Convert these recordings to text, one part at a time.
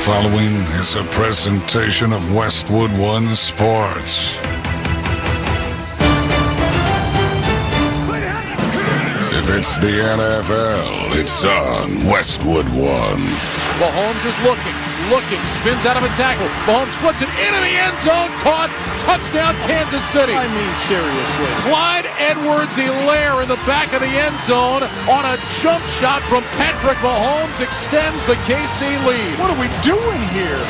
following is a presentation of Westwood One Sports. If it's the NFL, it's on Westwood One. Mahomes is looking, spins out of a tackle. Mahomes flips it into the end zone, caught, touchdown Kansas City. I mean, seriously. Clyde Edwards-Helaire in the back of the end zone on a jump shot from Patrick Mahomes extends the KC lead. What are we doing here?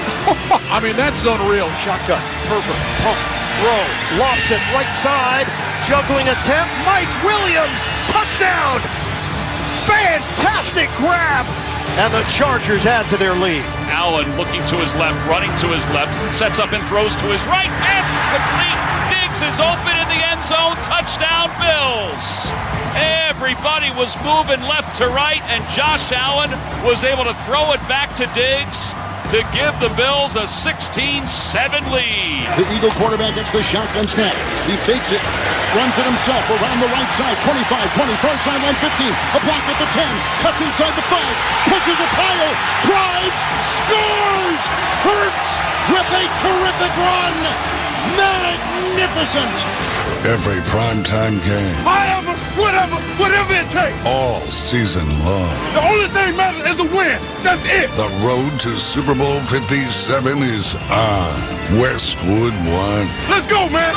I mean, that's unreal. Shotgun, Herbert, pump, throw, lofts it right side, juggling attempt, Mike Williams, touchdown! Fantastic grab! And the Chargers add to their lead. Allen looking to his left, running to his left, sets up and throws to his right. Pass is complete. Diggs is open in the end zone. Touchdown, Bills. Everybody was moving left to right, and Josh Allen was able to throw it back to Diggs to give the Bills a 16-7 lead. The Eagle quarterback gets the shotgun snap. He takes it, runs it himself around the right side, 25, 20, far sideline 15, a block at the 10, cuts inside the 5, pushes a pile, drives, scores! Hurts with a terrific run! Magnificent! Every primetime game. Whatever it takes. All season long. The only thing matters is a win. That's it. The road to Super Bowl 57 is on Westwood One. Let's go, man.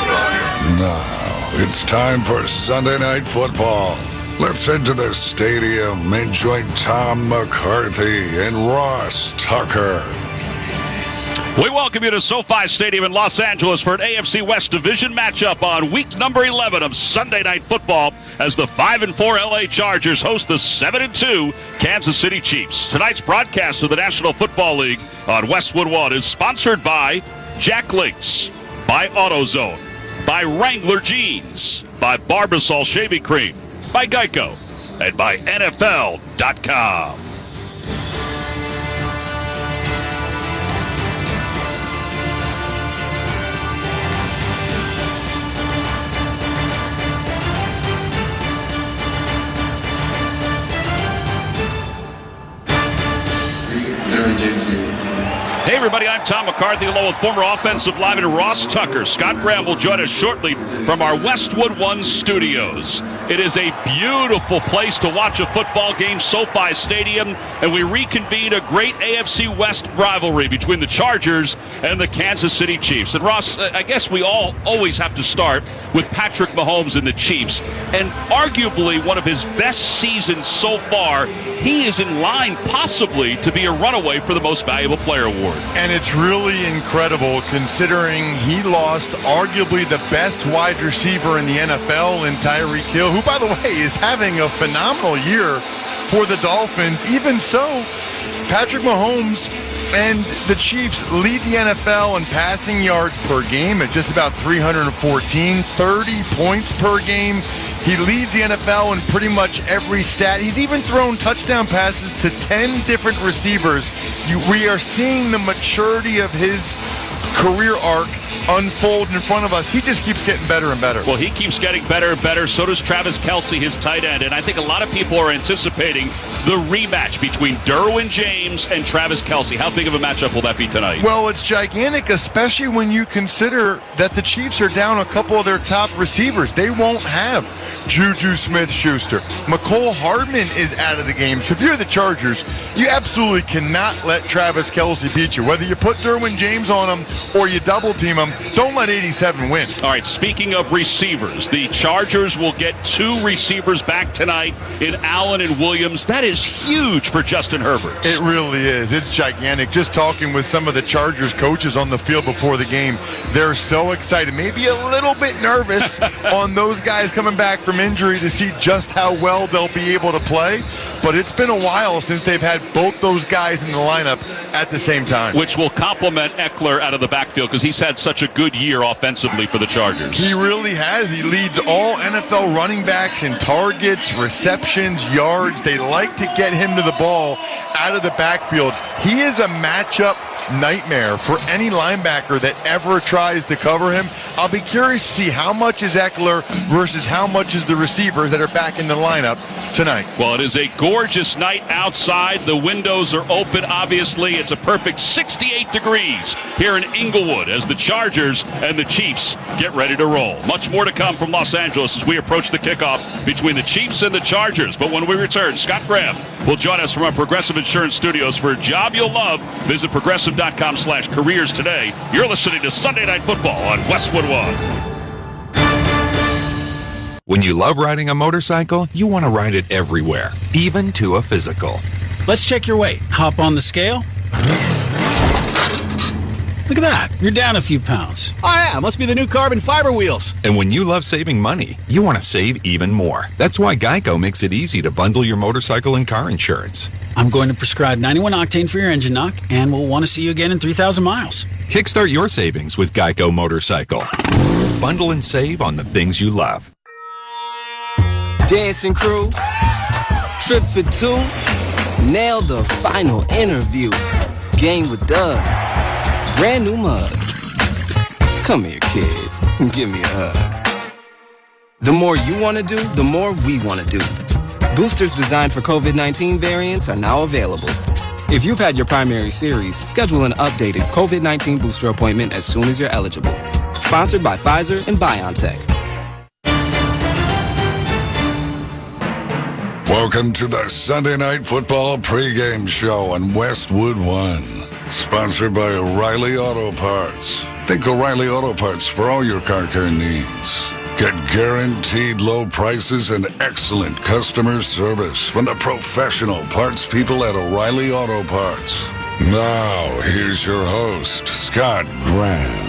Now, it's time for Sunday Night Football. Let's head to the stadium and join Tom McCarthy and Ross Tucker. We welcome you to SoFi Stadium in Los Angeles for an AFC West Division matchup on week number 11 of Sunday Night Football as the 5-4 LA Chargers host the 7-2 Kansas City Chiefs. Tonight's broadcast of the National Football League on Westwood One is sponsored by Jack Links, by AutoZone, by Wrangler Jeans, by Barbasol Shaving Cream, by Geico, and by NFL.com. Hey everybody, I'm Tom McCarthy along with former offensive lineman Ross Tucker. Scott Graham will join us shortly from our Westwood One studios. It is a beautiful place to watch a football game, SoFi Stadium, and we reconvene a great AFC West rivalry between the Chargers and the Kansas City Chiefs. And Ross, I guess we all always have to start with Patrick Mahomes and the Chiefs. And arguably one of his best seasons so far, he is in line possibly to be a runaway for the Most Valuable Player Award. And it's really incredible considering he lost arguably the best wide receiver in the NFL in Tyreek Hill, who, by the way, is having a phenomenal year for the Dolphins. Even so, Patrick Mahomes and the Chiefs lead the NFL in passing yards per game at just about 314, 30 points per game. He leads the NFL in pretty much every stat. He's even thrown touchdown passes to 10 different receivers. We are seeing the maturity of his career arc unfold in front of us. He just keeps getting better and better. Well, he keeps getting better and better. So does Travis Kelce, his tight end. And I think a lot of people are anticipating the rematch between Derwin James and Travis Kelce. How big of a matchup will that be tonight? Well, it's gigantic, especially when you consider that the Chiefs are down a couple of their top receivers. They won't have Juju Smith-Schuster. McCole Hardman is out of the game. So if you're the Chargers, you absolutely cannot let Travis Kelce beat you. Whether you put Derwin James on him or you double team him, don't let 87 win. All right, speaking of receivers, the Chargers will get 2 receivers back tonight in Allen and Williams. That is huge for Justin Herbert. It really is. It's gigantic. Just talking with some of the Chargers coaches on the field before the game, they're so excited, maybe a little bit nervous on those guys coming back from injury to see just how well they'll be able to play. But it's been a while since they've had both those guys in the lineup at the same time. Which will complement Eckler out of the backfield because he's had such a good year offensively for the Chargers. He really has. He leads all NFL running backs in targets, receptions, yards. They like to get him to the ball out of the backfield. He is a matchup nightmare for any linebacker that ever tries to cover him. I'll be curious to see how much is Eckler versus how much is the receivers that are back in the lineup tonight? Well, it is a gorgeous night outside. The windows are open, obviously. It's a perfect 68 degrees here in Inglewood as the Chargers and the Chiefs get ready to roll. Much more to come from Los Angeles as we approach the kickoff between the Chiefs and the Chargers. But when we return, Scott Graham will join us from our Progressive Insurance Studios for a job you'll love. Visit progressive.com/careers today. You're listening to Sunday Night Football on Westwood One. When you love riding a motorcycle, you want to ride it everywhere, even to a physical. Let's check your weight. Hop on the scale. Look at that. You're down a few pounds. Oh, yeah. Must be the new carbon fiber wheels. And when you love saving money, you want to save even more. That's why Geico makes it easy to bundle your motorcycle and car insurance. I'm going to prescribe 91 octane for your engine knock, and we'll want to see you again in 3,000 miles. Kickstart your savings with Geico Motorcycle. Bundle and save on the things you love. Dancing crew, trip for two, nailed the final interview. Game with Doug, brand new mug. Come here, kid, give me a hug. The more you want to do, the more we want to do. Boosters designed for COVID-19 variants are now available. If you've had your primary series, schedule an updated COVID-19 booster appointment as soon as you're eligible. Sponsored by Pfizer and BioNTech. Welcome to the Sunday Night Football pregame show on Westwood One. Sponsored by O'Reilly Auto Parts. Think O'Reilly Auto Parts for all your car care needs. Get guaranteed low prices and excellent customer service from the professional parts people at O'Reilly Auto Parts. Now, here's your host, Scott Graham.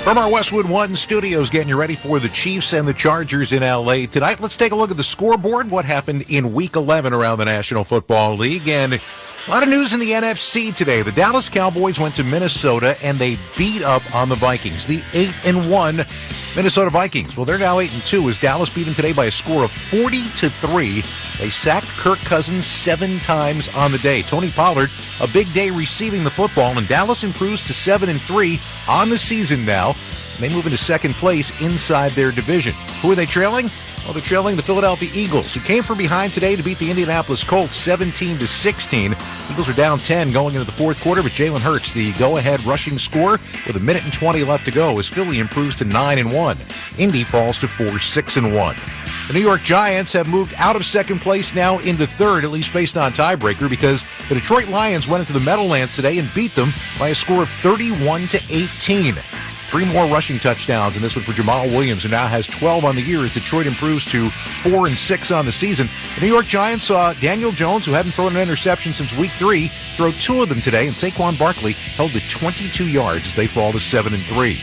From our Westwood One studios, getting you ready for the Chiefs and the Chargers in L.A. tonight. Let's take a look at the scoreboard, what happened in Week 11 around the National Football League. And a lot of news in the NFC today. The Dallas Cowboys went to Minnesota, and they beat up on the Vikings. The 8-1 Minnesota Vikings. Well, they're now 8-2 as Dallas beat them today by a score of 40-3. They sacked Kirk Cousins 7 times on the day. Tony Pollard, a big day receiving the football, and Dallas improves to 7-3 on the season now. They move into second place inside their division. Who are they trailing? Well, they're trailing the Philadelphia Eagles, who came from behind today to beat the Indianapolis Colts 17-16. Eagles are down 10 going into the fourth quarter, but Jalen Hurts, the go-ahead rushing score with 1:20 left to go, as Philly improves to 9-1. Indy falls to 4-6-1. The New York Giants have moved out of second place now into third, at least based on tiebreaker, because the Detroit Lions went into the Meadowlands today and beat them by a score of 31-18. 3 more rushing touchdowns, and this one for Jamal Williams, who now has 12 on the year as Detroit improves to 4-6 on the season. The New York Giants saw Daniel Jones, who hadn't thrown an interception since Week 3, throw 2 of them today, and Saquon Barkley held to 22 yards as they fall to 7-3.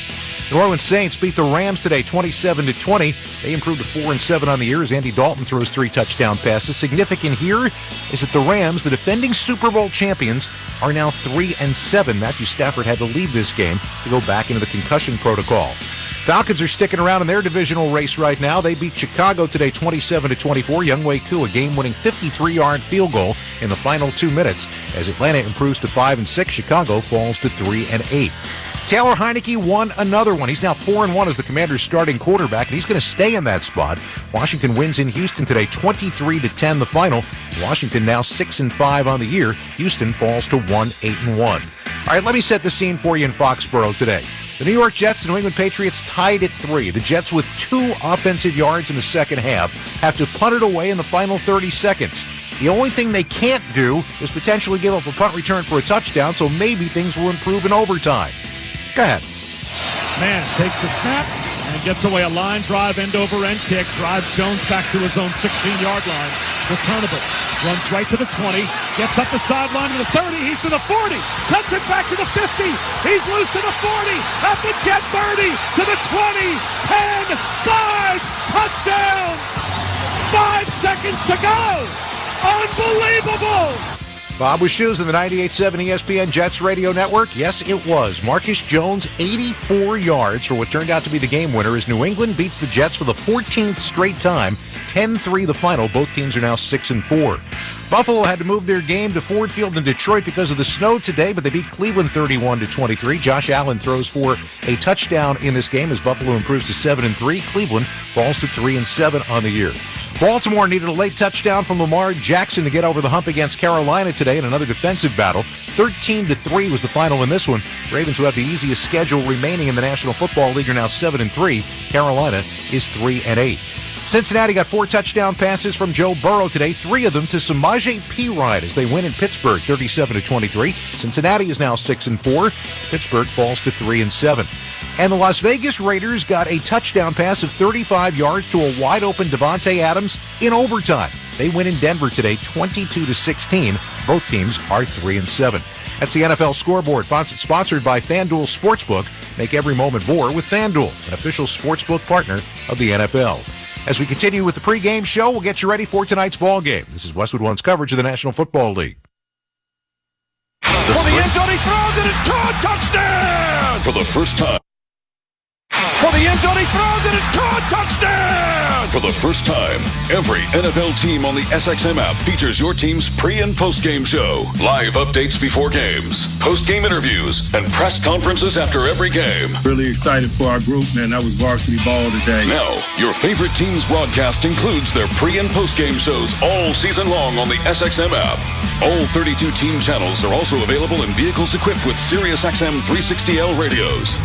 The New Orleans Saints beat the Rams today 27-20. They improved to 4-7 on the year as Andy Dalton throws 3 touchdown passes. Significant here is that the Rams, the defending Super Bowl champions, are now 3-7. Matthew Stafford had to leave this game to go back into the concussion protocol. Falcons are sticking around in their divisional race right now. They beat Chicago today 27-24. Younghoe Koo, a game-winning 53-yard field goal in the final 2 minutes. As Atlanta improves to 5-6, Chicago falls to 3-8. Taylor Heineke won another one. He's now 4-1 as the Commanders' starting quarterback, and he's going to stay in that spot. Washington wins in Houston today, 23-10 the final. Washington now 6-5 on the year. Houston falls to 1-8-1. All right, let me set the scene for you in Foxborough today. The New York Jets and New England Patriots tied at 3. The Jets, with 2 offensive yards in the second half, have to punt it away in the final 30 seconds. The only thing they can't do is potentially give up a punt return for a touchdown, so maybe things will improve in overtime. Go ahead. Man takes the snap and gets away a line drive, end-over-end kick, drives Jones back to his own 16-yard line. Returnable. Runs right to the 20, gets up the sideline to the 30, he's to the 40, cuts it back to the 50, he's loose to the 40, at the Jet 30, to the 20, 10, 5, touchdown! 5 seconds to go! Unbelievable! Bob with Shoes in the 98.7 ESPN Jets radio network. Yes, it was. Marcus Jones, 84 yards for what turned out to be the game winner as New England beats the Jets for the 14th straight time. 10-3 the final. Both teams are now 6-4. Buffalo had to move their game to Ford Field in Detroit because of the snow today, but they beat Cleveland 31-23. Josh Allen throws for a touchdown in this game as Buffalo improves to 7-3. Cleveland falls to 3-7 on the year. Baltimore needed a late touchdown from Lamar Jackson to get over the hump against Carolina today in another defensive battle. 13-3 was the final in this one. Ravens, who have the easiest schedule remaining in the National Football League, are now 7-3. Carolina is 3-8. Cincinnati got 4 touchdown passes from Joe Burrow today, 3 of them to Samaje Perine as they win in Pittsburgh 37-23. Cincinnati is now 6-4. Pittsburgh falls to 3-7. And the Las Vegas Raiders got a touchdown pass of 35 yards to a wide-open Devontae Adams in overtime. They win in Denver today 22-16. Both teams are 3-7. That's the NFL scoreboard, sponsored by FanDuel Sportsbook. Make every moment more with FanDuel, an official sportsbook partner of the NFL. As we continue with the pregame show, we'll get you ready for tonight's ball game. This is Westwood One's coverage of the National Football League. For the end zone, he throws it, it's caught, touchdown! For the first time. For the end zone, he throws it, it's caught, touchdown! For the first time, every NFL team on the SXM app features your team's pre- and post-game show. Live updates before games, post-game interviews, and press conferences after every game. Really excited for our group, man. That was varsity ball today. Now, your favorite team's broadcast includes their pre- and post-game shows all season long on the SXM app. All 32 team channels are also available in vehicles equipped with SiriusXM 360L radios.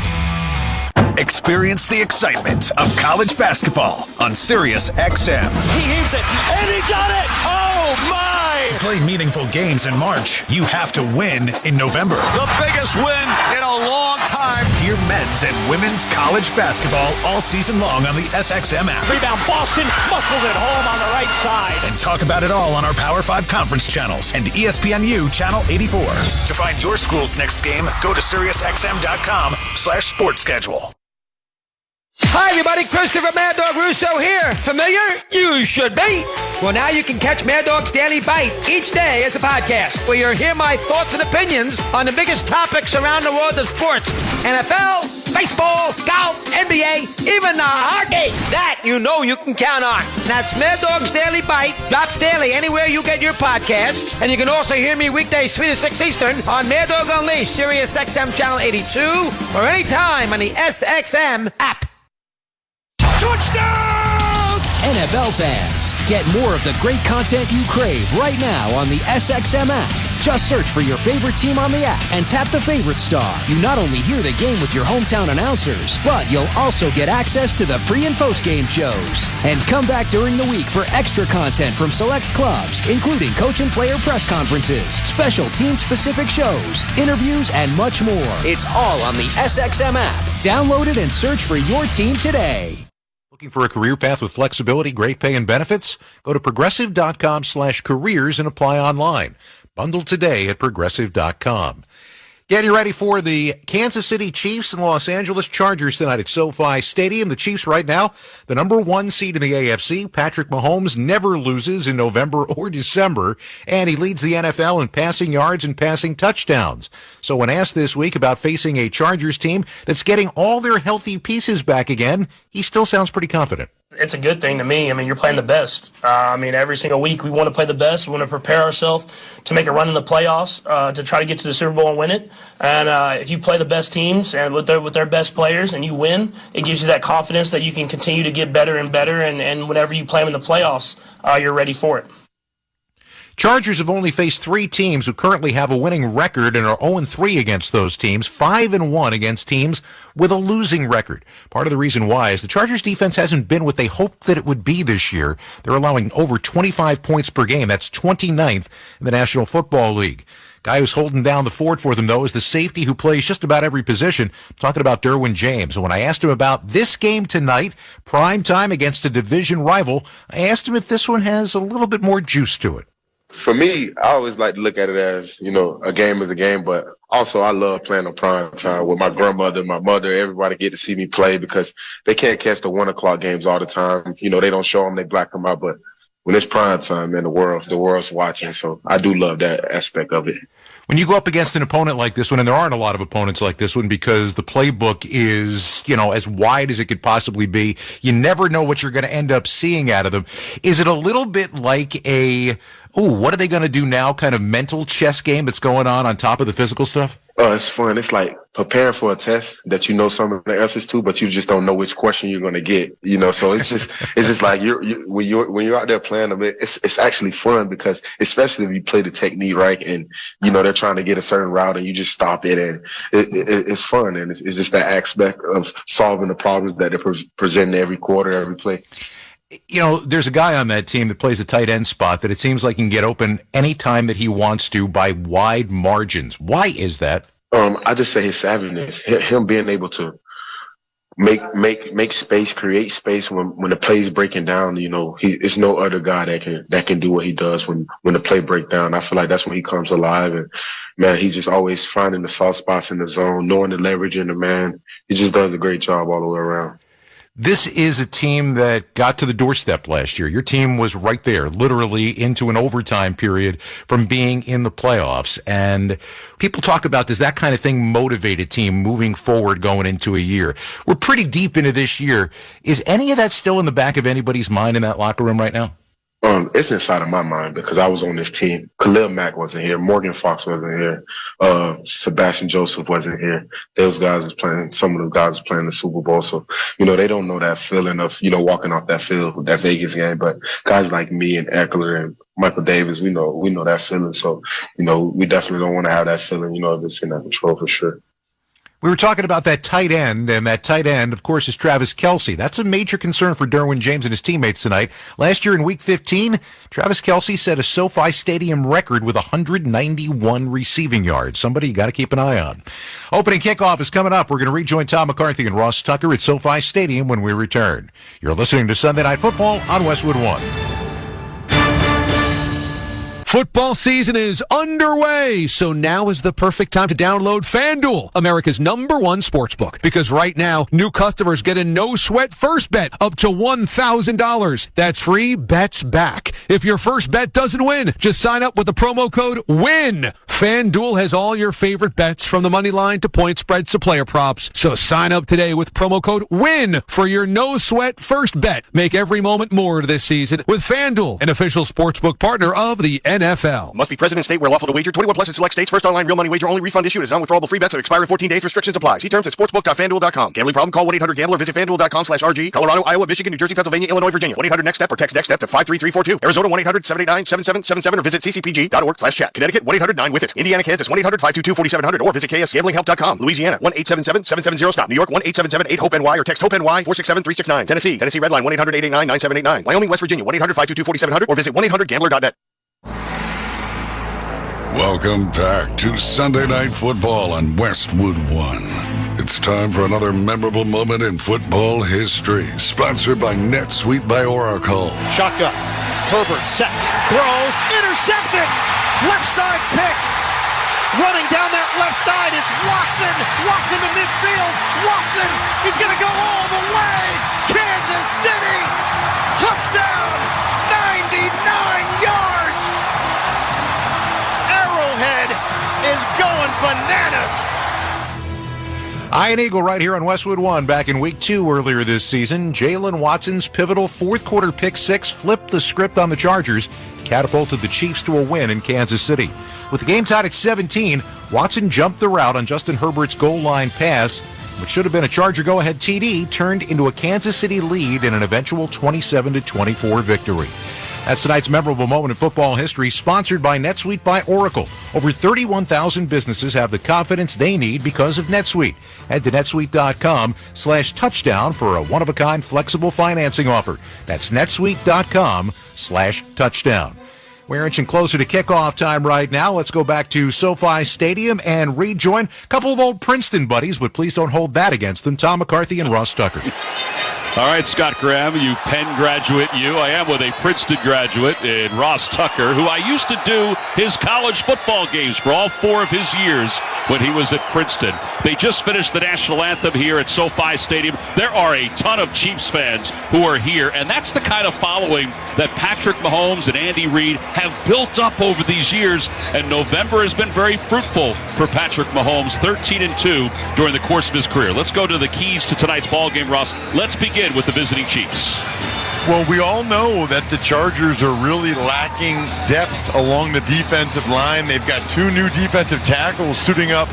Experience the excitement of college basketball on Sirius XM. He heaves it, and he got it! Oh, my! To play meaningful games in March, you have to win in November. The biggest win in a long time. Hear men's and women's college basketball all season long on the SXM app. Rebound, Boston muscles it home on the right side. And talk about it all on our Power 5 conference channels and ESPNU Channel 84. To find your school's next game, go to SiriusXM.com/sports schedule. Hi, everybody. Christopher Mad Dog Russo here. Familiar? You should be. Well, now you can catch Mad Dog's Daily Bite each day as a podcast, where you'll hear my thoughts and opinions on the biggest topics around the world of sports. NFL, baseball, golf, NBA, even the hockey. That you know you can count on. That's Mad Dog's Daily Bite. Drops daily anywhere you get your podcasts. And you can also hear me weekdays 3 to 6 Eastern on Mad Dog Unleashed, Sirius XM Channel 82, or anytime on the SXM app. Touchdown! NFL fans, get more of the great content you crave right now on the SXM app. Just search for your favorite team on the app and tap the favorite star. You not only hear the game with your hometown announcers, but you'll also get access to the pre- and post-game shows. And come back during the week for extra content from select clubs, including coach and player press conferences, special team-specific shows, interviews, and much more. It's all on the SXM app. Download it and search for your team today. Looking for a career path with flexibility, great pay, and benefits? Go to progressive.com/careers and apply online. Bundle today at progressive.com. Getting ready for the Kansas City Chiefs and Los Angeles Chargers tonight at SoFi Stadium. The Chiefs right now, the number 1 seed in the AFC. Patrick Mahomes never loses in November or December, and he leads the NFL in passing yards and passing touchdowns. So when asked this week about facing a Chargers team that's getting all their healthy pieces back again, he still sounds pretty confident. It's a good thing to me. I mean, you're playing the best. Every single week we want to play the best. We want to prepare ourselves to make a run in the playoffs, to try to get to the Super Bowl and win it. And if you play the best teams and with their best players and you win, it gives you that confidence that you can continue to get better and better. And whenever you play them in the playoffs, you're ready for it. Chargers have only faced 3 teams who currently have a winning record and are 0-3 against those teams, 5-1 against teams with a losing record. Part of the reason why is the Chargers defense hasn't been what they hoped that it would be this year. They're allowing over 25 points per game. That's 29th in the National Football League. Guy who's holding down the fort for them, though, is the safety who plays just about every position. I'm talking about Derwin James. And when I asked him about this game tonight, prime time against a division rival, I asked him if this one has a little bit more juice to it. For me, I always like to look at it as, a game is a game, but also I love playing on prime time with my grandmother, my mother, everybody get to see me play because they can't catch the 1 o'clock games all the time. They don't show them, they black them out, but when it's prime time, man, the world's watching. So I do love that aspect of it. When you go up against an opponent like this one, and there aren't a lot of opponents like this one because the playbook is, as wide as it could possibly be, you never know what you're going to end up seeing out of them. Is it a little bit like what are they going to do now kind of mental chess game that's going on top of the physical stuff? It's fun. It's like preparing for a test that you know some of the answers to, but you just don't know which question you're going to get. So it's just like when you're out there playing them, it's actually fun because especially if you play the technique right, and they're trying to get a certain route and you just stop it, and it's fun, and it's just that aspect of solving the problems that they're presenting every quarter, every play. There's a guy on that team that plays a tight end spot that it seems like he can get open anytime that he wants to by wide margins. Why is that? I just say his savviness, him being able to make space, create space when the play's breaking down. It's no other guy that can do what he does when the play break down. I feel like that's when he comes alive, and man, he's just always finding the soft spots in the zone, knowing the leverage in the man. He just does a great job all the way around. This is a team that got to the doorstep last year. Your team was right there, literally into an overtime period from being in the playoffs. And people talk about, does that kind of thing motivate a team moving forward going into a year? We're pretty deep into this year. Is any of that still in the back of anybody's mind in that locker room right now? It's inside of my mind because I was on this team. Khalil Mack wasn't here. Morgan Fox wasn't here. Sebastian Joseph wasn't here. Those guys was playing. Some of the guys was playing the Super Bowl. So, they don't know that feeling of, walking off that field, that Vegas game. But guys like me and Eckler and Michael Davis, we know that feeling. So, we definitely don't want to have that feeling, if it's in that control for sure. We were talking about that tight end, and that tight end, of course, is Travis Kelce. That's a major concern for Derwin James and his teammates tonight. Last year in Week 15, Travis Kelce set a SoFi Stadium record with 191 receiving yards. Somebody you got to keep an eye on. Opening kickoff is coming up. We're going to rejoin Tom McCarthy and Ross Tucker at SoFi Stadium when we return. You're listening to Sunday Night Football on Westwood One. Football season is underway, so now is the perfect time to download FanDuel, America's #1 sportsbook. Because right now, new customers get a no-sweat first bet up to $1,000. That's free bets back. If your first bet doesn't win, just sign up with the promo code WIN. FanDuel has all your favorite bets from the money line to point spreads to player props. So sign up today with promo code WIN for your no-sweat first bet. Make every moment more this season with FanDuel, an official sportsbook partner of the NFL. Must be present in state where lawful to wager. 21 plus in select states. First online real money wager only. Refund issued as non-withdrawable free bets that expire in 14 days. Restrictions apply. See terms at sportsbook.fanduel.com. Gambling problem? Call 1-800-GAMBLER. Visit fanduel.com/RG. Colorado, Iowa, Michigan, New Jersey, Pennsylvania, Illinois, Virginia. 1-800-NEXT-STEP or text NEXT-STEP to 53342. Arizona 1-800-789-7777 or visit ccpg.org/chat. Connecticut 1-800-9-WITH-IT. Indiana, Kansas 1-800-522-4700 or visit ksgamblinghelp.com. Louisiana 1-877-770-STOP. New York 1-877-8-HOPE-NY or text HOPE-NY 467-369. Tennessee Redline 1-800-889-9789. Wyoming, West Virginia 1-800-522-4700 or visit 1-800-GAMBLER.net. Welcome back to Sunday Night Football on Westwood One. It's time for another memorable moment in football history. Sponsored by NetSuite by Oracle. Shotgun. Herbert sets, throws, intercepted. Left side pick. Running down that left side, it's Watson. Watson to midfield. Watson, he's going to go all the way. Kansas City. Touchdown. 99 yards. Arrowhead is going bananas. Iron Eagle right here on Westwood One. Back in Week 2 earlier this season, Jalen Watson's pivotal fourth quarter pick six flipped the script on the Chargers, catapulted the Chiefs to a win in Kansas City. With the game tied at 17, Watson jumped the route on Justin Herbert's goal line pass, which should have been a Charger go-ahead TD, turned into a Kansas City lead in an eventual 27-24 victory. That's tonight's memorable moment in football history, sponsored by NetSuite by Oracle. Over 31,000 businesses have the confidence they need because of NetSuite. Head to netsuite.com/touchdown for a one-of-a-kind flexible financing offer. That's netsuite.com/touchdown. We're inching closer to kickoff time right now. Let's go back to SoFi Stadium and rejoin a couple of old Princeton buddies, but please don't hold that against them. Tom McCarthy and Ross Tucker. All right, Scott Graham, you Penn graduate, you. I am with a Princeton graduate in Ross Tucker, who I used to do his college football games for all 4 of his years when he was at Princeton. They just finished the national anthem here at SoFi Stadium. There are a ton of Chiefs fans who are here, and that's the kind of following that Patrick Mahomes and Andy Reid have built up over these years, and November has been very fruitful for Patrick Mahomes, 13-2 during the course of his career. Let's go to the keys to tonight's ball game, Ross. Let's begin with the visiting Chiefs. Well, we all know that the Chargers are really lacking depth along the defensive line. They've got 2 new defensive tackles suiting up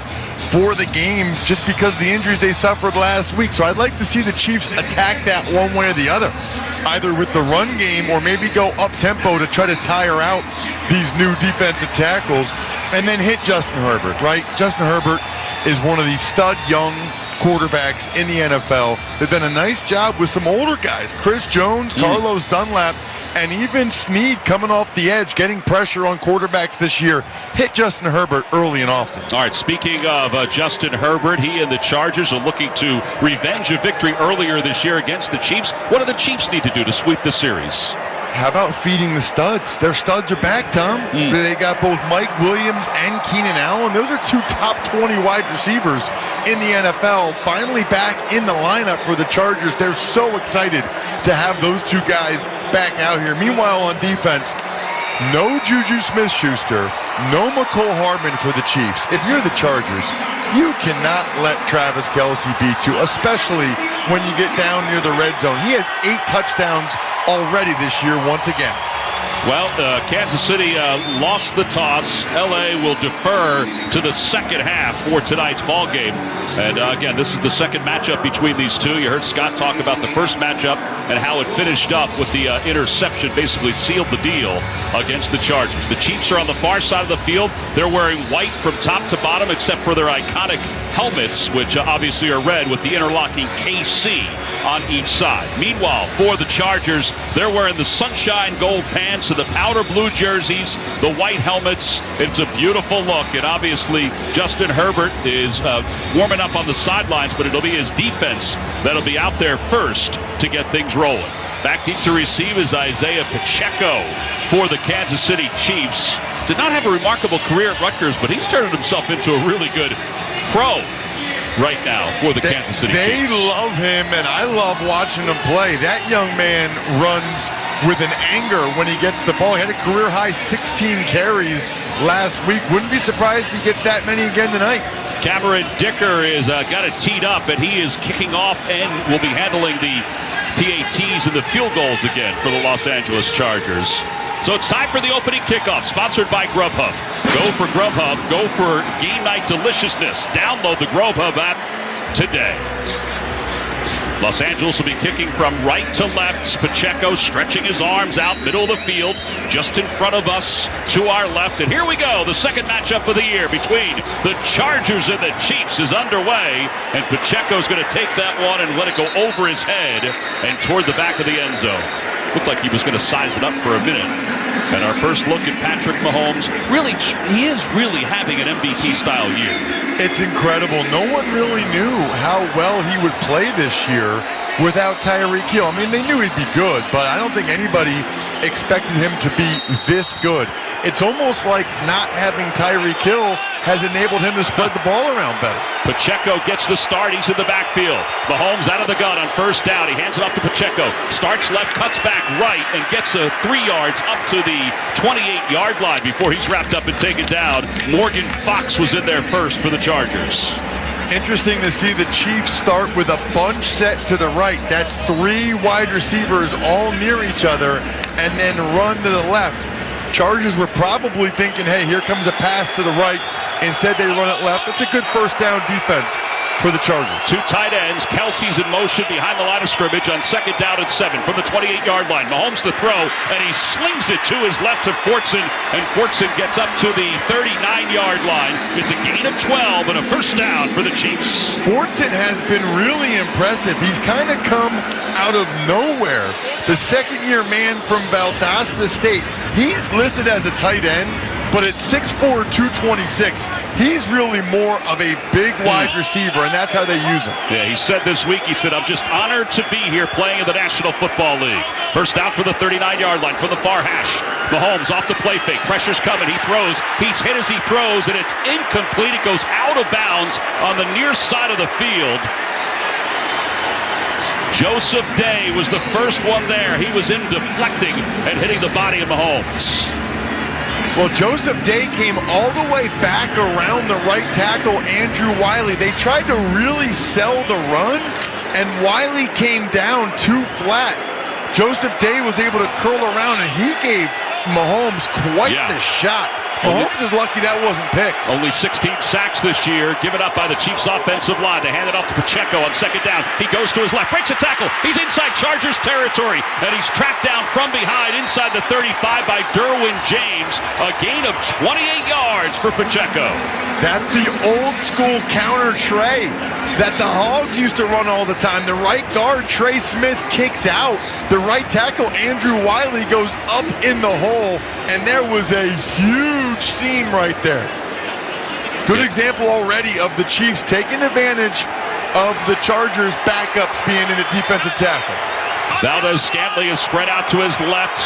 for the game just because of the injuries they suffered last week. So I'd like to see the Chiefs attack that one way or the other, either with the run game or maybe go up-tempo to try to tire out these new defensive tackles and then hit Justin Herbert, right? Justin Herbert is one of these stud young quarterbacks in the NFL. They've done a nice job with some older guys, Chris Jones, Carlos Dunlap, and even Snead coming off the edge, getting pressure on quarterbacks this year. Hit Justin Herbert early and often. All right, speaking of Justin Herbert, he and the Chargers are looking to revenge a victory earlier this year against the Chiefs. What do the Chiefs need to do to sweep the series? How about feeding the studs? Their studs are back, Tom. They got both Mike Williams and Keenan Allen. Those are 2 top 20 wide receivers in the NFL. Finally back in the lineup for the Chargers. They're so excited to have those 2 guys back out here. Meanwhile, on defense, no Juju Smith-Schuster, no McCole Hardman for the Chiefs. If you're the Chargers, you cannot let Travis Kelce beat you, especially when you get down near the red zone. He has 8 touchdowns already this year once again. Well, Kansas City lost the toss. L.A. will defer to the second half for tonight's ball game. And again, this is the second matchup between these two. You heard Scott talk about the first matchup and how it finished up with the interception, basically sealed the deal against the Chargers. The Chiefs are on the far side of the field. They're wearing white from top to bottom, except for their iconic helmets, which obviously are red with the interlocking KC on each side. Meanwhile, for the Chargers, they're wearing the sunshine gold pants and the powder blue jerseys, the white helmets. It's a beautiful look, and obviously Justin Herbert is warming up on the sidelines, but it'll be his defense that'll be out there first to get things rolling. Back deep to receive is Isaiah Pacheco for the Kansas City Chiefs. Did not have a remarkable career at Rutgers, but he's turned himself into a really good pro right now for the Kansas City Chiefs. They love him, and I love watching him play. That young man runs with an anger when he gets the ball. He had a career-high 16 carries last week. Wouldn't be surprised if he gets that many again tonight. Cameron Dicker is got it teed up, and he is kicking off and will be handling the PATs and the field goals again for the Los Angeles Chargers. So it's time for the opening kickoff, sponsored by Grubhub. Go for Grubhub. Go for game night deliciousness. Download the Grubhub app today. Los Angeles will be kicking from right to left. Pacheco stretching his arms out, middle of the field, just in front of us to our left. And here we go. The second matchup of the year between the Chargers and the Chiefs is underway. And Pacheco's going to take that one and let it go over his head and toward the back of the end zone. Looked like he was going to size it up for a minute. And our first look at Patrick Mahomes, really, he is really having an MVP-style year. It's incredible. No one really knew how well he would play this year without Tyreek Hill. I mean, they knew he'd be good, but I don't think anybody expected him to be this good. It's almost like not having Tyreek Hill has enabled him to spread the ball around better. Pacheco gets the start. He's in the backfield. Mahomes out of the gun on first down. He hands it off to Pacheco. Starts left, cuts back right, and gets 3 yards up to the 28-yard line before he's wrapped up and taken down. Morgan Fox was in there first for the Chargers. Interesting to see the Chiefs start with a bunch set to the right. That's 3 wide receivers all near each other and then run to the left. Chargers were probably thinking, hey, here comes a pass to the right. Instead, they run it left. That's a good first down defense for the Chargers. 2 tight ends. Kelsey's in motion behind the line of scrimmage on second down at 7 from the 28-yard line. Mahomes to throw, and he slings it to his left to Fortson, and Fortson gets up to the 39-yard line. It's a gain of 12 and a first down for the Chiefs. Fortson has been really impressive. He's kind of come out of nowhere. The second-year man from Valdosta State. He's listed as a tight end, but at 6'4", 226, he's really more of a big wide receiver, and that's how they use him. Yeah, he said this week, I'm just honored to be here playing in the National Football League. First down for the 39-yard line from the far hash. Mahomes off the play fake. Pressure's coming. He throws. He's hit as he throws, and it's incomplete. It goes out of bounds on the near side of the field. Joseph Day was the first one there. He was in deflecting and hitting the body of Mahomes. Well, Joseph Day came all the way back around the right tackle, Andrew Wiley. They tried to really sell the run, and Wiley came down too flat. Joseph Day was able to curl around, and he gave Mahomes quite the shot. Mahomes is lucky that wasn't picked. Only 16 sacks this year, given up by the Chiefs' offensive line. They hand it off to Pacheco on second down. He goes to his left, breaks a tackle. He's inside Chargers territory, and he's tracked down from behind inside the 35 by Derwin James. A gain of 28 yards for Pacheco. That's the old school counter Trey that the Hogs used to run all the time. The right guard, Trey Smith, kicks out. The right tackle, Andrew Wiley, goes up in the hole, and there was a huge seam right there. Good example already of the Chiefs taking advantage of the Chargers' backups being in a defensive tackle. Valdez-Scantling is spread out to his left.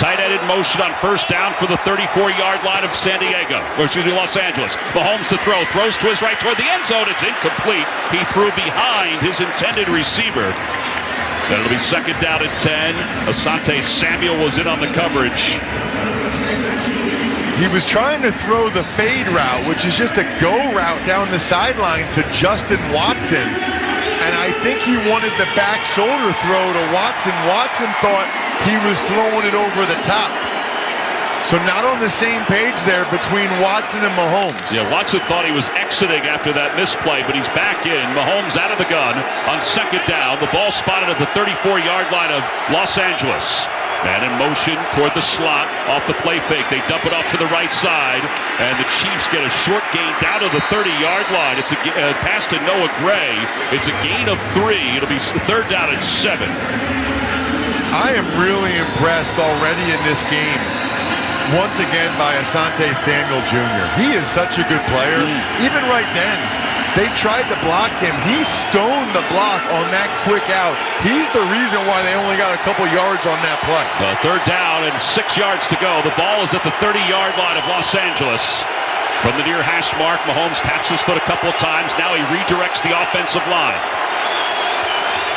Tight end in motion on first down for the 34-yard line of Los Angeles. Mahomes to throw, throws to his right toward the end zone. It's incomplete. He threw behind his intended receiver. Then it'll be second down at 10. Asante Samuel was in on the coverage. He was trying to throw the fade route, which is just a go route down the sideline to Justin Watson. And I think he wanted the back shoulder throw to Watson. Watson thought he was throwing it over the top. So not on the same page there between Watson and Mahomes. Yeah, Watson thought he was exiting after that misplay, but he's back in. Mahomes out of the gun on second down. The ball spotted at the 34-yard line of Los Angeles. Man in motion toward the slot, off the play fake. They dump it off to the right side, and the Chiefs get a short gain down to the 30-yard line. It's a pass to Noah Gray. It's a gain of 3. It'll be third down at 7. I am really impressed already in this game, once again, by Asante Samuel Jr. He is such a good player. Even right then, they tried to block him. He stoned the block on that quick out. He's the reason why they only got a couple yards on that play. Third down and 6 yards to go. The ball is at the 30-yard line of Los Angeles. From the near hash mark, Mahomes taps his foot a couple of times. Now he redirects the offensive line.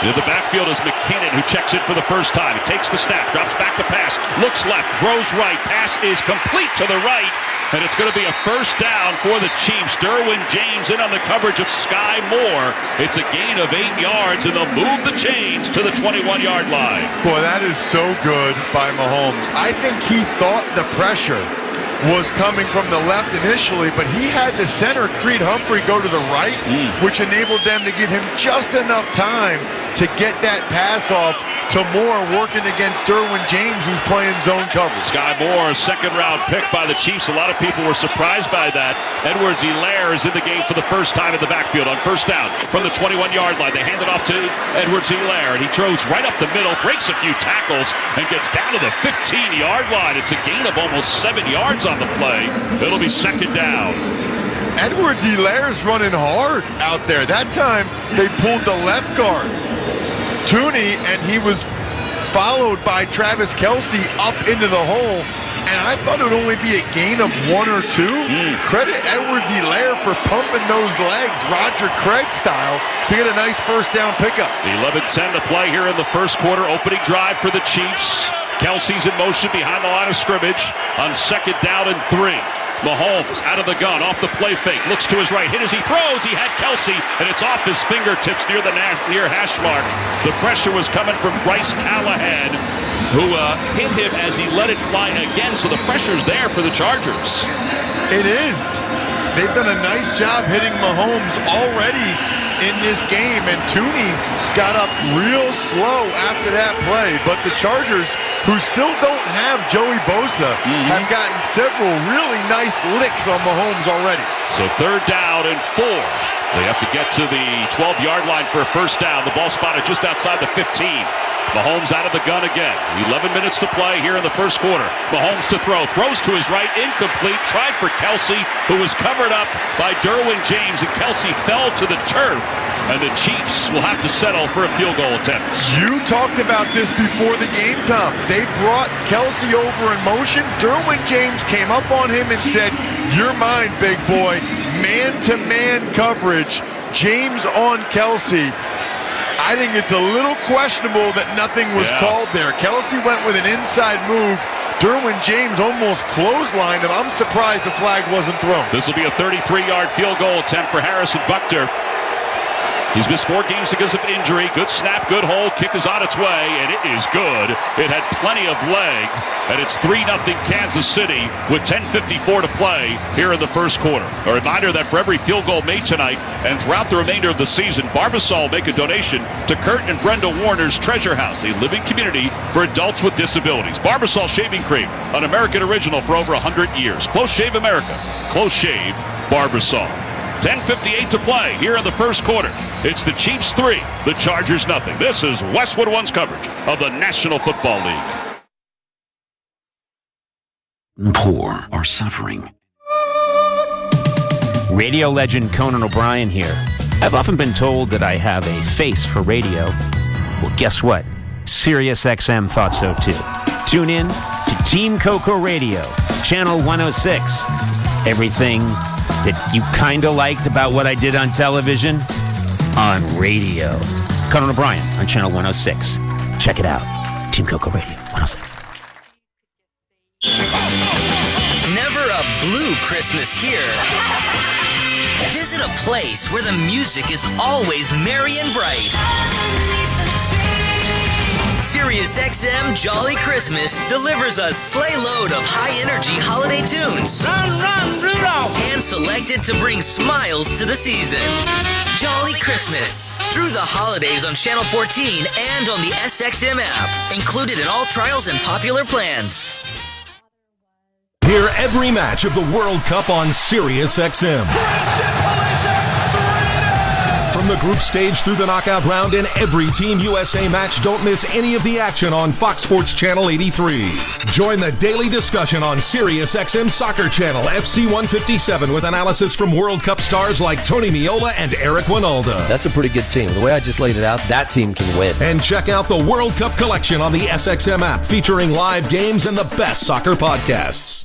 In the backfield is McKinnon, who checks in for the first time. He takes the snap, drops back to pass, looks left, throws right. Pass is complete to the right, and it's going to be a first down for the Chiefs. Derwin James in on the coverage of Sky Moore. It's a gain of 8 yards, and they'll move the chains to the 21-yard line. Boy, that is so good by Mahomes. I think he thought the pressure was coming from the left initially, but he had the center, Creed Humphrey, go to the right, which enabled them to give him just enough time to get that pass off to Moore, working against Derwin James, who's playing zone coverage. Sky Moore, a second-round pick by the Chiefs. A lot of people were surprised by that. Edwards-Helaire is in the game for the first time in the backfield on first down from the 21-yard line. They hand it off to Edwards-Helaire, and he throws right up the middle, breaks a few tackles, and gets down to the 15-yard line. It's a gain of almost 7 yards on the play. It'll be second down. Edwards-Hilaire's running hard out there. That time, they pulled the left guard, Tooney, and he was followed by Travis Kelce up into the hole. And I thought it would only be a gain of 1 or 2. Credit Edwards-Helaire for pumping those legs, Roger Craig style, to get a nice first down pickup. 11-10 to play here in the first quarter. Opening drive for the Chiefs. Kelce's in motion behind the line of scrimmage on second down and 3. Mahomes out of the gun, off the play fake, looks to his right, hit as he throws. He had Kelce, and it's off his fingertips near the near hash mark. The pressure was coming from Bryce Callahan, who hit him as he let it fly again, so the pressure's there for the Chargers. It is. They've done a nice job hitting Mahomes already in this game, and Tooney got up real slow after that play. But the Chargers, who still don't have Joey Bosa, have gotten several really nice licks on Mahomes already. So third down and 4. They have to get to the 12-yard line for a first down. The ball spotted just outside the 15. Mahomes out of the gun again. 11 minutes to play here in the first quarter. Mahomes to throw. Throws to his right. Incomplete. Tried for Kelce, who was covered up by Derwin James, and Kelce fell to the turf. And the Chiefs will have to settle for a field goal attempt. You talked about this before the game, Tom. They brought Kelce over in motion. Derwin James came up on him and said, "You're mine, big boy." Man-to-man coverage. James on Kelce. I think it's a little questionable that nothing was called there. Kelce went with an inside move. Derwin James almost clotheslined him. I'm surprised the flag wasn't thrown. This will be a 33-yard field goal attempt for Harrison Butker. He's missed 4 games because of injury. Good snap, good hold. Kick is on its way, and it is good. It had plenty of leg, and it's 3-0 Kansas City with 10:54 to play here in the first quarter. A reminder that for every field goal made tonight and throughout the remainder of the season, Barbasol will make a donation to Kurt and Brenda Warner's Treasure House, a living community for adults with disabilities. Barbasol Shaving Cream, an American original for over 100 years. Close Shave America. Close Shave Barbasol. 10:58 to play here in the first quarter. It's the Chiefs 3, the Chargers nothing. This is Westwood One's coverage of the National Football League. Poor or suffering. Radio legend Conan O'Brien here. I've often been told that I have a face for radio. Well, guess what? SiriusXM thought so too. Tune in to Team Coco Radio, Channel 106. Everything that you kind of liked about what I did on television, on radio. Conan O'Brien on Channel 106. Check it out. Team Coco Radio 106. Never a blue Christmas here. Visit a place where the music is always merry and bright. SiriusXM Jolly Christmas delivers a sleigh load of high-energy holiday tunes. Run, run, Rudolph! And selected to bring smiles to the season. Jolly Christmas. Through the holidays on Channel 14 and on the SXM app. Included in all trials and popular plans. Hear every match of the World Cup on SiriusXM. From the group stage through the knockout round and every Team USA match, don't miss any of the action on Fox Sports Channel 83. Join the daily discussion on SiriusXM Soccer Channel FC 157 with analysis from World Cup stars like Tony Meola and Eric Winalda. That's a pretty good team. The way I just laid it out, that team can win. And check out the World Cup collection on the SXM app, featuring live games and the best soccer podcasts.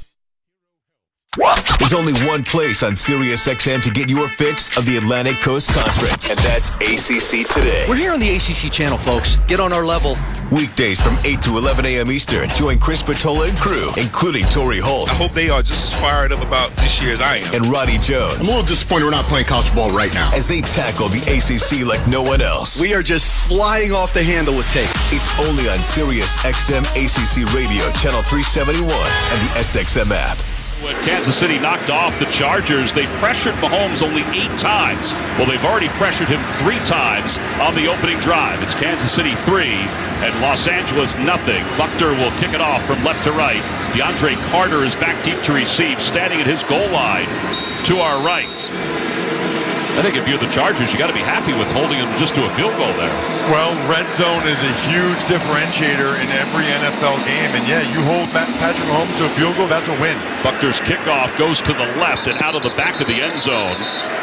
There's only one place on SiriusXM to get your fix of the Atlantic Coast Conference, and that's ACC Today. We're here on the ACC channel, folks. Get on our level. Weekdays from 8 to 11 a.m. Eastern. Join Chris Patola and crew, including Torrey Holt. I hope they are just as fired up about this year as I am. And Roddy Jones. I'm a little disappointed we're not playing college ball right now. As they tackle the ACC like no one else. We are just flying off the handle with tape. It's only on SiriusXM ACC Radio, Channel 371, and the SXM app. When Kansas City knocked off the Chargers, they pressured Mahomes only 8 times. Well, they've already pressured him 3 times on the opening drive. It's Kansas City 3 and Los Angeles nothing. Buckner will kick it off from left to right. DeAndre Carter is back deep to receive, standing at his goal line to our right. I think if you're the Chargers, you got to be happy with holding them just to a field goal there. Well, red zone is a huge differentiator in every NFL game. And yeah, you hold Patrick Mahomes to a field goal, that's a win. Buckner's kickoff goes to the left and out of the back of the end zone.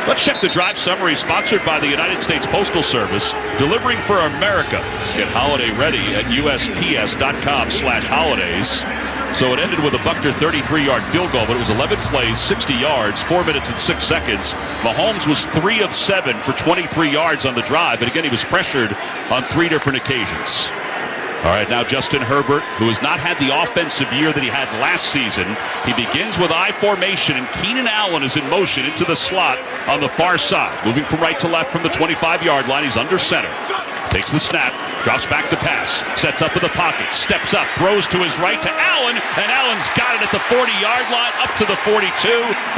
Let's check the drive summary sponsored by the United States Postal Service, delivering for America. Get holiday ready at USPS.com/holidays. So it ended with a Buckner 33-yard field goal, but it was 11 plays, 60 yards, 4 minutes and 6 seconds. Mahomes was 3 of 7 for 23 yards on the drive, but again, he was pressured on 3 different occasions. All right, now Justin Herbert, who has not had the offensive year that he had last season. He begins with I formation, and Keenan Allen is in motion into the slot on the far side. Moving from right to left from the 25-yard line. He's under center. Takes the snap, drops back to pass, sets up in the pocket, steps up, throws to his right to Allen, and Allen's got it at the 40-yard line, up to the 42.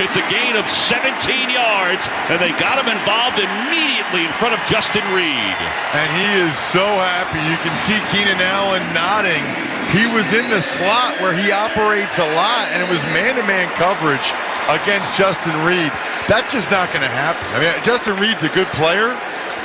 It's a gain of 17 yards, and they got him involved immediately in front of Justin Reed. And he is so happy. You can see Keenan Allen nodding. He was in the slot where he operates a lot, and it was man-to-man coverage against Justin Reed. That's just not going to happen. I mean, Justin Reed's a good player,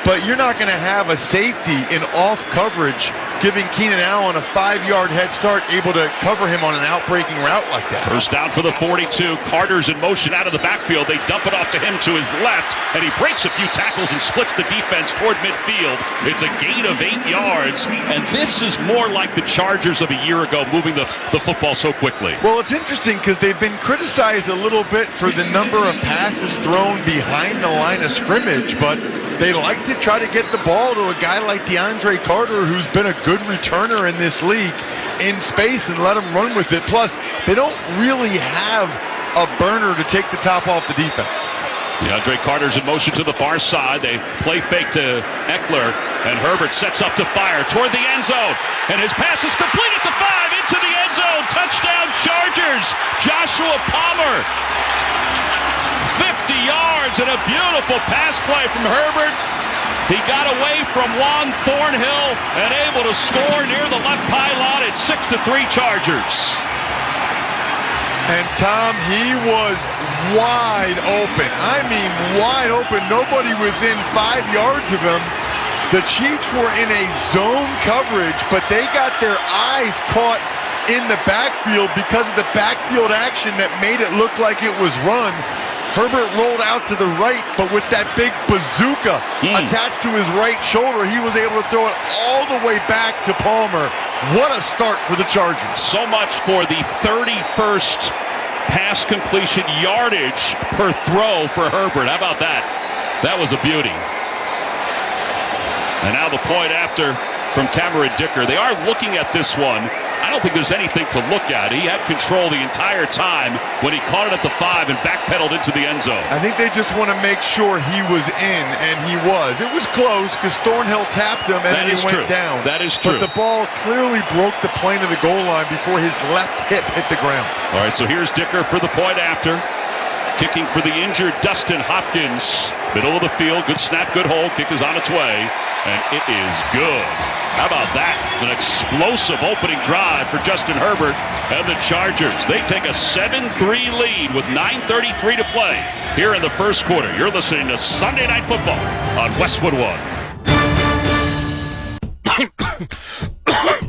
but you're not going to have a safety in off coverage giving Keenan Allen a 5-yard head start, able to cover him on an out-breaking route like that. First down for the 42. Carter's in motion out of the backfield. They dump it off to him to his left, and he breaks a few tackles and splits the defense toward midfield. It's a gain of 8 yards, and this is more like the Chargers of a year ago, moving the football so quickly. Well, it's interesting because they've been criticized a little bit for the number of passes thrown behind the line of scrimmage, but they like to try to get the ball to a guy like DeAndre Carter, who's been a good returner in this league, in space and let him run with it. Plus, they don't really have a burner to take the top off the defense. DeAndre Carter's in motion to the far side. They play fake to Eckler, and Herbert sets up to fire toward the end zone. And his pass is complete at the 5, into the end zone. Touchdown, Chargers. Joshua Palmer. 50 yards and a beautiful pass play from Herbert. He got away from Juan Thornhill and able to score near the left pylon at 6-3 Chargers. And Tom, he was wide open. I mean, wide open. Nobody within 5 yards of him. The Chiefs were in a zone coverage, but they got their eyes caught in the backfield because of the backfield action that made it look like it was run. Herbert rolled out to the right, but with that big bazooka attached to his right shoulder, he was able to throw it all the way back to Palmer. What a start for the Chargers. So much for the 31st pass completion yardage per throw for Herbert. How about that? That was a beauty. And now the point after from Cameron Dicker. They are looking at this one. I don't think there's anything to look at. He had control the entire time when he caught it at the 5 and backpedaled into the end zone. I think they just want to make sure he was in, and he was. It was close because Thornhill tapped him, and then he went down. That is true. But the ball clearly broke the plane of the goal line before his left hip hit the ground. All right, so here's Dicker for the point after. Kicking for the injured Dustin Hopkins. Middle of the field, good snap, good hold. Kick is on its way, and it is good. How about that? An explosive opening drive for Justin Herbert and the Chargers. They take a 7-3 lead with 9:33 to play here in the first quarter. You're listening to Sunday Night Football on Westwood One.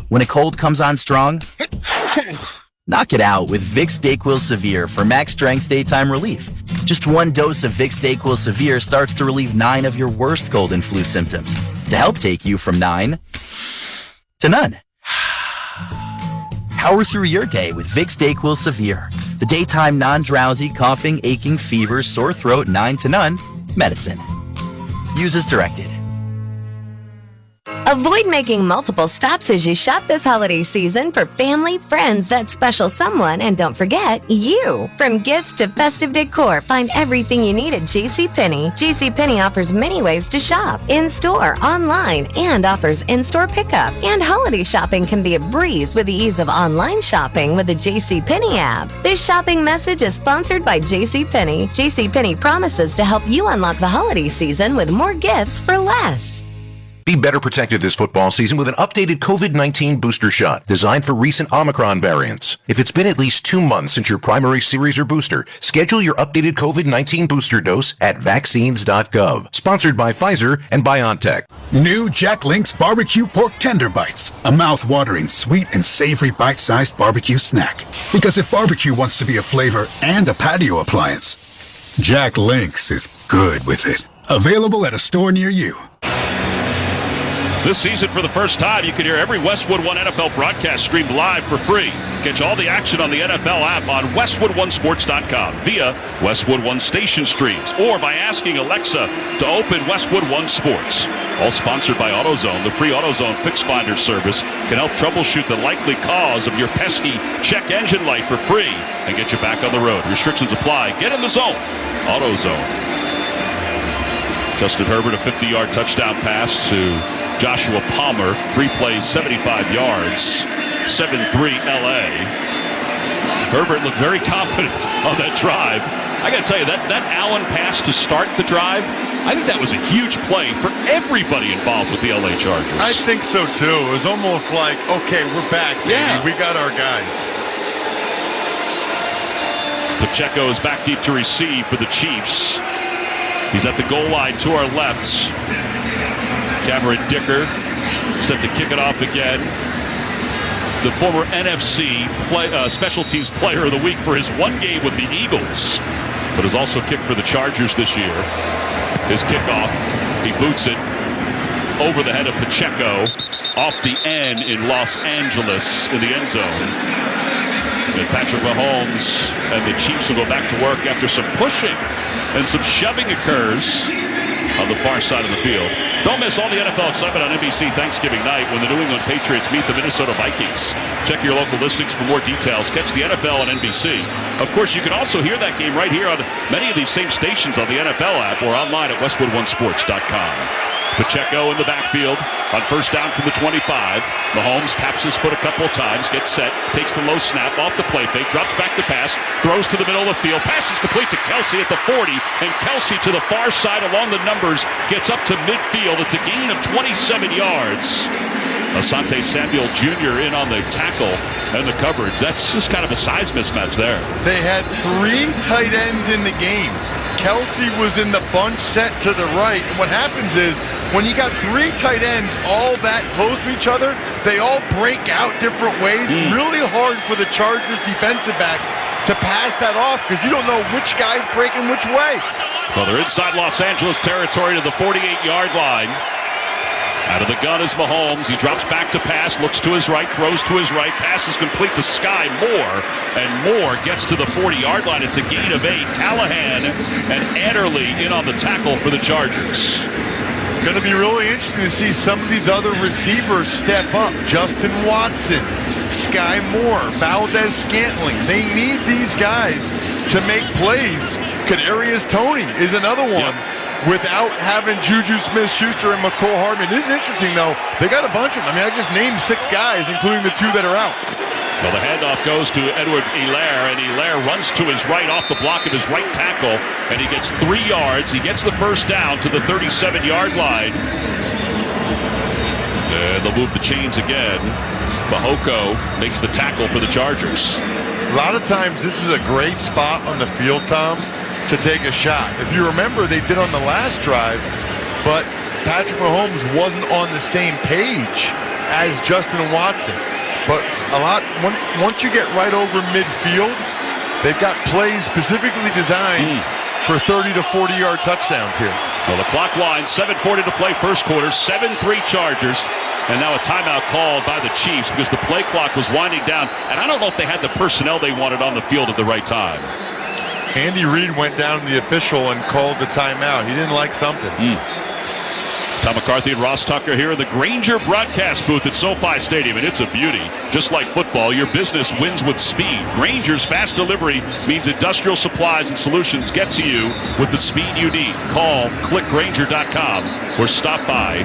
When a cold comes on strong, knock it out with Vicks DayQuil Severe for max strength daytime relief. Just one dose of Vicks DayQuil Severe starts to relieve 9 of your worst cold and flu symptoms to help take you from 9 to none. Power through your day with Vicks DayQuil Severe, the daytime non-drowsy, coughing, aching, fever, sore throat, 9 to none medicine. Use as directed. Avoid making multiple stops as you shop this holiday season for family, friends, that special someone, and don't forget, you. From gifts to festive decor, find everything you need at JCPenney. JCPenney offers many ways to shop, in-store, online, and offers in-store pickup. And holiday shopping can be a breeze with the ease of online shopping with the JCPenney app. This shopping message is sponsored by JCPenney. JCPenney promises to help you unlock the holiday season with more gifts for less. Be better protected this football season with an updated COVID-19 booster shot designed for recent Omicron variants. If it's been at least 2 months since your primary series or booster, schedule your updated COVID-19 booster dose at vaccines.gov. Sponsored by Pfizer and BioNTech. New Jack Link's Barbecue Pork Tender Bites. A mouth-watering, sweet and savory bite-sized barbecue snack. Because if barbecue wants to be a flavor and a patio appliance, Jack Link's is good with it. Available at a store near you. This season, for the first time, you can hear every Westwood One NFL broadcast streamed live for free. Catch all the action on the NFL app on WestwoodOneSports.com via Westwood One station streams or by asking Alexa to open Westwood One Sports. All sponsored by AutoZone. The free AutoZone Fix Finder service can help troubleshoot the likely cause of your pesky check engine light for free and get you back on the road. Restrictions apply. Get in the zone. AutoZone. Justin Herbert, a 50-yard touchdown pass to Joshua Palmer. 3 plays, 75 yards. 7-3 LA. Herbert looked very confident on that drive. I got to tell you, that Allen pass to start the drive, I think that was a huge play for everybody involved with the LA Chargers. I think so, too. It was almost like, okay, we're back, baby. Yeah. We got our guys. Pacheco is back deep to receive for the Chiefs. He's at the goal line to our left. Cameron Dicker set to kick it off again. The former NFC Special Teams Player of the Week for his one game with the Eagles, but has also kicked for the Chargers this year. His kickoff, he boots it over the head of Pacheco, off the end in Los Angeles in the end zone. And Patrick Mahomes and the Chiefs will go back to work after some pushing and some shoving occurs on the far side of the field. Don't miss all the NFL excitement on NBC Thanksgiving night when the New England Patriots meet the Minnesota Vikings. Check your local listings for more details. Catch the NFL on NBC. Of course, you can also hear that game right here on many of these same stations on the NFL app or online at westwood1sports.com. Pacheco in the backfield on first down from the 25. Mahomes taps his foot a couple of times, gets set, takes the low snap off the play fake, drops back to pass, throws to the middle of the field, passes complete to Kelsey at the 40, and Kelsey to the far side along the numbers gets up to midfield. It's a gain of 27 yards. Asante Samuel Jr. in on the tackle and the coverage. That's just kind of a size mismatch there. They had 3 tight ends in the game. Kelsey was in the bunch set to the right. And what happens is when you got 3 tight ends all that close to each other, they all break out different ways. Really hard for the Chargers defensive backs to pass that off because you don't know which guy's breaking which way. Well, they're inside Los Angeles territory to the 48-yard line. Out of the gun is Mahomes. He drops back to pass, looks to his right, throws to his right, passes complete to Sky Moore, and Moore gets to the 40-yard line. It's a gain of 8. Callahan and Adderley in on the tackle for the Chargers. Going to be really interesting to see some of these other receivers step up. Justin Watson, Sky Moore, Valdez Scantling. They need these guys to make plays. Kadarius Toney is another one. Yep. Without having Juju Smith-Schuster and McCole Hardman. This is interesting, though. They got a bunch of them. I mean, I just named 6 guys, including the 2 that are out. Well, the handoff goes to Edwards-Helaire, and Helaire runs to his right off the block of his right tackle, and he gets 3 yards. He gets the first down to the 37-yard line. And they'll move the chains again. Fehoko makes the tackle for the Chargers. A lot of times, this is a great spot on the field, Tom, to take a shot. If you remember, they did on the last drive, but Patrick Mahomes wasn't on the same page as Justin Watson. But once you get right over midfield, they've got plays specifically designed for 30 to 40-yard touchdowns here. Well, the clock winds, 7:40 to play first quarter, 7-3 Chargers. And now a timeout called by the Chiefs because the play clock was winding down. And I don't know if they had the personnel they wanted on the field at the right time. Andy Reid went down to the official and called the timeout. He didn't like something. Tom McCarthy and Ross Tucker here in the Grainger broadcast booth at SoFi Stadium, and it's a beauty. Just like football, your business wins with speed. Grainger's fast delivery means industrial supplies and solutions get to you with the speed you need. Call, click Grainger.com, or stop by.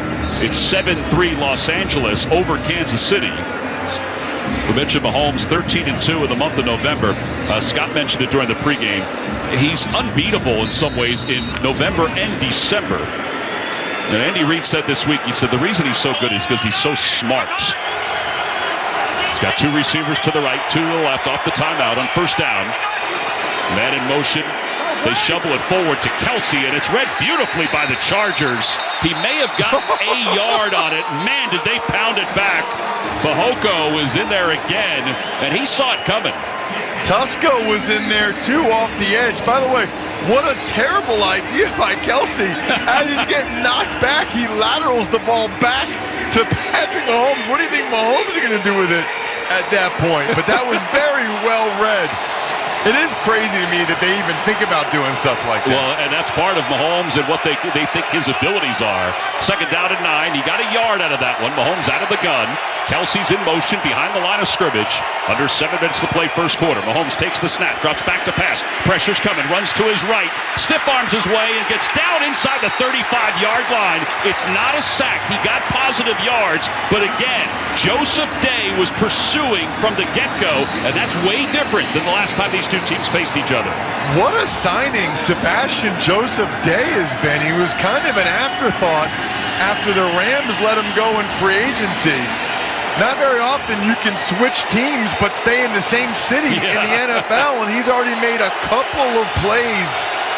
It's 7-3 Los Angeles over Kansas City. We mentioned Mahomes 13-2 in the month of November. Scott mentioned it during the pregame. He's unbeatable in some ways in November and December. And Andy Reid said this week, he said the reason he's so good is because he's so smart. He's got 2 receivers to the right, 2 to the left off the timeout on first down. Man in motion. They shovel it forward to Kelsey, and it's read beautifully by the Chargers. He may have gotten a yard on it. Man, did they pound it back. Fehoko was in there again, and he saw it coming. Tusco was in there, too, off the edge. By the way, what a terrible idea by Kelsey. As he's getting knocked back, he laterals the ball back to Patrick Mahomes. What do you think Mahomes is going to do with it at that point? But that was very well read. It is crazy to me that they even think about doing stuff like that. Well, and that's part of Mahomes and what they think his abilities are. Second down and 9. He got a yard out of that one. Mahomes out of the gun. Kelsey's in motion behind the line of scrimmage. Under 7 minutes to play first quarter. Mahomes takes the snap, drops back to pass. Pressure's coming, runs to his right. Stiff arms his way and gets down inside the 35-yard line. It's not a sack. He got positive yards. But again, Joseph Day was pursuing from the get-go. And that's way different than the last time these 2 teams faced each other. What a signing Sebastian Joseph Day has been. He was kind of an afterthought after the Rams let him go in free agency. Not very often you can switch teams but stay in the same city in the NFL, and he's already made a couple of plays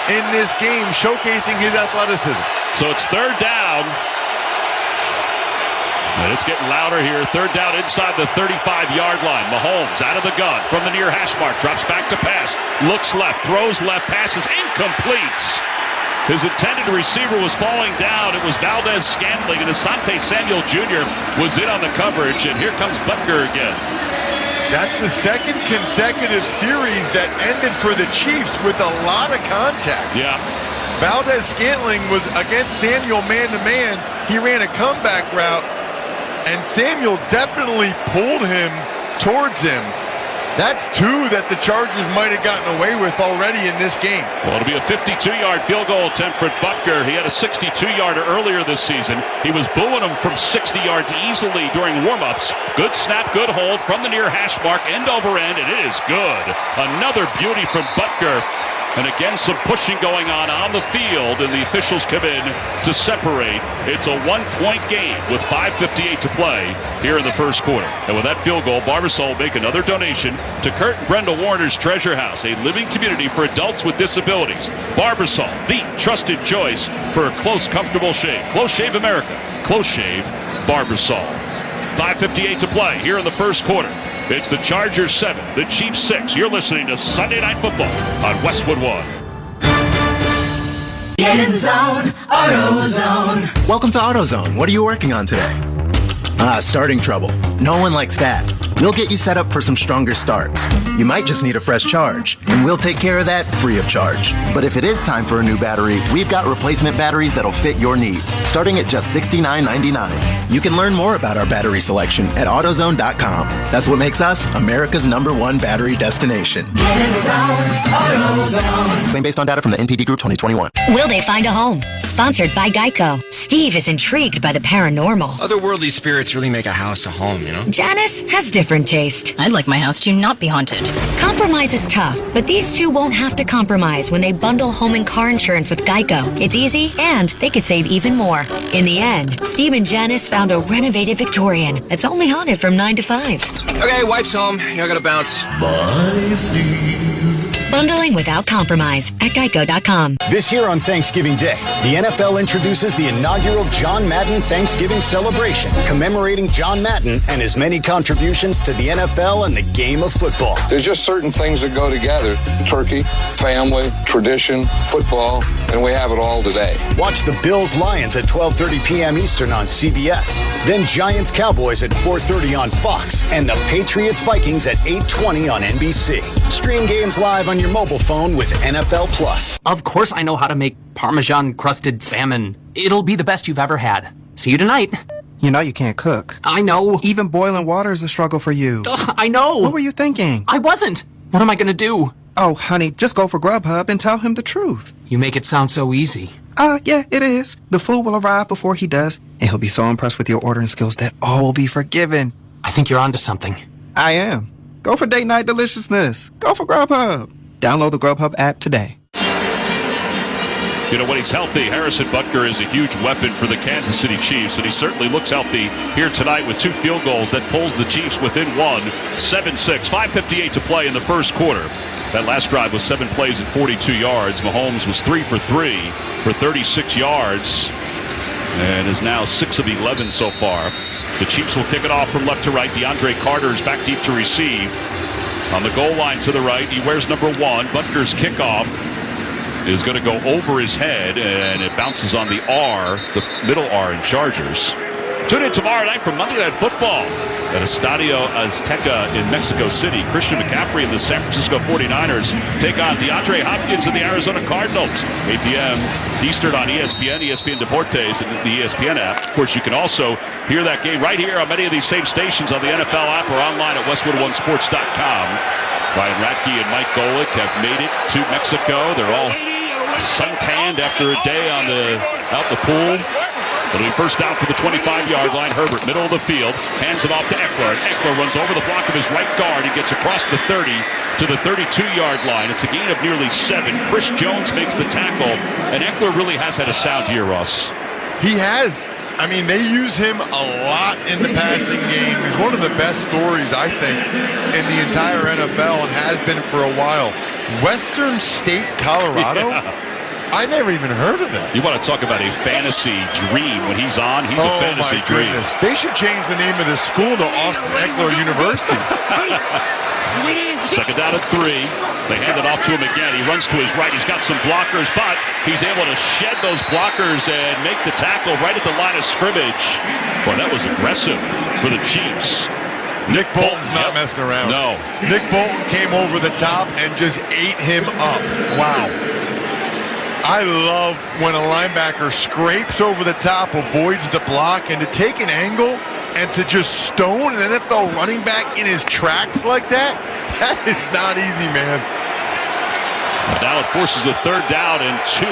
in this game showcasing his athleticism. So it's third down. And it's getting louder here. Third down inside the 35-yard line. Mahomes out of the gun from the near hash mark. Drops back to pass. Looks left. Throws left. Passes incomplete. His intended receiver was falling down. It was Valdez Scantling, and Asante Samuel Jr. was in on the coverage. And here comes Butker again. That's the second consecutive series that ended for the Chiefs with a lot of contact. Yeah. Valdez Scantling was against Samuel man-to-man, he ran a comeback route, and Samuel definitely pulled him towards him. That's two that the Chargers might have gotten away with already in this game. Well, it'll be a 52-yard field goal attempt for Butker. He had a 62-yarder earlier this season. He was booing him from 60 yards easily during warm-ups. Good snap, good hold from the near hash mark, end over end, and it is good. Another beauty from Butker. And again, some pushing going on the field, and the officials come in to separate. It's a one-point game with 5:58 to play here in the first quarter. And with that field goal, Barbasol will make another donation to Kurt and Brenda Warner's Treasure House, a living community for adults with disabilities. Barbasol, the trusted choice for a close, comfortable shave. Close Shave America. Close Shave Barbasol. 5:58 to play here in the first quarter. It's the Chargers 7, the Chiefs 6. You're listening to Sunday Night Football on Westwood One. Get in zone, AutoZone. Welcome to AutoZone. What are you working on today? Starting trouble. No one likes that. We'll get you set up for some stronger starts. You might just need a fresh charge, and we'll take care of that free of charge. But if it is time for a new battery, we've got replacement batteries that'll fit your needs, starting at just $69.99. You can learn more about our battery selection at AutoZone.com. That's what makes us America's #1 battery destination. Get in zone, AutoZone. Claim based on data from the NPD Group 2021. Will they find a home? Sponsored by Geico. Steve is intrigued by the paranormal. Otherworldly spirits really make a house a home, you know? Janice has different taste. I'd like my house to not be haunted. Compromise is tough, but these two won't have to compromise when they bundle home and car insurance with Geico. It's easy, and they could save even more. In the end, Steve and Janice found a renovated Victorian that's only haunted from 9 to 5. Okay, wife's home. I gotta bounce. Bye, Steve. Bundling without compromise at Geico.com. This year on Thanksgiving Day, the NFL introduces the inaugural John Madden Thanksgiving celebration, commemorating John Madden and his many contributions to the NFL and the game of football. There's just certain things that go together. Turkey, family, tradition, football, and we have it all today. Watch the Bills-Lions at 12:30 p.m. Eastern on CBS. Then Giants-Cowboys at 4:30 on Fox. And the Patriots-Vikings at 8:20 on NBC. Stream games live on your mobile phone with NFL Plus. Of course I know how to make Parmesan-crusted salmon. It'll be the best you've ever had. See you tonight. You know you can't cook. I know. Even boiling water is a struggle for you. I know. What were you thinking? I wasn't. What am I gonna do? Oh, honey, just go for Grubhub and tell him the truth. You make it sound so easy. Yeah, it is. The food will arrive before he does, and he'll be so impressed with your ordering skills that all will be forgiven. I think you're onto something. I am. Go for date night deliciousness. Go for Grubhub. Download the Grubhub app today. You know, when he's healthy, Harrison Butker is a huge weapon for the Kansas City Chiefs, and he certainly looks healthy here tonight with 2 field goals that pulls the Chiefs within one, 7-6, 5:58 to play in the first quarter. That last drive was 7 plays and 42 yards. Mahomes was 3 for 3 for 36 yards and is now 6 of 11 so far. The Chiefs will kick it off from left to right. DeAndre Carter is back deep to receive. On the goal line to the right, he wears number 1. Butker's kickoff is going to go over his head, and it bounces on the R, the middle R in Chargers. Tune in tomorrow night for Monday Night Football at Estadio Azteca in Mexico City. Christian McCaffrey and the San Francisco 49ers take on DeAndre Hopkins and the Arizona Cardinals. 8 p.m. Eastern on ESPN, ESPN Deportes, and the ESPN app. Of course, you can also hear that game right here on many of these same stations on the NFL app or online at WestwoodOneSports.com. Ryan Radke and Mike Golick have made it to Mexico. They're all suntanned after a day on out the pool. It'll be first down for the 25-yard line. Herbert, middle of the field, hands it off to Eckler. And Eckler runs over the block of his right guard and gets across the 30 to the 32-yard line. It's a gain of nearly 7. Chris Jones makes the tackle, and Eckler really has had a sound year, Ross. He has. I mean, they use him a lot in the passing game. He's one of the best stories, I think, in the entire NFL and has been for a while. Western State, Colorado? Yeah. I never even heard of that. You want to talk about a fantasy dream. When he's on, he's a fantasy dream. They should change the name of the school to Austin Eckler University. Second down at 3. They hand it off to him again. He runs to his right. He's got some blockers, but he's able to shed those blockers and make the tackle right at the line of scrimmage. Boy, that was aggressive for the Chiefs. Nick Bolton's not messing around. No. Nick Bolton came over the top and just ate him up. Wow. I love when a linebacker scrapes over the top, avoids the block, and to take an angle and to just stone an NFL running back in his tracks like that, that is not easy, man. Now it forces a 3rd down and 2.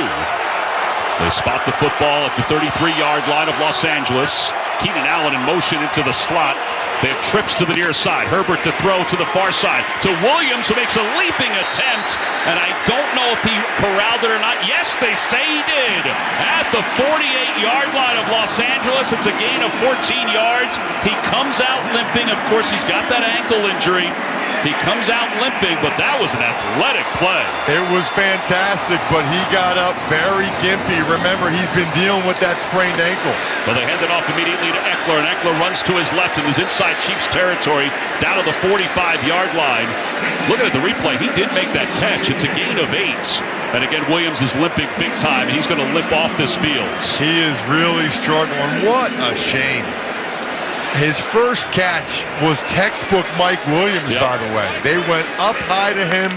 They spot the football at the 33-yard line of Los Angeles. Keenan Allen in motion into the slot. They have trips to the near side. Herbert to throw to the far side. To Williams, who makes a leaping attempt. And I don't know if he corralled it or not. Yes, they say he did. At the 48-yard line of Los Angeles, it's a gain of 14 yards. He comes out limping. Of course, he's got that ankle injury. He comes out limping, but that was an athletic play. It was fantastic, but he got up very gimpy. Remember, he's been dealing with that sprained ankle. Well, they hand it off immediately to Eckler, and Eckler runs to his left in his inside Chiefs territory down to the 45-yard line. Looking at the replay, he did make that catch. It's a gain of 8. And again, Williams is limping big time, and he's going to limp off this field. He is really struggling. What a shame. His first catch was textbook Mike Williams, by the way. They went up high to him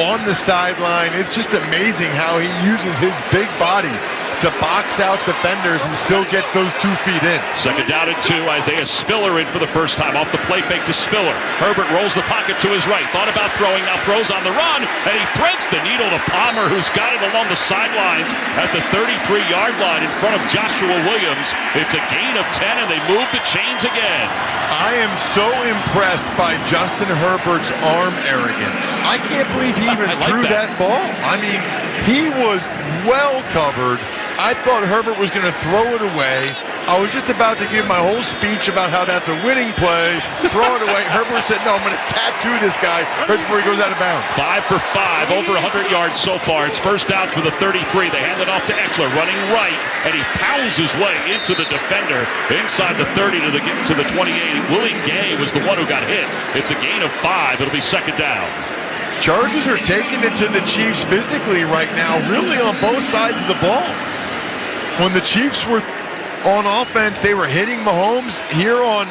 on the sideline. It's just amazing how he uses his big body to box out defenders and still gets those 2 feet in. 2nd down and 2. Isaiah Spiller in for the first time off the play fake to Spiller. Herbert rolls the pocket to his right. Thought about throwing, now throws on the run, and he threads the needle to Palmer, who's got it along the sidelines at the 33-yard line in front of Joshua Williams. It's a gain of 10, and they move the chains again. I am so impressed by Justin Herbert's arm arrogance. I can't believe he even threw that ball. I mean, he was well covered. I thought Herbert was going to throw it away. I was just about to give my whole speech about how that's a winning play. Throw it away. Herbert said, no, I'm going to tattoo this guy right before he goes out of bounds. 5 for 5, over 100 yards so far. It's 1st down for the 33. They hand it off to Eckler, running right, and he pounds his way into the defender inside the 30 to the 28. Willie Gay was the one who got hit. It's a gain of 5. It'll be 2nd down. Chargers are taking it to the Chiefs physically right now, really on both sides of the ball. When the Chiefs were on offense, they were hitting Mahomes. Here on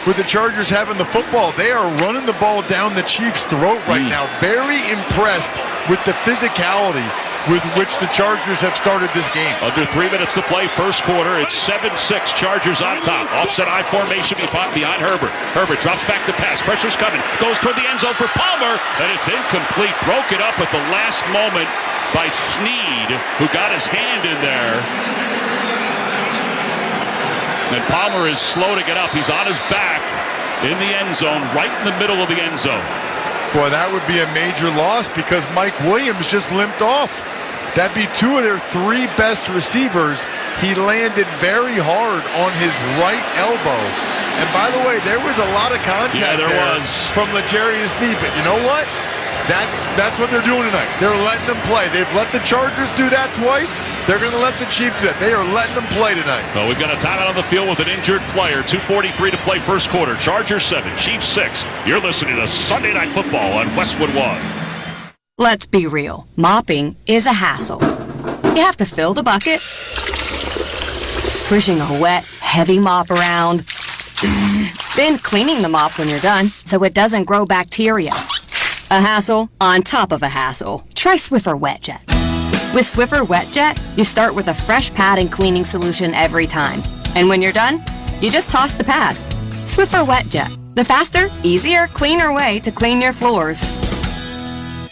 with the Chargers having the football, they are running the ball down the Chiefs' throat right now. Very impressed with the physicality with which the Chargers have started this game. Under 3 minutes to play, first quarter. It's 7-6, Chargers on top. Offset I formation behind Herbert. Herbert drops back to pass. Pressure's coming. Goes toward the end zone for Palmer, and it's incomplete. Broken up at the last moment by Snead, who got his hand in there. And Palmer is slow to get up. He's on his back in the end zone, right in the middle of the end zone. Boy, that would be a major loss because Mike Williams just limped off. That'd be 2 of their 3 best receivers. He landed very hard on his right elbow. And by the way, there was a lot of contact from L'Jarius Snead. But you know what? That's what they're doing tonight. They're letting them play. They've let the Chargers do that twice. They're going to let the Chiefs do that. They are letting them play tonight. Well, we've got a timeout on the field with an injured player. 2:43 to play first quarter. Chargers 7, Chiefs 6. You're listening to Sunday Night Football on Westwood 1. Let's be real. Mopping is a hassle. You have to fill the bucket, pushing a wet, heavy mop around, then cleaning the mop when you're done so it doesn't grow bacteria. A hassle on top of a hassle. Try Swiffer Wet Jet. With Swiffer Wet Jet, you start with a fresh pad and cleaning solution every time. And when you're done, you just toss the pad. Swiffer Wet Jet. The faster, easier, cleaner way to clean your floors.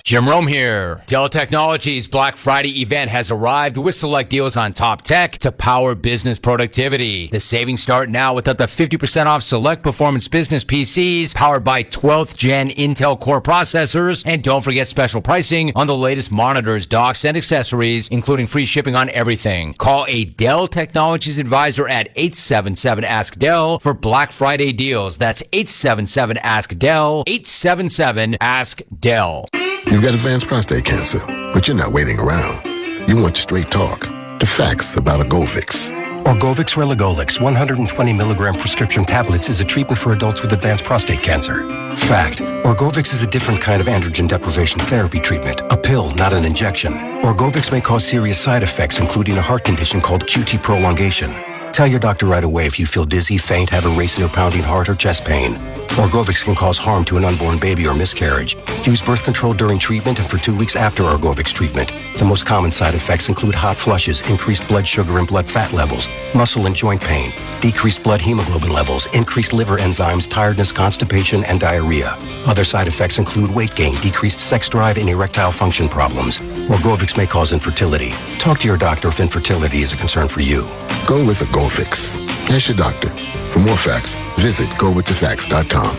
Jim Rome here. Dell Technologies Black Friday event has arrived with select deals on top tech to power business productivity. The savings start now with up to 50% off select performance business PCs powered by 12th gen Intel Core processors. And don't forget special pricing on the latest monitors, docks, and accessories, including free shipping on everything. Call a Dell Technologies advisor at 877-ASK-DELL for Black Friday deals. That's 877-ASK-DELL, 877-ASK-DELL. You've got advanced prostate cancer, but you're not waiting around. You want straight talk, the facts about Orgovix. Orgovix Relagolix 120 milligram prescription tablets is a treatment for adults with advanced prostate cancer. Fact, Orgovix is a different kind of androgen deprivation therapy treatment, a pill, not an injection. Orgovix may cause serious side effects, including a heart condition called QT prolongation. Tell your doctor right away if you feel dizzy, faint, have a racing or pounding heart, or chest pain. Orgovix can cause harm to an unborn baby or miscarriage. Use birth control during treatment and for 2 weeks after Orgovix treatment. The most common side effects include hot flushes, increased blood sugar and blood fat levels, muscle and joint pain, decreased blood hemoglobin levels, increased liver enzymes, tiredness, constipation, and diarrhea. Other side effects include weight gain, decreased sex drive, and erectile function problems. Orgovix may cause infertility. Talk to your doctor if infertility is a concern for you. Go with Orgovix. Ask your doctor. For more facts, visit gowiththefacts.com.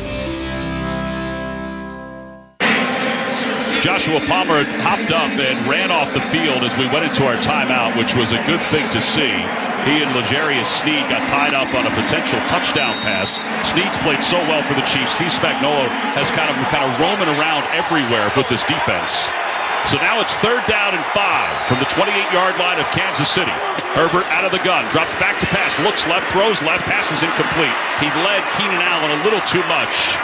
Joshua Palmer hopped up and ran off the field as we went into our timeout, which was a good thing to see. He and L'Jarius Sneed got tied up on a potential touchdown pass. Sneed's played so well for the Chiefs. Steve Spagnuolo has kind of roaming around everywhere with this defense. So now it's 3rd down and 5 from the 28-yard line of Kansas City. Herbert out of the gun, drops back to pass, looks left, throws left, pass is incomplete. He led Keenan Allen a little too much.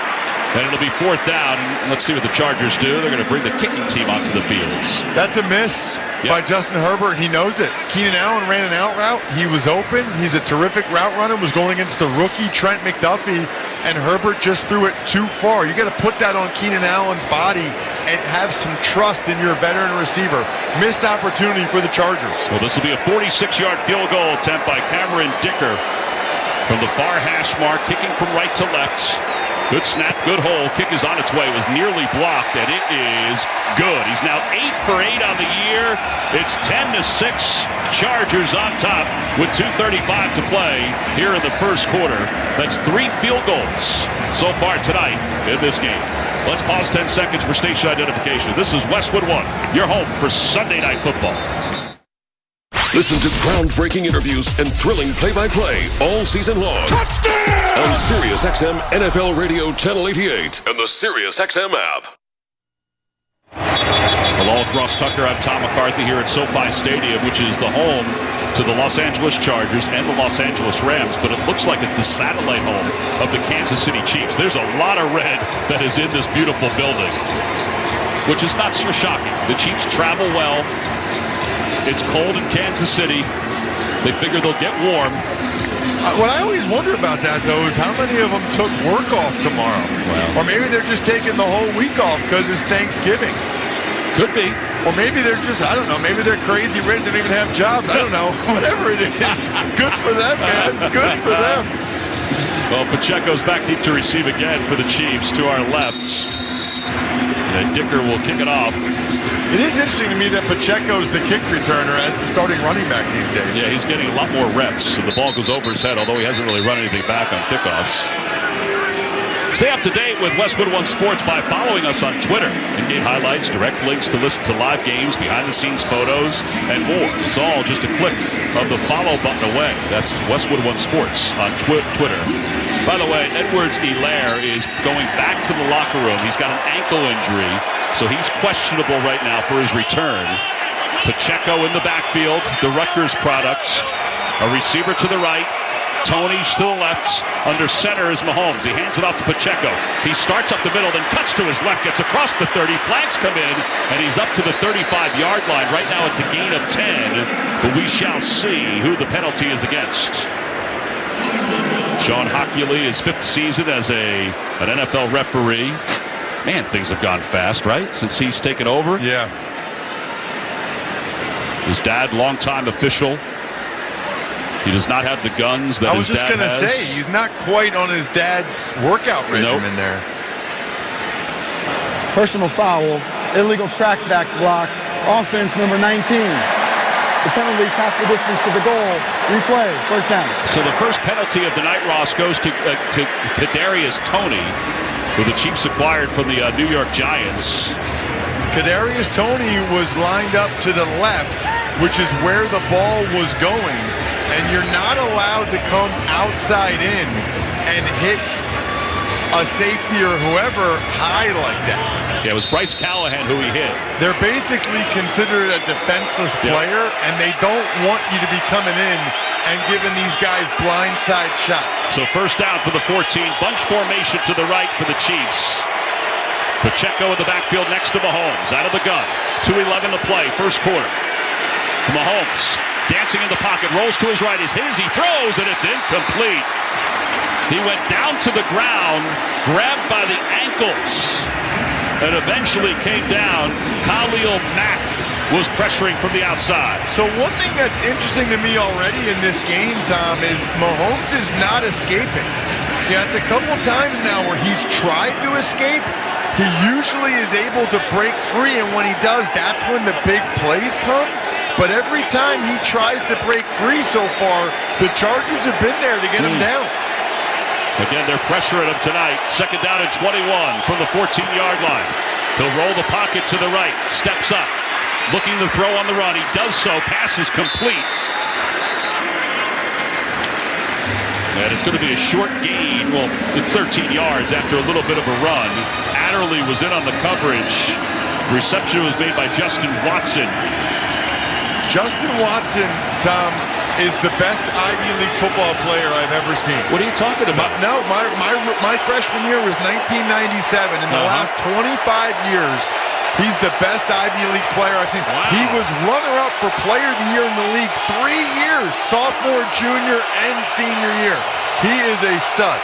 And it'll be 4th down. And let's see what the Chargers do. They're going to bring the kicking team onto the fields. That's a miss by Justin Herbert. He knows it. Keenan Allen ran an out route. He was open. He's a terrific route runner. Was going against the rookie Trent McDuffie, and Herbert just threw it too far. You got to put that on Keenan Allen's body and have some trust in your veteran receiver. Missed opportunity for the Chargers. Well, this will be a 46-yard field goal attempt by Cameron Dicker from the far hash mark, kicking from right to left. Good snap, good hole. Kick is on its way. It was nearly blocked, and it is good. He's now 8 for 8 on the year. It's 10-6. Chargers on top with 2:35 to play here in the first quarter. That's 3 field goals so far tonight in this game. Let's pause 10 seconds for station identification. This is Westwood One, your home for Sunday Night Football. Listen to groundbreaking interviews and thrilling play-by-play all season long. Touchdown! On SiriusXM NFL Radio Channel 88 and the SiriusXM app. Along with Ross Tucker, I'm Tom McCarthy here at SoFi Stadium, which is the home to the Los Angeles Chargers and the Los Angeles Rams, but it looks like it's the satellite home of the Kansas City Chiefs. There's a lot of red that is in this beautiful building, which is not so shocking. The Chiefs travel well. It's cold in Kansas City. They figure they'll get warm. What I always wonder about that, though, is how many of them took work off tomorrow? Or maybe they're just taking the whole week off because it's Thanksgiving. Could be. Or maybe they're just, I don't know, maybe they're crazy rich and don't even have jobs. I don't know. Whatever it is, good for them, man. Good for them. Well, Pacheco's back deep to receive again for the Chiefs to our left. And Dicker will kick it off. It is interesting to me that Pacheco's the kick returner as the starting running back these days. Yeah, he's getting a lot more reps. The ball goes over his head, although he hasn't really run anything back on kickoffs. Stay up to date with Westwood One Sports by following us on Twitter. In-game highlights, direct links to listen to live games, behind-the-scenes photos, and more. It's all just a click of the follow button away. That's Westwood One Sports on Twitter. By the way, Edwards-Helaire is going back to the locker room. He's got an ankle injury, so he's questionable right now for his return. Pacheco in the backfield, the Rutgers product. A receiver to the right. Tony to the left. Under center is Mahomes. He hands it off to Pacheco. He starts up the middle, then cuts to his left, gets across the 30. Flags come in, and he's up to the 35-yard line. Right now it's a gain of 10, but we shall see who the penalty is against. Sean Hockley, his 5th season as an NFL referee. Man, things have gone fast, right? Since he's taken over. Yeah. His dad, longtime official. He does not have the guns that his dad has. I was just going to say, he's not quite on his dad's workout regimen there. Personal foul, illegal crackback block, offense number 19. The penalty's half the distance to the goal. Replay, first down. So the first penalty of the night, Ross, goes to Kadarius Toney, who the Chiefs acquired from the New York Giants. Kadarius Toney was lined up to the left, which is where the ball was going. And you're not allowed to come outside in and hit a safety or whoever high like that. Yeah, it was Bryce Callahan who he hit. They're basically considered a defenseless player, and they don't want you to be coming in and giving these guys blindside shots. So first down for the 14. Bunch formation to the right for the Chiefs. Pacheco in the backfield next to Mahomes. Out of the gun. 2:11 to play, first quarter. Mahomes dancing in the pocket, rolls to his right, is his, he throws, and it's incomplete. He went down to the ground, grabbed by the ankles, and eventually came down. Khalil Mack was pressuring from the outside. So one thing that's interesting to me already in this game, Tom, is Mahomes is not escaping. Yeah, it's a couple times now where he's tried to escape. He usually is able to break free, and when he does, that's when the big plays come. But every time he tries to break free so far, the Chargers have been there to get him down. Again, they're pressuring him tonight. Second down and 21 from the 14-yard line. He'll roll the pocket to the right, steps up, looking to throw on the run. He does so, pass is complete. And it's going to be a short gain. Well, it's 13 yards after a little bit of a run. Adderley was in on the coverage. Reception was made by Justin Watson. Justin Watson, Tom, is the best Ivy League football player I've ever seen. What are you talking about? No, my freshman year was 1997. In the last 25 years, he's the best Ivy League player I've seen. Wow. He was runner-up for Player of the Year in the league 3 years, sophomore, junior, and senior year. He is a stud.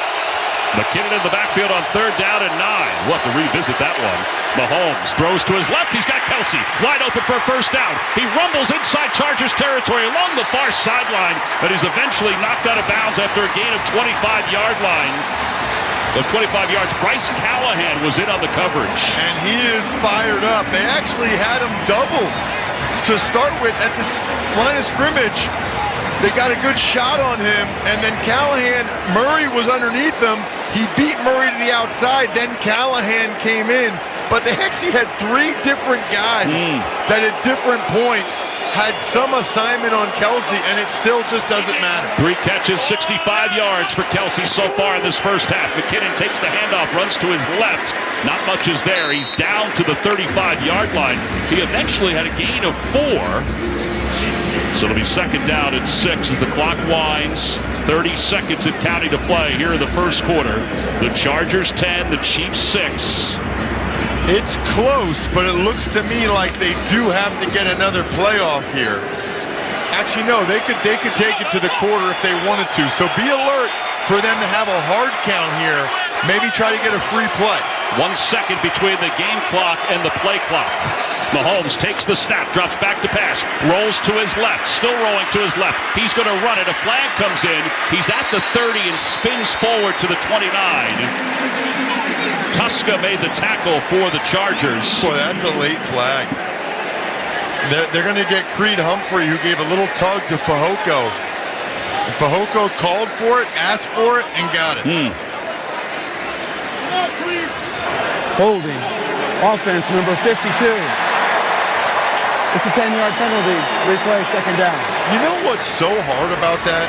McKinnon in the backfield on third down and 9. We'll have to revisit that one. Mahomes throws to his left. He's got Kelsey wide open for a first down. He rumbles inside Chargers territory along the far sideline, but he's eventually knocked out of bounds after a gain of 25-yard line. The 25 yards. Bryce Callahan was in on the coverage. And he is fired up. They actually had him doubled to start with at the line of scrimmage. They got a good shot on him, and then Murray was underneath him. He beat Murray to the outside, then Callahan came in. But they actually had 3 different guys that at different points had some assignment on Kelsey, and it still just doesn't matter. 3 catches, 65 yards for Kelsey so far in this first half. McKinnon takes the handoff, runs to his left. Not much is there. He's down to the 35-yard line. He eventually had a gain of 4. So it'll be second down and 6 as the clock winds. 30 seconds and counting to play here in the first quarter. The Chargers 10, the Chiefs 6. It's close, but it looks to me like they do have to get another playoff here. Actually, no, they could take it to the quarter if they wanted to. So be alert for them to have a hard count here. Maybe try to get a free play. 1 second between the game clock and the play clock. Mahomes takes the snap, drops back to pass, rolls to his left, still rolling to his left. He's going to run it. A flag comes in. He's at the 30 and spins forward to the 29. Tuska made the tackle for the Chargers. Boy, that's a late flag. They're going to get Creed Humphrey, who gave a little tug to Fehoko. Fehoko called for it, asked for it, and got it. Holding. Offense number 52. It's a 10-yard penalty. Replay, second down. You know what's so hard about that?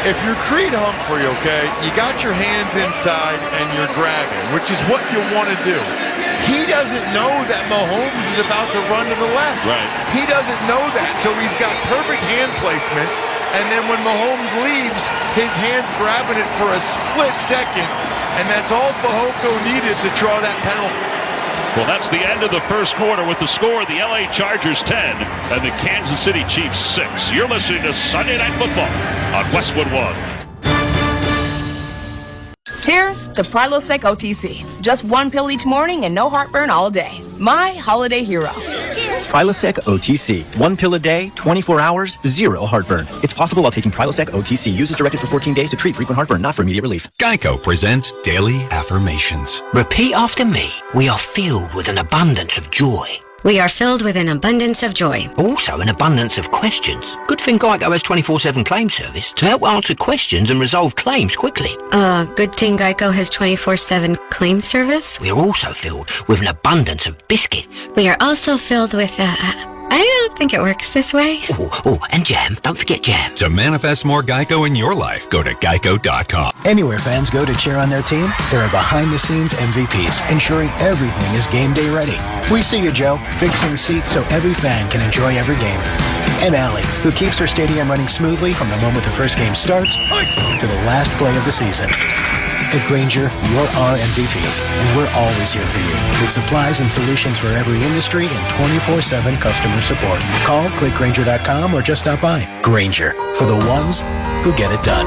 If you're Creed Humphrey, okay, you got your hands inside and you're grabbing, which is what you want to do. He doesn't know that Mahomes is about to run to the left. Right. He doesn't know that, so he's got perfect hand placement. And then when Mahomes leaves, his hand's grabbing it for a split second, and that's all Fehoko needed to draw that penalty. Well, that's the end of the first quarter with the score, the LA Chargers 10 and the Kansas City Chiefs 6. You're listening to Sunday Night Football on Westwood One. Here's to Prilosec OTC. Just 1 pill each morning and no heartburn all day. My holiday hero. Prilosec OTC. 1 pill a day, 24 hours, 0 heartburn. It's possible while taking Prilosec OTC. Use as directed for 14 days to treat frequent heartburn, not for immediate relief. Geico presents Daily Affirmations. Repeat after me. We are filled with an abundance of joy. We are filled with an abundance of joy. Also an abundance of questions. Good thing Geico has 24/7 claim service to help answer questions and resolve claims quickly. Good thing Geico has 24/7 claim service. We are also filled with an abundance of biscuits. We are also filled with, I don't think it works this way. Oh, and jam. Don't forget jam. To manifest more Geico in your life, go to geico.com. Anywhere fans go to cheer on their team, there are behind-the-scenes MVPs, ensuring everything is game day ready. We see you, Joe, fixing seats so every fan can enjoy every game. And Allie, who keeps her stadium running smoothly from the moment the first game starts to the last play of the season. At Grainger, you're our MVPs, and we're always here for you with supplies and solutions for every industry and 24/7 customer support. Call, click Grainger.com, or just stop by. Grainger, for the ones who get it done.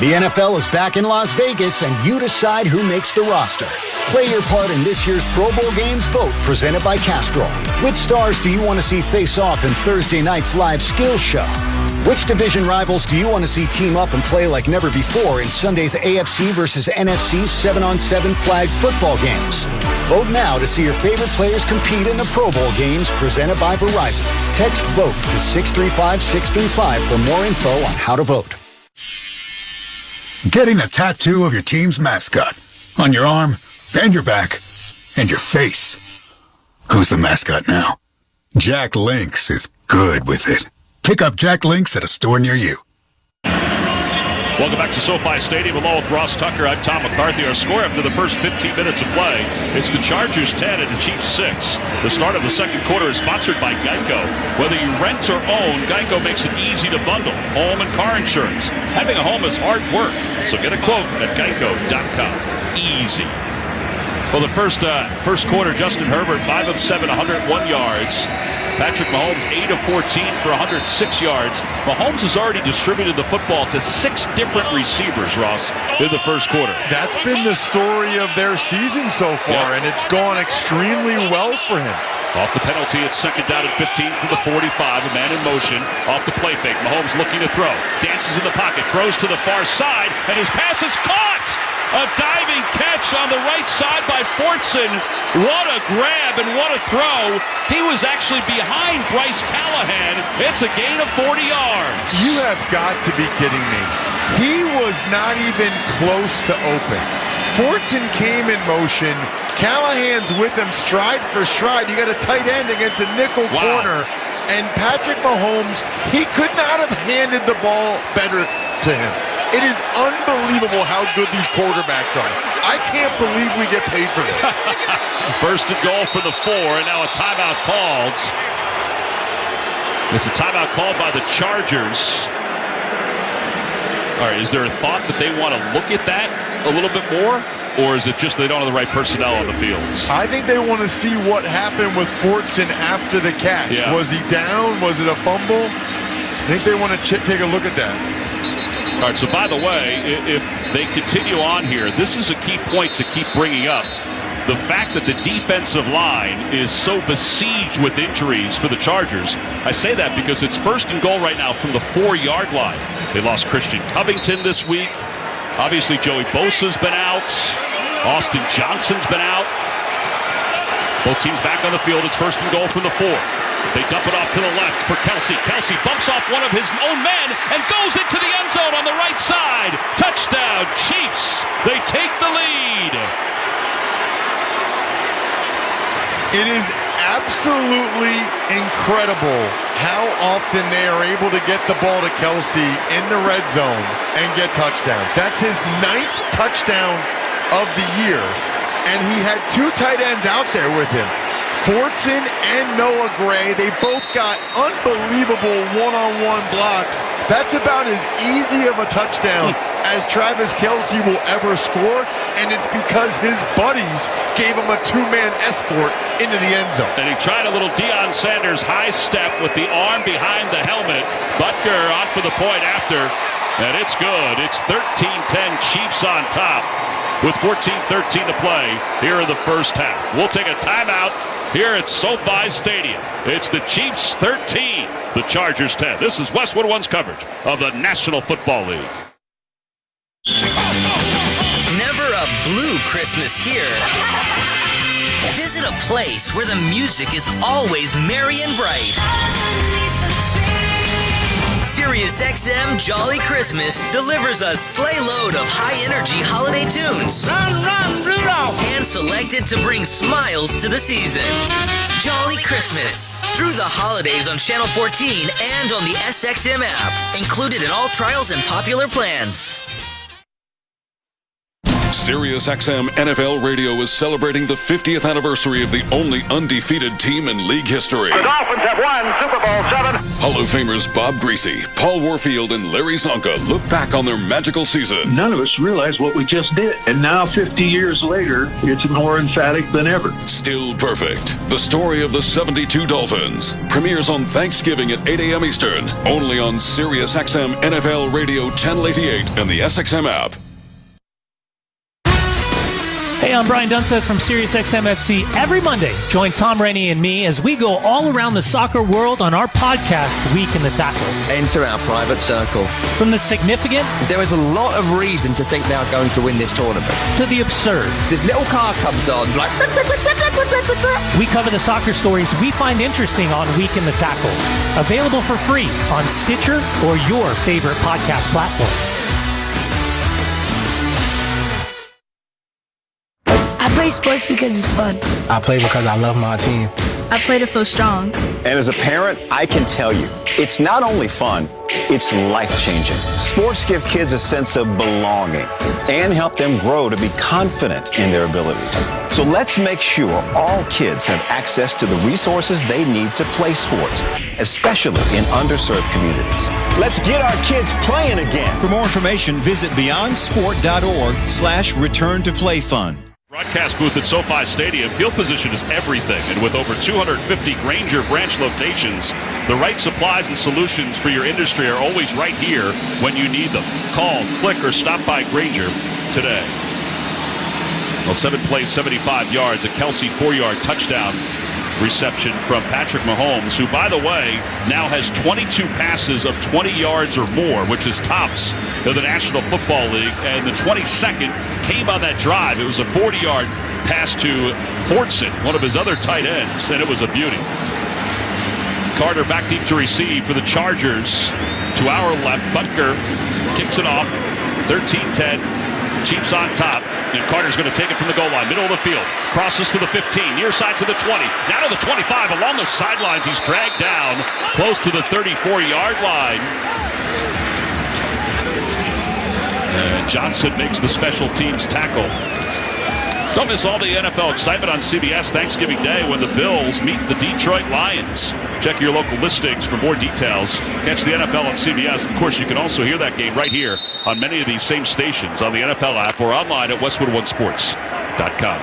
The NFL is back in Las Vegas, and you decide who makes the roster. Play your part in this year's Pro Bowl Games vote presented by Castrol. Which stars do you want to see face off in Thursday night's live skills show? Which division rivals do you want to see team up and play like never before in Sunday's AFC versus NFC 7-on-7 flag football games? Vote now to see your favorite players compete in the Pro Bowl Games presented by Verizon. Text VOTE to 635-635 for more info on how to vote. Getting a tattoo of your team's mascot on your arm and your back and your face. Who's the mascot now? Jack Lynx is good with it. Pick up Jack Lynx at a store near you. Welcome back to SoFi Stadium. Along with Ross Tucker, I'm Tom McCarthy. Our score after the first 15 minutes of play, it's the Chargers 10 and the Chiefs 6. The start of the second quarter is sponsored by Geico. Whether you rent or own, Geico makes it easy to bundle home and car insurance. Having a home is hard work, so get a quote at geico.com. Easy. Well, the first quarter, Justin Herbert, 5 of 7, 101 yards. Patrick Mahomes, 8 of 14 for 106 yards. Mahomes has already distributed the football to 6 different receivers, Ross, in the first quarter. That's been the story of their season so far, and it's gone extremely well for him. Off the penalty, it's second down and 15 from the 45. A man in motion. Off the play fake. Mahomes looking to throw. Dances in the pocket. Throws to the far side, and his pass is caught! A diving catch on the right side by Fortson. What a grab and what a throw. He was actually behind Bryce Callahan. It's a gain of 40 yards. You have got to be kidding me. He was not even close to open. Fortson came in motion. Callahan's with him stride for stride. You got a tight end against a nickel corner. And Patrick Mahomes, he could not have handed the ball better to him. It is unbelievable how good these quarterbacks are. I can't believe we get paid for this. First and goal for the 4, and now a timeout called. It's a timeout called by the Chargers. All right, is there a thought that they want to look at that a little bit more? Or is it just they don't have the right personnel on the fields? I think they want to see what happened with Fortson after the catch. Yeah. Was he down? Was it a fumble? I think they want to take a look at that. All right, so by the way, if they continue on here, this is a key point to keep bringing up. The fact that the defensive line is so besieged with injuries for the Chargers. I say that because it's first and goal right now from the 4-yard line. They lost Christian Covington this week. Obviously, Joey Bosa's been out. Austin Johnson's been out. Both teams back on the field. It's first and goal from the 4. They dump it off to the left for Kelsey. Kelsey bumps off one of his own men and goes into the end zone on the right side. Touchdown, Chiefs. They take the lead. It is absolutely incredible how often they are able to get the ball to Kelsey in the red zone and get touchdowns. That's his 9th touchdown of the year, and he had 2 tight ends out there with him. Fortson and Noah Gray, they both got unbelievable one-on-one blocks. That's about as easy of a touchdown as Travis Kelce will ever score, and it's because his buddies gave him a 2-man escort into the end zone. And he tried a little Deion Sanders high step with the arm behind the helmet. Butker on for the point after, and it's good. It's 13-10 Chiefs on top with 14-13 to play here in the first half. We'll take a timeout here at SoFi Stadium. It's the Chiefs 13, the Chargers 10. This is Westwood One's coverage of the National Football League. Never a blue Christmas here. Visit a place where the music is always merry and bright. Sirius XM Jolly Christmas delivers a sleigh load of high-energy holiday tunes. Run, run, Rudolph! Hand-selected to bring smiles to the season. Jolly Christmas. Through the holidays on Channel 14 and on the SXM app. Included in all trials and popular plans. Sirius XM NFL Radio is celebrating the 50th anniversary of the only undefeated team in league history. The Dolphins have won Super Bowl VII. Hall of Famers Bob Greasy, Paul Warfield, and Larry Zonka look back on their magical season. None of us realized what we just did. And now, 50 years later, it's more emphatic than ever. Still Perfect, the story of the 72 Dolphins, premieres on Thanksgiving at 8 a.m. Eastern, only on Sirius XM NFL Radio Channel 88 and the SXM app. Hey, I'm Brian Dunseth from SiriusXM FC. Every Monday, join Tom Rennie and me as we go all around the soccer world on our podcast, Week in the Tackle. Enter our private circle. From the significant... There is a lot of reason to think they are going to win this tournament. ...to the absurd. This little car comes on, like... We cover the soccer stories we find interesting on Week in the Tackle. Available for free on Stitcher or your favorite podcast platform. I play sports because it's fun. I play because I love my team. I play to feel strong. And as a parent, I can tell you, it's not only fun, it's life-changing. Sports give kids a sense of belonging and help them grow to be confident in their abilities. So let's make sure all kids have access to the resources they need to play sports, especially in underserved communities. Let's get our kids playing again. For more information, visit beyondsport.org/return-to-play-fund. Broadcast booth at SoFi Stadium. Field position is everything, and with over 250 Grainger branch locations, the right supplies and solutions for your industry are always right here when you need them. Call, click, or stop by Grainger today. Well, 7 plays, 75 yards, a Kelsey 4-yard touchdown reception from Patrick Mahomes, who, by the way, now has 22 passes of 20 yards or more, which is tops of the National Football League, and the 22nd came on that drive. It was a 40-yard pass to Fortson, one of his other tight ends, and it was a beauty. Carter back deep to receive for the Chargers. To our left, Butker kicks it off, 13-10. Chiefs on top, and Carter's going to take it from the goal line, middle of the field, crosses to the 15, near side to the 20, now to the 25, along the sidelines. He's dragged down close to the 34-yard line. And Johnson makes the special teams tackle. Don't miss all the NFL excitement on CBS Thanksgiving Day when the Bills meet the Detroit Lions. Check your local listings for more details. Catch the NFL on CBS. Of course, you can also hear that game right here on many of these same stations on the NFL app or online at westwood1sports.com.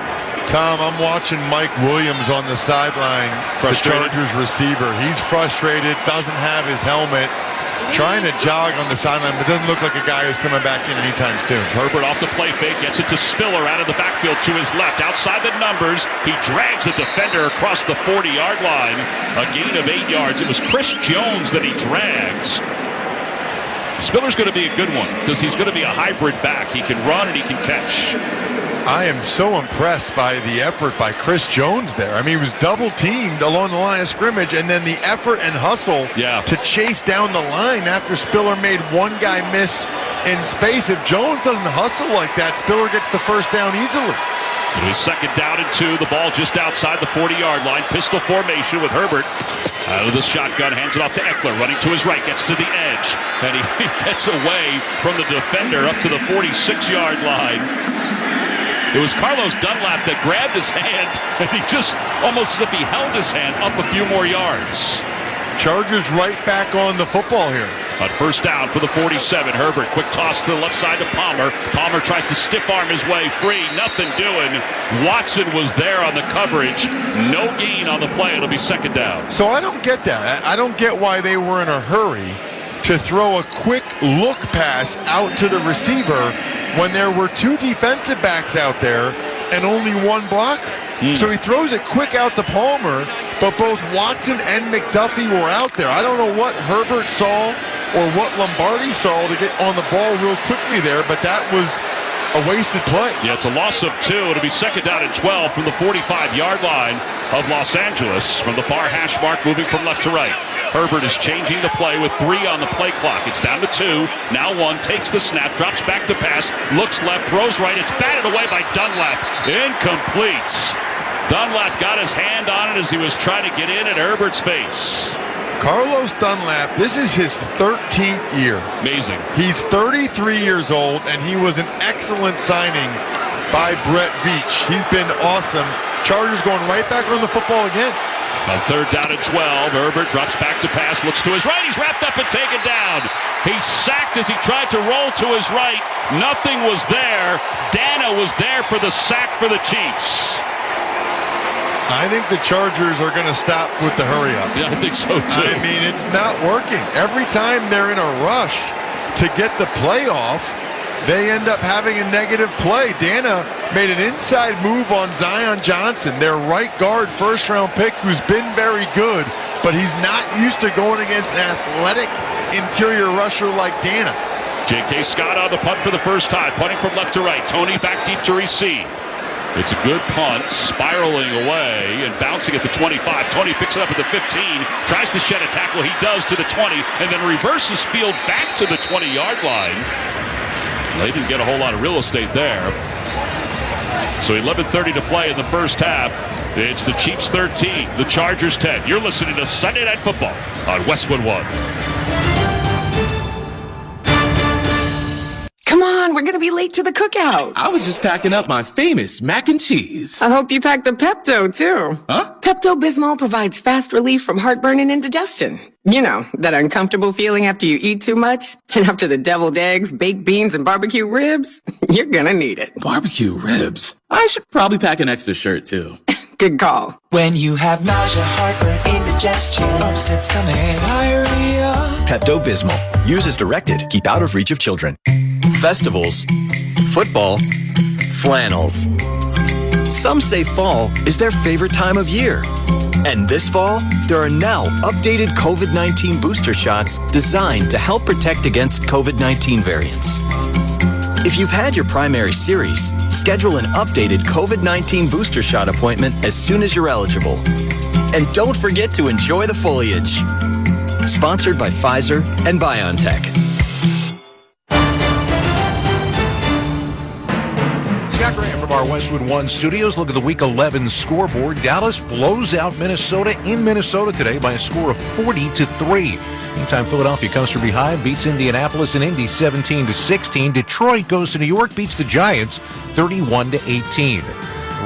Tom, I'm watching Mike Williams on the sideline, the Chargers receiver. He's frustrated, doesn't have his helmet, trying to jog on the sideline, but doesn't look like a guy who's coming back in anytime soon. Herbert off the play fake, gets it to Spiller out of the backfield to his left. Outside the numbers, he drags the defender across the 40-yard line. A gain of 8 yards. It was Chris Jones that he drags. Spiller's going to be a good one because he's going to be a hybrid back. He can run and he can catch. I am so impressed by the effort by Chris Jones there. I mean, he was double-teamed along the line of scrimmage, and then the effort and hustle to chase down the line after Spiller made one guy miss in space. If Jones doesn't hustle like that, Spiller gets the first down easily. It was 2nd down and 2. The ball just outside the 40-yard line. Pistol formation with Herbert. Out of the shotgun, hands it off to Eckler. Running to his right, gets to the edge. And he gets away from the defender up to the 46-yard line. It was Carlos Dunlap that grabbed his hand, and he just, almost as if he held his hand, up a few more yards. Chargers right back on the football here. On 1st down for the 47, Herbert, quick toss to the left side to Palmer. Palmer tries to stiff arm his way free, nothing doing. Watson was there on the coverage. No gain on the play, it'll be 2nd down. So I don't get that. I don't get why they were in a hurry to throw a quick look pass out to the receiver when there were 2 defensive backs out there and only 1 blocker. So he throws it quick out to Palmer, but both Watson and McDuffie were out there. I don't know what Herbert saw or what Lombardi saw to get on the ball real quickly there, but that was a wasted play. Yeah, it's a loss of 2. It'll be 2nd down and 12 from the 45-yard line of Los Angeles. From the far hash mark, moving from left to right. Herbert is changing the play with 3 on the play clock. It's down to 2. Now 1, takes the snap, drops back to pass, looks left, throws right. It's batted away by Dunlap. Incomplete. Dunlap got his hand on it as he was trying to get in at Herbert's face. Carlos Dunlap, this is his 13th year. Amazing. He's 33 years old, and he was an excellent signing by Brett Veach. He's been awesome. Chargers going right back on the football again. On 3rd down and 12, Herbert drops back to pass, looks to his right. He's wrapped up and taken down. He's sacked as he tried to roll to his right. Nothing was there. Dana was there for the sack for the Chiefs. I think the Chargers are going to stop with the hurry up. Yeah, I think so too. I mean, it's not working. Every time they're in a rush to get the play off, they end up having a negative play. Dana made an inside move on Zion Johnson, their right guard first-round pick, who's been very good, but he's not used to going against an athletic interior rusher like Dana. J.K. Scott on the punt for the first time, punting from left to right. Tony back deep to receive. It's a good punt, spiraling away and bouncing at the 25. Tony picks it up at the 15, tries to shed a tackle. He does to the 20, and then reverses field back to the 20-yard line. They didn't get a whole lot of real estate there. So 11:30 to play in the first half. It's the Chiefs 13, the Chargers 10. You're listening to Sunday Night Football on Westwood One. Come on, we're going to be late to the cookout. I was just packing up my famous mac and cheese. I hope you packed the Pepto, too. Huh? Pepto-Bismol provides fast relief from heartburn and indigestion. You know, that uncomfortable feeling after you eat too much? And after the deviled eggs, baked beans, and barbecue ribs? You're going to need it. Barbecue ribs? I should probably pack an extra shirt, too. Good call. When you have nausea, heartburn, indigestion, upset stomach, diarrhea. Pepto-Bismol. Use as directed. Keep out of reach of children. Festivals, football, flannels. Some say fall is their favorite time of year. And this fall, there are now updated COVID-19 booster shots designed to help protect against COVID-19 variants. If you've had your primary series, schedule an updated COVID-19 booster shot appointment as soon as you're eligible. And don't forget to enjoy the foliage. Sponsored by Pfizer and BioNTech. Scott Graham from our Westwood One studios. Look at the Week 11 scoreboard. Dallas blows out Minnesota in Minnesota today by a score of 40-3. Meantime, Philadelphia comes from behind, beats Indianapolis and Indy 17-16. Detroit goes to New York, beats the Giants 31-18.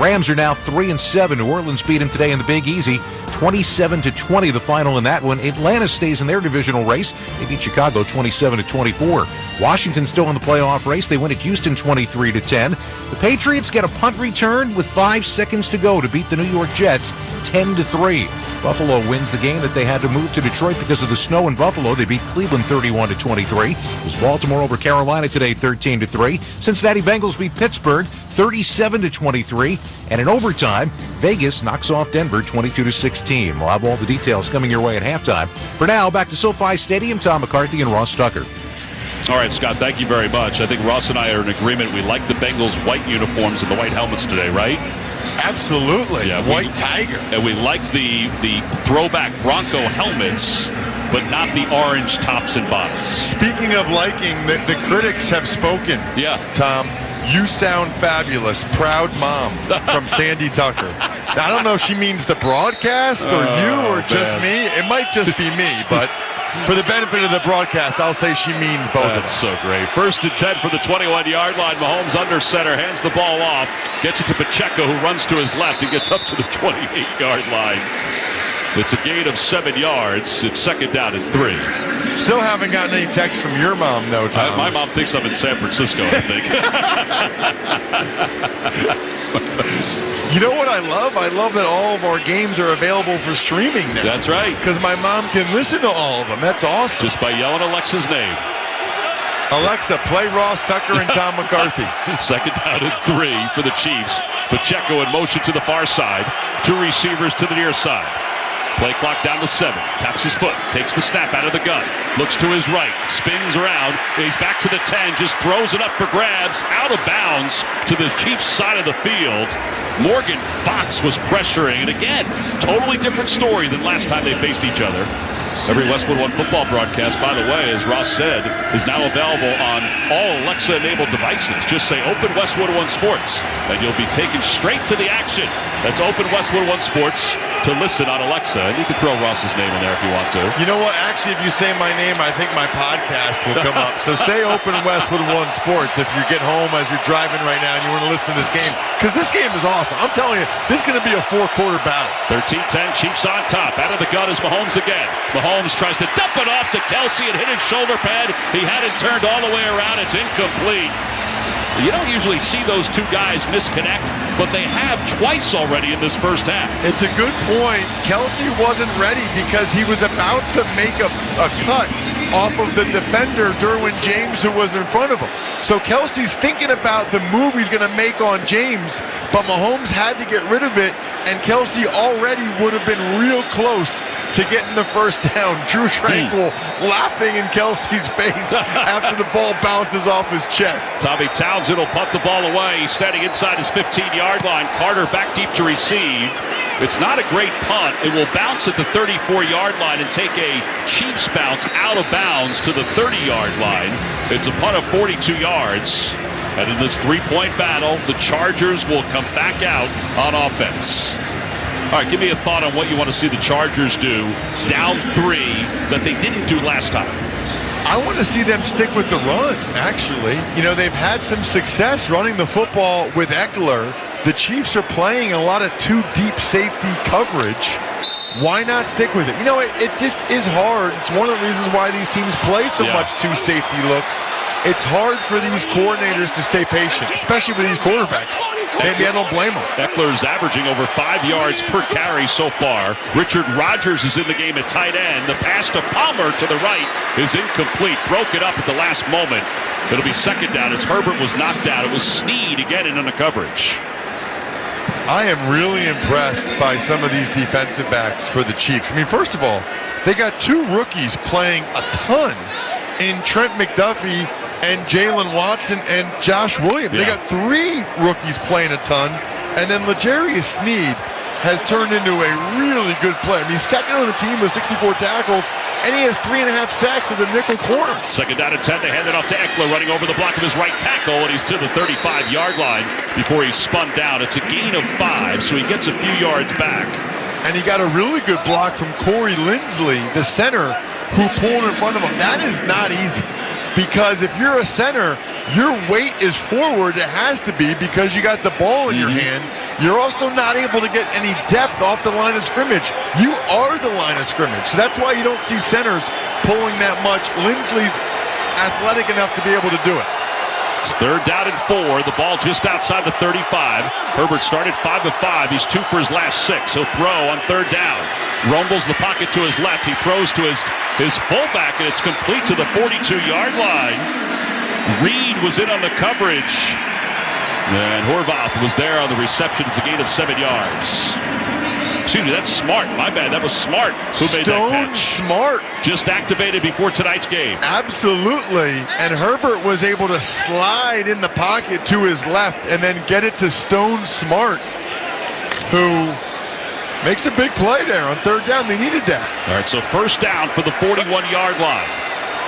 Rams are now 3-7. New Orleans beat them today in the Big Easy, 27-20 the final in that one. Atlanta stays in their divisional race. They beat Chicago 27-24. Washington still in the playoff race. They win at Houston 23-10. The Patriots get a punt return with 5 seconds to go to beat the New York Jets 10-3. Buffalo wins the game that they had to move to Detroit because of the snow in Buffalo. They beat Cleveland 31-23. It was Baltimore over Carolina today 13-3. Cincinnati Bengals beat Pittsburgh 37-23. And in overtime, Vegas knocks off Denver 22-16. We'll have all the details coming your way at halftime. For now, back to SoFi Stadium, Tom McCarthy and Ross Tucker. All right, Scott, thank you very much. I think Ross and I are in agreement. We like the Bengals' white uniforms and the white helmets today, right? Absolutely. Yeah, White Tiger. And we like the throwback Bronco helmets, but not the orange tops and bottoms. Speaking of liking, the critics have spoken. Yeah. Tom, you sound fabulous. Proud mom from Sandy Tucker. Now, I don't know if she means the broadcast or you or just me. It might just be me, but for the benefit of the broadcast, I'll say she means both of us. That's so great. 1st and 10 for the 21-yard line. Mahomes under center, hands the ball off, gets it to Pacheco, who runs to his left and gets up to the 28-yard line. It's a gain of 7 yards. It's 2nd down and 3. Still haven't gotten any text from your mom, though, Tom. My mom thinks I'm in San Francisco, I think. You know what I love? I love that all of our games are available for streaming now. That's right. Because my mom can listen to all of them. That's awesome. Just by yelling Alexa's name. Alexa, play Ross Tucker and Tom McCarthy. 2nd down and 3 for the Chiefs. Pacheco in motion to the far side. 2 receivers to the near side. Play clock down to 7. Taps his foot. Takes the snap out of the gun. Looks to his right. Spins around. He's back to the 10. Just throws it up for grabs. Out of bounds to the Chiefs side of the field. Morgan Fox was pressuring. And again, totally different story than last time they faced each other. Every Westwood One football broadcast, by the way, as Ross said, is now available on all Alexa-enabled devices. Just say Open Westwood One Sports, and you'll be taken straight to the action. That's Open Westwood One Sports. to listen on Alexa. And you can throw Ross's name in there if you want to. You know what? Actually, if you say my name, I think my podcast will come up. So say Open Westwood One Sports if you get home as you're driving right now and you want to listen to this game. Because this game is awesome. I'm telling you, this is going to be a 4-quarter battle. 13-10, Chiefs on top. Out of the gun is Mahomes again. Mahomes tries to dump it off to Kelsey and hit his shoulder pad. He had it turned all the way around. It's incomplete. You don't usually see those two guys misconnect, but they have twice already in this first half. It's a good point. Kelsey wasn't ready because he was about to make a cut off of the defender, Derwin James, who was in front of him. So Kelsey's thinking about the move he's going to make on James, but Mahomes had to get rid of it, and Kelsey already would have been real close to getting the first down. Drew Tranquil laughing in Kelsey's face after the ball bounces off his chest. Tommy Townsend will punt the ball away. He's standing inside his 15-yard line. Carter back deep to receive. It's not a great punt. It will bounce at the 34-yard line and take a Chiefs bounce out of bounds to the 30-yard line. It's a punt of 42 yards. And in this three-point battle, the Chargers will come back out on offense. All right, give me a thought on what you want to see the Chargers do down 3 that they didn't do last time. I want to see them stick with the run, actually. You know, they've had some success running the football with Eckler. The Chiefs are playing a lot of two deep safety coverage. Why not stick with it? You know, it just is hard. It's one of the reasons why these teams play so much two safety looks. It's hard for these coordinators to stay patient, especially with these quarterbacks. Maybe I don't blame them. Eckler's averaging over 5 yards per carry so far. Richard Rodgers is in the game at tight end. The pass to Palmer to the right is incomplete. Broke it up at the last moment. It'll be second down as Herbert was knocked out. It was Snead again in the coverage. I am really impressed by some of these defensive backs for the Chiefs. I mean, first of all, they got two rookies playing a ton in Trent McDuffie and Jalen Watson and Josh Williams. They got three rookies playing a ton. And then L'Jarius Snead has turned into a really good player. I mean, he's second on the team with 64 tackles, and he has 3.5 sacks as a nickel corner. Second down and 10. They hand it off to Eckler, running over the block of his right tackle, and he's to the 35-yard line before he's spun down. It's a gain of 5, so he gets a few yards back. And he got a really good block from Corey Lindsley, the center, who pulled in front of him. That is not easy. Because if you're a center, your weight is forward. It has to be because you got the ball in your hand. You're also not able to get any depth off the line of scrimmage. You are the line of scrimmage. So that's why you don't see centers pulling that much. Lindsley's athletic enough to be able to do it. It's third down and 4. The ball just outside the 35. Herbert started 5 of 5. He's 2 for his last 6. He'll throw on third down. Rumbles the pocket to his left. He throws to his fullback, and it's complete to the 42-yard line. Reed was in on the coverage, and Horvath was there on the reception. It's a gain of 7 yards. Excuse me, that's Smart. My bad. That was Smart who made that catch. Smart. Just activated before tonight's game. Absolutely. And Herbert was able to slide in the pocket to his left and then get it to Stone Smart, who makes a big play there on third down. They needed that. All right, so first down for the 41-yard line.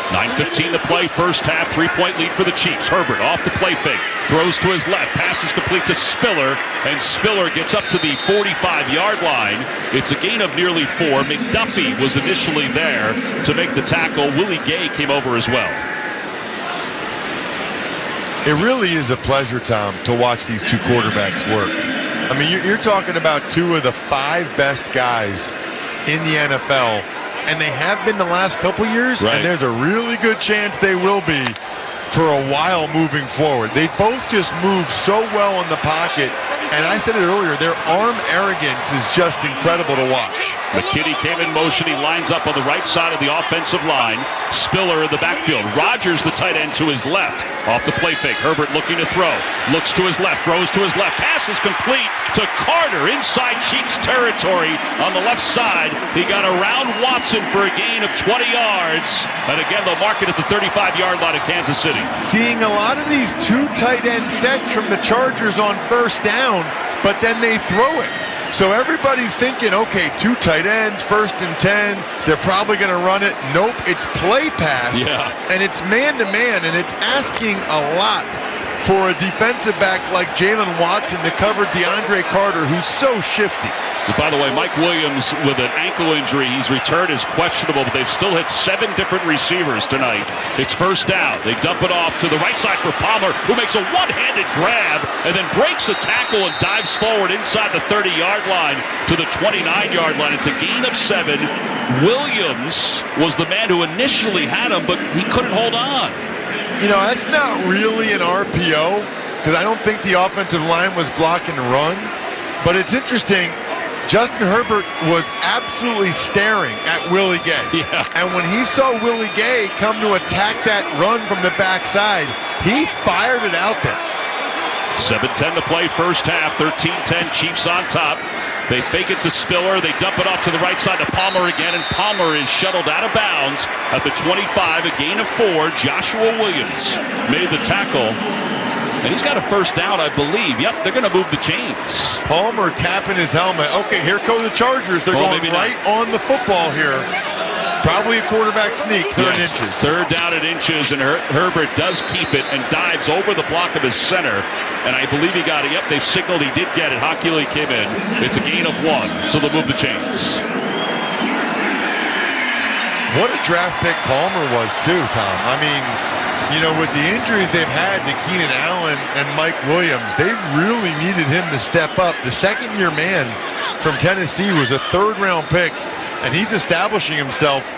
9:15 to play, first half, 3-point lead for the Chiefs. Herbert off the play fake, throws to his left, pass is complete to Spiller, and Spiller gets up to the 45-yard line. It's a gain of nearly 4. McDuffie was initially there to make the tackle. Willie Gay came over as well. It really is a pleasure, Tom, to watch these two quarterbacks work. I mean, you're talking about two of the 5 best guys in the NFL, and they have been the last couple years, and there's a really good chance they will be for a while moving forward. They both just move so well in the pocket, and I said it earlier, their arm arrogance is just incredible to watch. McKinney came in motion. He lines up on the right side of the offensive line. Spiller in the backfield. Rodgers, the tight end, to his left. Off the play fake. Herbert looking to throw. Looks to his left. Throws to his left. Pass is complete to Carter inside Chiefs territory on the left side. He got around Watson for a gain of 20 yards. And again, they'll mark it at the 35-yard line of Kansas City. Seeing a lot of these two tight end sets from the Chargers on first down, but then they throw it. So everybody's thinking, okay, 2 tight ends, 1st and 10. They're probably going to run it. Nope, it's play pass. And it's man-to-man, and it's asking a lot for a defensive back like Jalen Watson to cover DeAndre Carter, who's so shifty. By the way, Mike Williams with an ankle injury. He's returned as questionable, but they've still hit 7 different receivers tonight. It's first down. They dump it off to the right side for Palmer, who makes a one-handed grab and then breaks a tackle and dives forward inside the 30-yard line to the 29-yard line. It's a gain of 7. Williams was the man who initially had him, but he couldn't hold on. That's not really an RPO because I don't think the offensive line was block and run. But it's interesting. Justin Herbert was absolutely staring at Willie Gay. Yeah. And when he saw Willie Gay come to attack that run from the backside, he fired it out there. 7:10 to play first half, 13-10, Chiefs on top. They fake it to Spiller. They dump it off to the right side to Palmer again, and Palmer is shuttled out of bounds at the 25, a gain of 4. Joshua Williams made the tackle. And he's got a first down, I believe. Yep, they're going to move the chains. Palmer tapping his helmet. Okay, here go the Chargers. They're going right on the football here. Probably a quarterback sneak, third inches. Third down at inches, and Herbert does keep it and dives over the block of his center. And I believe he got it. Yep, they've signaled he did get it. Hockley came in. It's a gain of 1, so they'll move the chains. What a draft pick Palmer was, too, Tom. I mean, with the injuries they've had to Keenan Allen and Mike Williams, they really needed him to step up. The second-year man from Tennessee was a third-round pick, and he's establishing himself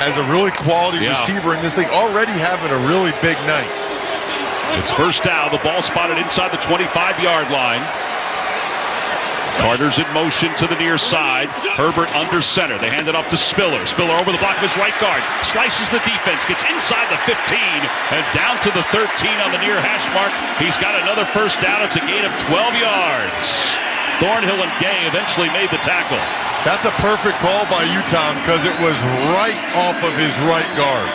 as a really quality receiver in this league, already having a really big night. It's first down. The ball spotted inside the 25-yard line. Carter's in motion to the near side. Herbert under center. They hand it off to Spiller. Spiller over the block of his right guard. Slices the defense. Gets inside the 15 and down to the 13 on the near hash mark. He's got another first down. It's a gain of 12 yards. Thornhill and Gay eventually made the tackle. That's a perfect call by you, Tom, because it was right off of his right guard.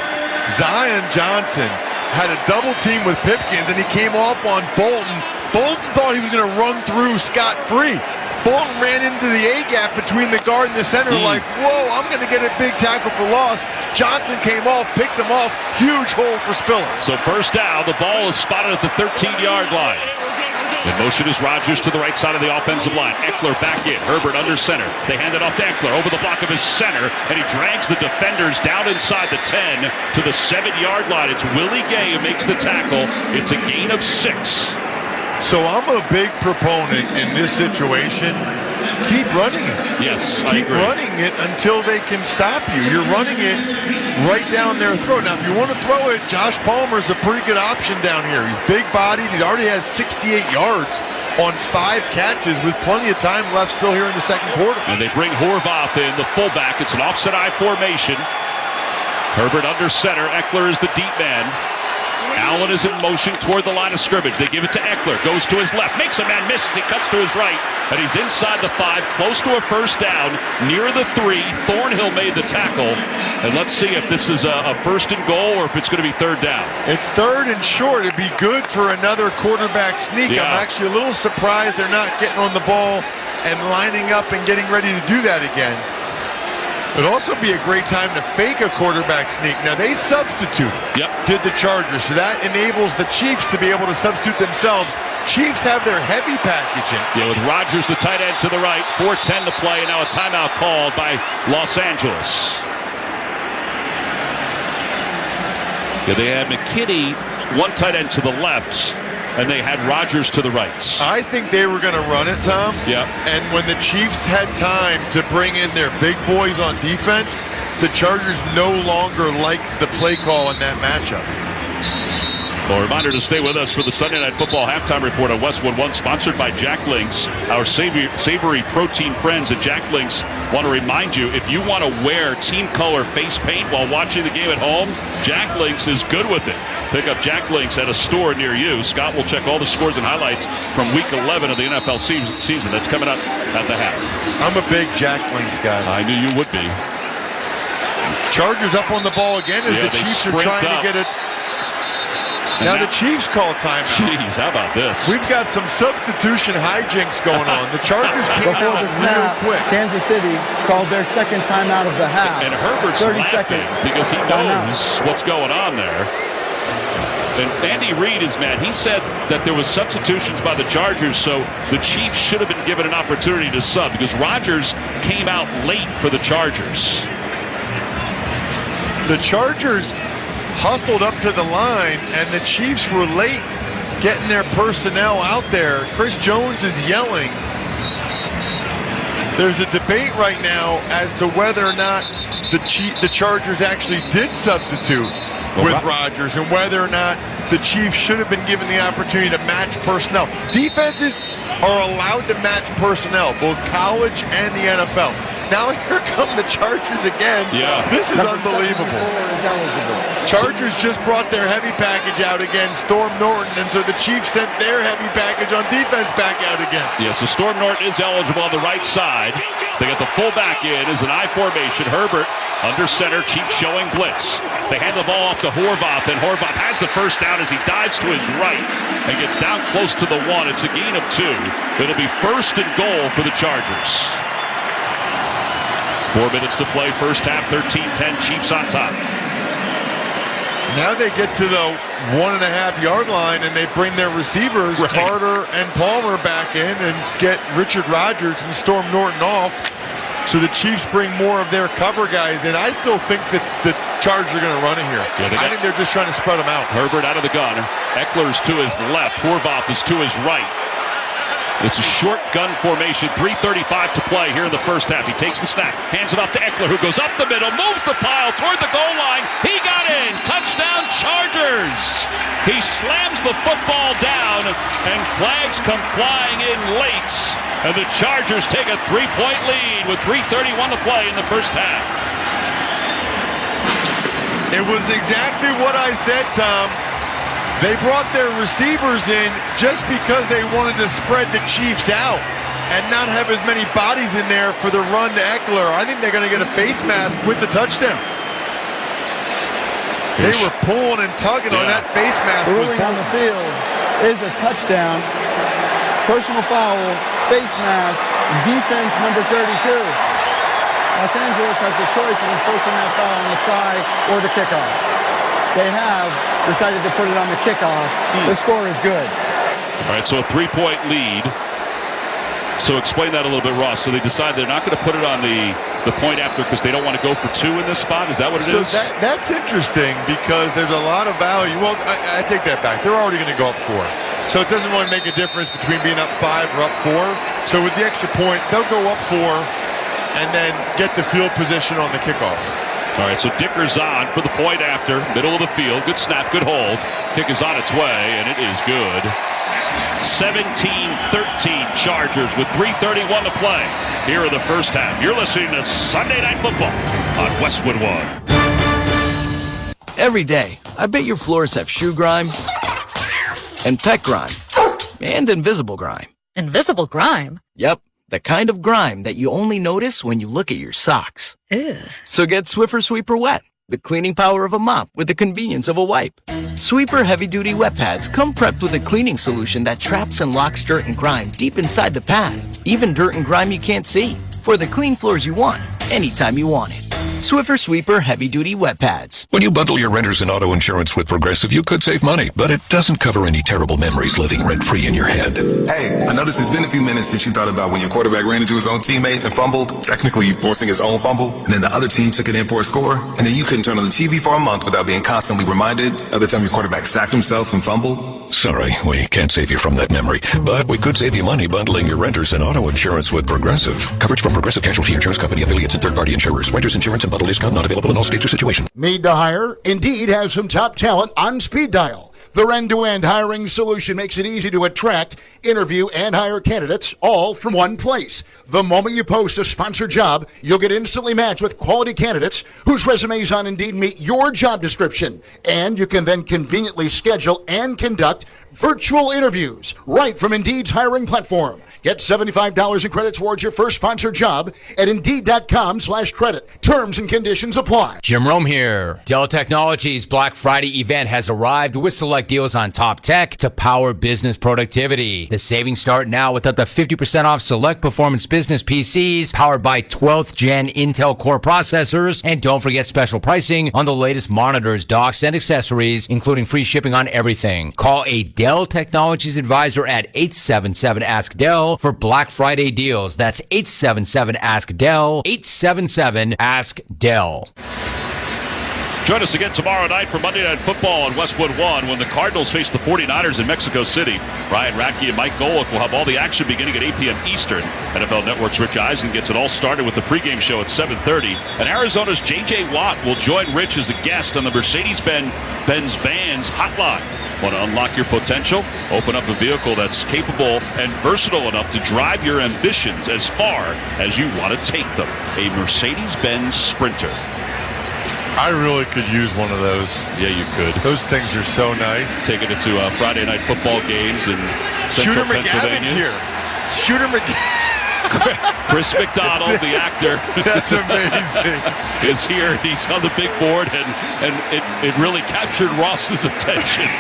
Zion Johnson had a double team with Pipkins, and he came off on Bolton. Bolton thought he was going to run through scot-free. Bolton ran into the A-gap between the guard and the center like, whoa, I'm going to get a big tackle for loss. Johnson came off, picked him off. Huge hole for Spiller. So first down, the ball is spotted at the 13-yard line. In motion is Rodgers to the right side of the offensive line. Eckler back in. Herbert under center. They hand it off to Eckler over the block of his center, and he drags the defenders down inside the 10 to the 7-yard line. It's Willie Gay who makes the tackle. It's a gain of 6. So I'm a big proponent in this situation. Keep running it. Yes, Keep running it until they can stop you. You're running it right down their throat. Now, if you want to throw it, Josh Palmer's a pretty good option down here. He's big-bodied. He already has 68 yards on 5 catches with plenty of time left still here in the second quarter. And they bring Horvath in, the fullback. It's an offset I formation. Herbert under center. Eckler is the deep man. Allen is in motion toward the line of scrimmage. They give it to Eckler. Goes to his left. Makes a man miss. He cuts to his right. And he's inside the 5. Close to a first down. Near the 3. Thornhill made the tackle. And let's see if this is a first and goal or if it's going to be third down. It's third and short. It'd be good for another quarterback sneak. Yeah. I'm actually a little surprised they're not getting on the ball and lining up and getting ready to do that again. It'd also be a great time to fake a quarterback sneak. Now, they substituted, did the Chargers, so that enables the Chiefs to be able to substitute themselves. Chiefs have their heavy package in. Yeah, with Rodgers, the tight end, to the right. 4:10 to play, and now a timeout called by Los Angeles. Yeah, they had McKinney, one tight end to the left, and they had Rodgers to the right. I think they were going to run it, Tom. Yeah. And when the Chiefs had time to bring in their big boys on defense, the Chargers no longer liked the play call in that matchup. Well, a reminder to stay with us for the Sunday Night Football Halftime Report on Westwood One, sponsored by Jack Links. Our savory protein friends at Jack Links want to remind you, if you want to wear team color face paint while watching the game at home, Jack Links is good with it. Pick up Jack Links at a store near you. Scott will check all the scores and highlights from Week 11 of the NFL season. That's coming up at the half. I'm a big Jack Links guy. I knew you would be. Chargers up on the ball again as the Chiefs are trying to get it. Now the Chiefs call timeout. Jeez, how about this? We've got some substitution hijinks going on. The Chargers came out real quick. Kansas City called their second timeout of the half. And Herbert's 30 laughing seconds because he knows what's going on there. And Andy Reid is mad. He said that there was substitutions by the Chargers, so the Chiefs should have been given an opportunity to sub because Rodgers came out late for the Chargers. The Chargers hustled up to the line, and the Chiefs were late getting their personnel out there. Chris Jones is yelling. There's a debate right now as to whether or not the Chargers actually did substitute with Rodgers and whether or not the Chiefs should have been given the opportunity to match personnel. Defenses are allowed to match personnel, both college and the NFL. Now here come the Chargers again. Yeah. This is unbelievable. Chargers just brought their heavy package out again, Storm Norton, and so the Chiefs sent their heavy package on defense back out again. Yeah, so Storm Norton is eligible on the right side. They get the fullback in as an I formation. Herbert under center, Chiefs showing blitz. They hand the ball off to Horvath, and Horvath has the first down as he dives to his right and gets down close to the 1. It's a gain of 2. It'll be 1st and goal for the Chargers. 4 minutes to play, first half, 13-10, Chiefs on top. Now they get to the 1.5-yard line, and they bring their receivers, right, Carter and Palmer, back in and get Richard Rodgers and Storm Norton off. So the Chiefs bring more of their cover guys in. I still think that the Chargers are going to run it here. Yeah, I think they're just trying to spread them out. Herbert out of the gun. Eckler's to his left. Horvath is to his right. It's a short gun formation. 3:35 to play here in the first half. He takes the snap, hands it off to Eckler, who goes up the middle, moves the pile toward the goal line. He got in. Touchdown, Chargers. He slams the football down, and flags come flying in late. And the Chargers take a 3-point lead with 3:31 to play in the first half. It was exactly what I said, Tom. They brought their receivers in just because they wanted to spread the Chiefs out and not have as many bodies in there for the run to Eckler. I think they're going to get a face mask with the touchdown. They were pulling and tugging on that face mask. The ruling on the field is a touchdown. Personal foul, face mask, defense number 32. Los Angeles has the choice of enforcing that foul on the try or the kickoff. They have decided to put it on the kickoff. The score is good. All right, so a 3-point lead. So explain that a little bit, Ross. So they decide they're not going to put it on the point after because they don't want to go for 2 in this spot? Is that what it is? That's interesting because there's a lot of value. Well, I take that back. They're already going to go up 4. So it doesn't really make a difference between being up 5 or up 4. So with the extra point, they'll go up 4 and then get the field position on the kickoff. All right, so Dicker's on for the point after. Middle of the field. Good snap, good hold. Kick is on its way, and it is good. 17-13 Chargers with 3:31 to play here in the first half. You're listening to Sunday Night Football on Westwood One. Every day, I bet your floors have shoe grime and pet grime and invisible grime. Invisible grime? Yep, the kind of grime that you only notice when you look at your socks. Ew. So get Swiffer Sweeper Wet, the cleaning power of a mop with the convenience of a wipe. Sweeper heavy-duty wet pads come prepped with a cleaning solution that traps and locks dirt and grime deep inside the pad, even dirt and grime you can't see, for the clean floors you want, anytime you want it. Swiffer Sweeper heavy-duty wet pads. When you bundle your renters and auto insurance with Progressive, you could save money, but it doesn't cover any terrible memories living rent-free in your head. Hey, I noticed it's been a few minutes since you thought about when your quarterback ran into his own teammate and fumbled, technically forcing his own fumble, and then the other team took it in for a score, and then you couldn't turn on the TV for a month without being constantly reminded of the time your quarterback sacked himself and fumbled. Sorry, we can't save you from that memory, but we could save you money bundling your renters and auto insurance with Progressive. Coverage from Progressive Casualty Insurance Company, affiliates, and third-party insurers. Renters insurance and bundle discount not available in all states or situations. Need to hire? Indeed has some top talent on speed dial. Their end-to-end hiring solution makes it easy to attract, interview, and hire candidates all from one place. The moment you post a sponsored job, you'll get instantly matched with quality candidates whose resumes on Indeed meet your job description. And you can then conveniently schedule and conduct virtual interviews right from Indeed's hiring platform. Get $75 in credit towards your first sponsored job at Indeed.com/credit. Terms and conditions apply. Jim Rome here. Dell Technologies Black Friday event has arrived with select select deals on top tech to power business productivity. The savings start now with up to 50% off select performance business PCs powered by 12th gen Intel Core processors. And don't forget special pricing on the latest monitors, docks, and accessories, including free shipping on everything. Call a Dell Technologies advisor at 877-ASK-DELL for Black Friday deals. That's 877-ASK-DELL, 877-ASK-DELL. Join us again tomorrow night for Monday Night Football on Westwood 1 when the Cardinals face the 49ers in Mexico City. Ryan Radke and Mike Golick will have all the action beginning at 8 p.m. Eastern. NFL Network's Rich Eisen gets it all started with the pregame show at 7:30. And Arizona's J.J. Watt will join Rich as a guest on the Mercedes-Benz Vans Hotline. Want to unlock your potential? Open up a vehicle that's capable and versatile enough to drive your ambitions as far as you want to take them. A Mercedes-Benz Sprinter. I really could use one of those. Yeah, you could. Those things are so nice. Taking it to Friday night football games in central Shooter Pennsylvania. McGavin's here. Shooter Chris McDonald, the actor. That's amazing. Is here. He's on the big board, and it really captured Ross's attention.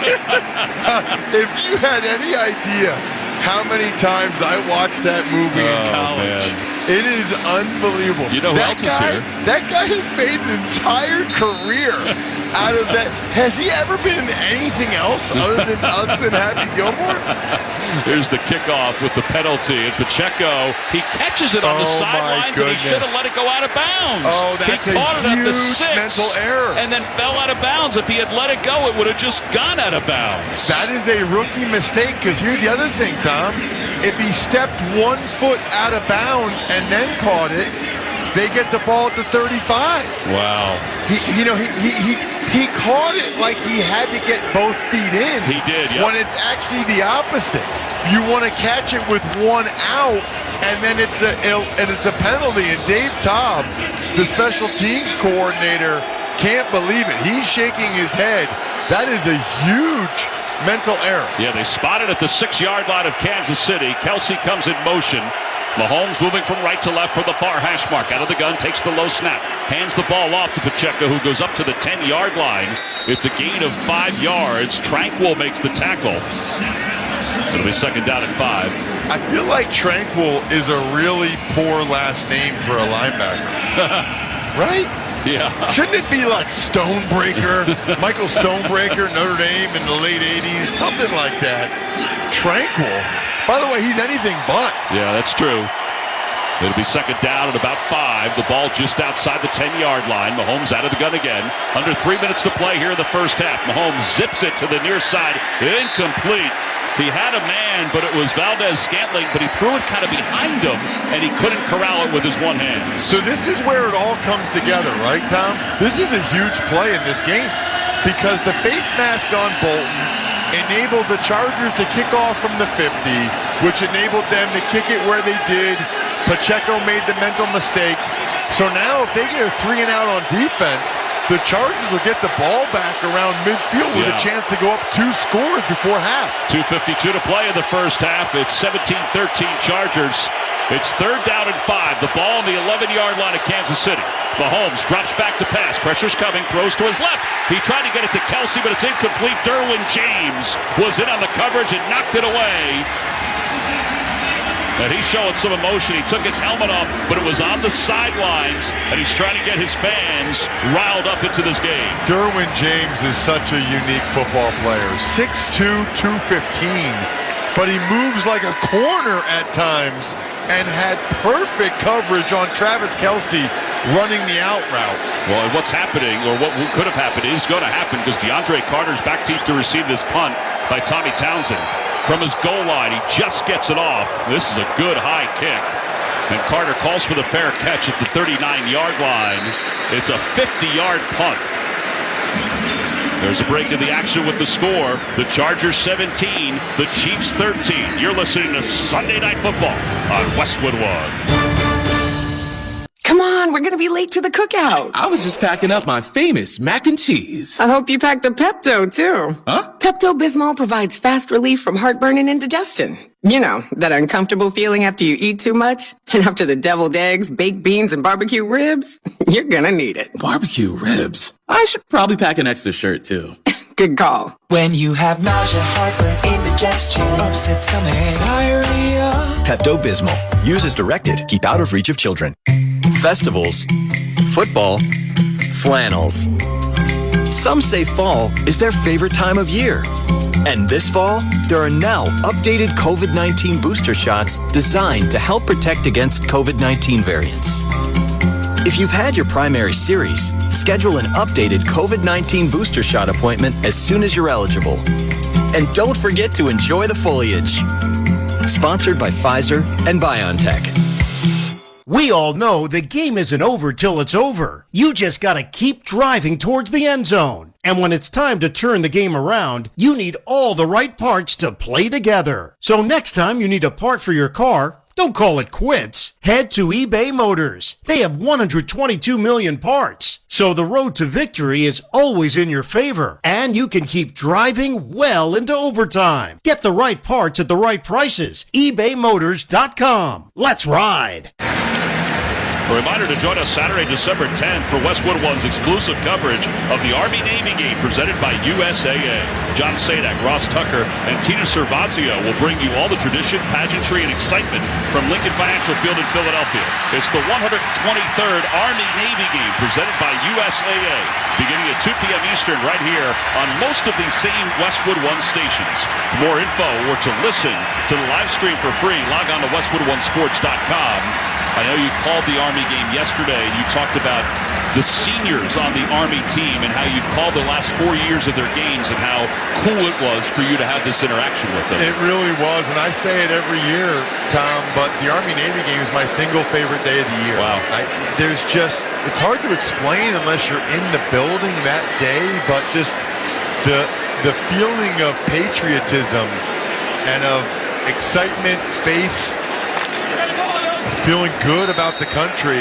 If you had any idea how many times I watched that movie in college, it is unbelievable. You know who else is here? That guy has made an entire career out of that. Has he ever been in anything else other than Happy Gilmore? Here's the kickoff with the penalty, and Pacheco, he catches it on the sidelines, and he should have let it go out of bounds. Oh, that's he caught it at the 6 mental error. And then fell out of bounds. If he had let it go, it would have just gone out of bounds. That is a rookie mistake, because here's the other thing, Tom. If he stepped 1 foot out of bounds and then caught it, they get the ball at the 35. Wow. He caught it like he had to get both feet in. He did, yeah. When it's actually the opposite. You want to catch it with one out, and then it's a penalty. And Dave Taub, the special teams coordinator, can't believe it. He's shaking his head. That is a huge mental error. Yeah, they spotted at the 6-yard line of Kansas City. Kelsey comes in motion. Mahomes moving from right to left for the far hash mark. Out of the gun, takes the low snap. Hands the ball off to Pacheco, who goes up to the 10-yard line. It's a gain of 5 yards. Tranquil makes the tackle. It'll be second down and 5. I feel like Tranquil is a really poor last name for a linebacker. Right? Yeah. Shouldn't it be like Stonebreaker? Michael Stonebreaker, Notre Dame in the late 80s? Something like that. Tranquil. By the way, he's anything but. Yeah, that's true. It'll be second down at about 5. The ball just outside the 10-yard line. Mahomes out of the gun again. Under 3 minutes to play here in the first half. Mahomes zips it to the near side. Incomplete. He had a man, but it was Valdez-Scantling, but he threw it kind of behind him, and he couldn't corral it with his one hand. So this is where it all comes together, right, Tom? This is a huge play in this game because the face mask on Bolton enabled the Chargers to kick off from the 50, which enabled them to kick it where they did. Pacheco made the mental mistake. So now if they get a 3-and-out on defense, the Chargers will get the ball back around midfield with a chance to go up 2 scores before half. 2:52 to play in the first half. It's 17-13 Chargers. It's third down and 5. The ball on the 11-yard line of Kansas City. Mahomes drops back to pass. Pressure's coming. Throws to his left. He tried to get it to Kelsey, but it's incomplete. Derwin James was in on the coverage and knocked it away. And he's showing some emotion. He took his helmet off, but it was on the sidelines, and he's trying to get his fans riled up into this game. Derwin James is such a unique football player. 6'2", 215, but he moves like a corner at times and had perfect coverage on Travis Kelsey running the out route. Well, and what's happening, or what could have happened, is going to happen because DeAndre Carter's back deep to receive this punt by Tommy Townsend. From his goal line, he just gets it off. This is a good high kick. And Carter calls for the fair catch at the 39-yard line. It's a 50-yard punt. There's a break in the action with the score. The Chargers 17, the Chiefs 13. You're listening to Sunday Night Football on Westwood 1. Come on, we're gonna be late to the cookout. I was just packing up my famous mac and cheese. I hope you packed the Pepto, too. Huh? Pepto-Bismol provides fast relief from heartburn and indigestion. You know, that uncomfortable feeling after you eat too much? And after the deviled eggs, baked beans, and barbecue ribs? You're gonna need it. Barbecue ribs? I should probably pack an extra shirt, too. good call. When you have nausea, heartburn, indigestion, upset stomach, diarrhea. Pepto-Bismol. Use as directed. Keep out of reach of children. Festivals, football, flannels. Some say fall is their favorite time of year. And this fall, there are now updated COVID-19 booster shots designed to help protect against COVID-19 variants. If you've had your primary series, schedule an updated COVID-19 booster shot appointment as soon as you're eligible. And don't forget to enjoy the foliage. Sponsored by Pfizer and BioNTech. We all know the game isn't over till it's over. You just gotta keep driving towards the end zone. And when it's time to turn the game around, you need all the right parts to play together. So next time you need a part for your car, don't call it quits. Head to eBay Motors. They have 122 million parts. So the road to victory is always in your favor. And you can keep driving well into overtime. Get the right parts at the right prices. ebaymotors.com. Let's ride. A reminder to join us Saturday, December 10th for Westwood One's exclusive coverage of the Army-Navy game presented by USAA. John Sadak, Ross Tucker, and Tina Servazio will bring you all the tradition, pageantry, and excitement from Lincoln Financial Field in Philadelphia. It's the 123rd Army-Navy game presented by USAA, beginning at 2 p.m. Eastern right here on most of these same Westwood One stations. For more info or to listen to the live stream for free, log on to westwoodonesports.com. I know you called the Army game yesterday, and you talked about the seniors on the Army team and how you've called the last 4 years of their games and how cool it was for you to have this interaction with them. It really was, and I say it every year, Tom, but the Army-Navy game is my single favorite day of the year. Wow. It's hard to explain unless you're in the building that day, but just the feeling of patriotism and of excitement, faith, feeling good about the country.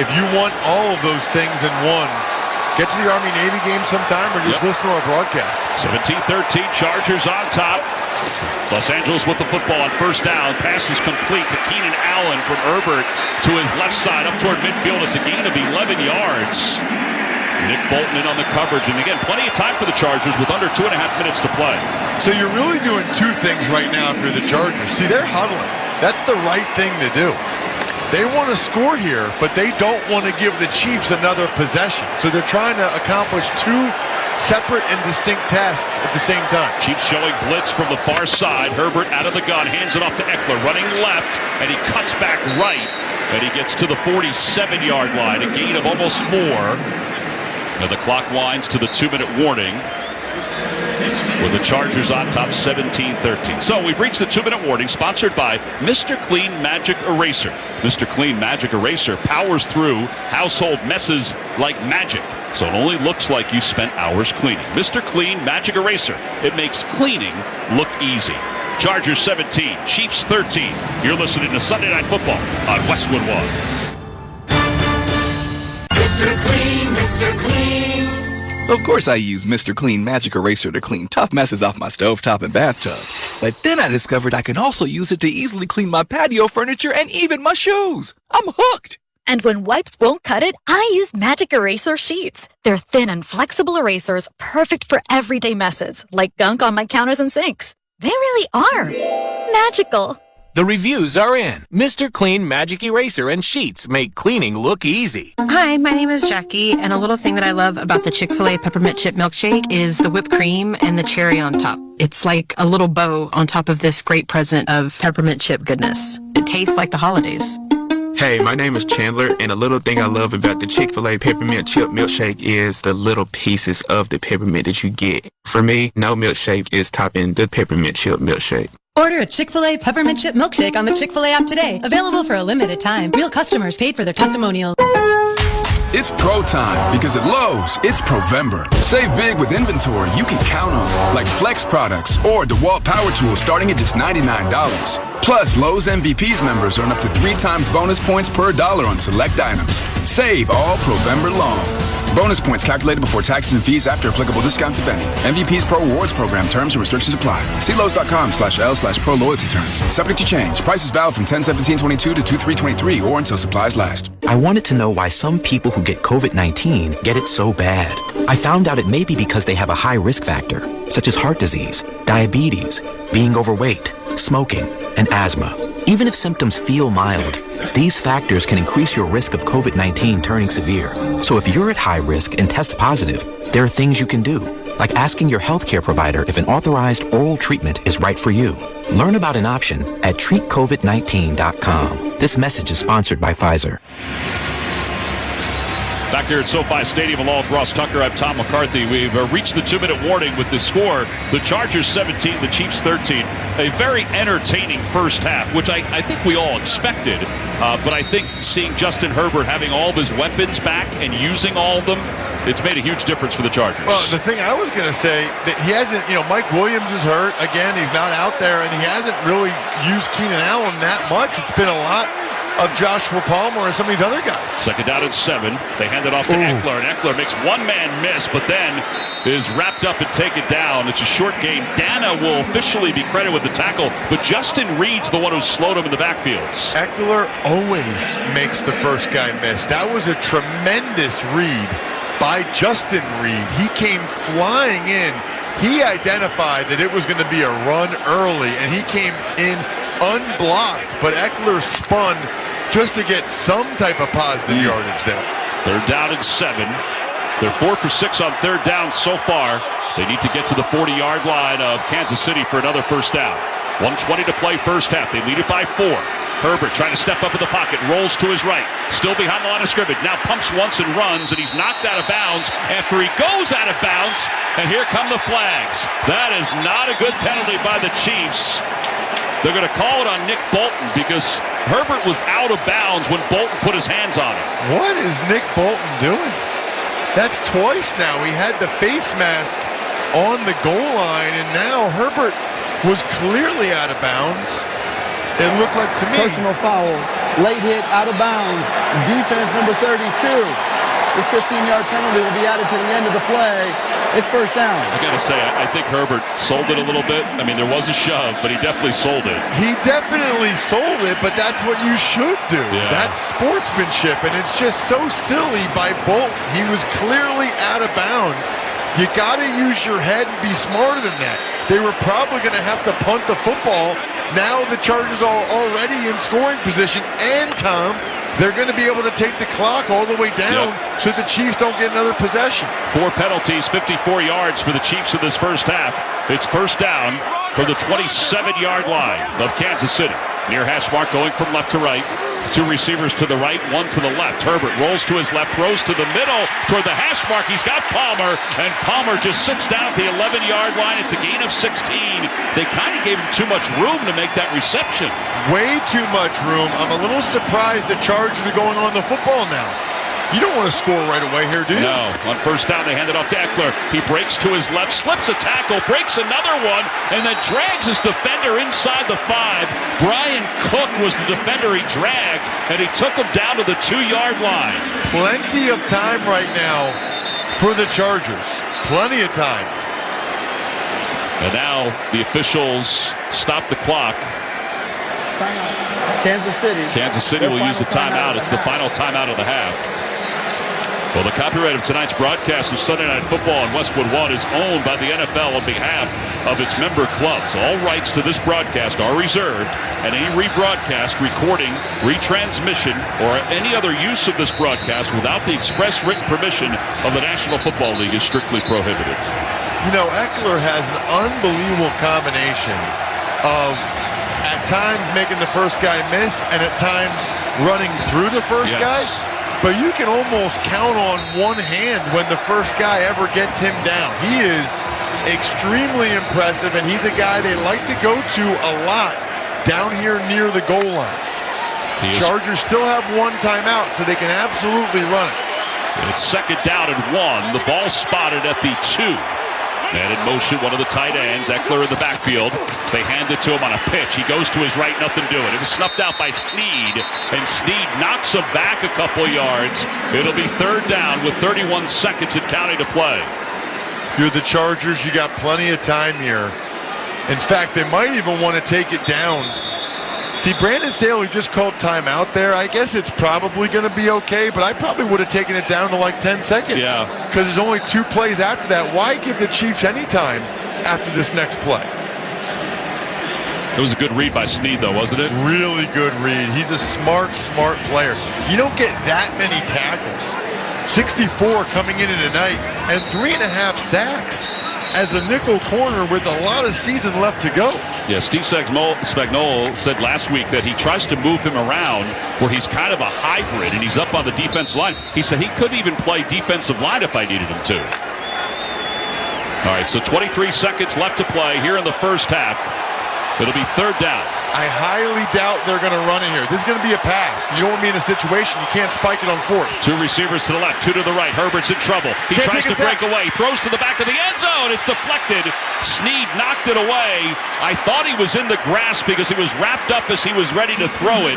If you want all of those things in one, get to the Army-Navy game sometime or just listen to our broadcast. 17-13, Chargers on top. Los Angeles with the football on first down. Pass is complete to Keenan Allen from Herbert to his left side up toward midfield. It's a gain of 11 yards. Nick Bolton in on the coverage. And again, plenty of time for the Chargers with under 2.5 minutes to play. So you're really doing two things right now if you're the Chargers. See, they're huddling. That's the right thing to do. They want to score here, but they don't want to give the Chiefs another possession. So they're trying to accomplish two separate and distinct tasks at the same time. Chiefs showing blitz from the far side. Herbert out of the gun, hands it off to Eckler, running left, and he cuts back right, and he gets to the 47-yard line, a gain of almost 4. Now the clock winds to the 2-minute warning, with the Chargers on top 17-13. So we've reached the 2-minute warning, sponsored by Mr. Clean Magic Eraser. Mr. Clean Magic Eraser powers through household messes like magic, so it only looks like you spent hours cleaning. Mr. Clean Magic Eraser. It makes cleaning look easy. Chargers 17, Chiefs 13. You're listening to Sunday Night Football on Westwood One. Mr. Clean, Mr. Clean. Of course I use Mr. Clean Magic Eraser to clean tough messes off my stovetop and bathtub. But then I discovered I can also use it to easily clean my patio furniture and even my shoes. I'm hooked! And when wipes won't cut it, I use Magic Eraser Sheets. They're thin and flexible erasers, perfect for everyday messes, like gunk on my counters and sinks. They really are magical. The reviews are in. Mr. Clean Magic Eraser and Sheets make cleaning look easy. Hi, my name is Jackie, and a little thing that I love about the Chick-fil-A Peppermint Chip Milkshake is the whipped cream and the cherry on top. It's like a little bow on top of this great present of peppermint chip goodness. It tastes like the holidays. Hey, my name is Chandler, and a little thing I love about the Chick-fil-A Peppermint Chip Milkshake is the little pieces of the peppermint that you get. For me, no milkshake is topping the Peppermint Chip Milkshake. Order a Chick-fil-A Peppermint Chip Milkshake on the Chick-fil-A app today. Available for a limited time. Real customers paid for their testimonial. It's pro time, because at Lowe's, it's Provember. Save big with inventory you can count on, like Flex products or DeWalt Power Tools starting at just $99. Plus, Lowe's MVPs members earn up to 3 times bonus points per dollar on select items. Save all Provember long. Bonus points calculated before taxes and fees after applicable discounts, if any. MVP's Pro Rewards Program. Terms and restrictions apply. See Lowe's.com/L/Pro Loyalty Terms. Subject to change. Prices valid from 10/17/22 to 2/3/23 or until supplies last. I wanted to know why some people who get COVID-19 get it so bad. I found out it may be because they have a high risk factor, such as heart disease, diabetes, being overweight, smoking, and asthma. Even if symptoms feel mild, these factors can increase your risk of COVID-19 turning severe. So if you're at high risk and test positive, there are things you can do, like asking your healthcare provider if an authorized oral treatment is right for you. Learn about an option at treatcovid19.com. This message is sponsored by Pfizer. Back here at SoFi Stadium along with Ross Tucker, I'm Tom McCarthy. We've reached the 2-minute warning with the score. The Chargers 17, the Chiefs 13. A very entertaining first half, which I think we all expected. But I think seeing Justin Herbert having all of his weapons back and using all of them, it's made a huge difference for the Chargers. Well, the thing I was going to say, that he hasn't, Mike Williams is hurt. Again, he's not out there, and he hasn't really used Keenan Allen that much. It's been a lot of Joshua Palmer and some of these other guys. Second down and 7. They hand it off to Eckler, and Eckler makes one man miss, but then is wrapped up and taken down. It's a short gain. Dana will officially be credited with the tackle, but Justin Reed's the one who slowed him in the backfield. Eckler always makes the first guy miss. That was a tremendous read by Justin Reed. He came flying in. He identified that it was going to be a run early, and he came in unblocked, but Eckler spun just to get some type of positive yardage there. Third down and 7. They're 4 for 6 on third down so far. They need to get to the 40-yard line of Kansas City for another first down. 1:20 to play first half. They lead it by 4. Herbert trying to step up in the pocket, rolls to his right, still behind the line of scrimmage, now pumps once and runs, and he's knocked out of bounds after he goes out of bounds, and here come the flags. That is not a good penalty by the Chiefs. They're going to call it on Nick Bolton because Herbert was out of bounds when Bolton put his hands on him. What is Nick Bolton doing? That's twice now. He had the face mask on the goal line, and now Herbert was clearly out of bounds. It looked like to me. Personal foul, late hit, out of bounds, defense number 32. This 15-yard penalty will be added to the end of the play. It's first down. I got to say, I think Herbert sold it a little bit. I mean, there was a shove, but he definitely sold it. He definitely sold it, but that's what you should do. Yeah. That's sportsmanship, and it's just so silly by Bolton. He was clearly out of bounds. You got to use your head and be smarter than that. They were probably going to have to punt the football. Now the Chargers are already in scoring position, and Tom, they're going to be able to take the clock all the way down so the Chiefs don't get another possession. 4 penalties, 54 yards for the Chiefs in this first half. It's first down for the 27-yard line of Kansas City. Near hash mark going from left to right. 2 receivers to the right, 1 to the left. Herbert rolls to his left, throws to the middle toward the hash mark. He's got Palmer, and Palmer just sits down at the 11-yard line. It's a gain of 16. They kind of gave him too much room to make that reception. Way too much room. I'm a little surprised the Chargers are going on the football now. You don't want to score right away here, do you? No. On first down, they hand it off to Eckler. He breaks to his left, slips a tackle, breaks another one, and then drags his defender inside the 5. Brian Cook was the defender he dragged, and he took him down to the 2-yard line. Plenty of time right now for the Chargers. Plenty of time. And now the officials stop the clock. Timeout. Kansas City. Kansas City will use the timeout. It's the final timeout of the half. Well, the copyright of tonight's broadcast of Sunday Night Football on Westwood 1 is owned by the NFL on behalf of its member clubs. All rights to this broadcast are reserved, and any rebroadcast, recording, retransmission, or any other use of this broadcast without the express written permission of the National Football League is strictly prohibited. You know, Eckler has an unbelievable combination of at times making the first guy miss and at times running through the first guy. But you can almost count on one hand when the first guy ever gets him down. He is extremely impressive, and he's a guy they like to go to a lot down here near the goal line. Chargers still have 1 timeout, so they can absolutely run it. It's second down and 1. The ball spotted at the 2. And in motion, one of the tight ends, Eckler in the backfield. They hand it to him on a pitch. He goes to his right, nothing doing. It was snuffed out by Snead, and Snead knocks him back a couple yards. It'll be third down with 31 seconds and counting to play. If you're the Chargers, you got plenty of time here. In fact, they might even want to take it down See, Brandon Staley just called timeout there. I guess it's probably going to be okay, but I probably would have taken it down to like 10 seconds. Yeah. Because there's only 2 plays after that. Why give the Chiefs any time after this next play? It was a good read by Snead, though, wasn't it? Really good read. He's a smart player. You don't get that many tackles. 64 coming into tonight and 3.5 sacks as a nickel corner with a lot of season left to go. Yeah, Steve Spagnuolo said last week that he tries to move him around where he's kind of a hybrid and he's up on the defensive line. He said he could even play defensive line if I needed him to. All right, so 23 seconds left to play here in the first half. It'll be third down. I highly doubt they're going to run it here. This is going to be a pass. You don't want to be in a situation you can't spike it on 4th. 2 receivers to the left, 2 to the right. Herbert's in trouble. He tries to break away, throws to the back of the end zone. It's deflected. Snead knocked it away. I thought he was in the grass because he was wrapped up as he was ready to throw it.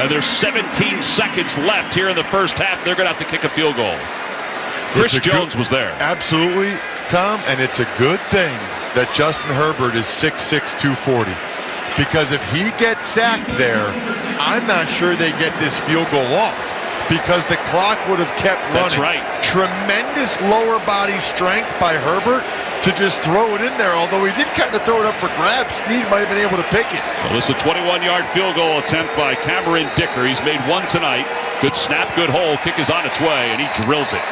And there's 17 seconds left here in the first half. They're going to have to kick a field goal. Chris Jones was there. Absolutely, Tom, and it's a good thing that Justin Herbert is 6'6", 240. Because if he gets sacked there, I'm not sure they get this field goal off because the clock would have kept running. That's right. Tremendous lower body strength by Herbert to just throw it in there, although he did kind of throw it up for grabs. Snead might have been able to pick it. Well, this is a 21-yard field goal attempt by Cameron Dicker. He's made 1 tonight. Good snap, good hole. Kick is on its way, and he drills it.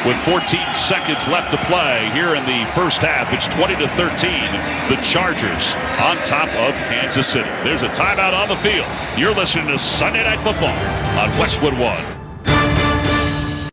With 14 seconds left to play here in the first half, it's 20-13. The Chargers on top of Kansas City. There's a timeout on the field. You're listening to Sunday Night Football on Westwood One.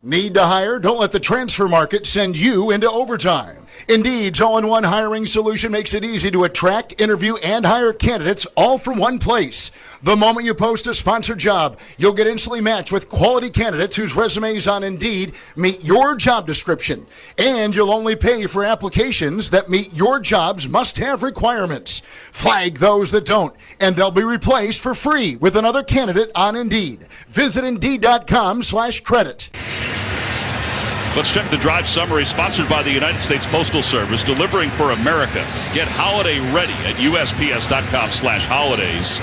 Need to hire? Don't let the transfer market send you into overtime. Indeed's all-in-one hiring solution makes it easy to attract, interview, and hire candidates all from one place. The moment you post a sponsored job, you'll get instantly matched with quality candidates whose resumes on Indeed meet your job description. And you'll only pay for applications that meet your job's must-have requirements. Flag those that don't, and they'll be replaced for free with another candidate on Indeed. Visit Indeed.com/credit. Let's check the drive summary sponsored by the United States Postal Service, delivering for America. Get holiday ready at USPS.com/holidays.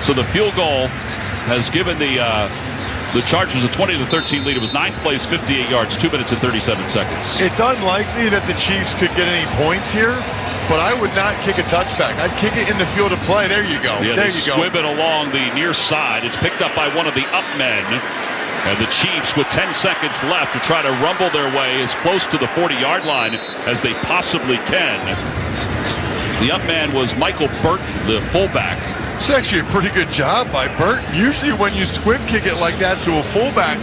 So the field goal has given the Chargers a 20-13 lead. It was 9 plays, 58 yards, 2 minutes and 37 seconds. It's unlikely that the Chiefs could get any points here, but I would not kick a touchback. I'd kick it in the field of play. There you go. Yeah, there they you go. squib it along the near side. It's picked up by one of the up men. And the Chiefs, with 10 seconds left, to try to rumble their way as close to the 40-yard line as they possibly can. The up man was Michael Burton, the fullback. It's actually a pretty good job by Burton. Usually when you squib kick it like that to a fullback,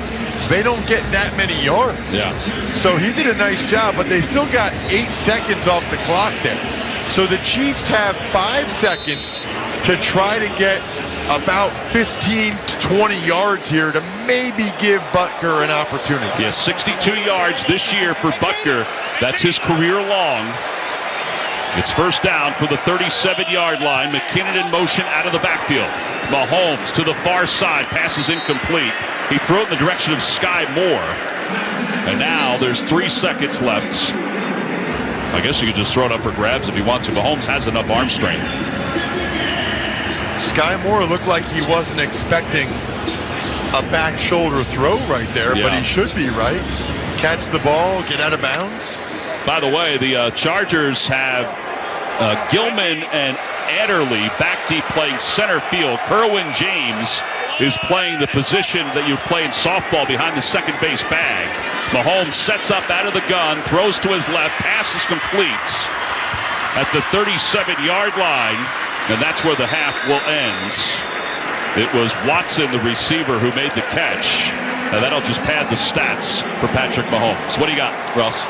they don't get that many yards. Yeah. So he did a nice job, but they still got 8 seconds off the clock there. So the Chiefs have 5 seconds to try to get about 15 to 20 yards here to maybe give Butker an opportunity. Yeah, 62 yards this year for Butker. That's his career long. It's first down for the 37-yard line. McKinnon in motion out of the backfield. Mahomes to the far side. Pass is incomplete. He threw it in the direction of Sky Moore. And now there's 3 seconds left. I guess you could just throw it up for grabs if he wants to. Mahomes has enough arm strength. Sky Moore looked like he wasn't expecting a back shoulder throw right there, but he should be, right? Catch the ball, get out of bounds. By the way, the Chargers have Gilman and Adderley back deep playing center field. Kerwin James is playing the position that you play in softball behind the second base bag. Mahomes sets up out of the gun, throws to his left, pass is complete at the 37-yard line, and that's where the half will end. It was Watson, the receiver, who made the catch, and that'll just pad the stats for Patrick Mahomes. What do you got, Russ?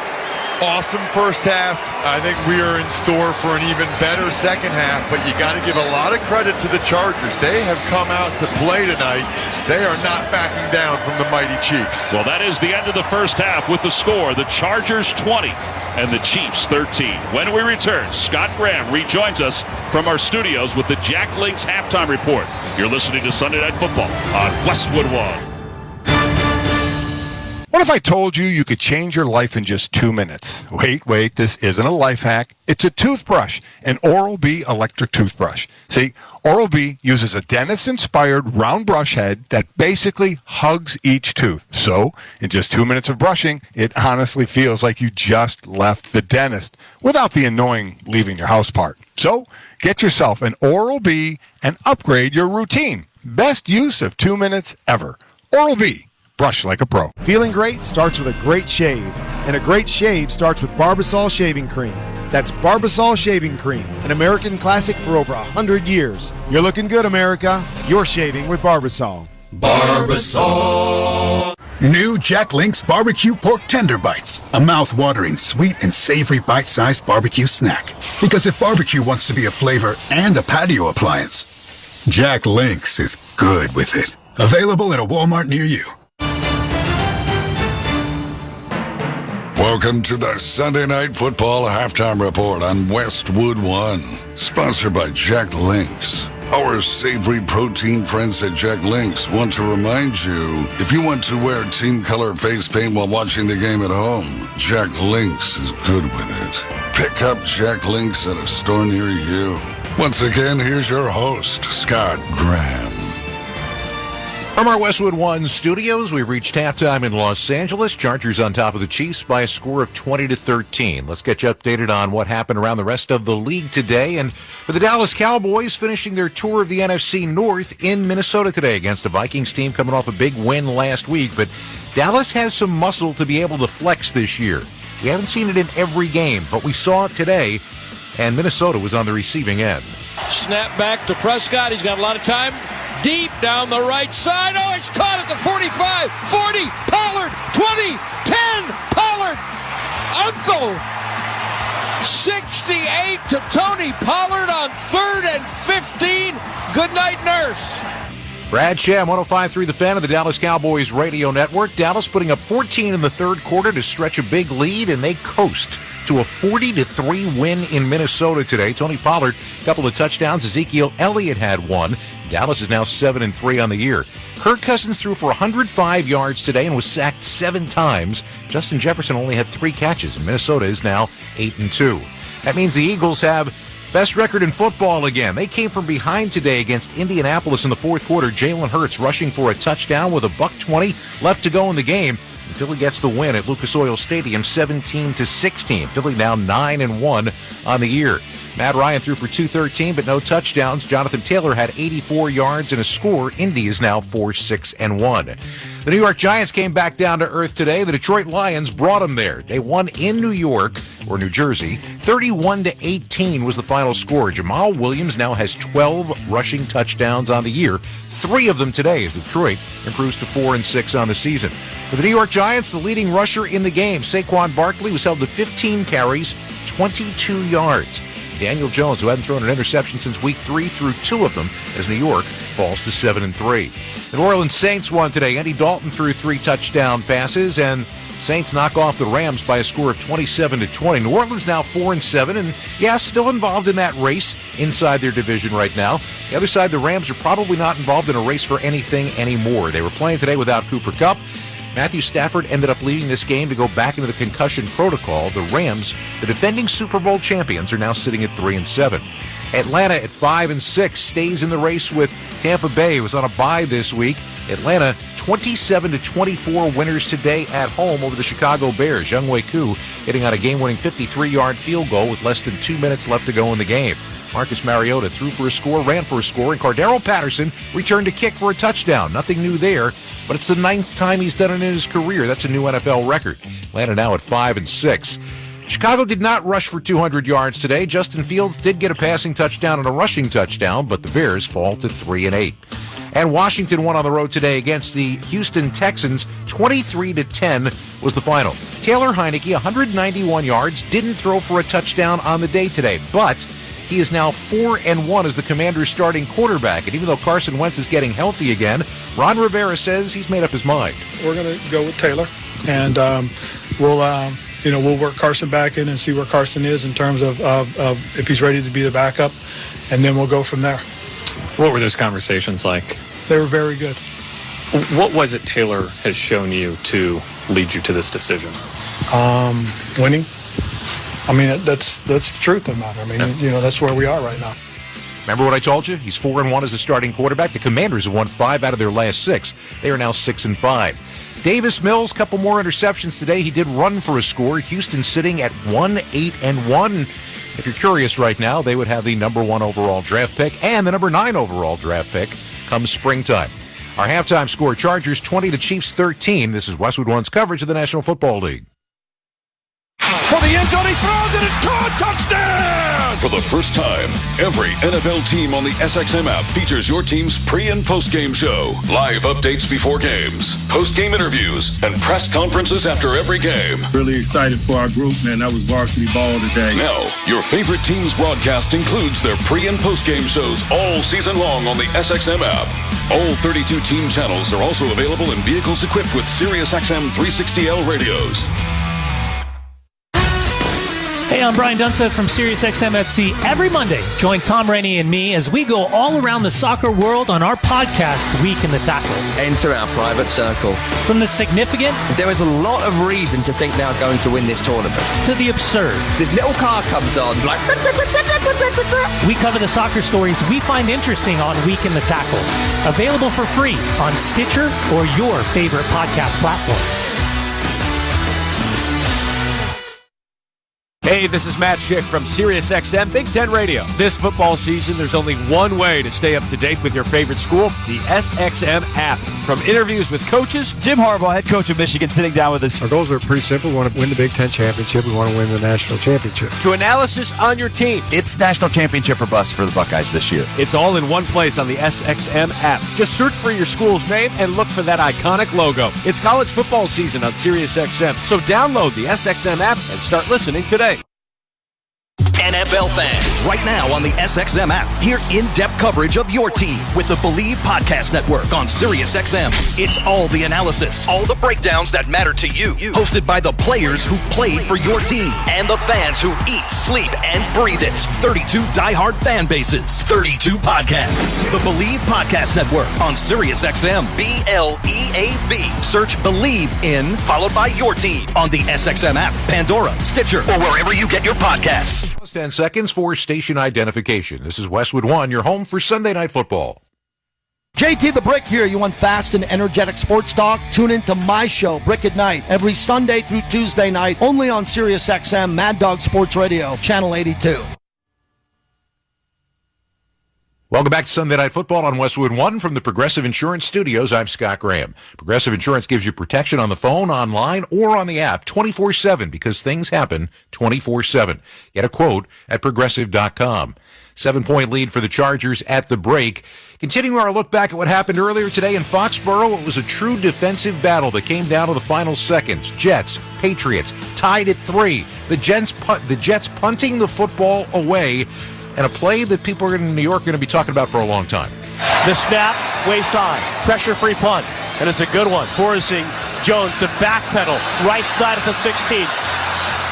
Awesome first half. I think we are in store for an even better second half, but you got to give a lot of credit to the Chargers. They have come out to play tonight. They are not backing down from the mighty Chiefs. Well, that is the end of the first half with the score. The Chargers 20 and the Chiefs 13. When we return, Scott Graham rejoins us from our studios with the Jack Links halftime report. You're listening to Sunday Night Football on Westwood One. Well, What if I told you you could change your life in just 2 minutes? Wait, this isn't a life hack. It's a toothbrush, an Oral-B electric toothbrush. See, Oral-B uses a dentist-inspired round brush head that basically hugs each tooth. So, in just 2 minutes of brushing, it honestly feels like you just left the dentist without the annoying leaving your house part. So, get yourself an Oral-B and upgrade your routine. Best use of 2 minutes ever. Oral-B. Brush like a pro. Feeling great starts with a great shave, and a great shave starts with Barbasol Shaving Cream. That's Barbasol Shaving Cream, an American classic for over 100 years. You're looking good, America. You're shaving with Barbasol. Barbasol. New Jack Link's Barbecue Pork Tender Bites. A mouth-watering, sweet and savory bite-sized barbecue snack. Because if barbecue wants to be a flavor and a patio appliance, Jack Link's is good with it. Available at a Walmart near you. Welcome to the Sunday Night Football Halftime Report on Westwood One, sponsored by Jack Link's. Our savory protein friends at Jack Link's want to remind you, if you want to wear team color face paint while watching the game at home, Jack Link's is good with it. Pick up Jack Link's at a store near you. Once again, here's your host, Scott Graham. From our Westwood One studios, we've reached halftime in Los Angeles. Chargers on top of the Chiefs by a score of 20-13. Let's get you updated on what happened around the rest of the league today. And for the Dallas Cowboys, finishing their tour of the NFC North in Minnesota today against a Vikings team coming off a big win last week. But Dallas has some muscle to be able to flex this year. We haven't seen it in every game, but we saw it today, and Minnesota was on the receiving end. Snap back to Prescott. He's got a lot of time. Deep down the right side. Oh, it's caught at the 45, 40, Pollard, 20, 10, Pollard, Uncle, 68 to Tony Pollard on 3rd and 15. Good night, nurse. Brad Sham, 105.3 The Fan of the Dallas Cowboys radio network. Dallas putting up 14 in the third quarter to stretch a big lead, and they coast to a 40-3 win in Minnesota today. Tony Pollard, a couple of touchdowns. Ezekiel Elliott had one. Dallas is now 7-3 on the year. Kirk Cousins threw for 105 yards today and was sacked 7 times. Justin Jefferson only had 3 catches, and Minnesota is now 8-2. That means the Eagles have best record in football again. They came from behind today against Indianapolis in the fourth quarter. Jalen Hurts rushing for a touchdown with $1:20 left to go in the game. And Philly gets the win at Lucas Oil Stadium, 17-16. Philly now 9-1 on the year. Matt Ryan threw for 213, but no touchdowns. Jonathan Taylor had 84 yards and a score. Indy is now 4-6-1. The New York Giants came back down to earth today. The Detroit Lions brought them there. They won in New York, or New Jersey. 31-18 was the final score. Jamal Williams now has 12 rushing touchdowns on the year. 3 of them today as Detroit improves to 4-6 on the season. For the New York Giants, the leading rusher in the game, Saquon Barkley, was held to 15 carries, 22 yards. Daniel Jones, who hadn't thrown an interception since week 3, threw 2 of them as New York falls to 7-3. The New Orleans Saints won today. Andy Dalton threw 3 touchdown passes, and Saints knock off the Rams by a score of 27-20. New Orleans now 4-7, and still involved in that race inside their division right now. The other side, the Rams are probably not involved in a race for anything anymore. They were playing today without Cooper Kupp. Matthew Stafford ended up leaving this game to go back into the concussion protocol. The Rams, the defending Super Bowl champions, are now sitting at 3-7. Atlanta at 5-6 stays in the race with Tampa Bay, who was on a bye this week. Atlanta 27-24 winners today at home over the Chicago Bears. Younghoe Koo hitting on a game-winning 53-yard field goal with less than 2 minutes left to go in the game. Marcus Mariota threw for a score, ran for a score, and Cordero Patterson returned to kick for a touchdown. Nothing new there, but it's the 9th time he's done it in his career. That's a new NFL record. Atlanta now at 5-6. Chicago did not rush for 200 yards today. Justin Fields did get a passing touchdown and a rushing touchdown, but the Bears fall to 3-8. And Washington won on the road today against the Houston Texans. 23-10 was the final. Taylor Heineke, 191 yards, didn't throw for a touchdown on the day today, but he is now 4-1 as the Commanders' starting quarterback. And even though Carson Wentz is getting healthy again, Ron Rivera says he's made up his mind. We're going to go with Taylor, and we'll work Carson back in and see where Carson is in terms of if he's ready to be the backup, and then we'll go from there. What were those conversations like? They were very good. What was it Taylor has shown you to lead you to this decision? Winning. I mean, that's the truth of the matter. I mean, that's where we are right now. Remember what I told you? He's 4-1 as a starting quarterback. The Commanders have won 5 out of their last 6. They are now 6-5. Davis Mills, couple more interceptions today. He did run for a score. Houston sitting at 1-8-1. If you're curious right now, they would have the number 1 overall draft pick and the number 9 overall draft pick come springtime. Our halftime score, Chargers 20, the Chiefs 13. This is Westwood One's coverage of the National Football League. For the end zone, he throws it, it's caught, touchdown! For the first time, every NFL team on the SXM app features your team's pre- and post-game show, live updates before games, post-game interviews, and press conferences after every game. Really excited for our group, man. That was varsity ball today. Now, your favorite team's broadcast includes their pre- and post-game shows all season long on the SXM app. All 32 team channels are also available in vehicles equipped with SiriusXM 360L radios. Hey, I'm Brian Dunstead from SiriusXM FC. Every Monday, join Tom Rainey and me as we go all around the soccer world on our podcast, Week in the Tackle. Enter our private circle. From the significant... There is a lot of reason to think they're going to win this tournament. ...to the absurd. This little car comes on, like... We cover the soccer stories we find interesting on Week in the Tackle. Available for free on Stitcher or your favorite podcast platform. Hey, this is Matt Schick from SiriusXM Big Ten Radio. This football season, there's only one way to stay up to date with your favorite school, the SXM app. From interviews with coaches, Jim Harbaugh, head coach of Michigan, sitting down with us. Our goals are pretty simple. We want to win the Big Ten championship. We want to win the national championship. To analysis on your team. It's national championship or bust for the Buckeyes this year. It's all in one place on the SXM app. Just search for your school's name and look for that iconic logo. It's college football season on SiriusXM, so download the SXM app and start listening today. NFL fans, right now on the SXM app, hear in-depth coverage of your team with the Believe Podcast Network on SiriusXM. It's all the analysis, all the breakdowns that matter to you, hosted by the players who played for your team and the fans who eat, sleep, and breathe it. 32 diehard fan bases, 32 podcasts. The Believe Podcast Network on SiriusXM. BLEAV. Search Believe in, followed by your team on the SXM app, Pandora, Stitcher, or wherever you get your podcasts. 10 seconds for station identification. This is Westwood One, your home for Sunday Night Football. JT the Brick here. You want fast and energetic sports talk? Tune in to my show, Brick at Night, every Sunday through Tuesday night, only on SiriusXM Mad Dog Sports Radio, Channel 82. Welcome back to Sunday Night Football on Westwood One from the Progressive Insurance Studios. I'm Scott Graham. Progressive Insurance gives you protection on the phone, online, or on the app 24/7 because things happen 24/7. Get a quote at Progressive.com. 7-point lead for the Chargers at the break. Continuing our look back at what happened earlier today in Foxborough, it was a true defensive battle that came down to the final seconds. Jets, Patriots, tied at 3. The Jets punting the football away, and a play that people in New York are going to be talking about for a long time. The snap, waist high, pressure-free punt, and it's a good one, forcing Jones to backpedal right side at the 16.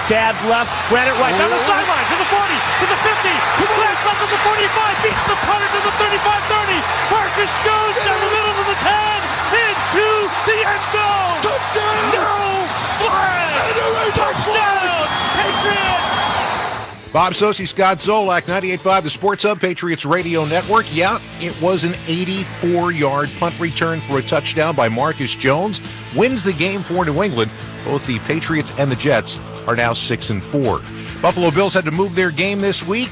Stabbed left, ran it right, down the sideline, to the 40, to the 50, slams left to the 45, beats the punter to the 35-30. Marcus Jones down the middle to the 10, into the end zone. Touchdown! No flag! Touchdown! Patriots! Bob Socci, Scott Zolak, 98.5, the Sports Hub, Patriots Radio Network. Yeah, it was an 84-yard punt return for a touchdown by Marcus Jones. Wins the game for New England. Both the Patriots and the Jets are now 6-4. Buffalo Bills had to move their game this week.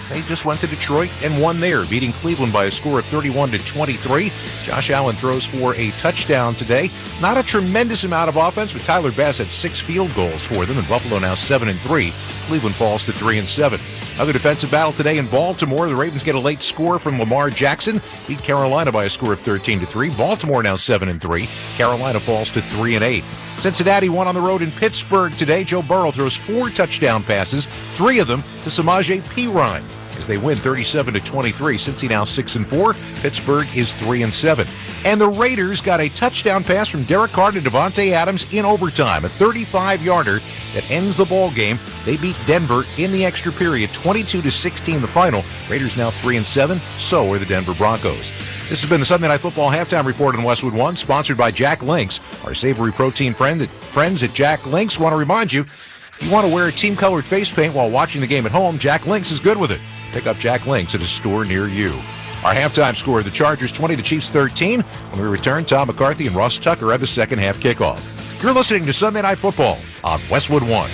They just went to Detroit and won there, beating Cleveland by a score of 31-23. Josh Allen throws for a touchdown today. Not a tremendous amount of offense, but Tyler Bass had 6 field goals for them, and Buffalo now 7-3. Cleveland falls to 3-7. Another defensive battle today in Baltimore. The Ravens get a late score from Lamar Jackson, beat Carolina by a score of 13-3. Baltimore now 7-3. Carolina falls to 3-8. Cincinnati won on the road in Pittsburgh today. Joe Burrow throws 4 touchdown passes, 3 of them to Samaje Perine, as they win 37-23. Cincy now 6-4. Pittsburgh is 3-7. And the Raiders got a touchdown pass from Derek Carr to Devontae Adams in overtime, a 35-yarder that ends the ball game. They beat Denver in the extra period, 22-16 the final. Raiders now 3-7. So are the Denver Broncos. This has been the Sunday Night Football Halftime Report on Westwood One, sponsored by Jack Links. Our savory protein friends at Jack Links want to remind you, if you want to wear team-colored face paint while watching the game at home, Jack Links is good with it. Pick up Jack Links at a store near you. Our halftime score, the Chargers 20, the Chiefs 13. When we return, Tom McCarthy and Ross Tucker have the second half kickoff. You're listening to Sunday Night Football on Westwood One.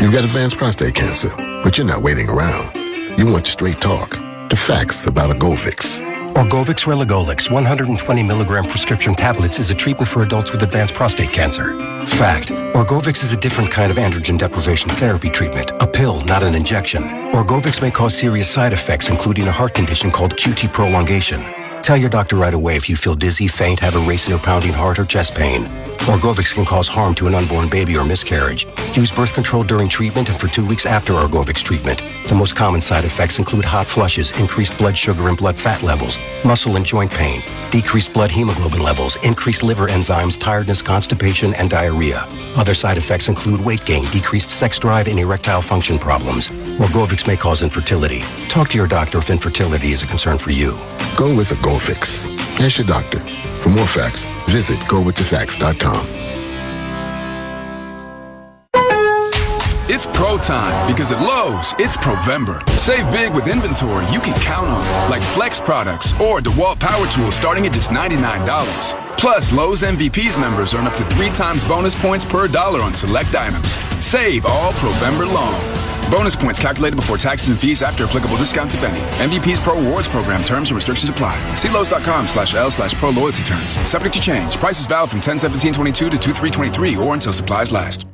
You've got advanced prostate cancer, but you're not waiting around. You want straight talk, the facts about Orgovix. Orgovix Relagolix 120 milligram prescription tablets is a treatment for adults with advanced prostate cancer. Fact, Orgovix is a different kind of androgen deprivation therapy treatment, a pill, not an injection. Orgovix may cause serious side effects, including a heart condition called QT prolongation. Tell your doctor right away if you feel dizzy, faint, have a racing or pounding heart, or chest pain. Orgovix can cause harm to an unborn baby or miscarriage. Use birth control during treatment and for 2 weeks after Orgovix treatment. The most common side effects include hot flushes, increased blood sugar and blood fat levels, muscle and joint pain, decreased blood hemoglobin levels, increased liver enzymes, tiredness, constipation, and diarrhea. Other side effects include weight gain, decreased sex drive, and erectile function problems. Orgovix may cause infertility. Talk to your doctor if infertility is a concern for you. Go with Orgovix. Ask your doctor. For more facts, visit gowiththefacts.com. It's pro time because at Lowe's, it's Provember. Save big with inventory you can count on, like Flex products or DeWalt power tools starting at just $99. Plus, Lowe's MVPs members earn up to 3 times bonus points per dollar on select items. Save all Provember long. Bonus points calculated before taxes and fees after applicable discounts, if any. MVP's Pro Rewards Program. Terms and restrictions apply. See Lowe's.com/L/Pro Loyalty Terms. Subject to change. Prices valid from 10/17/22 to 2/3/23 or until supplies last.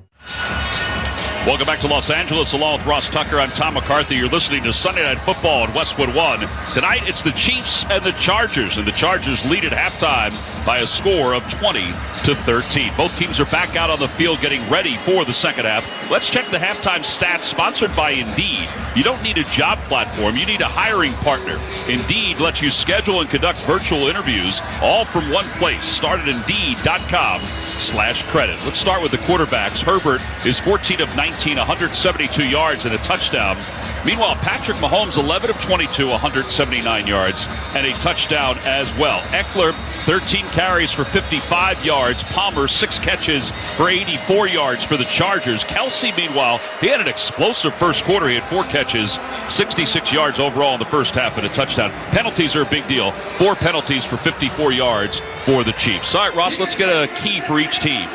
Welcome back to Los Angeles. Along with Ross Tucker, I'm Tom McCarthy. You're listening to Sunday Night Football on Westwood One. Tonight, it's the Chiefs and the Chargers, and the Chargers lead at halftime by a score of 20-13. Both teams are back out on the field getting ready for the second half. Let's check the halftime stats, sponsored by Indeed. You don't need a job platform. You need a hiring partner. Indeed lets you schedule and conduct virtual interviews, all from one place. Start at Indeed.com/credit. Let's start with the quarterbacks. Herbert is 14 of 19, 172 yards and a touchdown. Meanwhile, Patrick Mahomes, 11 of 22, 179 yards and a touchdown as well. Eckler, 13 carries for 55 yards. Palmer, 6 catches for 84 yards for the Chargers. Kelsey, meanwhile, he had an explosive first quarter. He had 4 catches, 66 yards overall in the first half and a touchdown. Penalties are a big deal. 4 penalties for 54 yards for the Chiefs. All right, Ross, let's get a key for each team.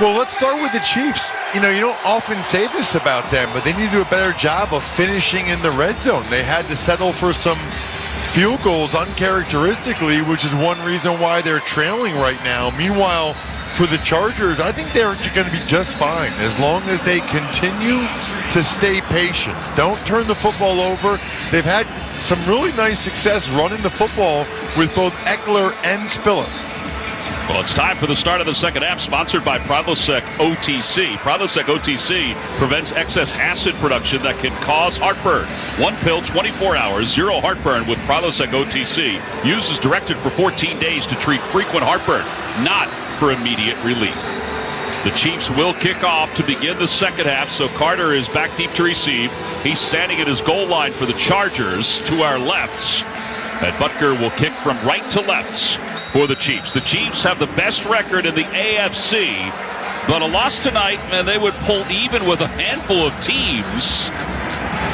Well, let's start with the Chiefs. You know, you don't often say this about them, but they need to do a better job of finishing in the red zone. They had to settle for some field goals uncharacteristically, which is one reason why they're trailing right now. Meanwhile, for the Chargers, I think they're going to be just fine as long as they continue to stay patient. Don't turn the football over. They've had some really nice success running the football with both Eckler and Spiller. Well, it's time for the start of the second half, sponsored by Prilosec OTC. Prilosec OTC prevents excess acid production that can cause heartburn. 1 pill, 24 hours, 0 heartburn with Prilosec OTC. Use as directed for 14 days to treat frequent heartburn, not for immediate relief. The Chiefs will kick off to begin the second half, so Carter is back deep to receive. He's standing at his goal line for the Chargers to our lefts. And Butker will kick from right to left for the Chiefs. The Chiefs have the best record in the AFC, but a loss tonight, and they would pull even with a handful of teams.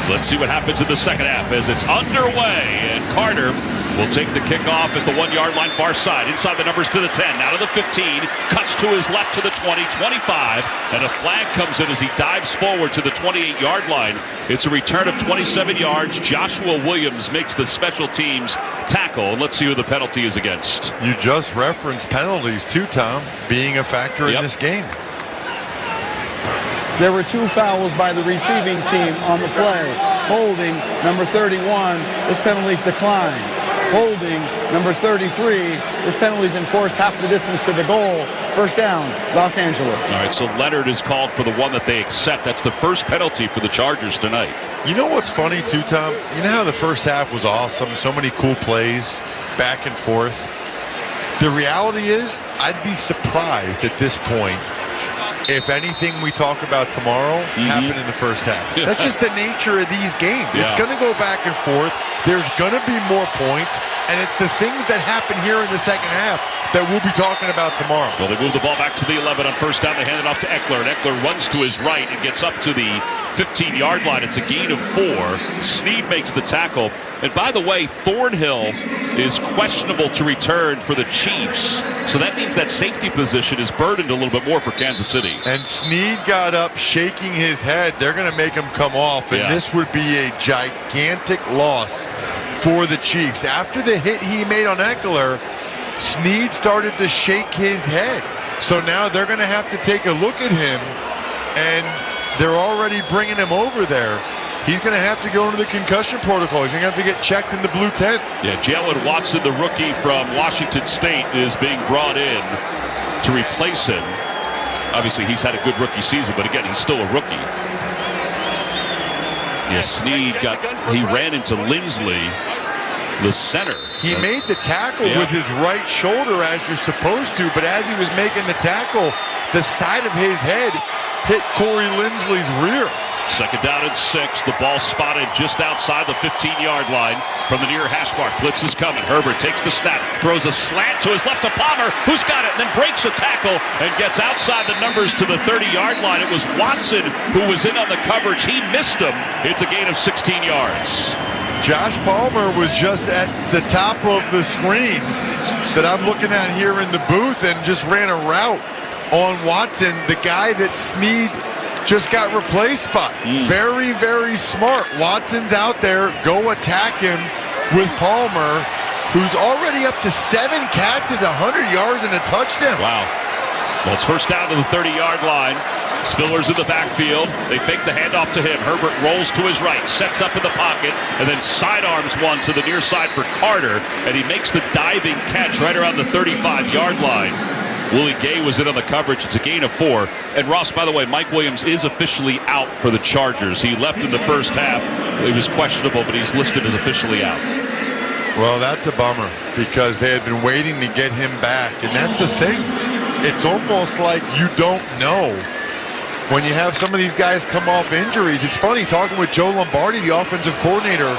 Let's see what happens in the second half as it's underway, and Carter will take the kickoff at the 1-yard line far side. Inside the numbers to the 10, now to the 15, cuts to his left to the 20, 25, and a flag comes in as he dives forward to the 28-yard line. It's a return of 27 yards. Joshua Williams makes the special teams tackle, and let's see who the penalty is against. You just referenced penalties too, Tom, being a factor in this game. There were 2 fouls by the receiving team on the play. Holding, number 31, this penalty's declined. Holding, number 33, this penalty's enforced half the distance to the goal. First down, Los Angeles. All right, so Leonard is called for the one that they accept. That's the first penalty for the Chargers tonight. You know what's funny too, Tom? You know how the first half was awesome? So many cool plays, back and forth. The reality is, I'd be surprised at this point if anything we talk about tomorrow happened in the first half. That's just the nature of these games. It's going to go back and forth. There's going to be more points, and it's the things that happen here in the second half that we'll be talking about tomorrow. Well, they move the ball back to the 11 on first down. They hand it off to Eckler, and Eckler runs to his right and gets up to the 15-yard line. It's a gain of 4. Snead makes the tackle. And by the way, Thornhill is questionable to return for the Chiefs. So that means that safety position is burdened a little bit more for Kansas City. And Snead got up shaking his head. They're going to make him come off, and this would be a gigantic loss for the Chiefs. After the hit he made on Eckler, Snead started to shake his head. So now they're going to have to take a look at him, and they're already bringing him over there. He's going to have to go into the concussion protocol. He's going to have to get checked in the blue tent. Yeah, Jalen Watson, the rookie from Washington State, is being brought in to replace him. Obviously, he's had a good rookie season, but again, he's still a rookie. Yeah, Snead he ran into Lindsley, the center. He made the tackle with his right shoulder as you're supposed to, but as he was making the tackle, the side of his head hit Corey Lindsley's rear. Second down and 6. The ball spotted just outside the 15-yard line from the near hash mark. Blitz is coming. Herbert takes the snap, throws a slant to his left to Palmer, who's got it, and then breaks a tackle and gets outside the numbers to the 30-yard line. It was Watson who was in on the coverage. He missed him. It's a gain of 16 yards. Josh Palmer was just at the top of the screen that I'm looking at here in the booth and just ran a route on Watson, the guy that Snead just got replaced by. Very, very smart. Watson's out there. Go attack him with Palmer, who's already up to 7 catches, 100 yards, and a touchdown. Wow. Well, it's first down to the 30-yard line. Spiller's in the backfield. They fake the handoff to him. Herbert rolls to his right, sets up in the pocket, and then sidearms one to the near side for Carter, and he makes the diving catch right around the 35-yard line. Willie Gay was in on the coverage. It's a gain of 4. And Ross, by the way, Mike Williams is officially out for the Chargers. He left in the first half. He was questionable, but he's listed as officially out. Well, that's a bummer because they had been waiting to get him back. And that's the thing. It's almost like you don't know when you have some of these guys come off injuries. It's funny, talking with Joe Lombardi, the offensive coordinator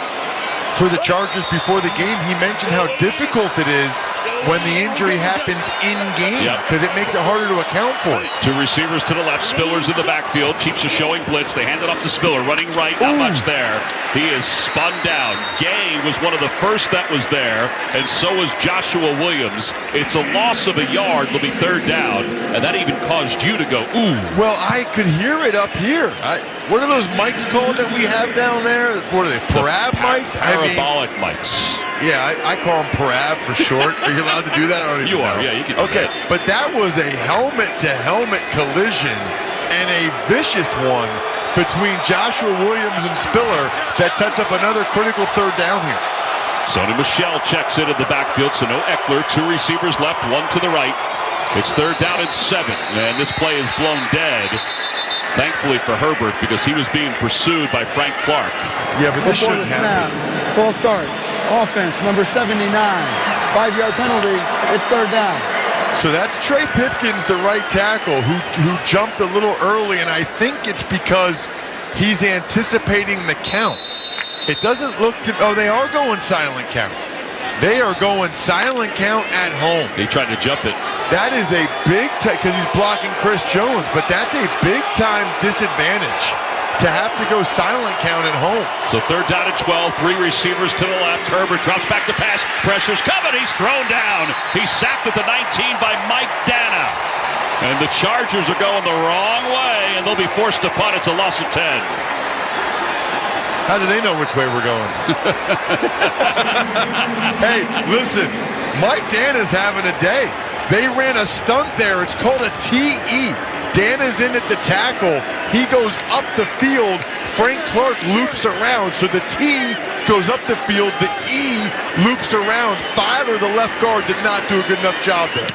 for the Chargers before the game, he mentioned how difficult it is when the injury happens in-game because it makes it harder to account for it. 2 receivers to the left. Spiller's in the backfield. Chiefs are showing blitz. They hand it off to Spiller, running right. Not much there. He is spun down. Gay was one of the first that was there, and so was Joshua Williams. It's a loss of a yard. It'll be 3rd down, and that even caused you to go, ooh. Well, I could hear it up here. What are those mics called that we have down there? What are they, parab mics? Parabolic mics. Yeah, I call them parab for short. Are you allowed to do that? You are, yeah, you can do that. But that was a helmet-to-helmet collision and a vicious one between Joshua Williams and Spiller that sets up another critical 3rd down here. Sony Michel checks in at the backfield, so no Eckler. 2 receivers left, 1 to the right. It's 3rd down and 7, and this play is blown dead. Thankfully for Herbert, because he was being pursued by Frank Clark. Yeah, but this shouldn't happen. Full start. Offense, number 79. 5-yard penalty. It's 3rd down. So that's Trey Pipkins, the right tackle, who jumped a little early, and I think it's because he's anticipating the count. It doesn't look to... Oh, they are going silent count. They are going silent count at home. He tried to jump it. That is a big time, because he's blocking Chris Jones, but that's a big-time disadvantage to have to go silent count at home. So 3rd down and 12, 3 receivers to the left. Herbert drops back to pass. Pressure's coming. He's thrown down. He's sacked at the 19 by Mike Dana. And the Chargers are going the wrong way, and they'll be forced to punt. It's a loss of 10. How do they know which way we're going? Hey, listen, Mike Dana's having a day. They ran a stunt there. It's called a TE. Dana's in at the tackle. He goes up the field. Frank Clark loops around. So the T goes up the field. The E loops around. Filer, the left guard, did not do a good enough job there.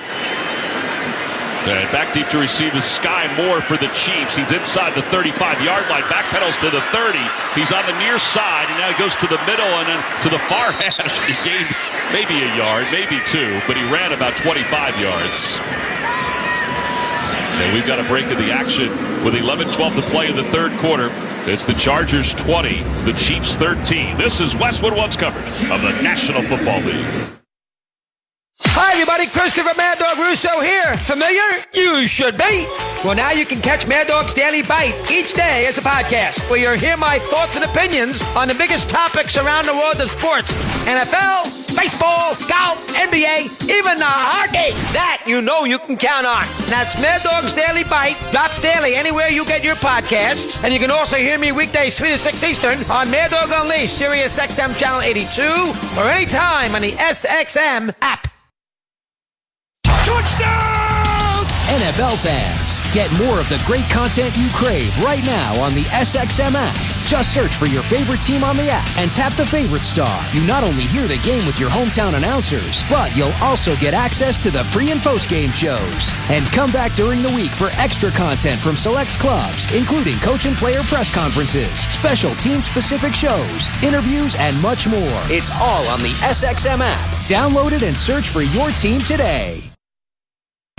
And back deep to receive is Sky Moore for the Chiefs. He's inside the 35-yard line. Backpedals to the 30. He's on the near side, and now he goes to the middle and then to the far hash. He gained maybe a yard, maybe 2, but he ran about 25 yards. And we've got a break of the action with 11-12 to play in the third quarter. It's the Chargers 20, the Chiefs 13. This is Westwood One's coverage of the National Football League. Hi, everybody. Christopher Mad Dog Russo here. Familiar? You should be. Well, now you can catch Mad Dog's Daily Bite each day as a podcast, where you'll hear my thoughts and opinions on the biggest topics around the world of sports. NFL, baseball, golf, NBA, even the hockey. That you know you can count on. That's Mad Dog's Daily Bite. Drops daily anywhere you get your podcasts. And you can also hear me weekdays 3 to 6 Eastern on Mad Dog Unleashed, Sirius XM Channel 82, or anytime on the SXM app. Touchdown! NFL fans, get more of the great content you crave right now on the SXM app. Just search for your favorite team on the app and tap the favorite star. You not only hear the game with your hometown announcers, but you'll also get access to the pre- and post-game shows. And come back during the week for extra content from select clubs, including coach and player press conferences, special team-specific shows, interviews, and much more. It's all on the SXM app. Download it and search for your team today.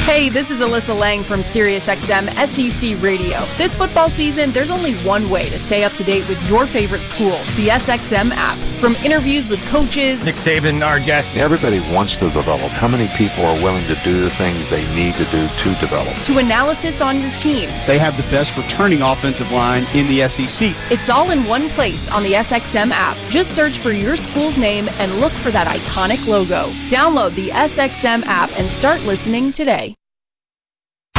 Hey, this is Alyssa Lang from SiriusXM SEC Radio. This football season, there's only one way to stay up to date with your favorite school, the SXM app. From interviews with coaches, Nick Saban, our guest. Everybody wants to develop. How many people are willing to do the things they need to do to develop? to analysis on your team. They have the best returning offensive line in the SEC. It's all in one place on the SXM app. Just search for your school's name and look for that iconic logo. Download the SXM app and start listening today.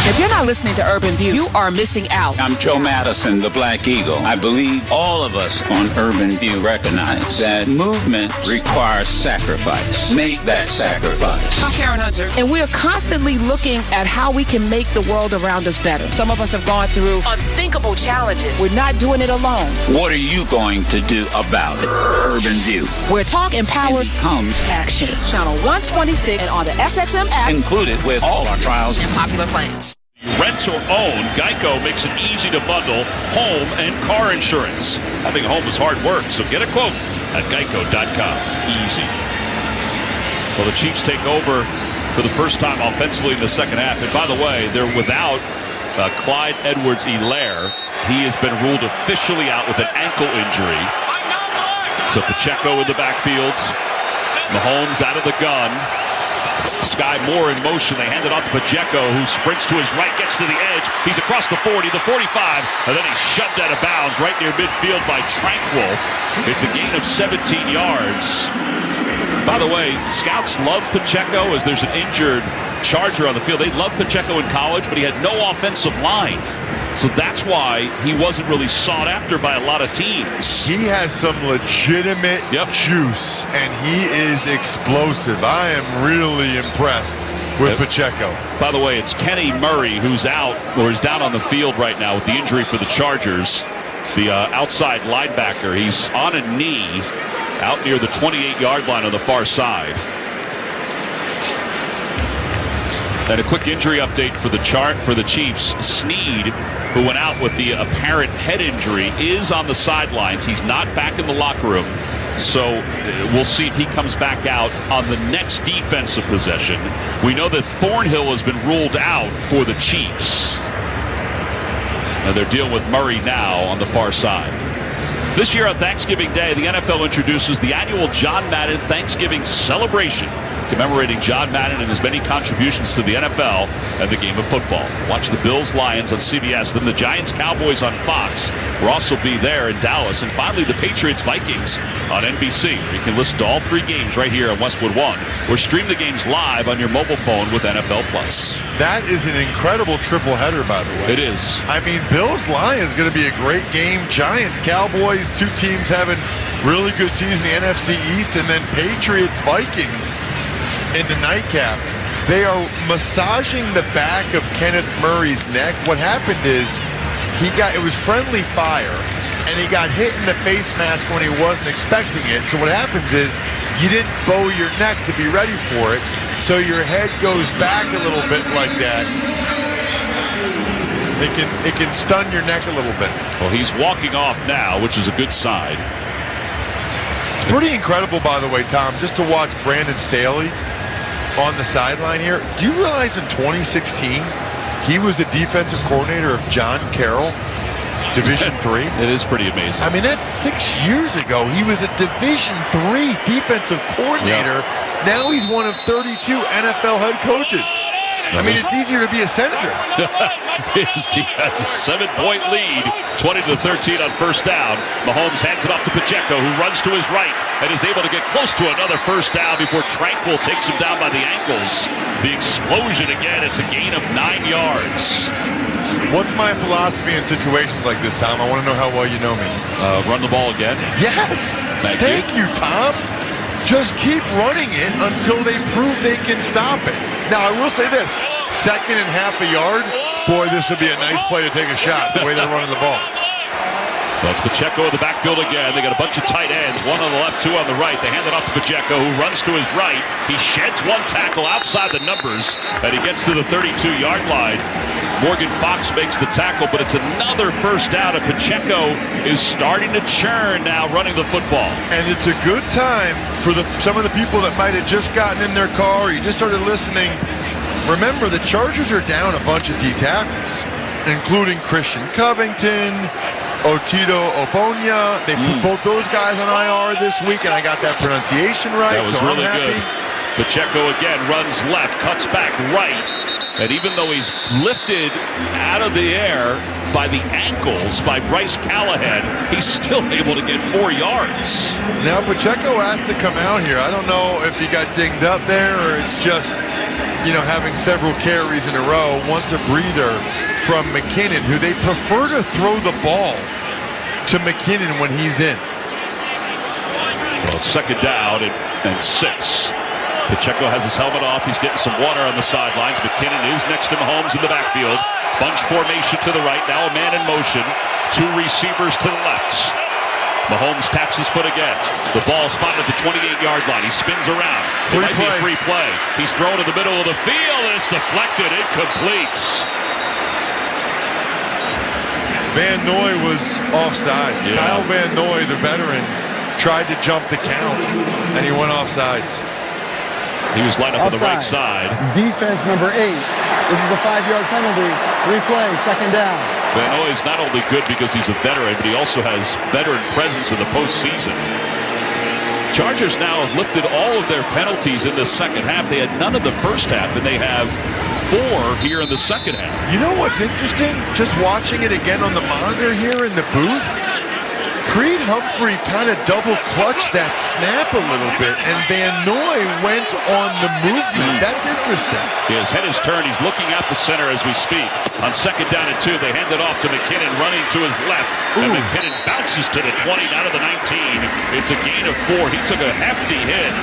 If you're not listening to Urban View, you are missing out. I'm Joe Madison, the Black Eagle. I believe all of us on Urban View recognize that movement requires sacrifice. Make that sacrifice. I'm Karen Hunter, and we're constantly looking at how we can make the world around us better. Some of us have gone through unthinkable challenges. We're not doing it alone. What are you going to do about it? Urban View. Where talk empowers comes action. Channel 126 and on the SXM app. Included with all our trials and popular plans. Rent or own, Geico makes it easy to bundle home and car insurance. Having a home is hard work, so get a quote at geico.com. Easy. Well, the Chiefs take over for the first time offensively in the second half. And by the way, they're without Clyde Edwards-Helaire. He has been ruled officially out with an ankle injury. So Pacheco in the backfield. Mahomes out of the gun. Sky Moore in motion. They hand it off to Pacheco, who sprints to his right, gets to the edge. He's across the 40, the 45, and then he's shoved out of bounds right near midfield by Tranquil. It's a gain of 17 yards. By the way, scouts love Pacheco as there's an injured Charger on the field. They loved Pacheco in college, but he had no offensive line. So that's why he wasn't really sought after by a lot of teams. He has some legitimate juice, and he is explosive. I am really impressed with Pacheco. By the way, it's Kenny Murray who's out, or is down on the field right now with the injury for the Chargers. The outside linebacker, he's on a knee out near the 28-yard line on the far side. And a quick injury update for the Chiefs. Snead, who went out with the apparent head injury, is on the sidelines. He's not back in the locker room. So we'll see if he comes back out on the next defensive possession. We know that Thornhill has been ruled out for the Chiefs. And they're dealing with Murray now on the far side. This year on Thanksgiving Day, the NFL introduces the annual John Madden Thanksgiving celebration, commemorating John Madden and his many contributions to the NFL and the game of football. Watch the Bills-Lions on CBS, then the Giants-Cowboys on Fox. We'll also be there in Dallas, and finally the Patriots-Vikings on NBC. You can listen to all three games right here on Westwood One, or stream the games live on your mobile phone with NFL Plus. That is an incredible triple header, by the way. It is. I mean, Bills-Lions going to be a great game. Giants-Cowboys, two teams having really good season in the NFC East, and then Patriots-Vikings in the nightcap. They are massaging the back of Kenneth Murray's neck. What happened is it was friendly fire, and he got hit in the face mask when he wasn't expecting it. So what happens is you didn't bow your neck to be ready for it, so your head goes back a little bit like that. It can stun your neck a little bit. Well, he's walking off now, which is a good sign. It's pretty incredible, by the way, Tom, just to watch Brandon Staley on the sideline here. Do you realize in 2016 he was the defensive coordinator of John Carroll, Division III. It is pretty amazing. I mean, that's 6 years ago. He was a Division III defensive coordinator. Yep. Now he's one of 32 NFL head coaches. I mean, it's easier to be a senator. His team has a 7-point lead, 20-13 on first down. Mahomes hands it off to Pacheco, who runs to his right and is able to get close to another first down before Tranquil takes him down by the ankles. The explosion again, it's a gain of 9 yards. What's my philosophy in situations like this, Tom? I want to know how well you know me. Run the ball again. Yes. Thank you, Tom. Just keep running it until they prove they can stop it. Now, I will say this. 2nd and half a yard. Boy, this would be a nice play to take a shot, the way they're running the ball. That's Pacheco in the backfield again. They got a bunch of tight ends, one on the left, two on the right. They hand it off to Pacheco, who runs to his right. He sheds one tackle outside the numbers, and he gets to the 32-yard line. Morgan Fox makes the tackle, but it's another first down, and Pacheco is starting to churn now running the football. And it's a good time for some of the people that might have just gotten in their car or you just started listening. Remember, the Chargers are down a bunch of D tackles, including Christian Covington, Otito Obonya. They put both those guys on IR this week, and I got that pronunciation right, that was so really I'm happy. Good. Pacheco again runs left, cuts back right, and even though he's lifted out of the air by the ankles by Bryce Callahan, he's still able to get 4 yards. Now Pacheco has to come out here. I don't know if he got dinged up there or it's just, having several carries in a row. Once a breather from McKinnon, who they prefer to throw the ball to McKinnon when he's in. Well, it's 2nd down and 6. Pacheco has his helmet off. He's getting some water on the sidelines. McKinnon is next to Mahomes in the backfield. Bunch formation to the right. Now a man in motion. 2 receivers to the left. Mahomes taps his foot again. The ball spotted at the 28-yard line. He spins around. It might be a free play. He's thrown in the middle of the field, and it's deflected. Incomplete. Van Noy was offsides. Yeah. Kyle Van Noy, the veteran, tried to jump the count, and he went offsides. He was lined up on the right side. Defense number 8. This is a 5-yard penalty. Replay, 2nd down. Van Noy is not only good because he's a veteran, but he also has veteran presence in the postseason. Chargers now have lifted all of their penalties in the second half. They had none in the first half, and they have 4 here in the second half. You know what's interesting? Just watching it again on the monitor here in the booth, Creed Humphrey kind of double-clutched that snap a little bit, and Van Noy went on the movement. That's interesting. His head is turned. He's looking at the center as we speak. On 2nd down and 2, they hand it off to McKinnon, running to his left, and McKinnon bounces to the 20, down to the 19. It's a gain of 4. He took a hefty hit.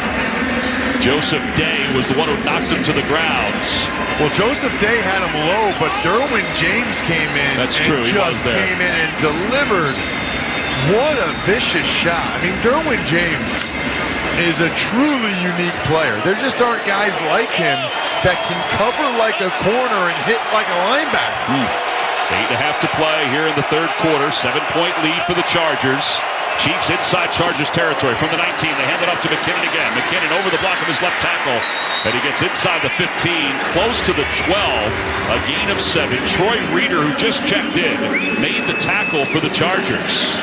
Joseph Day was the one who knocked him to the ground. Well, Joseph Day had him low, but Derwin James came in came in and delivered. What a vicious shot. I mean, Derwin James is a truly unique player. There just aren't guys like him that can cover like a corner and hit like a linebacker. 8.5 to play here in the third quarter. 7-point lead for the Chargers. Chiefs inside Chargers territory from the 19. They hand it up to McKinnon again. McKinnon over the block of his left tackle. And he gets inside the 15, close to the 12. A gain of 7. Troy Reeder, who just checked in, made the tackle for the Chargers.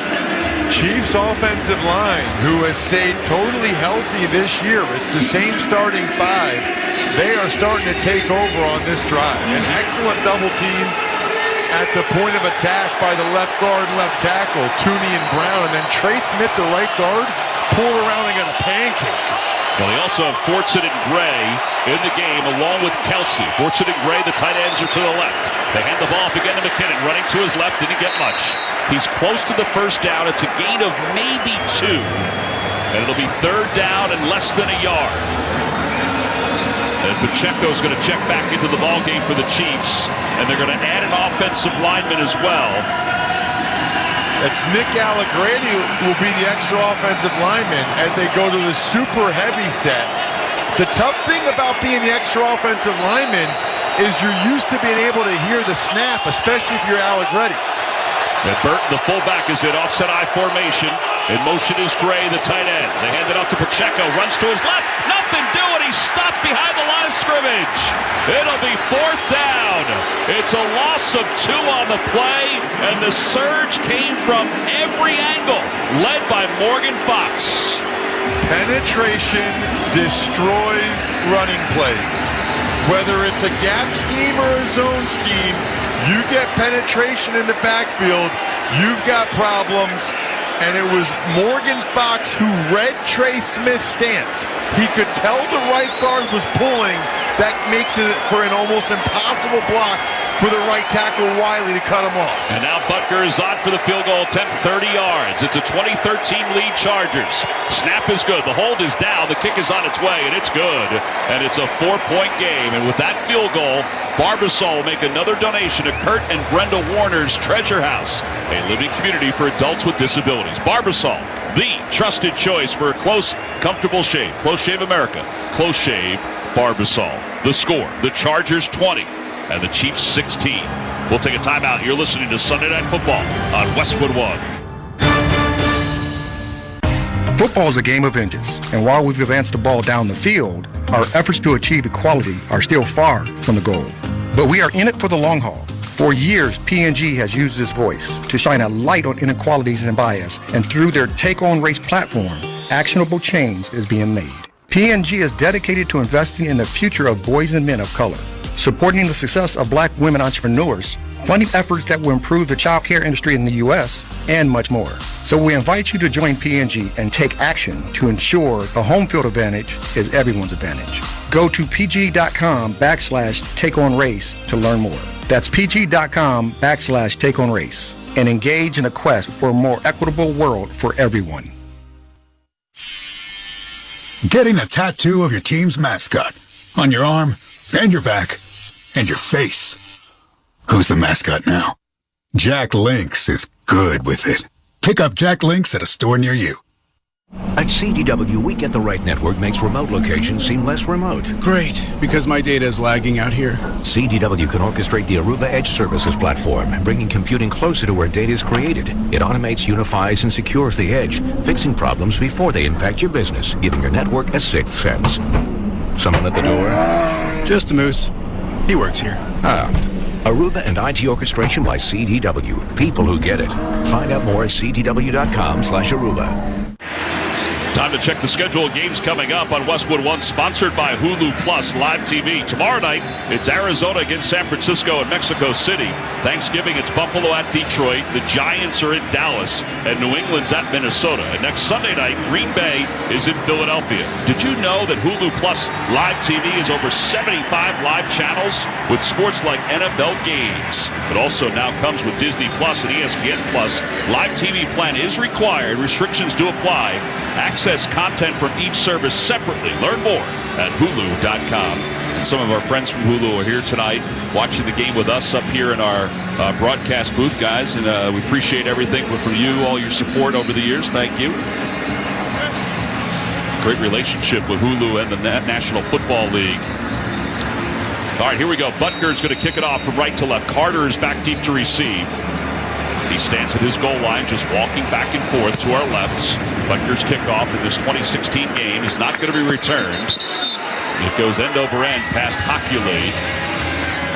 Chiefs offensive line, who has stayed totally healthy this year. It's the same starting 5. They are starting to take over on this drive. An excellent double team at the point of attack by the left guard, left tackle, Tooney and Brown, and then Trey Smith, the right guard, pulled around and got a pancake. Well, they also have Fortson and Gray in the game, along with Kelsey. Fortson and Gray, the tight ends, are to the left. They hand the ball off again to McKinnon, running to his left, didn't get much. He's close to the first down. It's a gain of maybe 2. And it'll be 3rd down and less than a yard. And Pacheco's going to check back into the ballgame for the Chiefs. And they're going to add an offensive lineman as well. It's Nick Allegretti who will be the extra offensive lineman as they go to the super heavy set. The tough thing about being the extra offensive lineman is you're used to being able to hear the snap, especially if you're Allegretti. And Burton, the fullback, is in offset I formation. In motion is Gray, the tight end. They hand it off to Pacheco, runs to his left. Nothing doing. and he's stopped behind the line of scrimmage. It'll be 4th down. It's a loss of 2 on the play, and the surge came from every angle, led by Morgan Fox. Penetration destroys running plays. Whether it's a gap scheme or a zone scheme, you get penetration in the backfield, you've got problems. And it was Morgan Fox who read Trey Smith's stance. He could tell the right guard was pulling. That makes it for an almost impossible block for the right tackle, Wiley, to cut him off. And now Butker is on for the field goal attempt, 30 yards. It's a 2013 lead Chargers. Snap is good. The hold is down. The kick is on its way, and it's good. And it's a 4-point game. And with that field goal, Barbasol will make another donation to Kurt and Brenda Warner's Treasure House, a living community for adults with disabilities. Barbasol, the trusted choice for a close, comfortable shave. Close Shave America. Close Shave Barbasol. The score, the Chargers 20 and the Chiefs 16. We'll take a timeout. You're listening to Sunday Night Football on Westwood One. Football is a game of inches, and while we've advanced the ball down the field, our efforts to achieve equality are still far from the goal. But we are in it for the long haul. For years, P&G has used its voice to shine a light on inequalities and bias, and through their Take On Race platform, actionable change is being made. P&G is dedicated to investing in the future of boys and men of color, supporting the success of black women entrepreneurs, funding efforts that will improve the child care industry in the U.S., and much more. So we invite you to join P&G and take action to ensure the home field advantage is everyone's advantage. Go to pg.com/takeonrace to learn more. That's pg.com/takeonrace and engage in a quest for a more equitable world for everyone. Getting a tattoo of your team's mascot on your arm and your back and your face. Who's the mascot now? Jack Lynx is good with it. Pick up Jack Lynx at a store near you. At CDW, We Get the Right Network makes remote locations seem less remote. Great, because my data is lagging out here. CDW can orchestrate the Aruba Edge Services platform, bringing computing closer to where data is created. It automates, unifies, and secures the edge, fixing problems before they impact your business, giving your network a sixth sense. Someone at the door? Just a moose. He works here. Aruba and IT orchestration by CDW. People who get it. Find out more at cdw.com/Aruba. Time to check the schedule of games coming up on Westwood One, sponsored by Hulu Plus Live TV. Tomorrow night, it's Arizona against San Francisco and Mexico City. Thanksgiving, it's Buffalo at Detroit. The Giants are in Dallas, and New England's at Minnesota. And next Sunday night, Green Bay is in Philadelphia. Did you know that Hulu Plus Live TV is over 75 live channels with sports like NFL games? It also now comes with Disney Plus and ESPN Plus. Live TV plan is required. Restrictions do apply. Access content from each service separately. Learn more at Hulu.com. And some of our friends from Hulu are here tonight watching the game with us up here in our broadcast booth, guys. And we appreciate everything from you, all your support over the years. Thank you. Great relationship with Hulu and the National Football League. All right, here we go. Butker's going to kick it off from right to left. Carter is back deep to receive. He stands at his goal line, just walking back and forth to our left. Butker's kickoff in this 2016 game is not going to be returned. It goes end over end past Hockley.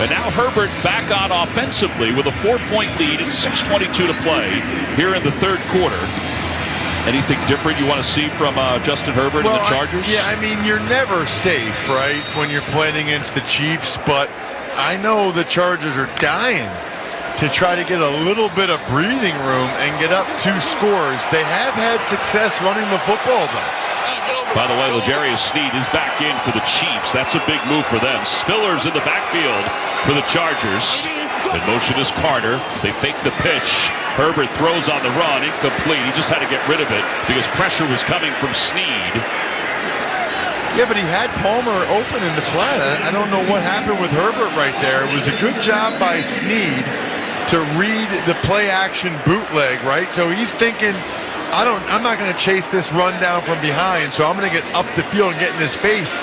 And now Herbert back on offensively with a 4-point lead and 6:22 to play here in the third quarter. Anything different you want to see from Justin Herbert and the Chargers? I mean, you're never safe, right, when you're playing against the Chiefs, but I know the Chargers are dying to try to get a little bit of breathing room and get up 2 scores. They have had success running the football, though. By the way, L'Jarius Sneed is back in for the Chiefs. That's a big move for them. Spiller's in the backfield for the Chargers. In motion is Carter. They fake the pitch. Herbert throws on the run, incomplete. He just had to get rid of it because pressure was coming from Sneed. Yeah, but he had Palmer open in the flat. I don't know what happened with Herbert right there. It was a good job by Sneed to read the play action bootleg, right? So he's thinking, I'm not going to chase this run down from behind, so I'm going to get up the field and get in his face.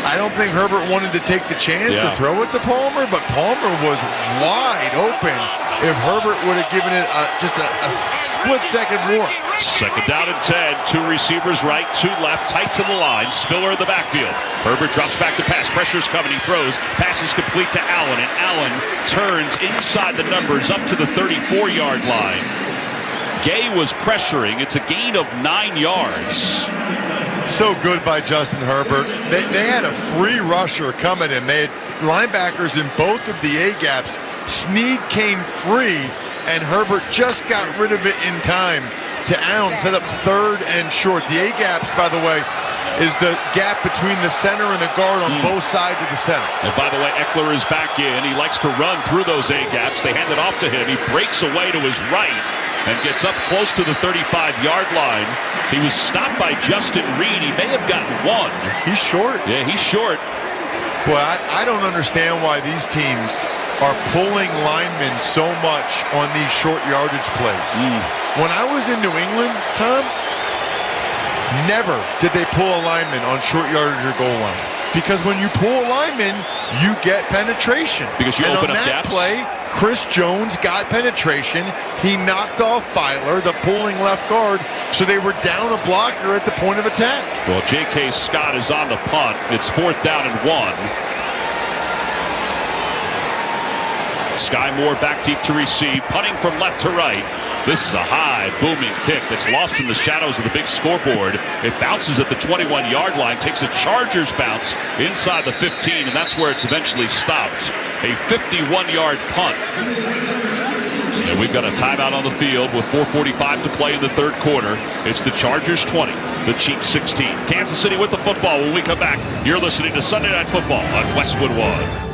I don't think Herbert wanted to take the chance to throw it to Palmer, but Palmer was wide open if Herbert would have given it just a split second more. Second down and 10. 2 receivers right, 2 left, tight to the line. Spiller in the backfield. Herbert drops back to pass. Pressure's coming. He throws. Pass is complete to Allen, and Allen turns inside the numbers up to the 34-yard line. Gay was pressuring. It's a gain of 9 yards. So good by Justin Herbert. They had a free rusher coming in. They had linebackers in both of the A-gaps. Snead came free, and Herbert just got rid of it in time to Allen, set up third and short. The A-gaps, by the way, is the gap between the center and the guard on both sides of the center. And by the way, Eckler is back in. He likes to run through those A-gaps. They hand it off to him. He breaks away to his right and gets up close to the 35-yard line. He was stopped by Justin Reed. He may have gotten 1. He's short. Yeah, he's short. Well, I don't understand why these teams are pulling linemen so much on these short yardage plays. When I was in New England, Tom, never did they pull a lineman on short yardage or goal line. Because when you pull a lineman, you get penetration. Because you open up that gaps. Play, Chris Jones got penetration. He knocked off Filer, the pulling left guard, so they were down a blocker at the point of attack. Well, J.K. Scott is on the punt. It's 4th down and 1. Sky Moore back deep to receive, punting from left to right. This is a high, booming kick that's lost in the shadows of the big scoreboard. It bounces at the 21-yard line, takes a Chargers bounce inside the 15, and that's where it's eventually stopped. A 51-yard punt. And we've got a timeout on the field with 4:45 to play in the third quarter. It's the Chargers 20, the Chiefs 16. Kansas City with the football. When we come back, you're listening to Sunday Night Football on Westwood One.